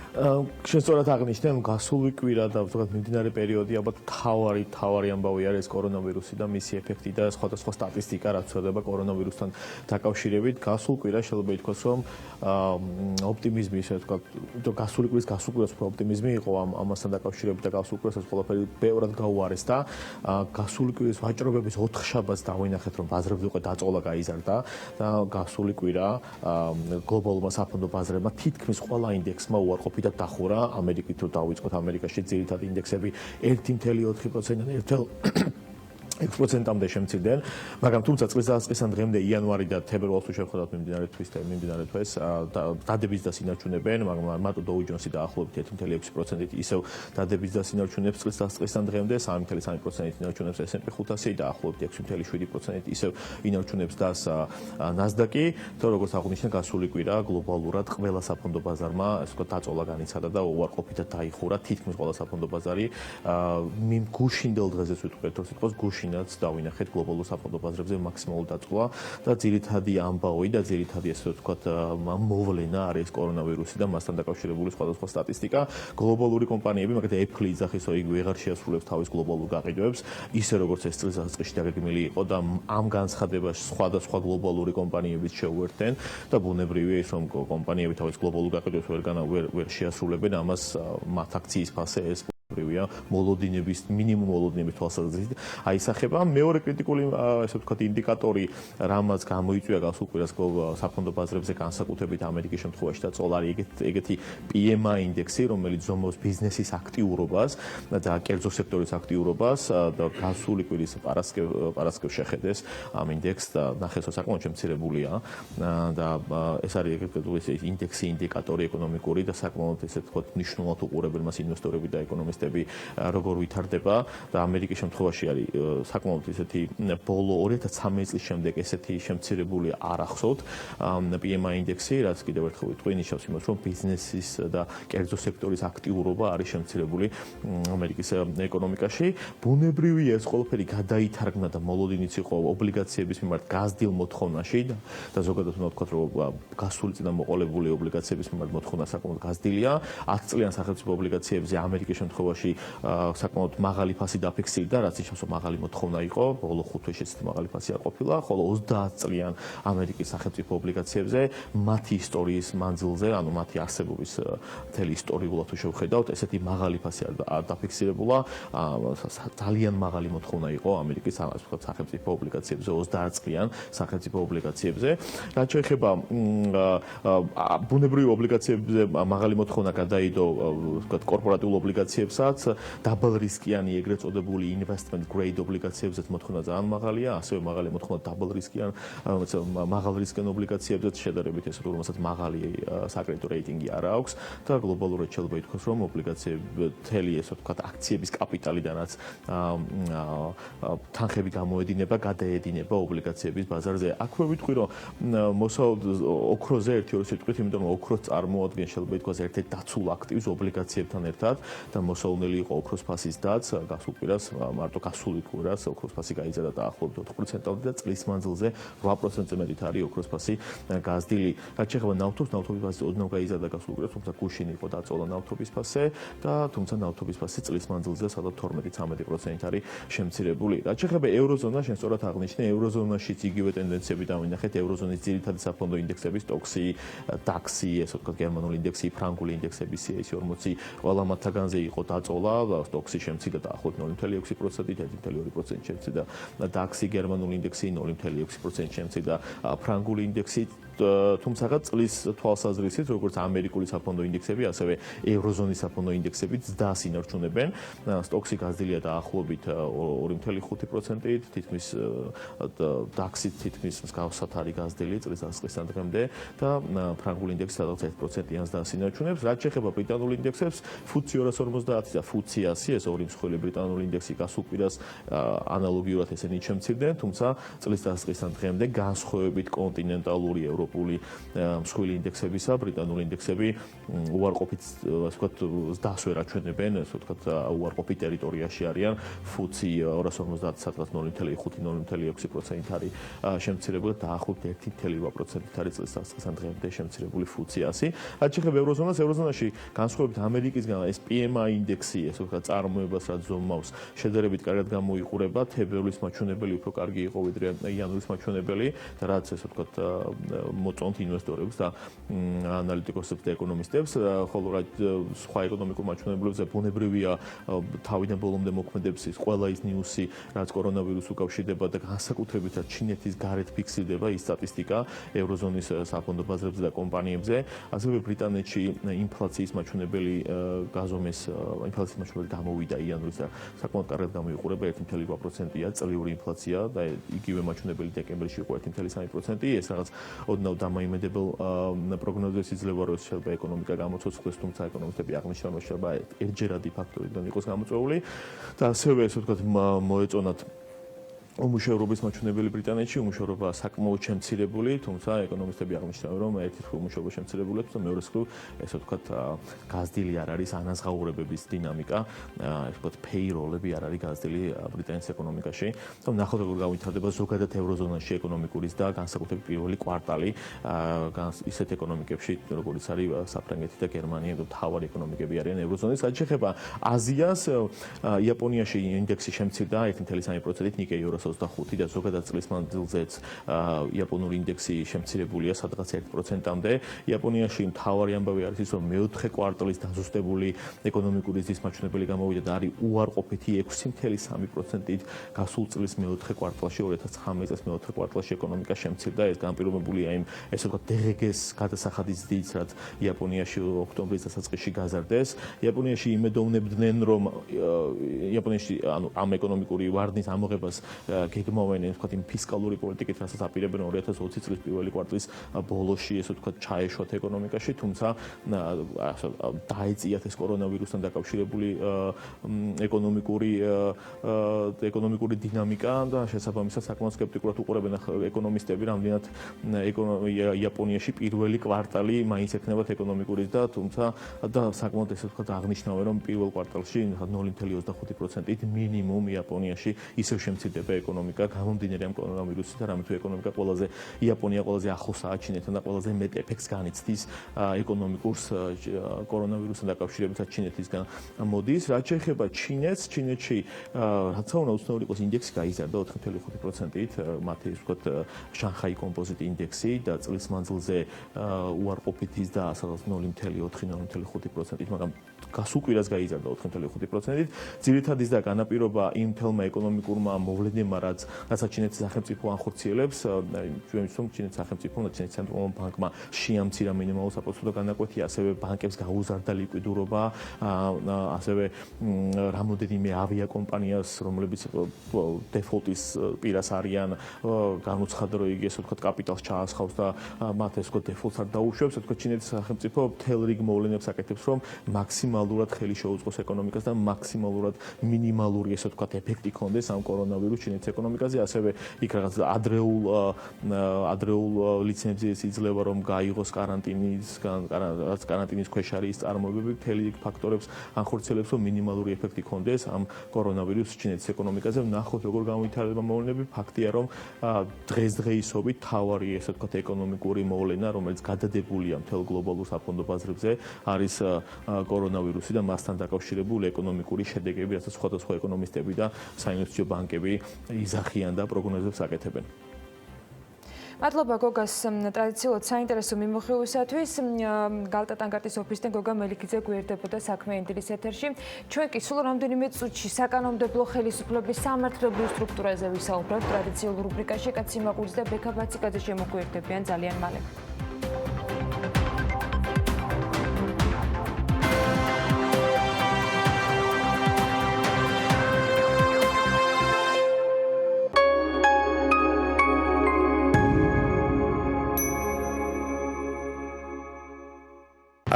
შენ სწორად აღნიშნე, გასული კვირა და ზოგადად მიმდინარე პერიოდი ალბათ თავარი ამბავი არის კორონავირუსი და მისი ეფექტი და სხვადასხვა სტატისტიკა რაც ვრცელდება კორონავირუსთან დაკავშირებით. გასულ კვირა შეიძლება ითქვას, რომ ოპტიმიზმი, ესე ვთქვათ, გასული კვირის გასულ კვირას უფრო ოპტიმიზმი იყო ამასთან დაკავშირებით და გასულ კვირას ყველაფერი ბევრად გაუარეს და გასული კვირის ვაჭრობების 4 შაბათს დავინახეთ, რომ ბაზრებზე უკვე დაწოლა გაიზარდა და გასული კვირა გლობალურმა საფონდო ბაზრებმა თითქმის ყველა ინდექსმა უარყოფითად დახურა. ამერიკით რო დავიწყოთ, ამერიკაში ძირითადი ინდექსები 1.4%-დან 1%-მდე შემცირდნენ, მაგრამ თუმცა წლის დასაწყისთან დღემდე იანვარი და თებერვალს თუ შევხედავთ მიმდინარე თვეს დადების დას ინარჩუნებენ, მაგრამ მარტო Dow Jones-ი დაახლოებით 1.6%-ით ისევ დადების დას ინარჩუნებს წლის დასაწყისთან დღემდე, 3.3%-ით ინარჩუნებს S&P 500 დაახლოებით 6.7%-ით ისევ ინარჩუნებს დას NASDAQ-ი, თუ როგორც აღნიშნე გასული კვირა გლობალურად ყველა საფონდო ბაზარმა ასე ვთქვათ დაწოლა განიცადა და უარყოფითად დაიხურა თითქმის ყველა საფონდო ბაზარი. გუშინდელ დღეზეც ვიტყვით, რომ სიტყვას გუშინაც დავინახეთ გლობალურ საფონდო ბაზრებზე მაქსიმალური დაწოლა და ძირითადი ამბავი და ძირითადი ასე ვთქვათ მოვლენა არის კორონავირუსი და მასთან დაკავშირებული სხვადასხვა სტატისტიკა. გლობალური კომპანიები, მაგალითად Apple იძახის, რომ იგი ვეღარ შეასრულებს თავის გლობალურ გაყიდვებს, ისე როგორც ეს წლის დასაწყისში დაგეგმილი იყო და ამ განცხადებაში სხვადასხვა გლობალური კომპანიებიც შეუერთდნენ და ბუნებრივია ის, რომ კომპანიები თავის გლობალურ გაყიდვებს ვერ შეასრულებენ, ამას მათ აქციის ფასე ეს პრევია მოლოდინების მინიმუმ მოლოდინების თვალსაზრისით აისახება. მეორე კრიტიკული ასე ვთქვათ ინდიკატორი, რამაც გამოიწვია გასულ კვირას საფონდო ბაზრებზე განსაკუთრებით ამერიკის შემთხვევაში და წოლა არის ეგეთი PMI ინდექსი, რომელიც ზომავს ბიზნესის აქტიურობას და კერძო სექტორის აქტიურობას და გასული კვირის პარასკევს შეხედეს ამ ინდექსს და ნახეს, რომ საკმაოდ შემცირებულია და ეს არის ეგრეთ ინდექსი ინდიკატორი ეკონომიკური და საკმაოდ ესე ვთქვათ მნიშვნელოვნად უყურებენ მას ინვესტორები და ეკონომისტები როგორ ვითარდება და ამერიკის შემთხვევაში არის საკმაოდ ისეთი ბოლო 2013 წლის შემდეგ ესეთი შემცირებული არ ახსოვთ PMI ინდექსი, რაც კიდევ ერთხელ ვიტყვი, ნიშნავს იმას, რომ ბიზნესის და კერძო სექტორის აქტიურობა არის შემცირებული ამერიკის ეკონომიკაში. ბუნებრივია ეს ყველაფერი გადაითარგმნა და მოლოდინიც იყო ობლიგაციების მიმართ გაზრდილ მოთხოვნაში და ზოგადად უნდა ვთქვათ, რომ გასული წინა მოყოლებული ობლიგაციების მიმართ მოთხოვნა საკმაოდ გაზრდილია. 10 წლიან სახელმწიფო ობლიგაციებზე ამერიკის შემთხვევაში საკმაოდ მაღალი ფასი დაფიქსირდა, რაც ნიშნავს, რომ მაღალი მოთხოვნა იყო, ბოლო 5 თვეში ესეთი მაღალი ფასი არ ყოფილა, ხოლო 30 წლიან ამერიკის სახელმწიფო ობლიგაციებზე მათი ისტორიის მანძილზე, ანუ მათი არსებობის მთელი ისტორიულად თუ შევხედავთ, ესეთი მაღალი ფასი არ დაფიქსირებულა, ძალიან მაღალი მოთხოვნა იყო ამერიკის სახელმწიფო ობლიგაციებზე 30 წლიან სახელმწიფო ობლიგაციებზე. რაც შეეხება ბუნებრივ ობლიგაციებზე მაღალი მოთხოვნა გადაიდო ვთქვათ კორპორატიულ ობლიგაციებსაც, დაბალ რისკიანი ეგრეთ წოდებული investment grade ობლიგაციებზეც მოთხოვნა ძალიან მაღალია, ასევე მაღალი მოთხოვნა დაბალ რისკიან, მაღალ რისკიან ობლიგაციებზეც შედარებით ესე თუ რომელსაც მაღალი საკრედიტო რეიტინგი არ აქვს და გლობალურად შეიძლება ითქვას, რომ ობლიგაციები მთელი ესე ვთქვათ აქციების კაპიტალიდანაც თანხები გამოედინება, გადაედინება ობლიგაციების ბაზარზე. აქვე ვიტყვი, რომ მოსაოდ ოქროზე ერთი-ორი სიტყვით, იმიტომ რომ ოქროს წარმოადგენს შეიძლება ითქვას ერთ-ერთ დაცულ აქტივს ობლიგაციებთან ერთად და მოსაუნელი იყო ოქროს ფასის დაც, გასულ კვირას მარტო გასული კვირას ოქროს ფასი გაიზარდა დაახლოებით 4%-ამდე და წლის მანძილზე 8%-ზე მეტით არის ოქროს ფასი გაზრდილი. რაც შეეხება ნავთობს, ნავთობის ფასი ოდნავ გაიზარდა გასულ კვირას, თუმცა გუშინ იყო დაწოლა ნავთობის ფასზე და თუმცა ნავთობის ფასი წლის მანძილზე სადღაც 12-13%-ით არის შემცირებული. რაც შეეხება ევროზონას, შენ სწორად აღნიშნე, ევროზონაშიც იგივე ტენდენციები დავინახეთ, ევროზონის ძირითადი საფონდო ინდექსები, STOXX-ი, DAX-ი, ესე ვთქვათ გერმანული ინდექსი, ფრანგული ინდექსები, CAC 40, ყველა მათგანზე იყო დაწოლა, STOXX-ი შემცირდა დაახლოებით 0.6%-ით, 1.2% შემცირდა, DAX-ი გერმანული ინდექსი 0.6% შემცირდა, ფრანგული ინდექსი თუმცა წლის თვალსაზრისით, როგორც ამერიკული საფონდო ინდექსები, ასევე ევროზონის საფონდო ინდექსები ზრდას ინარჩუნებენ. STOXX-ი გაზრდილია დაახლოებით 2.5%-ით, თითქმის DAX-ი თითქმის მსგავსად არის გაზრდილი წლის დასაწყისთან დღემდე და ფრანგული ინდექსი სადღაც 1%-იან ზრდას ინარჩუნებს. რაც შეეხება ბრიტანულ ინდექსებს, FTSE 250 და FTSE 100, ეს ორი მსხვილი ბრიტანული ინდექსი გასულ კვირას ანალოგიურად ესენი შემცირდნენ, თუმცა წლის დასაწყისთან დღემდე განსხვავებით კონტინენტალური ევროპის ევროპული მსხვილი ინდექსებისა, ბრიტანული ინდექსები უარყოფით, ასე ვთქვათ, ზრდას ვერ აჩვენებენ, ასე ვთქვათ, უარყოფით ტერიტორიაში არიან. FTSE 250 სადღაც 0.5-0.6% არის შემცირებული, დაახლოებით 1.8% არის წლის დასაწყისთან დღემდე შემცირებული FTSE 100. რაც შეეხება ევროზონაში, განსხვავებით ამერიკისგან, ეს PMI ინდექსი, ასე ვთქვათ, წარმოებას რაც ზომავს, შედარებით კარგად გამოიყურება, თებერვლის მაჩვენებელი უფრო კარგი იყო ვიდრე იანვრის მაჩვენებელი, რაც ასე ვთქვათ, მოწონთ ინვესტორებს და ანალიტიკოსებს და ეკონომისტებს, ხოლო რაც სხვა ეკონომიკურ მაჩვენებლებზე ბუნებრივია თავიდან ბოლომდე მოქმედებს ის ყველა ის ნიუსი, რაც კორონავირუსს უკავშირდება და განსაკუთრებით ჩინეთის გარეთ ფიქსირდება ის სტატისტიკა ევროზონის საფონდო ბაზრებზე და კომპანიებზე, ასევე ბრიტანეთში ინფლაციის მაჩვენებელი გაზომეს, ინფლაციის მაჩვენებელი გამოვიდა იანვრის და საკმაოდ კარგად გამოიყურება 1.8%-ია წლიური ინფლაცია და იგივე მაჩვენებელი დეკემბერში იყო 1.3%. ეს რაღაც ოდნავ დამაიმედებელ პროგნოზებს იძლევა, რომ შეიძლება ეკონომიკა გამოცოცხლდეს, თუმცა ეკონომისტები აღნიშნავენ, რომ შეიძლება ერთჯერადი ფაქტორიდან იყოს გამოწვეული და ასევე ასე ვთქვათ მოეწონათ უმუშევრობის მაჩვენებელი ბრიტანეთში, უმუშევრობა საკმაოდ შემცირებული, თუმცა ეკონომისტები აღნიშნავენ, რომ ერთი მხრივ უმუშევრობა შემცირებული, თუმცა მეორე მხრივ, ესე ვთქვათ, გაზრდილი არ არის ანაზღაურებების დინამიკა, ესე ვთქვათ, payroll-ები არ არის გაზრდილი ბრიტანეთის ეკონომიკაში. და ნახოთ, როგორ განვითარდება ზოგადად ევროზონაში ეკონომიკურის და განსაკუთრებით პირველი კვარტალი ისეთ ეკონომიკებში, როგორიც არის საფრანგეთი და გერმანია, მთავარი ეკონომიკები არიან ევროზონის. რაც შეეხება აზიას, იაპონიაში ინდექსი შემცირდა 1.3%-ით, ნიკეი 225 და ზოგადად წლის მანძილზეც იაპონური ინდექსი შემცირებულია სადღაც 1%-მდე. იაპონიაში მთავარი ამბავი არის ის, რომ მეოთხე კვარტალის დაზუსტებული ეკონომიკური ზრდის მაჩვენებელი გამოვიდა და არის უარყოფითი 6.3%-ით გასულ წლის მეოთხე კვარტალში, 2019 წლის მეოთხე კვარტალში ეკონომიკა შემცირდა. ეს განპირობებულია იმ, ესე ვთქვათ, DRG-ს გადასახადის ზრდით, რაც იაპონიაში ოქტომბრის დასაწყისში გაზარდეს. იაპონიაში იმედოვნებდნენ, რომ იაპონიაში ამ ეკონომიკური ვარდნის ამოღებას გეგმავენ, ვთქვათ, იმ ფისკალური პოლიტიკით, რასაც აპირებენ 2020 წლის პირველი კვარტლის ბოლოში, ესე ვთქვათ, ჩაეშვათ ეკონომიკაში, თუმცა დაეწიათ ეს კორონავირუსთან დაკავშირებული ეკონომიკური დინამიკა და შესაბამისად საკმაოდ სკეპტიკურად უყურებენ ეკონომისტები, რამდენად იაპონიაში პირველი კვარტალი მაინც ექნებათ ეკონომიკური და თუმცა და საკმაოდ ესე ვთქვათ, აღნიშნავენ, რომ პირველ კვარტალში 0.25%-ით მინიმუმ იაპონიაში ისევ შემცირდება ეკონომიკა გამომდინარე ამ კორონავირუსით, რამე თუ ეკონომიკა იაპონია ყველაზე ახლოსაა ჩინეთთან და ყველაზე მეტ ეფექტს განიცდის ეკონომიკურს კორონავირუსთან დაკავშირებით ჩინეთისგან მოდის. რაც შეეხება ჩინეთს, ჩინეთში რაცა უნდა უცნაური იყოს ინდექსი გაიზარდა 4.5%-ით, მათი ვთქვათ შანხაი კომპოზიტ ინდექსი და წლის მანძილზე უარყოფითის და სადღაც 0.4-0.5%-ით, მაგრამ გასულ კვირას გაიზარდა 4.5%-ით. ძირითადი და განაპირობა იმ თელმა ეკონომიკურმა მოვლენებმა, რაც ჩინეთის სახელმწიფო ანხორციელებს, ჩვენ ვიცით, რომ ჩინეთის სახელმწიფო და ჩინეთის ცენტრალურ ბანკმა შეამცირა მინიმალურ საპროცენტო განაკვეთი, ასევე ბანკებს გაუზარდა ლიკვიდურობა, ასევე რამოდენიმე ავიაკომპანიას, რომლებიც დეფოლტის პირას არიან, განუცხადა, რომ იგი ესე ვთქვათ, კაპიტალს ჩაასხავს და მათ ეს ვთქვათ, დეფოლტს არ დაუშვებს. ასე ვთქვათ, ჩინეთის სახელმწიფო მთელ რიგ მოვლენებს აკეთებს, რომ მაქსიმალურად ხელი შეუწყოს ეკონომიკას და მაქსიმალურად მინიმალური ესე ვთქვათ, ეფექტი ქონდეს ამ კორონავირუს ჩინეთის ეკონომიკაზე, ასევე იქ რაღაც ადრეულ ლიცენზიას იძლევა, რომ გაიღოს კარანტინის ქვეშ არის წარმოებები, მთელი ფაქტორებს ანხორციელებს, რომ მინიმალური ეფექტი ქონდეს ამ კორონავირუსს ჩინეთის ეკონომიკაზე. ნახოთ, როგორ გამოვითარდება მოვლენები. ფაქტია, რომ დღესდღეობით თავარი ესე ვთქვათ, ეკონომიკური მოვლენა, რომელიც გადადებულია მთელ გლობალურ საფონდო ბაზრებზე, არის კორონავირუსი და მასთან დაკავშირებული ეკონომიკური შედეგები, რასაც სხვადასხვა ეკონომისტები და საინვესტიციო ბანკები იზახიან და პროგნოზებს აკეთებენ. მადლობა გოგას ტრადიციულად საინტერესო მიმოხილვისათვის. გალტა ტანგარტის ოფისიდან გოგა მელიქიძე გვერდებოდა საქმე ინდილის ეთერში. ჩვენ კი სულ რამდენიმე წუთში საკანონმდებლო ხელისუფლების სამართლებრივ სტრუქტურაზე ვისაუბრებთ. ტრადიციულ რუბრიკაში კაცი მაყურის და ბექა ბაციკაძე შემოგვერდებიან ძალიან მალე.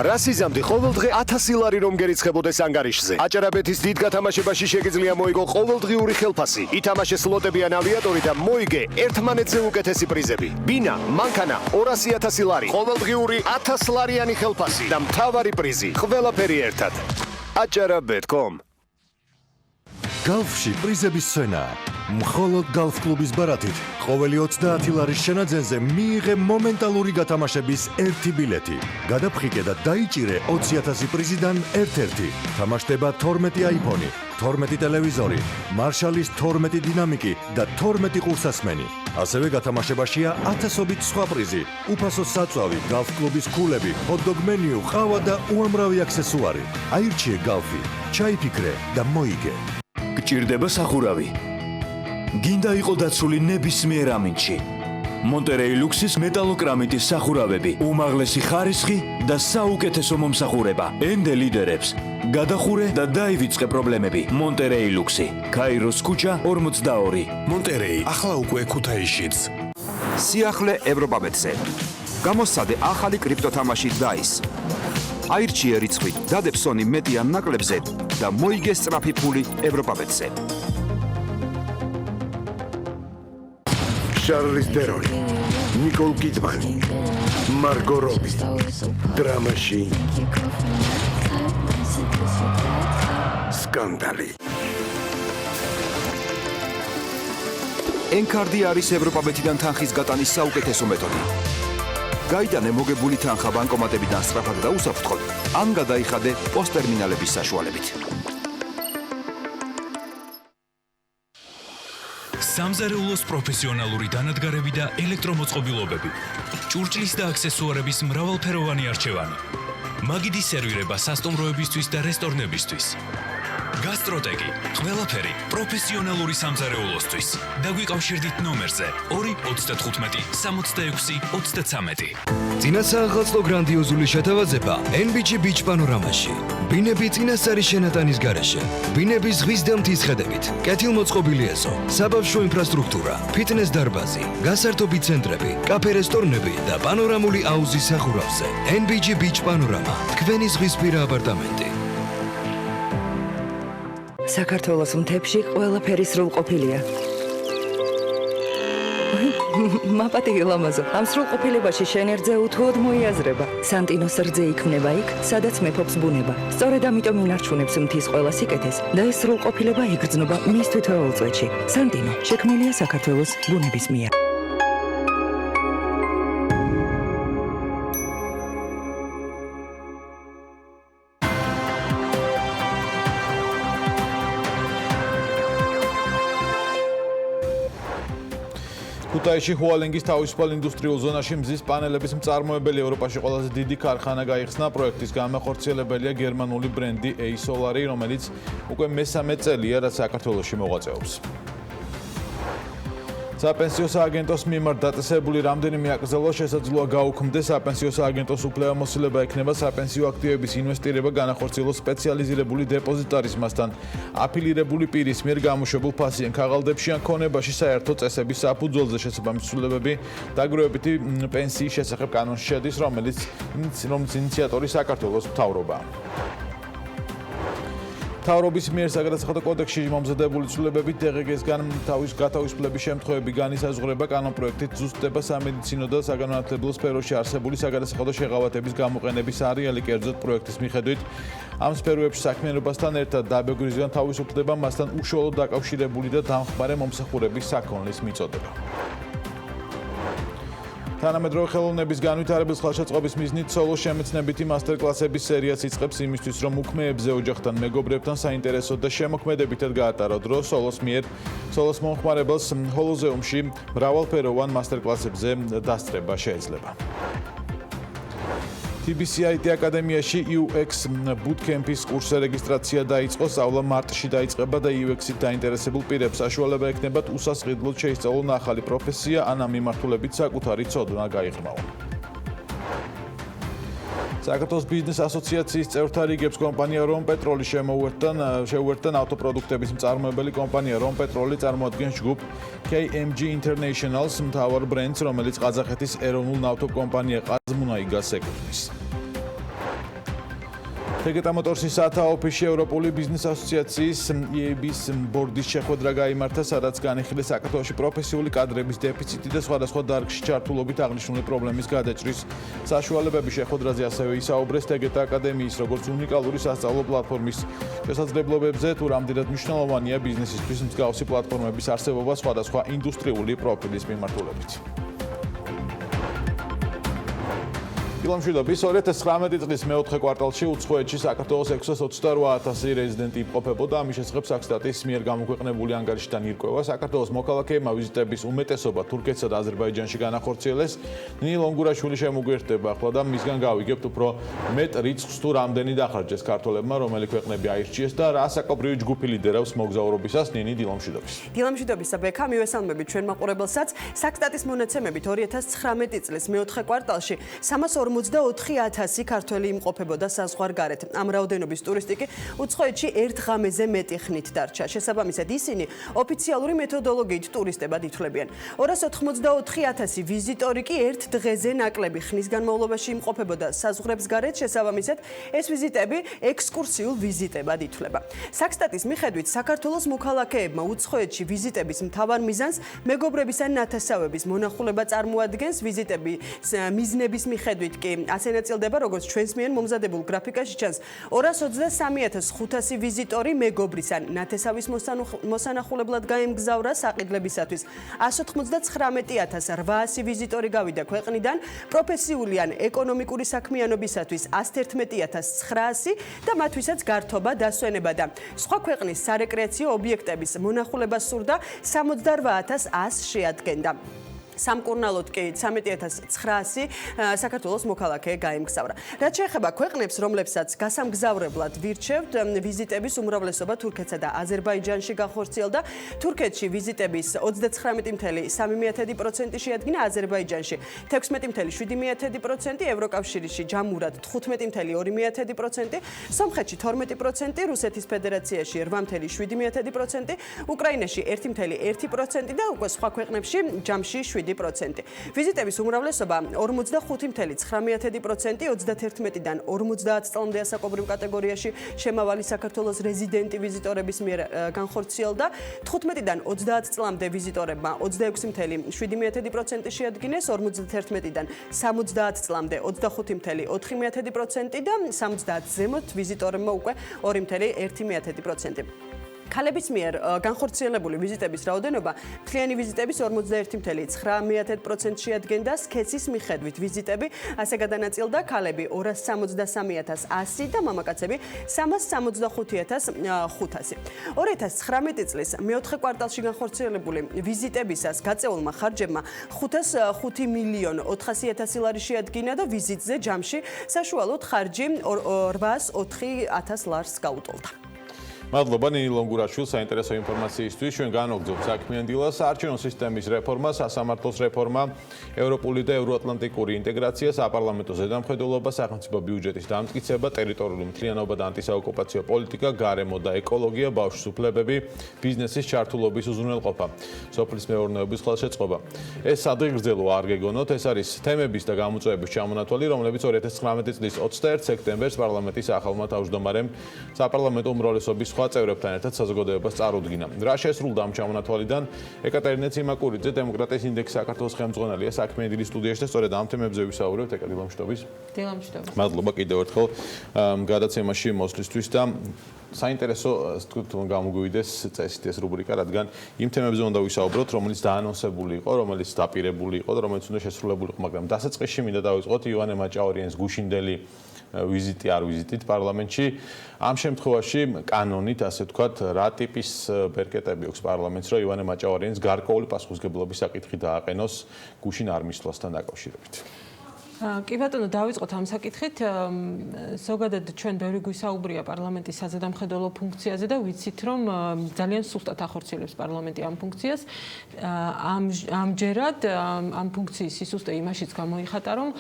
რა სიზამთე ყოველდღე 1000 ლარი რომ გერიცხებოდეს ანგარიშზე. აჭარაბეთის დიდ გათამაშებაში შეგიძლია მოიგო ყოველდღიური ხელფასი, ითამაშე სლოტები ან ავიატორი და მოიგე ერთმანეთზე უკეთესი პრიზები. ბინა, მანქანა 200.000 ლარი, ყოველდღიური 1000 ლარიანი ხელფასი და მთავარი პრიზი. ყველაფერი ერთად. აჭარაბეთ.com გალფში პრიზების სცენა. მხოლოდ გალფ კლუბის ბარათით ყოველი 30 ლარის შენაძენზე მიიღე მომენტალური გათამაშების 1 ბილეთი. გადაფხიკე და დაიჭირე 20,000 პრიზიდან ერთ-ერთი. თამაშდება 12 iPhone, 12 ტელევიზორი, მარშალის 12 დინამიკი და 12 ყურსასმენი. ასევე გათამაშებაშია 1000-ობით სხვა პრიზი, უფასო საწვავი, გალფ კლუბის ქულები, ჰოთ-დოგ მენიუ, ყავა და უამრავი აქსესუარი. აირჩიე გალფი, ჩაიფიქრე და მოიგე. გჭირდება სახურავი. გინდა იყო დაცული ნებისმიერ ამინდში. მონტერეი ლუქსის მეტალოკრამიტის სახურავები, უმაღლესი ხარისხი და საუკეთესო მომსახურება. ენდე ლიდერებს. გადახურე და დაივიწყე პრობლემები. მონტერეი ლუქსი. კაიროს ქუჩა 42. მონტერეი, ახლა უკვე ქუთაისშიც. სიახლე ევროპაბეტზე. გამოსცადე ახალი კრიპტოთამაში DICE. აირჩიე რიცხვით, დადე ფსონი მეტი ან ნაკლებზე და მოიგე სწრაფი ფული ევროპაბეტზე. შარლის დერონი, ნიკოლ კიდმანი, მარგო რობი, დრამაში სკანდალი. ენკარდი არის ევროპაბეტიდან თანხის გატანის საუკეთესო მეთოდი. გაიტანე მოგებული თანხა ბანკომატებიდან სწრაფად და უსაფრთხოდ, ან გადაიხადე პოსტერმინალების საშუალებით. სამზარეულოს პროფესიონალური დანადგარები და ელექტრომოწყობილობები, ჭურჭლის და აქსესუარების მრავალფეროვანი არჩევანი, მაგიდი სერვირება სასტუმროებისთვის და რესტორნებისთვის. გასტროტეკი, ყველაფერი პროფესიონალური სამზარეულოსთვის. დაგვიკავშირდით ნომერზე 2-35-66-23. წინასააღალწლო გრანდიოზული შეთავაზება NBG Beach პანორამაში. ბინები წინასწარი შენატანის გარეშე. ბინები ზღვის და მთის ხედებით. კეთილმოწყობილი ეზო, საბავშვო ინფრასტრუქტურა, ფიტნეს დარბაზი, გასართობი ცენტრები, კაფე რესტორნები და პანორამული აუზი სახურავზე. NBG Beach პანორამა, თქვენი ზღვისპირა აპარტამენტი. საქართველოს მთებში ყველაფერი სრულყოფილია. მაპატიო ლამაზო, ამ სრულყოფილებაში შენ ერთზე უთუოდ მოიაზრება. სანტინოს რძე იქმნება იქ, სადაც მეფობს ბუნება. სწორედ ამიტომ ინარჩუნებს მთის ყველა სიკეთეს და ეს სრულყოფილება იგრძნობა მის თითოეულ წვეთში. სანტინო შექმნილია საქართველოს ბუნების მიერ. ქუთაისში ჰუალენგის თავისუფალ ინდუსტრიულ ზონაში მზის პანელების მწარმოებელი ევროპაში ყველაზე დიდი ქარხანა გაიხსნა. პროექტის განმახორციელებელია გერმანული ბრენდი A-Solar, რომელიც უკვე მესამე წელია, რაც საქართველოში მოღვაწეობს. საპენსიო სააგენტოს მიმართ დაწესებული რამდენიმე აკრძალვა შესაძლოა გაუქმდეს. საპენსიო სააგენტოს უფლებამოსილება ექნება საპენსიო აქტივების ინვესტირება განახორციელოს სპეციალიზირებული დეპოზიტარისმასთან აფილირებული პირის მიერ გამოშვებულ ფასიან ქაღალდებში ან ქონებაში საერთო წესების საფუძველზე. შესაბამისი ცვლილებები დაგროვებითი პენსიის შესახებ კანონში შედის, რომლის ინიციატორი საქართველოს მთავრობაა. მთავრობის მიერ საგადასახადო კოდექსში მომზადებული ცვლილებებით DGG-სგან გათავისუფლების შემთხვევები განისაზღვრება. კანონპროექტით ზუსტდება სამედიცინო და საგანმანათლებლო სფეროში არსებული საგადასახადო შეღავათების გამოყენების არეალი. კერძოდ პროექტის მიხედვით ამ სფეროებში საქმიანობასთან ერთად დაბეგვირისგან თავისუფლდება მასთან უშუალოდ დაკავშირებული და დამხმარე მომსახურების საქონლის მიწოდება. თანამედროვე ხელოვნების განვითარების ხელშეწყობის მიზნით სოლოს შემეცნებითი მასტერკლასების სერიაც იწყებს იმისთვის, რომ უქმეებზე ოჯახთან, მეგობრებთან საინტერესოდ და შემოქმედებითად გაატარო დრო. სოლოს მომხმარებელს ჰოლოზეუმში მრავალფეროვან მასტერკლასებზე დასწრება შეეძლება. TBC IT აკადემიაში UX bootcamp-ის კურსზე რეგისტრაცია დაიწყო. სწავლა მარტში დაიწყება და UX-ით დაინტერესებულ პირებს საშუალება ექნებათ უსასყიდლოდ შეისწავლონ ახალი პროფესია ან ამ მიმართულებით საკუთარი ცოდნა გაიღრმავონ. საქართველოს ბიზნეს ასოციაციის წევრთა რიგებს კომპანია რომპეტროლი შეუერთდა ავტოპროდუქტების მწარმოებელი კომპანია რომპეტროლი წარმოადგენს ჯგუფ KMG International-ს მთავარ ბრენდს, რომელიც ყაზახეთის ეროვნულ ნავთობ კომპანია ყაზმუნაიგას ეკუთვნის. Tegeta Motorsis სათა ოფისში ევროპული ბიზნეს ასოციაციის EAB-ის ბორდის შეხვედრა გაიმართა, სადაც განიხილეს საქართველოში პროფესიული კადრების დეფიციტი და სხვადასხვა დარგში ჩართულობით აღნიშნული პრობლემის გადაჭრის საშუალებები. შეხვედრაზე ასევე ისაუბრეს Tegeta აკადემიის როგორც უნიკალური სასწავლო პლატფორმის შესაძლებლობებზე, თუ რამდენად მნიშვნელოვანია ბიზნესისთვის მსგავსი პლატფორმების არსებობა სხვადასხვა ინდუსტრიული პროფილის მიმართულებით. ილამშვიდობის 2019 წლის მეოთხე კვარტალში უცხოეთში საქართველოს 628,000 რეზიდენტი იმყოფებოდა. ამის შესახებ საქსტატის მიერ გამოქვეყნებული ანგარიშიდან ირკვევა, საქართველოს მოქალაქეებმა ვიზიტების უმეტესობა თურქეთსა და აზერბაიჯანში განახორციელეს. ნინი ლონგურაშვილი შემოგვიერთდება ახლა და მისგან გავიგებთ უფრო მეტ რიცხვს თუ რამდენი დახარჯეს ქართველებმა, რომელი ქვეყნები აირჩიეს და რა საკმაოდ ჯგუფი ლიდერავს მოგზაურობისას. ნინი დილამშვიდობის. დილამშვიდობისა ბექა, მივესალმებით ჩვენ მაყურებელსაც. საქსტატის მონაცემებით 2019 წლის მეოთხე კვარტალში 344,000 ქართველი იმყოფებოდა საზღვარგარეთ. ამ რაოდენობის ტურისტი კი უცხოეთში ერთ ღამეზე მეტი ხნით დარჩა. შესაბამისად, ისინი ოფიციალური მეთოდოლოგიით ტურისტებად ითვლებიან. 284,000 ვიზიტორი კი ერთ დღეზე ნაკლები ხნის განმავლობაში იმყოფებოდა საზღვრებს გარეთ. შესაბამისად, ეს ვიზიტები ექსკურსიულ ვიზიტებად ითვლება. საქსტატის მიხედვით, საქართველოს მოქალაქეებმა უცხოეთში ვიზიტების მთავარ მიზანს მეგობრების ან ნათესავების მონახულება წარმოადგენს. ვიზიტების მიზნების მიხედვით კი ასე ნაწილდება, როგორც ჩვენს მიერ მომზადებულ გრაფიკაში ჩანს, 223,500 ვიზიტორი მეგობრის ან ნათესავის მოსანახულებლად გაემგზავრა საყიდლებისათვის. 199,800 ვიზიტორი გავიდა ქვეყნიდან პროფესიული ან ეკონომიკური საქმიანობისათვის 111,900 და მათთვისაც გართობა, დასვენება და სხვა ქვეყნის სარეკრეაციო ობიექტების მონახულება სურდა 68,100 შეადგენდა. სამკურნალოდ კი 13,900 საქართველოს მოქალაქე გაემგზავრა. რაც შეეხება ქვეყნებს, რომლებსაც გასამგზავრებლად ვირჩევთ, ვიზიტების უმრავლესობა თურქეთსა და აზერბაიჯანში გახორციელდა. თურქეთში ვიზიტების 39,3% შეადგინა, აზერბაიჯანში 16,7%, ევროკავშირში ჯამურად 15,2%, სომხეთში 12%, რუსეთის ფედერაციაში 8,7%, უკრაინაში 1,1% და უკვე სხვა ქვეყნებში ჯამში 7%. ვიზიტების უმრავლესობა 45,9%, 31-დან 50 წლამდე ასაკობრივ კატეგორიაში შემავალი საქართველოს რეზიდენტი ვიზიტორების მიერ განხორციელდა. 15-დან 30 წლამდე ვიზიტორებმა 26,7% შეადგინეს, 51-დან 70 წლამდე 25,4% და 70 ზემოთ ვიზიტორებმა უკვე 2,1%. ქალების მიერ განხორციელებული ვიზიტების რაოდენობა მთლიანი ვიზიტების 41,9% შეადგენდა. სქესის მიხედვით ვიზიტები ასე გადანაწილდა: ქალები 263,100 და მამაკაცები 365,500. 2019 წლის მეოთხე კვარტალში განხორციელებული ვიზიტებისას გაწეულმა ხარჯებმა 5,400,000 ლარი შეადგინა და ვიზიტზე ჯამში საშუალოდ ხარჯი 804,000 ლარს გაუტოლდა. მადლობა ნინი ლონგურაშვილ საინტერესო ინფორმაციისთვის. ჩვენ განვაგრძობთ საქმიან დილას. საარჩევნო სისტემის რეფორმა, სასამართლოს რეფორმა, ევროპული და ევროატლანტიკური ინტეგრაცია, საპარლამენტო ზედამხედველობა, სახელმწიფო ბიუჯეტის დამტკიცება, ტერიტორიული მთლიანობა და ანტისაოკუპაციო პოლიტიკა, გარემო და ეკოლოგია, ბავშვის უფლებები, ბიზნესის ჩართულობის უზრუნველყოფა, სოფლის მეურნეობის ხელშეწყობა. ეს სადღეგრძელო არ გეგონოთ, ეს არის თემების და გამოწვევების ჩამონათვალი, რომლებიც 2019 წლის 21 სექტემბერს პარლამენტის ახალმა თავმჯდომარემ საპარლამენტო უმრავლესობის სხვა წევრებთან ერთად საზოგადოებას წარუდგინა. რა შესრულდა ამ ჩამონათვალიდან? ეკატერინე ციმაკურიძე, დემოკრატიის ინდექსის საქართველოს ხელმძღვანელია, საქმიანი დილის სტუდიაში და სწორედ ამ თემებზე ვისაუბრებთ. დილამშვიდობის. დილამშვიდობის. მადლობა კიდევ ერთხელ გადაცემაში მოსვლისთვის და საინტერესო თქვით გამოგვივიდეს წესით ეს რუბრიკა, რადგან იმ თემებზე უნდა ვისაუბროთ, რომელიც დაანონსებული იყო, რომელიც დაპირებული იყო და რომელიც უნდა შესრულებული იყო, მაგრამ დასაწყისში მინდა დავიწყოთ ივანე მაჭაორიანის გუშინდელი ვიზიტი არ ვიზიტით პარლამენტში. ამ შემთხვევაში კანონით, ასე ვთქვათ, რა ტიპის ბერკეტები აქვს პარლამენტს, რომ ივანე მაჭაორიანის გარკვეული პასუხისმგებლობის საკითხი დააყენოს გუშინ არ მისვლასთან დაკავშირებით? კი ბატონო, დავიწყოთ ამ საკითხით. ზოგადად ჩვენ ბევრი გვისაუბრია პარლამენტის საზედამხედველო ფუნქციაზე და ვიცით, რომ ძალიან სუსტად ახორციელებს პარლამენტი ამ ფუნქციას. ამჯერად ამ ფუნქციის სისუსტე იმაშიც გამოიხატა, რომ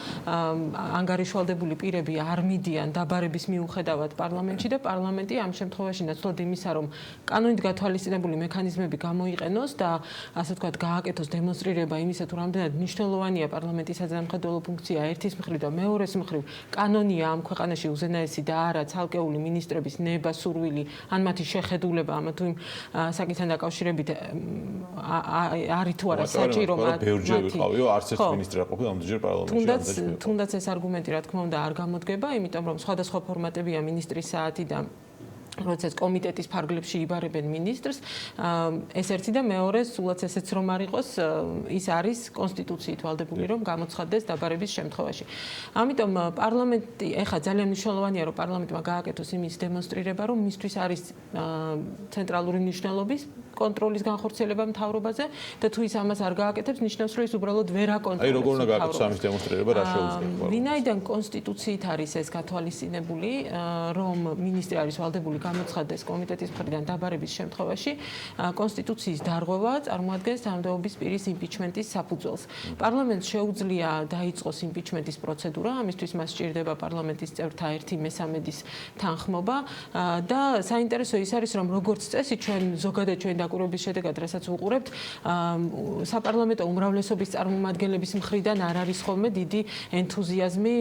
ანგარიშვალდებული პირები არ მიდიან დაბარების მიუხედავად პარლამენტში და პარლამენტი ამ შემთხვევაში ნაცვლად იმისა, რომ კანონით გათვალისწინებული მექანიზმები გამოიყენოს და ასე ვთქვათ, გააკეთოს დემონსტრირება იმისა, თუ რამდენად მნიშვნელოვანია პარლამენტის საზედამხედველო ფუნქცია ერთის მხრივ და მეორეს მხრივ კანონია ამ ქვეყანაში უზენაესი და არა ცალკეული მინისტრების ნება, სურვილი ან მათი შეხედულება ამა თუ იმ საკითხთან დაკავშირებით არის თუ არა საჭირო თუნდაც ეს არგუმენტი რა თქმა უნდა არ გამოდგება, იმიტომ რომ სხვადასხვა ფორმატებია მინისტრის საათი და როდესაც კომიტეტის ფარგლებში იბარებენ მინისტრს, ეს ერთი და მეორე, სულაც ესეც რომ არ იყოს, ის არის კონსტიტუციით ვალდებული, რომ გამოცხადდეს დაბარების შემთხვევაში. ამიტომ პარლამენტი, ეხლა ძალიან მნიშვნელოვანია, რომ პარლამენტმა გააკეთოს იმის დემონსტრირება, რომ მისთვის არის ცენტრალური მნიშვნელობის კონტროლის განხორციელება მთავრობაზე და თუ ის ამას არ გააკეთებს, ნიშნავს, რომ ის უბრალოდ ვერ აკონტროლებს. აი, როგორ უნდა გააკეთოს ამის დემონსტრირება, რა შეუძლია? ვინაიდან კონსტიტუციით არის ეს გათვალისწინებული, რომ მინისტრი არის ვალდებული გამოცხადდეს კომიტეტის მხრიდან დაბარების შემთხვევაში, კონსტიტუციის დარღვევა წარმოადგენს თანამდებობის პირის იმპიჩმენტის საფუძველს. პარლამენტს შეუძლია დაიწყოს იმპიჩმენტის პროცედურა, ამისთვის მას სჭირდება პარლამენტის წევრთა 1/13-ის თანხმობა და საინტერესო ის არის, რომ როგორც წესი ჩვენ ზოგადად ჩვენ დაკვირვების შედეგად, რასაც ვუყურებთ, საპარლამენტო უმრავლესობის წარმომადგენლების მხრიდან არ არის ხოლმე დიდი ენთუზიაზმი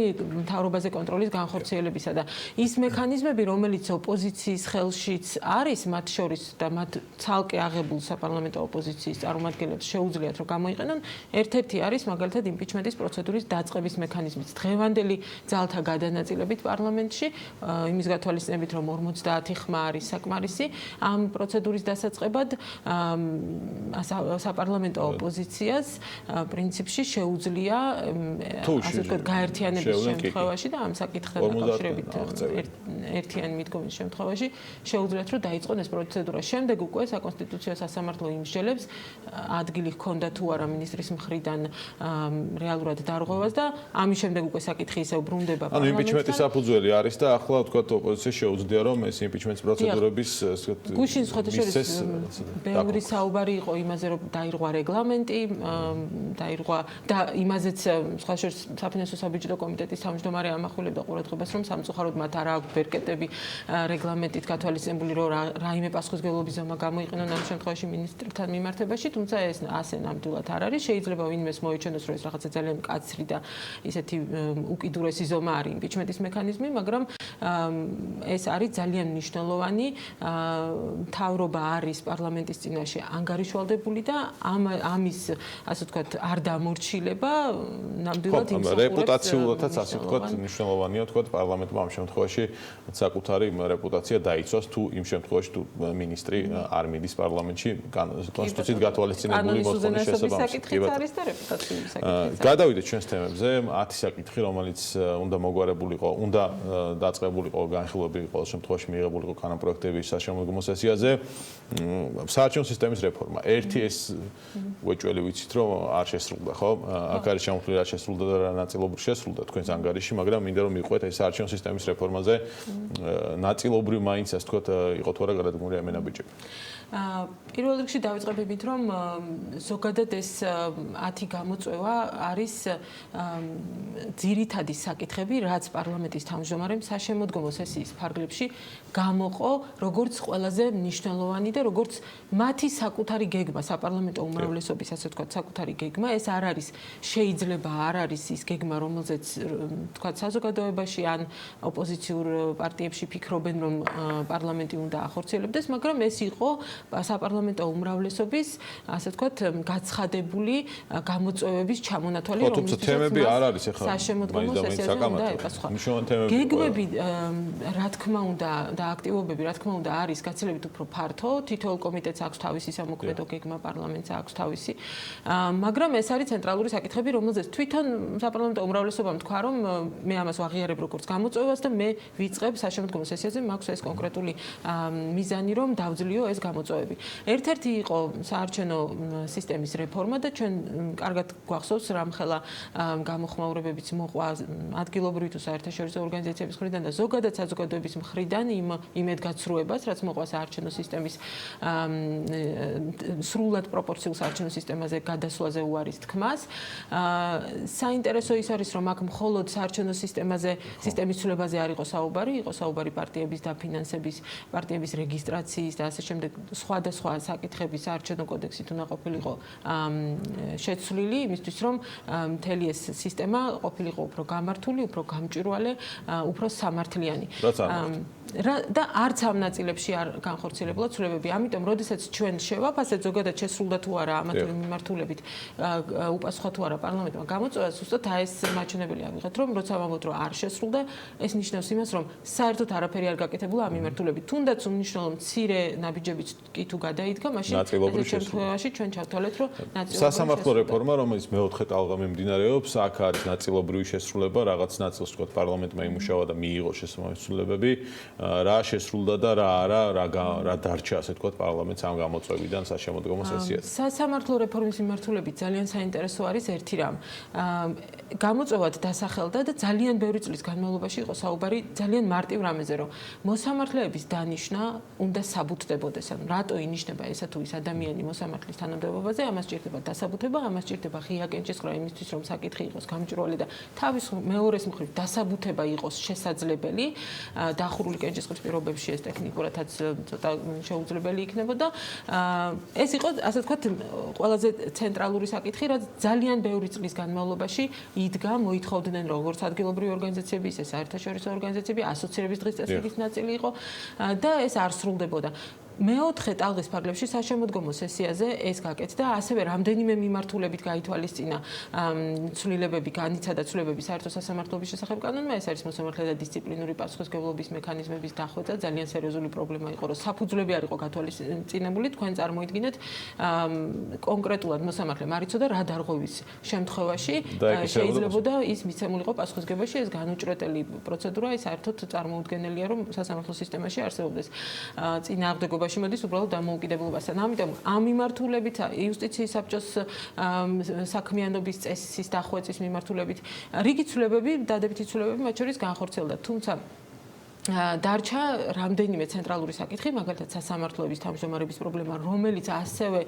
მთავრობაზე კონტროლის განხორციელებისა და ის მექანიზმები, რომელიც ოპოზიციის ხელშიც არის, მათ შორის და მათ ცალკე აღებულ საპარლამენტო ოპოზიციის წარმომადგენლებს შეუძლიათ რომ გამოიყენონ, ერთ-ერთი არის მაგალითად იმპიჩმენტის პროცედურის დაწყების მექანიზმიც. დღევანდელი ძალთა გადანაწილებით პარლამენტში, იმის გათვალისწინებით, რომ 50 ხმა არის საკმარისი, ამ პროცედურის დასაწყებად საპარლამენტო ოპოზიციას პრინციპში შეუძლია ასე ვთქვათ გაერთიანების შემთხვევაში და ამ საკითხთან დაკავშირებით ერთიანი მიდგომის შემთხვევაში შეუძლიათ რომ დაიწყონ ეს პროცედურა. შემდეგ უკვე საკონსტიტუციო სასამართლო იმსჯელებს ადგილი ჰქონდა თუ არა მინისტრის მხრიდან რეალურად დარღვევას და ამის შემდეგ უკვე საკითხი ისევ ბრუნდება პარლამენტთან. ანუ იმპიჩმენტის საფუძველი არის და ახლა ვთქვათ ოპოზიცია შეუძლია რომ ეს იმპიჩმენტის პროცედურების გუშინ სხვადასხვა ბევრი საუბარი იყო იმაზე, რომ დაირღვა რეგლამენტი, დაირღვა და იმაზეც სხვა შორის საფინანსო საბიუჯეტო კომიტეტის თავმჯდომარე ამახვილებდა ყურადღებას, რომ სამწუხაროდ მათ არ აქვს ბერკეტები რეგლამენტით გათვალისწინებული, რომ რაიმე პასუხისმგებლობის ზომა გამოიყენონ ამ შემთხვევაში მინისტრთან მიმართებაში, თუმცა ეს ასე ნამდვილად არ არის. შეიძლება ვინმეს მოიჩენოს, რომ ეს რაღაცა ძალიან მკაცრი და ისეთი უკიდურესი ზომა არის იმპიჩმენტის მექანიზმი, მაგრამ ეს არის ძალიან მნიშვნელოვანი. მთავრობა არის პარლამენტის წინაშე ანგარიშვალდებული და ამის ასე ვთქვათ არ დამორჩილება ნამდვილად იმსახურებს რეპუტაციულადაც ასე ვთქვათ მნიშვნელოვანია ვთქვათ პარლამენტმა ამ შემთხვევაში საკუთარი რეპუტაცია დაიცვას თუ იმ შემთხვევაში თუ მინისტრი არ მიდის პარლამენტში კონსტიტუციით გათვალისწინებული მოთხოვნის შესაბამისად. გადავიდეთ ჩვენს თემებზე 10 საკითხი რომელიც უნდა მოგვარებულიყო, უნდა დაწყებულიყო, განხილვებული ყოველ შემთხვევაში მიიღებულიყო კანონპროექტების საშემოდგომო სესიაზე. საარჩევნო სისტემის რეფორმა. ერთი ეს უეჭველი ვიცით რომ არ შესრულდა, ხო? აქ არის ჩამოთვლილი რა შესრულდა და რა ნაწილობრივ შესრულდა თქვენს ანგარიში, მაგრამ მინდა რომ მიყვეთ ეს საარჩევნო სისტემის რეფორმაზე ნაწილობრივ მაინც ასე თქვათ იყო თუ არა გადადგმული ამენაბიჯები. პირველ რიგში დავიწყებ იმით, რომ ზოგადად ეს 10 გამოწვევა არის ძირითადი საკითხები, რაც პარლამენტის თავმჯდომარემ საშემოდგომო სესიის ფარგლებში გამოყო, როგორც ყველაზე მნიშვნელოვანი და როგორც მათი საკუთარი გეგმა, საპარლამენტო უმრავლესობის ასე ვთქვათ, საკუთარი გეგმა, ეს არ არის შეიძლება არ არის ის გეგმა, რომელზეც ვთქვათ საზოგადოებაში ან ოპოზიციურ პარტიებში ფიქრობენ, რომ პარლამენტი უნდა ახორციელებდეს, მაგრამ ეს იყო საპარლამენტო უმრავლესობის, ასე ვთქვათ, გაცხადებული გამოწვევების ჩამონათვალი, რომელიც თემები არ არის ახლა საშემოდგომო სესიაზე უნდა ეკასხვა. გეგმები, რა თქმა უნდა, და აქტივობები, რა თქმა უნდა, არის გაცილებით უფრო ფართო. თითოეულ კომიტეტს აქვს თავისი სამოქმედო გეგმა, პარლამენტს აქვს თავისი. მაგრამ ეს არის ცენტრალური საკითხები, რომელზეც თვითონ საპარლამენტო უმრავლესობამ თქვა, რომ მე ამას ვაღიარებ როგორც გამოწვევას და მე ვიწყებ საშემოდგომო სესიაზე, მაქვს ეს კონკრეტული მიზანი, რომ დავძლიო ეს გამოწვევები. ერთ-ერთი იყო საარჩევნო სისტემის რეფორმა და ჩვენ კარგად გვახსოვს რამხელა გამოხმაურებებიც მოყვა ადგილობრივი თუ საერთაშორისო ორგანიზაციების მხრიდან და ზოგადად საზოგადოების მხრიდან იმედგაცრუებას, რაც მოყვა საარჩევნო სისტემის სრულად პროპორციულ საარჩევნო სისტემაზე გადასვლაზე უარის თქმას. საინტერესო ის არის, რომ აქ მხოლოდ საარჩევნო სისტემაზე, სისტემის ცვლილებაზე არ იყო საუბარი, იყო საუბარი პარტიების დაფინანსების, პარტიების რეგისტრაციის და ასე შემდეგ სხვადასხვა საკითხების საარჩევნო კოდექსით უნდა ყოფილიყო შეცვლილი იმისთვის რომ მთელი ეს სისტემა ყოფილიყო უფრო გამართული, უფრო გამჭვირვალე, უფრო სამართლიანი. და არც ამ ნაწილებში არ განხორციელებულა ცვლილებები. ამიტომ, როდესაც ჩვენ შევაფასეთ ზოგადად შესრულდა თუ არა ამათი მიმართულებით უპასუხა თუ არა პარლამენტმა გამოწვევა, ზუსტად ეს მაჩვენებელი ავიღეთ, რომ როცა ვამბობთ, რომ არ შესრულდა, ეს ნიშნავს იმას, რომ საერთოდ არაფერი არ გაკეთებულა ამ მიმართულებით. თუნდაც უმნიშვნელო მცირე ნაბიჯებიც კი თუ გადაიდგა, მაშინ ეს შემთხვევაში ჩვენ ჩავთვალეთ, რომ სასამართლო რეფორმა, რომელიც მეოთხე ტალღა მიმდინარეობს, აქ არის ნაწილობრივი შესრულება, რაღაც ნაწილს თქვა პარლამენტმა იმუშავა და მიიღო შესაბამისი ცვლილებები. რა შესრულდა და რა არა, რა დარჩა, ასე თქვა პარლამენტს ამ გამოწვევიდან საშემოდგომო სესიაზე. სასამართლო რეფორმის მიმართულებით ძალიან საინტერესო არის ერთი რამ. გამოწვევად დასახელდა და ძალიან ბევრი წლის განმავლობაში იყო საუბარი ძალიან მარტივ რამეზე, რომ მოსამართლეების დანიშვნა უნდა საბუთდებოდეს. ანუ რატო ინიშნება ესა თუ ის ადამიანი მოსამართლის თანამდებობაზე, ამას ჭირდება დასაბუთება, ამას ჭირდება ღია კენჭისყრა იმისთვის, რომ საკითხი იყოს გამჭვირვალე და თავის მეორეს მხრივ დასაბუთება იყოს შესაძლებელი, დახურული კენჭისყრის პირობებში ეს ტექნიკურადაც ცოტა შეუძლებელი იქნებოდა. ეს იყო, ასე ვთქვათ, ყველაზე ცენტრალური საკითხი, რაც ძალიან ბევრი წლის განმავლობაში იდგა, მოითხოვდნენ როგორც ადგილობრივი ორგანიზაციები, ისე საერთაშორისო ორგანიზაციები, ასოცირების დღის წესრიგის ნაწილი იყო და ეს არ სრულდებოდა. მეოთხე ტალღის ფარგლებში საშემოდგომო სესიაზე ეს გაკეთდა, ასევე რამდენიმე მიმართულებით გაითვალისწინა ცვლილებები, განიცადა ცვლილებები საერთო სასამართლოების შესახებ კანონმა, ეს არის მოსამართლეთა დისციპლინური პასუხისმგებლობის მექანიზმების დახვეწა, ძალიან სერიოზული პრობლემა იყო, რომ საფუძვლები არ იყო გათვალისწინებული, თქვენ წარმოიდგინეთ კონკრეტულად მოსამართლე მარიცოდა რა დარღვევის შემთხვევაში შეიძლებოდა ის მიცემულიყო პასუხისმგებლობაში, ეს განუჭრეტელი პროცედურა, ის საერთოდ წარმოუდგენელია, რომ სასამართლო სისტემაში არსებობდეს წინააღმდეგობა მოდის უბრალოდ დამოუკიდებლობასთან. ამიტომ ამ მიმართულებით იუსტიციის საბჭოს საქმიანობის წესის დახვეწის მიმართულებით რიგი ცვლილებები, დადებითი ცვლილებები მათ შორის განხორციელდა. თუმცა დარჩა რამდენიმე ცენტრალური საკითხი, მაგალითად სასამართლოების თავმჯდომარების პრობლემა, რომელიც ასევე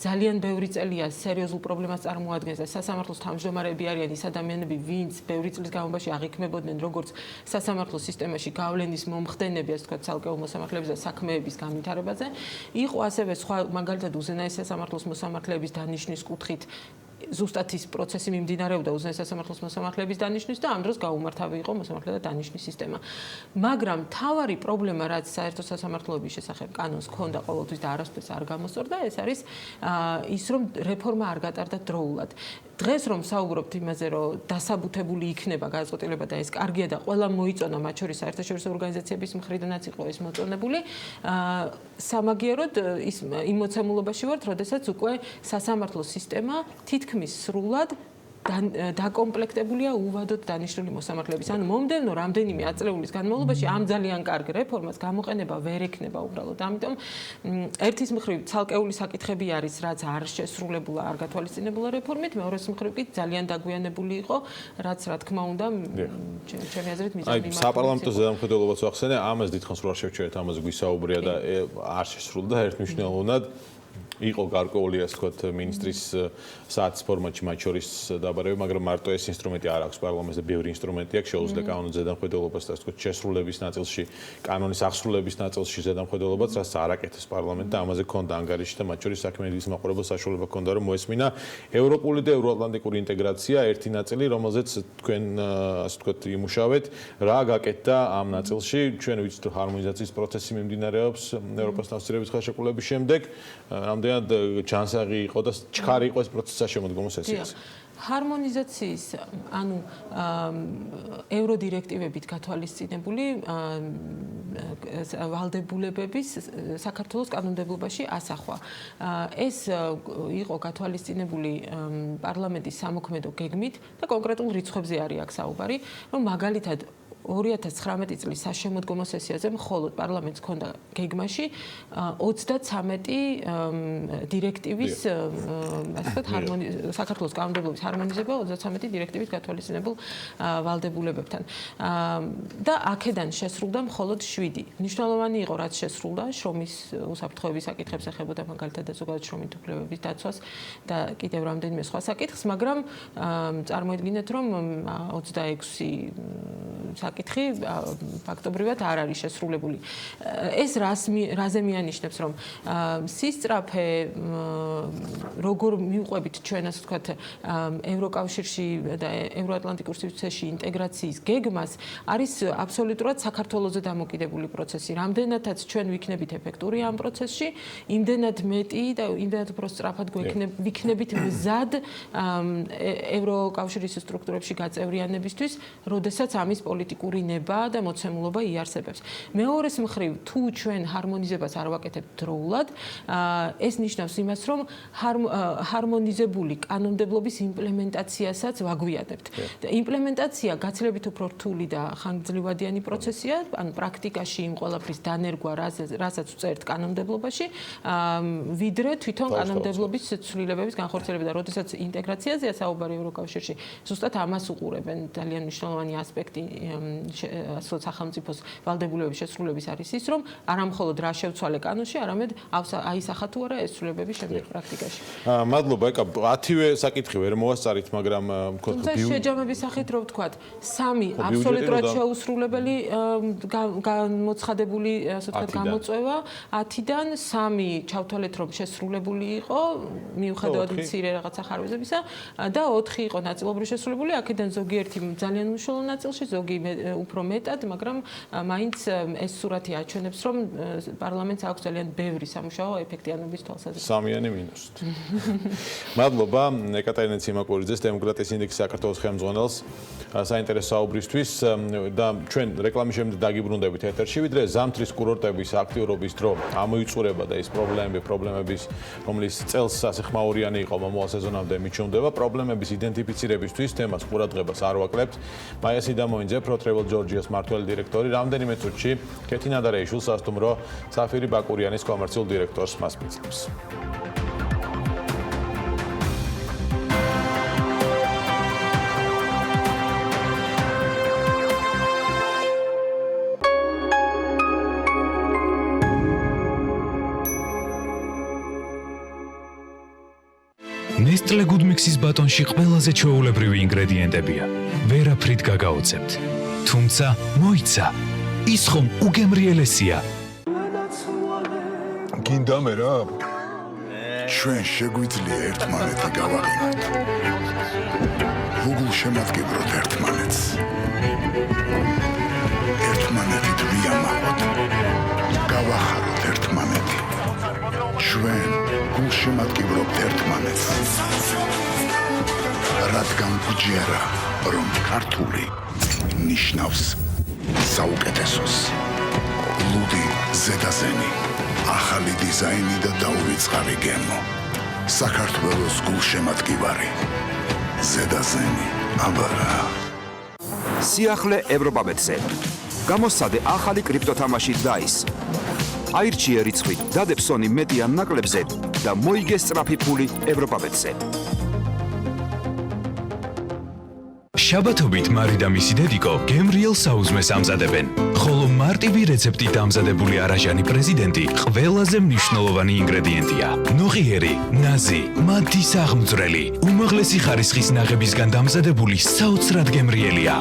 ძალიან ბევრი წელია სერიოზულ პრობლემას წარმოადგენს და სასამართლოს თავმჯდომარეები არიან ის ადამიანები, ვინც ბევრი წლის განმავლობაში აღიქმებოდნენ როგორც სასამართლო სისტემაში გავლენის მომხდენები, ასე ვთქვათ, ცალკეულ მოსამართლეების და საქმეების განვითარებაზე. იყო ასევე სხვა, მაგალითად უზენაეს სასამართლოს მოსამართლეების დანიშვნის კუთხით ზუსტად ის პროცესი მიმდინარეობდა უზენაეს სასამართლოს მოსამართლეების დანიშვნის და ამ დროს გაუმართავი იყო მოსამართლეთა დანიშვნის სისტემა. მაგრამ მთავარი პრობლემა, რაც საერთო სასამართლოების შესახებ კანონს ჰქონდა ყოველთვის და არასდროს არ გამოსწორდა, ეს არის ის, რომ რეფორმა არ გატარდა დროულად. დღეს რომ საუბრობთ იმაზე, რომ დასაბუთებული იქნება გადაწყვეტილება და ეს კარგია და ყველა მოიწონა, მათ შორის საერთაშორისო ორგანიზაციების მხრიდანაც იყო ეს მოწონებული, სამაგიეროდ ის იმ მოცემულობაში ვართ, როდესაც უკვე სასამართლო სისტემა თითქმის სრულად დაკომპლექტებულია უვადოდ დანიშნული მოსამართლეების. ანუ მომდევნო რამდენიმე აწლეულის განმავლობაში ამ ძალიან კარგ რეფორმას გამოყენება ვერ ექნება უბრალოდ. ამიტომ ერთის მხრივ ცალკეული საკითხები არის, რაც არ შესრულებულა, არ გათვალისწინებულა რეფორმით, მეორეს მხრივ კი ძალიან დაგვიანებული იყო, რაც რა თქმა უნდა ჩემი აზრით მიზანი იმართება. საპარლამენტო ზედამხედველობაც ვახსენე, ამას დიდხანს რო არ შევჩერეთ, ამაზე გვისაუბრია და არ შესრულდა ერთმნიშვნელოვნად. იყო გარკვეული, ასე ვთქვათ, მინისტრის საათის ფორმატში მათ შორის დაბარები, მაგრამ მარტო ეს ინსტრუმენტი არ აქვს პარლამენტს და ბევრი ინსტრუმენტი აქვს, შეუძლია კანონის ზედამხედველობას და ასე ვთქვათ, შესრულების ნაწილში, კანონის აღსრულების ნაწილში ზედამხედველობას, რაც არ აკეთებს პარლამენტი და ამაზე ქონდა ანგარიში და მათ შორის საქმეების მაყურებელ საშუალება ქონდა, რომ მოესმინა ევროპული და ევროატლანტიკური ინტეგრაცია, ერთი ნაწილი, რომელზეც თქვენ ასე ვთქვათ, იმუშავეთ, რა გაკეთდა ამ ნაწილში, ჩვენ ვიცით, რომ ჰარმონიზაციის პროცესი მიმდინარეობს ევროპასთან ასოცირების ხელშეკრულების შემდეგ, რამდენად ჩანსაღი იყო და ჩქარი იყო ეს პროცესი საშემოდგომო სესიაზე. ჰარმონიზაციის, ანუ ევროდირექტივებით გათვალისწინებული ვალდებულებების საქართველოს კანონმდებლობაში ასახვა. ეს იყო გათვალისწინებული პარლამენტის სამოქმედო გეგმით და კონკრეტულ რიცხვებზე არის აქ საუბარი, რომ მაგალითად 2019 წლის საშემოდგომო სესიაზე მხოლოდ პარლამენტს ჰქონდა გეგმაში 33 დირექტივის ასე ვთქვათ საქართველოს კანონმდებლობის ჰარმონიზება 33 დირექტივის გათვალისწინებულ ვალდებულებებთან. და აქედან შესრულდა მხოლოდ 7. მნიშვნელოვანი იყო, რაც შესრულდა შრომის უსაფრთხოების საკითხებს ეხებოდა მაგალითად და ზოგადად შრომით უფლებების დაცვას და კიდევ რამდენიმე სხვა საკითხს, მაგრამ წარმოიდგინეთ, რომ 26 საკითხი ფაქტობრივად არ არის შესრულებული. ეს რაზე მიანიშნებს, რომ სისწრაფე როგორ მივყვებით ჩვენ ასე ვთქვათ ევროკავშირში და ევროატლანტიკურ სივრცეში ინტეგრაციის გეგმას არის აბსოლუტურად საქართველოზე დამოკიდებული პროცესი. რამდენადაც ჩვენ ვიქნებით ეფექტური ამ პროცესში, იმდენად მეტი და იმდენად უფრო სწრაფად ვიქნებით მზად ევროკავშირის სტრუქტურებში გაწევრიანებისთვის, როდესაც ამის პოლიტიკური ნება და მოცემულობა იარსებებს. მეორეს მხრივ, თუ ჩვენ ჰარმონიზებას არ ვაკეთებთ დროულად, ეს ნიშნავს იმას, რომ ჰარმონიზებული კანონმდებლობის იმპლემენტაციასაც ვაგვიადებთ. იმპლემენტაცია გაცილებით უფრო რთული და ხანგრძლივადიანი პროცესია, ან პრაქტიკაში იმ ყველაფრის დანერგვა, რასაც უწერთ კანონმდებლობაში, ვიდრე თვითონ კანონმდებლობის ცვლილებების განხორციელება და როდესაც ინტეგრაციაზეა საუბარი ევროკავშირში, ზუსტად ამას უყურებენ. ძალიან მნიშვნელოვანი ასპექტი სახელმწიფოს ვალდებულებების შესრულების არის ის, რომ არა მხოლოდ რა შევცვალე კანონში, არამედ აისახა თუ არა ეს ცვლილებები შემდეგ პრაქტიკაში. მადლობა, ეკა 10-ვე საკითხი ვერ მოასწარით, მაგრამ თუმცა შეჯამების სახით რო ვთქვათ, 3 აბსოლუტურად შეუსრულებელი გამოცხადებული ასე ვთქვათ გამოწვევა 10-დან 3 ჩავთვალეთ რომ შესრულებული იყო მიუხედავად მცირე რაღაცა ხარვეზებისა და 4 იყო ნაწილობრივ შესრულებული, აქედან ზოგიერთი ძალიან უშუალო ნაწილში, ზოგი უფრო მეტად, მაგრამ მაინც ეს სურათი აჩვენებს, რომ პარლამენტს აქვს ძალიან ბევრი სამუშაო ეფექტიანობის თვალსაზრისით. 3-იანი მინუსით. მადლობა ეკატერინე ციმაკურიძეს, დემოკრატიის ინდექსის საქართველოს ხელმძღვანელს საინტერესო საუბრისთვის და ჩვენ რეკლამის შემდეგ დაგიბრუნდებით ეთერში, ვიდრე ზამთრის კურორტების აქტიურობის დრო ამოიწურება და ის პრობლემების, რომლის წელს ასე ხმაურიანი იყო მომავალ სეზონამდე მიჩნდება, პრობლემების იდენტიფიცირებისთვის თემას ყურადღებას არ ვაკლებთ. მაია სიდამოინძე, Pro Travel Georgia's მმართველი დირექტორი, რამდენიმე წუთში ქეთინა დარეიშვილ სასტუმრო საფირი ბაკურიანის კომერციულ დირექტორს მას მისწევს. Nestle Good Mix-ის ბატონში ყველაზე ჩვეულებრივი ინგრედიენტებია. ვერაფრით გაგაოცებთ. თუმცა მოიცა, ის ხომ უგემრიელესია. გინდა მე რა? ჩვენ შეგვიძლია ერთმანეთი გავაღიმოთ. Google შემატკივროთ ერთმანეთს. ერთმანეთით ვიამაყოთ. გავახაროთ ერთმანეთი. ჩვენ გულშემატკივრობთ ერთმანეთს. რადგან გვჯერა, რომ ქართული ნიშნავს საუკეთესოს. ლუდი ზედაზენი, ახალი დიზაინი და დაუვიწყარი გემო. საქართველოს გულშემატკივარი. ზედაზენი, აბარა. სიახლე ევროპაბეტზე. გამოსცადე ახალი კრიპტოთამაში DICE. აირჩიე რიცხვით დადეპსონი მედიან ნაკლებზე და მოიგე სწრაფი ფული ევროპაბეტზე. შაბათობით მარი და მისი დედიკო გემრიელ საუზმეს ამზადებენ. ხოლო მარტივი რეცეპტით ამზადებული არაჟანი პრეზიდენტი ყველაზე მნიშვნელოვანი ინგრედიენტია. ნოღიერი, ნაზი, მათი საღმძვრელი, უმაღლესი ხარისხის ნაღებისგან დამზადებული საოცრად გემრიელია.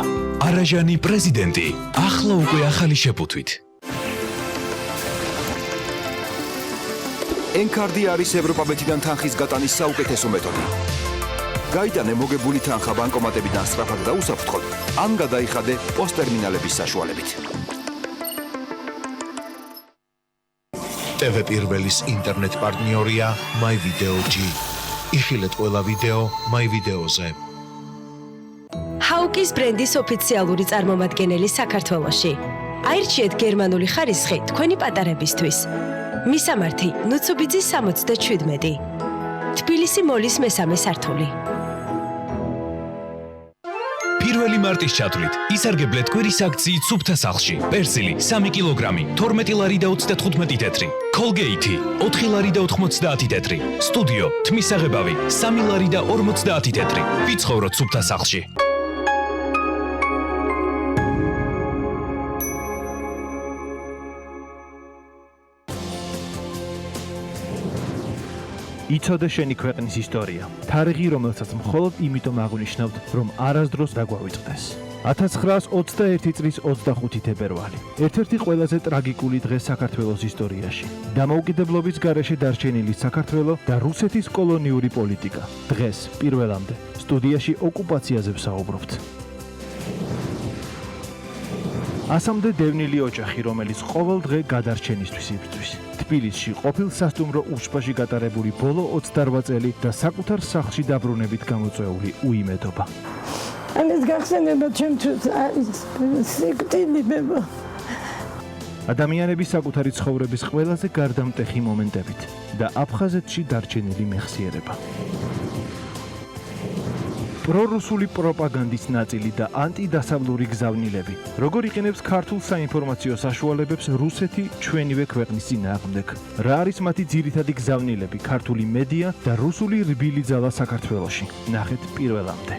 არაჟანი პრეზიდენტი, ახლა უკვე ახალი შეფუთვით. N-Card არის ევროპაბეთიდან თანხის გატანის საუკეთესო მეთოდი. გაიტანე მოგებული თანხა ბანკომატებიდან სწრაფად და უსაფრთხოდ, ან გადაიხადე პოსტერმინალების საშუალებით. TV პირველის ინტერნეტ პარტნიორია MyVideoG. იხილეთ ყველა ვიდეო MyVideoზე. Hauck-ის ბრენდის ოფიციალური წარმომადგენელი საქართველოში. აირჩიეთ გერმანული ხარისხი თქვენი პატარებისთვის. მისამართი ნუცუბიძის 77. თბილისი მოლის მესამე სართული. 1 მარტის ჩათვლით ისარგებლეთ კვირის აქციით სუფთა სახლში. პერსილი 3 კილოგრამი, 12 ლარი და 35 თეთრი. Colgate 4 ლარი და 90 თეთრი. სტუდიო თმის აღებავი 3 ლარი და 50 თეთრი. ვიცხოვროთ სუფთა სახლში. იცოდე შენი ქვეყნის ისტორია. თარიღი, რომელსაც მხოლოდ იმიტომ აღვნიშნავთ, რომ არასდროს დაგვავიწყდეს. 1921 წლის 25 თებერვალი. ერთ-ერთი ყველაზე ტრაგიკული დღე საქართველოს ისტორიაში. დამოუკიდებლობის გარეშე დარჩენილი საქართველო და რუსეთის კოლონიური პოლიტიკა. დღეს პირველამდე სტუდიაში ოკუპაციაზე ვსაუბრობთ. ასამდე დევნილი ოჯახი, რომელიც ყოველ დღე გადარჩენისთვის იბრძვის. თბილისში ყოფილ სასტუმრო უშბაში გატარებული ბოლო 28 წელი და საკუთარ სახლში დაბრუნებით გამოწვეული უიმედობა. ამის გახსენება ჩემთვის არის სიკვდილება. ადამიანების საკუთარი ცხოვრების ყველაზე გარდამტეხი მომენტებით და აფხაზეთში დარჩენილი მეხსიერება. პრორუსული პროპაგანდის ნაწილი და ანტიდასავლური გზავნილები. როგორ იყენებს ქართულ საინფორმაციო საშუალებებს რუსეთი ჩვენივე ქვეყნის წინააღმდეგ? რა არის მათი ძირითადი გზავნილები, ქართული მედია და რუსული რბილი ძალა საქართველოში? ნახეთ პირველამდე.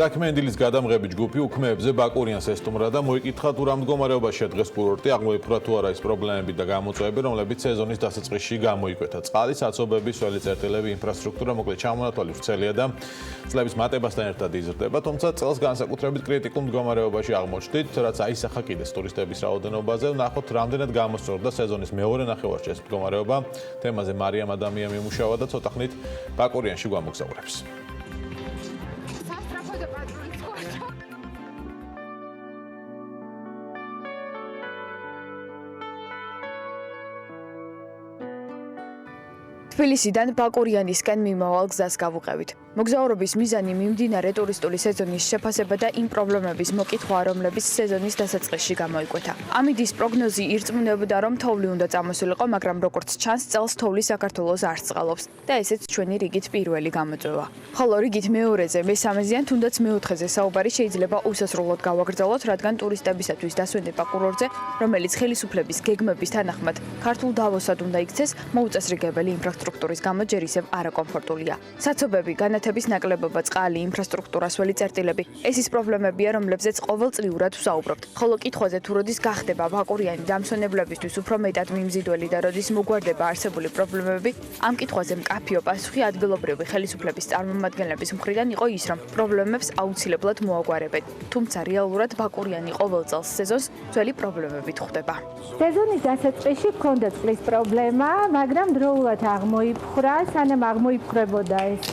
საქმენდილის გადამღები ჯგუფი უქმეებზე ბაკურიანს ესტუმრა და მოიკითხა თუ რა მდგომარეობაშია დღეს კურორტი, აღმოიფრა თუ არა ის პრობლემები და გამოწვევები, რომლებიც სეზონის დასაწყისში გამოიკვეთა. წყალი, საცობები, სველი წერტილები, ინფრასტრუქტურა, მოკლედ ჩამონათვალი ვრცელია და წლების მატებასთან ერთად იზრდება, თუმცა წელს განსაკუთრებით კრიტიკულ მდგომარეობაში აღმოჩნდით, რაც აისახა კიდეც ტურისტების რაოდენობაზე. ვნახოთ, რამდენად გამოსწორდა სეზონის მეორე ნახევარში ეს მდგომარეობა. თემაზე მარიამ ადამია მიმუშავა და ცოტა ხნით ბაკურიანში გვამოგზაურებს. თბილისიდან ბაკურიანისკენ მიმავალ გზას გავუყევით. მოგზაურობის მიზანი მიმდინარე ტურისტული სეზონის შეფასება და იმ პრობლემების მოკითხვა, რომლებიც სეზონის დასაწყისში გამოიკვეთა. ამიდის პროგნოზი ირწმუნებდა, რომ თოვლი უნდა წამოსულიყო, მაგრამ როგორც ჩანს, წელს თოვლი საქართველოს არ წყალობს და ესეც ჩვენი რიგით პირველი გამოწვევა. ხოლო რიგით მეორეზე, მესამეზე ან თუნდაც მეოთხეზე საუბარი შეიძლება უსასრულოდ გავაგრძელოთ, რადგან ტურისტებისათვის დასვენება კურორტზე, რომელიც ხელისუფლების გეგმების თანახმად ქართულ დავოსად უნდა იქცეს, მოუწესრიგებელი ინფრასტრუქტურის გამო ჯერ ისევ არაკომფორტულია. საცობები, განათების ნაკლებობა, წყალი, ინფრასტრუქტურა, სველი წერტილები. ეს ის პრობლემებია, რომლებზეც ყოველწლიურად ვსაუბრობთ. ხოლო კითხვაზე თუ როდის გახდება ბაკურიანი დამსვენებლებისთვის უფრო მეტად მიმზიდველი და როდის მოგვარდება არსებული პრობლემები, ამ კითხვაზე მკაფიო პასუხი ადგილობრივი ხელისუფლების წარმომადგენლების მხრიდან იყო ის, რომ პრობლემებს აუცილებლად მოაგვარებენ. თუმცა რეალურად ბაკურიანი ყოველ წელს სეზონს ძველი პრობლემებით ხვდება. სეზონის დასაწყისში ჰქონდა წყლის პრობლემა, მაგრამ დროულად აღმოიფხვრა, სანამ აღმოიფხრებოდა ეს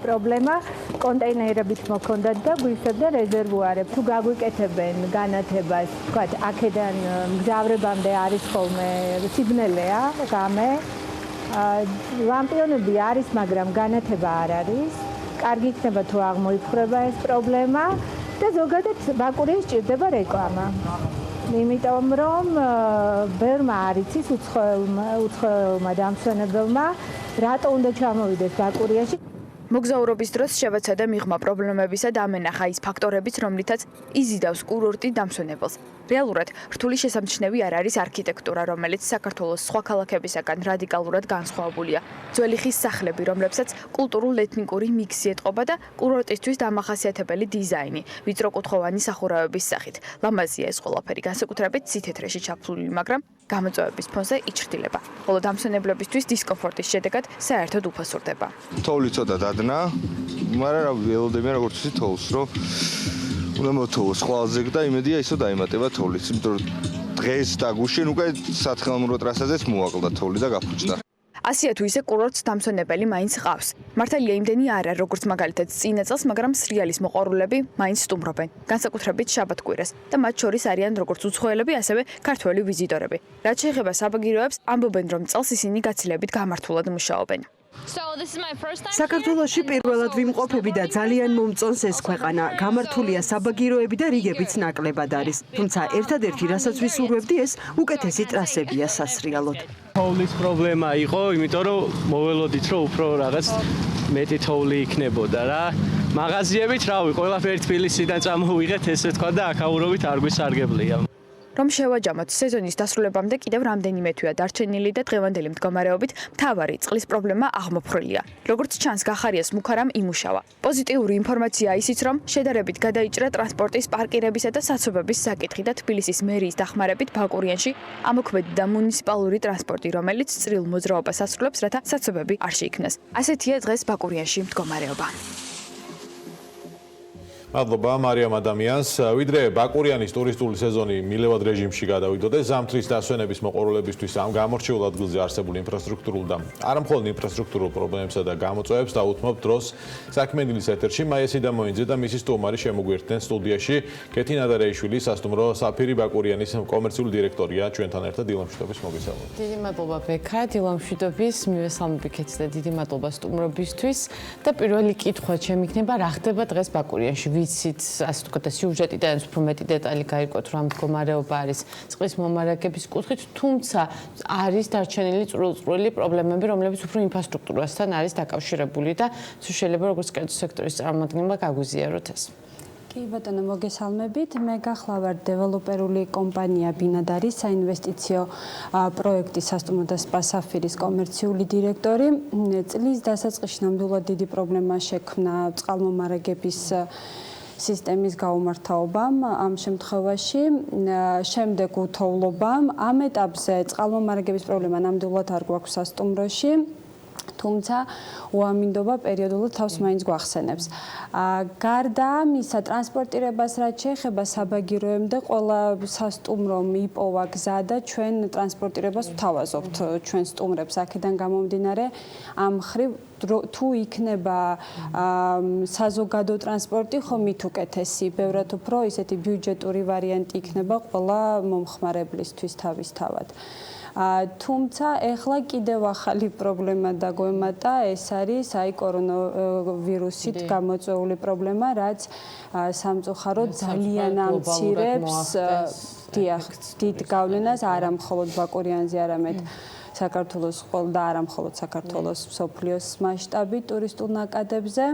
პრობლემა, კონტეინერებით მოქონდათ და გვიხსებდა რეზერვუარები. თუ გაგვიკეთებენ განათებას, თქვათ, აქედან მგზავრებამდე არის ხოლმე სიბნელეა, ღამე. ლამპიონები არის, მაგრამ განათება არ არის. კარგი იქნება თუ აღმოიფხრება ეს პრობლემა და ზოგადად ბაკურიანს სჭირდება რეკლამა. იმიტომ რომ ბევრმა არ იცის უცხოელმა დამსვენებელმა რატო უნდა ჩამოვიდეს ბაკურიაში. მოგზაურობის დროს შევეცადე მიღმა პრობლემებისა და ამენახა ის ფაქტორებიც, რომლითაც იზიდავს კურორტი დამსვენებელს. რეალურად რთული შესამჩნევი არ არის არქიტექტურა, რომელიც საქართველოს სხვა ქალაქებისაგან რადიკალურად განსხვავებულია. ძველი ხის სახლები, რომლებსაც კულტურულ-ეთნიკური მიქსი ეტყობა და კურორტისთვის დამახასიათებელი დიზაინი, ვიწროკუთხოვანი სახურავების სახით. ლამაზია ეს ყველაფერი, განსაკუთრებით ცითეთრეში ჩაფლული, მაგრამ გამოწვევების ფონზე იჩრდილება. ხოლო დამსვენებლებისთვის დისკომფორტის შედეგად საერთოდ უფასურდება. თოვლი ცოტა დადნა, მაგრამ რა ველოდებიან როგორც ისე თოვლს, რომ უნდა მოთოვოს ყველაზე და იმედია ისო დაიმატება თოვლის, იმიტომ რომ დღეს და გუშინ უკვე სათხილამურო ტრასაზეც მოაკლდა თოვლი და გაფუჭდა. ასია თუ ისე კურორტს დამსვენებელი მაინც ყავს. მართალია იმდენი არა, როგორც მაგალითად წინა წელს, მაგრამ სრიალის მოყვარულები მაინც სტუმრობენ, განსაკუთრებით შაბათ-კვირას და მათ შორის არიან როგორც უცხოელები, ასევე ქართველი ვიზიტორები. რაც შეეხება საბაგიროებს, ამბობენ, რომ წელს ისინი გაცილებით გამართულად მუშაობენ. საქართველოში პირველად ვიმყოფები და ძალიან მომწონს ეს ქვეყანა. გამართულია საბაგიროები და რიგებიც ნაკლებად არის. თუმცა ერთადერთი რასაც ვისურვებდი ეს უკეთესი ტრასებია სასრიალოდ. თოვლის პრობლემა იყო, იმიტომ რომ მოველოდით რომ უფრო რაღაც მეტი თოვლი იქნებოდა რა. მაღაზიებით რავი, ყველაფერი თბილისიდან წამოვიღეთ, ესე თქვა და აქაურობით არ გვისარგებლია. რომ შევაჯამოთ სეზონის დასრულებამდე კიდევ რამდენიმე თვეა დარჩენილი და დღევანდელი მდგომარეობით მთავარი წყლის პრობლემა აღმოფხვრილია. როგორც ჩანს, გახარიას მუქარამ იმუშავა. პოზიტიური ინფორმაციაა ისიც, რომ შედარებით გადაიჭრა ტრანსპორტის პარკირებისა და საცობების საკითხი და თბილისის მერიის დახმარებით ბაკურიანში ამოქმედდა მუნიციპალური ტრანსპორტი, რომელიც წრიულ მოძრაობას ასრულებს, რათა საცობები არ შეიქმნას. ასეთია დღეს ბაკურიანში მდგომარეობა. მადლობა მარიამ ადამიანს. ვიდრე ბაკურიანის ტურისტული სეზონი მილევად რეჟიმში გადავიდოდეს, ზამთრის დასვენების მოყვარულებისთვის ამ გამორჩეულ ადგილზე არსებული ინფრასტრუქტურულ და არამხოლოდ ინფრასტრუქტურულ პრობლემებსა და გამოწვევებს დაუთმობ დროს საქმენდილის ეთერში მაია სიდამოინძე და მისი სტუმარი შემოგვიერთდნენ სტუდიაში. კეთი ნადარეიშვილი, სასტუმრო საფირი ბაკურიანის კომერციული დირექტორია, ჩვენთან ერთად დილამშვიდობის მოგესალმებით. დიდი მადლობა ბექა, დილამშვიდობის, მივესალმები კეთს და დიდი მადლობა სტუმრობისთვის და პირველი კითხვა შემიქნება, რა ხდება დღეს ბაკურიანში? ვიცით, ასე ვთქვათ, სიუჟეტიდან უფრო მეტი დეტალი გაირკვეთ, რა მდგომარეობა არის წყლის მომარაგების კუთხით, თუმცა არის დარჩენილი წვრილ-წვრილი პრობლემები, რომლებიც უფრო ინფრასტრუქტურასთან არის დაკავშირებული და შეიძლება როგორც კერძო სექტორის წარმომადგენელმა გაგვიზიაროთ ეს. კი ბატონო, მოგესალმებით. მე გახლავართ დეველოპერული კომპანია ბინადარის საინვესტიციო პროექტის სასტუმრო და სპა საფირის კომერციული დირექტორი. წლის დასაწყისში ნამდვილად დიდი პრობლემა შექმნა წყალმომარაგების სისტემის გაუმართავობამ ამ შემთხვევაში, შემდეგ უთოვლობამ. ამ ეტაპზე წყალმომარაგების პრობლემა ნამდვილად არ გვაქვს სასტუმროში. თუმცა უამინდობა პერიოდულად თავს მაინც გვახსენებს. გარდა ამისა, ტრანსპორტირებას რაც შეეხება საბაგიროებამდე, ყველა სასტუმრომ იპოვა გზა და ჩვენ ტრანსპორტირებას ვთავაზობთ ჩვენ სტუმრებს აქედან გამომდინარე. ამ მხრივ თუ იქნება საზოგადო ტრანსპორტი, ხო მით უკეთესი, ბევრად უფრო ისეთი ბიუჯეტური ვარიანტი იქნება ყველა მომხმარებლისთვის თავისთავად. თუმცა ეხლა კიდევ ახალი პრობლემა დაგვემატა, ეს არის აი კორონავირუსით გამოწვეული პრობლემა, რაც სამწუხაროდ ძალიან ამცირებს დიდ გავლენას არა მხოლოდ ბაკურიანზე, არამედ საქართველოს და არა მხოლოდ საქართველოს მსოფლიოს მასშტაბით ტურისტულ ნაკადებზე.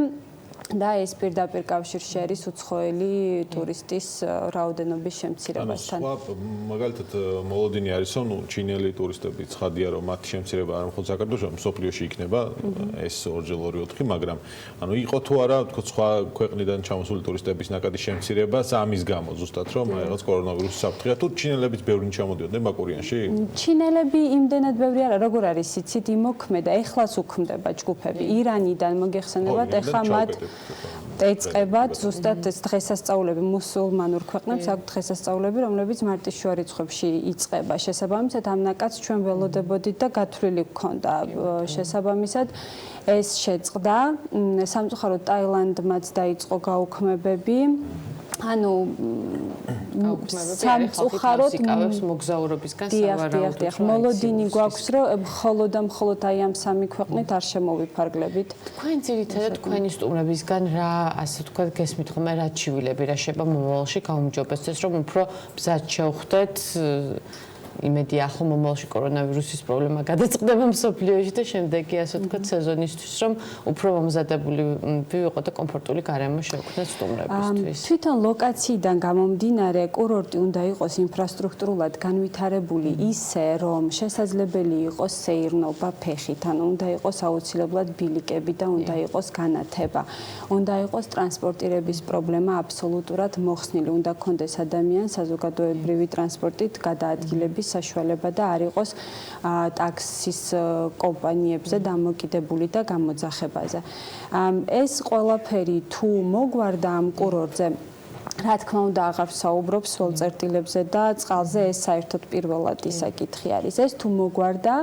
და ეს პირდაპირ კავშირში არის უცხოელი ტურისტის რაოდენობის შემცირებასთან. მაგალითად მოლოდინი არის, რომ ჩინელი ტურისტები ცხადია, რომ მათი შემცირება არ მხოლოდ საქართველოში, მსოფლიოში იქნება ეს 2/4, მაგრამ ანუ იყო თუ არა, თქო სხვა ქვეყნიდან ჩამოსული ტურისტების ნაკადის შემცირება ამის გამო ზუსტად, რომ რაღაც კორონავირუსის საფრთხეა, თუ ჩინელებიც ბევრი ჩამოდიოდნენ ბაკურიანში? ჩინელები იმდენად ბევრი არა, როგორ არის იცით, იმოქმედა, ეხლაც უქმდება ჯგუფები ირანიდან, მოგეხსენებათ, ეხლა მათ ეწყებათ ზუსტად ეს დღესასწაულები მუსულმანურ ქვეყნებს აქვს დღესასწაულები, რომლებიც მარტის შუა რიცხვებში იწყება. შესაბამისად ამ ნაკადს ჩვენ ველოდებოდით და გათვლილი გქონდა. შესაბამისად ეს შეწყდა. სამწუხაროდ ტაილანდმაც დაიწყო გაუქმებები. ანუ სამწუხაროდ იკავებს მოგზაურობისგან სავარაუდოდ. მოლოდინი გვაქვს, რომ მხოლოდ და მხოლოდ აი ამ სამი ქვეყნით არ შემოვიფარგლებით. თქვენ ძირითადად თქვენი სტუმრებისგან რა, ასე ვთქვათ, გესმით ხოლმე რა ჩივილები, რა შეიძლება მომავალში გაუმჯობესდეს, რომ უფრო ბზად შევხვდეთ იმედია ახლა მომავალში კორონავირუსის პრობლემა გადაწყდება მსოფლიოში და შემდეგი ასე ვთქვათ სეზონისთვის, რომ უფრო მომზადებული ვიყო და კომფორტული გარემო შევქმნათ სტუმრებისთვის. თვითონ ლოკაციიდან გამომდინარე, კურორტი უნდა იყოს ინფრასტრუქტურულად განვითარებული ისე, რომ შესაძლებელი იყოს სეირნობა ფეხით, ანუ უნდა იყოს აუცილებლად ბილიკები და უნდა იყოს განათება. უნდა იყოს ტრანსპორტირების პრობლემა აბსოლუტურად მოხსნილი, უნდა კონდეს ადამიანს საზოგადოებრივი ტრანსპორტით გადაადგილების საშუალება და არ იყოს ტაქსის კომპანიებზე დამოკიდებული და გამოძახებაზე. ეს ყველაფერი თუ მოგვარდა ამ კურორტზე რა თქმა უნდა აღარ ვსაუბრობ სულ წერტილებზე და წყალზე ეს საერთოდ პირველად საკითხი არის. ეს თუ მოგვარდა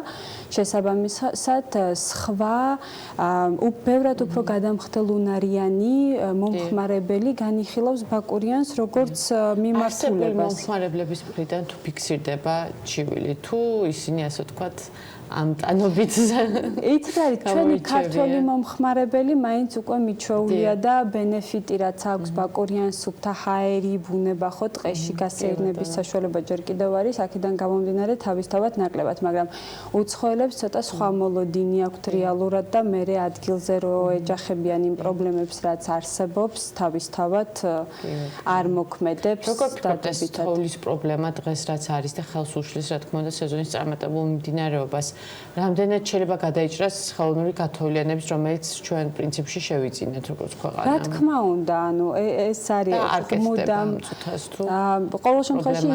შესაბამისად სხვა ბევრად უფრო გადამხდელუნარიანი მომხმარებელი განიხილავს ბაკურიანს როგორც მიმართულებას. მომხმარებლების მხრიდან თუ ფიქსირდება ჩივილი თუ ისინი ასე ვთქვათ ამ ტანობით იცით არის ჩვენი ქართველი მომხმარებელი მაინც უკვე მიჩვეულია და ბენეფიტი რაც აქვს ბაკურიან სუფთა ჰაერი ბუნება ხო ტყეში გასეირნების საშუალება ჯერ კიდევ არის აქედან გამომდინარე თავისთავად ნაკლებად მაგრამ უცხოელებს ცოტა სხვა მოლოდინი აქვთ რეალურად და მეორე ადგილზე რო ეჯახებიან იმ პრობლემებს რაც არსებობს თავისთავად არ მოქმედებს დადებითად თოვლის პრობლემა დღეს რაც არის და ხელს უშლის რა თქმა უნდა სეზონის წარმატებულ მიმდინარეობას რამდენად შეიძლება გადაიჭრას ხელოვნური გათოვლიანების, რომელიც ჩვენ პრინციპში შევიძინეთ როგორც ქვეყანა. რა თქმა უნდა, ანუ ეს არის მუდამ ყოველ შემთხვევაში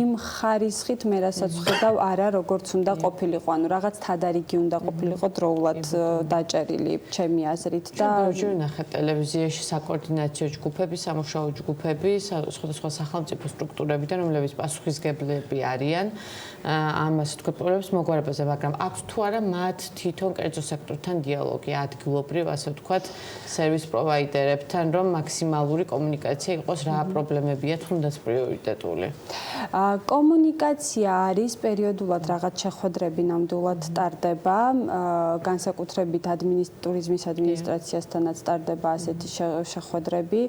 იმ ხარისხით მე რასაც ვხედავ არა როგორც უნდა ყოფილიყო, ანუ რაღაც თადარიგი უნდა ყოფილიყო დროულად დაჭერილი ჩემი აზრით და ჯერ ნახეთ ტელევიზიაში საკოორდინაციო ჯგუფები, სამუშაო ჯგუფები, სხვადასხვა სახელმწიფო სტრუქტურებიდან, რომლებიც პასუხისმგებლები არიან ამას თქვა პრობლემებს მოგვარებაზე, მაგრამ აქვს თუ არა მათ თვითონ კერძო სექტორთან დიალოგი ადგილობრივ, ასე ვთქვათ, სერვის პროვაიდერებთან, რომ მაქსიმალური კომუნიკაცია იყოს, რა პრობლემებია თუნდაც პრიორიტეტული. კომუნიკაცია არის პერიოდულად რაღაც შეხვედრები ნამდვილად ტარდება, განსაკუთრებით ტურიზმის ადმინისტრაციასთანაც ტარდება ასეთი შეხვედრები,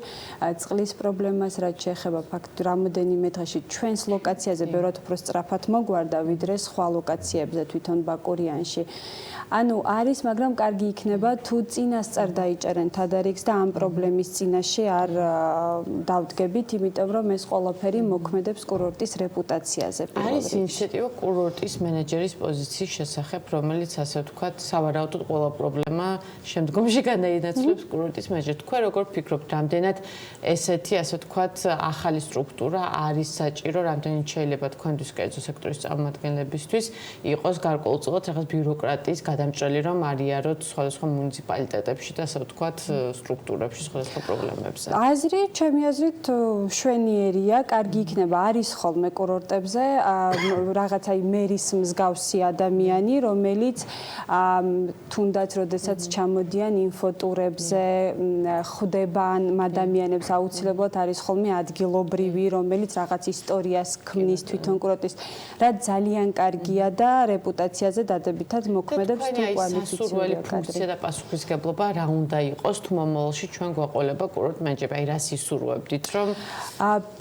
წყლის პრობლემას რაც შეეხება ფაქტ რამოდენიმე დღეში ჩვენს ლოკაციაზე ბევრად უფრო სწრაფად მოგვარდა ვიდრე სხვა ლოკაციებზე თვითონ ბაკურიანში. ანუ არის, მაგრამ კარგი იქნება თუ წინასწარ დაიჭერენ თადარიგს და ამ პრობლემის წინაშე არ დავდგებით, იმიტომ რომ ეს ყველაფერი მოქმედებს კურორტის რეპუტაციაზე. არის ინიციატივა კურორტის მენეჯერის პოზიციის შესახებ, რომელიც ასე ვთქვათ, სავარაუდოდ ყველა პრობლემა შემდგომში განაინაცვლებს კურორტის მენეჯერს. თქვენ როგორ ფიქრობთ, რამდენად ესეთი ასე ვთქვათ, ახალი სტრუქტურა არის საჭირო, რამდენად შეიძლება თქვენთვის კერძო სექტორის წარმომადგენლებისთვის იყოს გარკვეულწილად რაღაც ბიუროკრატიის გადამჭრელი რომ არიაროთ სხვადასხვა მუნიციპალიტეტებში და ასე ვთქვათ სტრუქტურებში სხვადასხვა პრობლემებზე. აზრი, ჩემი აზრით შვენიერია, კარგი იქნება არის ხოლმე კურორტებზე რაღაცა მერის მსგავსი ადამიანი, რომელიც თუნდაც როდესაც ჩამოდიან ინფოტურებზე, ხვდება ადამიანებს აუცილებლად არის ხოლმე ადგილობრივი, რომელიც რაღაც ისტორიას ქმნის თვითონ კურორტის, რაც ძალიან კარგია და რეპუტაციაზე დადებითად მოქმედებს თუ კვალიფიციური ფუნქცია და პასუხისმგებლობა რა უნდა იყოს თუ მომავალში ჩვენ გვაყოლება კურორტ მენეჯერები, აი რას ისურვებდით რომ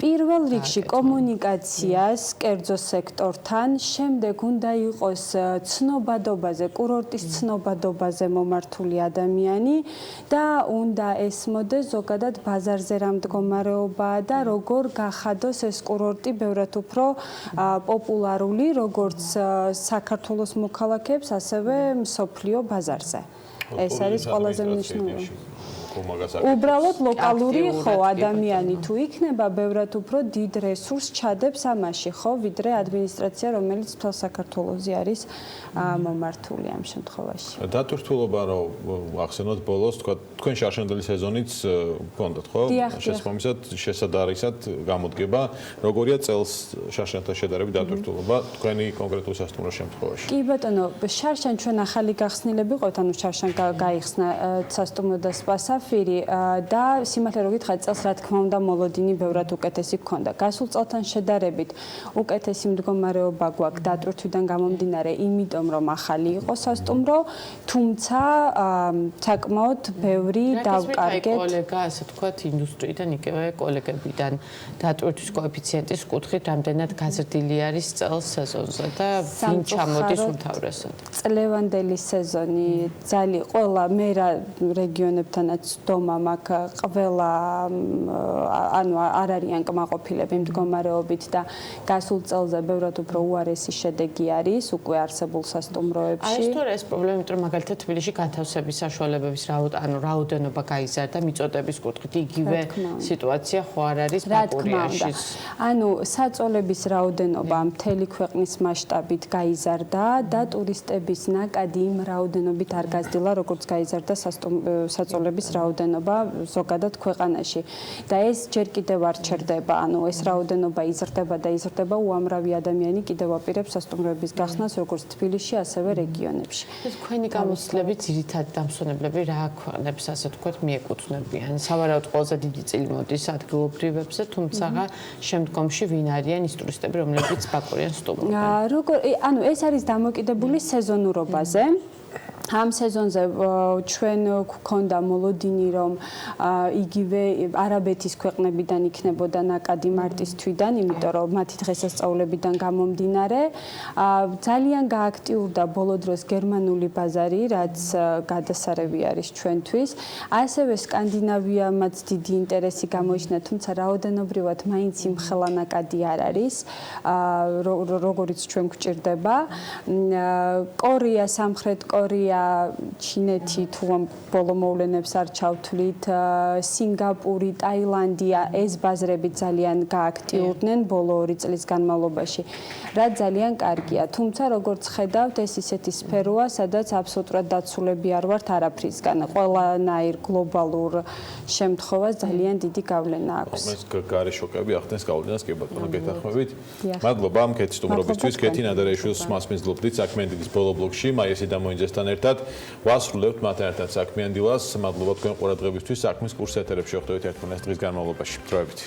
პირველ რიგში კომუნიკაციას კერძო სექტორთან, შემდეგ უნდა იყოს ცნობადობაზე, კურორტის ცნობადობაზე მომართული ადამიანი და უნდა ესმოდეს ზოგადად ბაზარზე რა მდგომარეობაა და როგორ გახადოს ეს კურორტი ბევრად უფრო პოპულარული როგორც საქართველოს მოქალაქეებს, ასევე მსოფლიო ბაზარზე. ეს არის ყველაზე მნიშვნელოვანი. უბრალოდ ლოკალური ხო ადამიანი თუ იქნება ბევრად უფრო დიდ რესურსს ჩადებს ამაში ხო ვიდრე ადმინისტრაცია რომელიც მთელ საქართველოზე არის მომართული ამ შემთხვევაში. დატვირთულობა რომ ახსენოთ ბოლოს თქვა თქვენ შარშანდელი სეზონიც გქონდათ ხო? შესაბამისად შესაძარისად გამოდგება როგორია წელს შარშანთან შედარებით დატვირთულობა თქვენი კონკრეტულ სასტუმროს შემთხვევაში. კი ბატონო, შარშან ჩვენ ახალი გახსნილები ყავთ, ანუ შარშან გაიხსნა სასტუმრო და სპასა და სიმართლე რო გითხრათ წელს რა თქმა უნდა მოლოდინი ბევრად უკეთესი გქონდა. გასულ წელთან შედარებით უკეთესი მდგომარეობა გვაქვს დატვირთვიდან გამომდინარე, იმიტომ რომ ახალი იყო სასტუმრო, თუმცა საკმაოდ ბევრი დავკარგეთ. კოლეგა, ასე ვთქვათ, ინდუსტრიიდან იგივე კოლეგებიდან დატვირთვის კოეფიციენტის კუთხით რამდენად გაზრდილი არის წელს სეზონზე და ვინ ჩამოდის უმთავრესად. წლევანდელი სეზონი ძალიან ყველა მე რეგიონებთანაც დომა მაქვს ყველა ანუ არ არიან კმაყოფილები მდგომარეობით და გასულ წელზე ბევრად უფრო უარესი შედეგი არის უკვე არსებულ სასტუმროებში. არის თუ ეს პრობლემა, იმიტომ რომ მაგალითად თბილისში განთავსების საშუალებების რაოდენობა გაიზარდა მიწოდების კუთხით. იგივე სიტუაცია ხო არ არის რა თქმა უნდა. ბაკურიაში? ანუ საწოლების რაოდენობა მთელი ქვეყნის მასშტაბით გაიზარდა და ტურისტების ნაკადი იმ რაოდენობით არ გაზრდილა, როგორც გაიზარდა საწოლების რაოდენობა ზოგადად ქვეყანაში. და ეს ჯერ კიდევ არ ჩერდება, ანუ ეს რაოდენობა იზრდება და იზრდება, უამრავი ადამიანი კიდევ აპირებს სასტუმროების გახსნას როგორც თბილისში, ასევე რეგიონებში. ეს თქვენი გამოცდილების ძირითადი დამსვენებლები რა ქვეყნებს, ასე ვთქვათ, მიეკუთვნებიან? სავარაუდოდ ყველაზე დიდი წილი მოდის ადგილობრივებზე, თუმცა შემდგომში ვინ არიან ის ტურისტები, რომლებიც ბაკურიან სტუმრობენ? ანუ ეს არის დამოკიდებული სეზონურობაზე. ამ სეზონზე ჩვენ გვქონდა მოლოდინი, რომ იგივე არაბეთის ქვეყნებიდან იქნებოდა ნაკადი მარტის თვიდან, იმიტომ რომ მათი დღესასწაულებიდან გამომდინარე. ძალიან გააქტიურდა ბოლო დროს გერმანული ბაზარი, რაც გადასარევი არის ჩვენთვის. ასევე სკანდინავიამაც დიდი ინტერესი გამოიჩინა, თუმცა რაოდენობრივად მაინც იმხელა ნაკადი არ არის, როგორიც ჩვენ გვჭირდება. კორეა, სამხრეთ კორეა, ჩინეთი თუ ბოლო მოვლენებს არ ჩავთვლით, სინგაპური, ტაილანდია, ეს ბაზრები ძალიან გააქტიურდნენ ბოლო 2 წლის განმავლობაში, რაც ძალიან კარგია. თუმცა როგორც ხედავთ, ეს ისეთი სფეროა, სადაც აბსოლუტურად დაცულები არ ვართ არაფრისგან. ყველანაირ გლობალურ შემთხვევას ძალიან დიდი გავლენა აქვს. ეს გარე შოკები ახდენს გავლენას, კი ბატონო, გეთანხმებით. მადლობა მკეთ სტუმრობისთვის, კეთი ნადარეიშვილს მასპინძლობდით საქმიანდილის ბოლო ბლოკში, მაიასი დამოინძესთან ერთად ვასრულებთ მათთან ერთად საქმიან დილას. მადლობა თქვენ ყურადღებისთვის. საქმის კურს ეთერებში ვხვდებით ერთმანეთს დღის განმავლობაში. დროებით.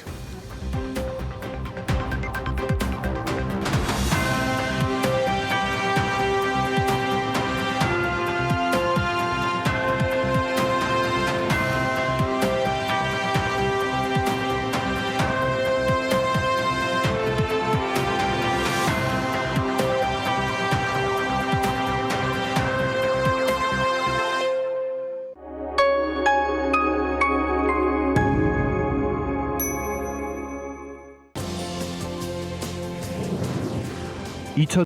იცოდეთ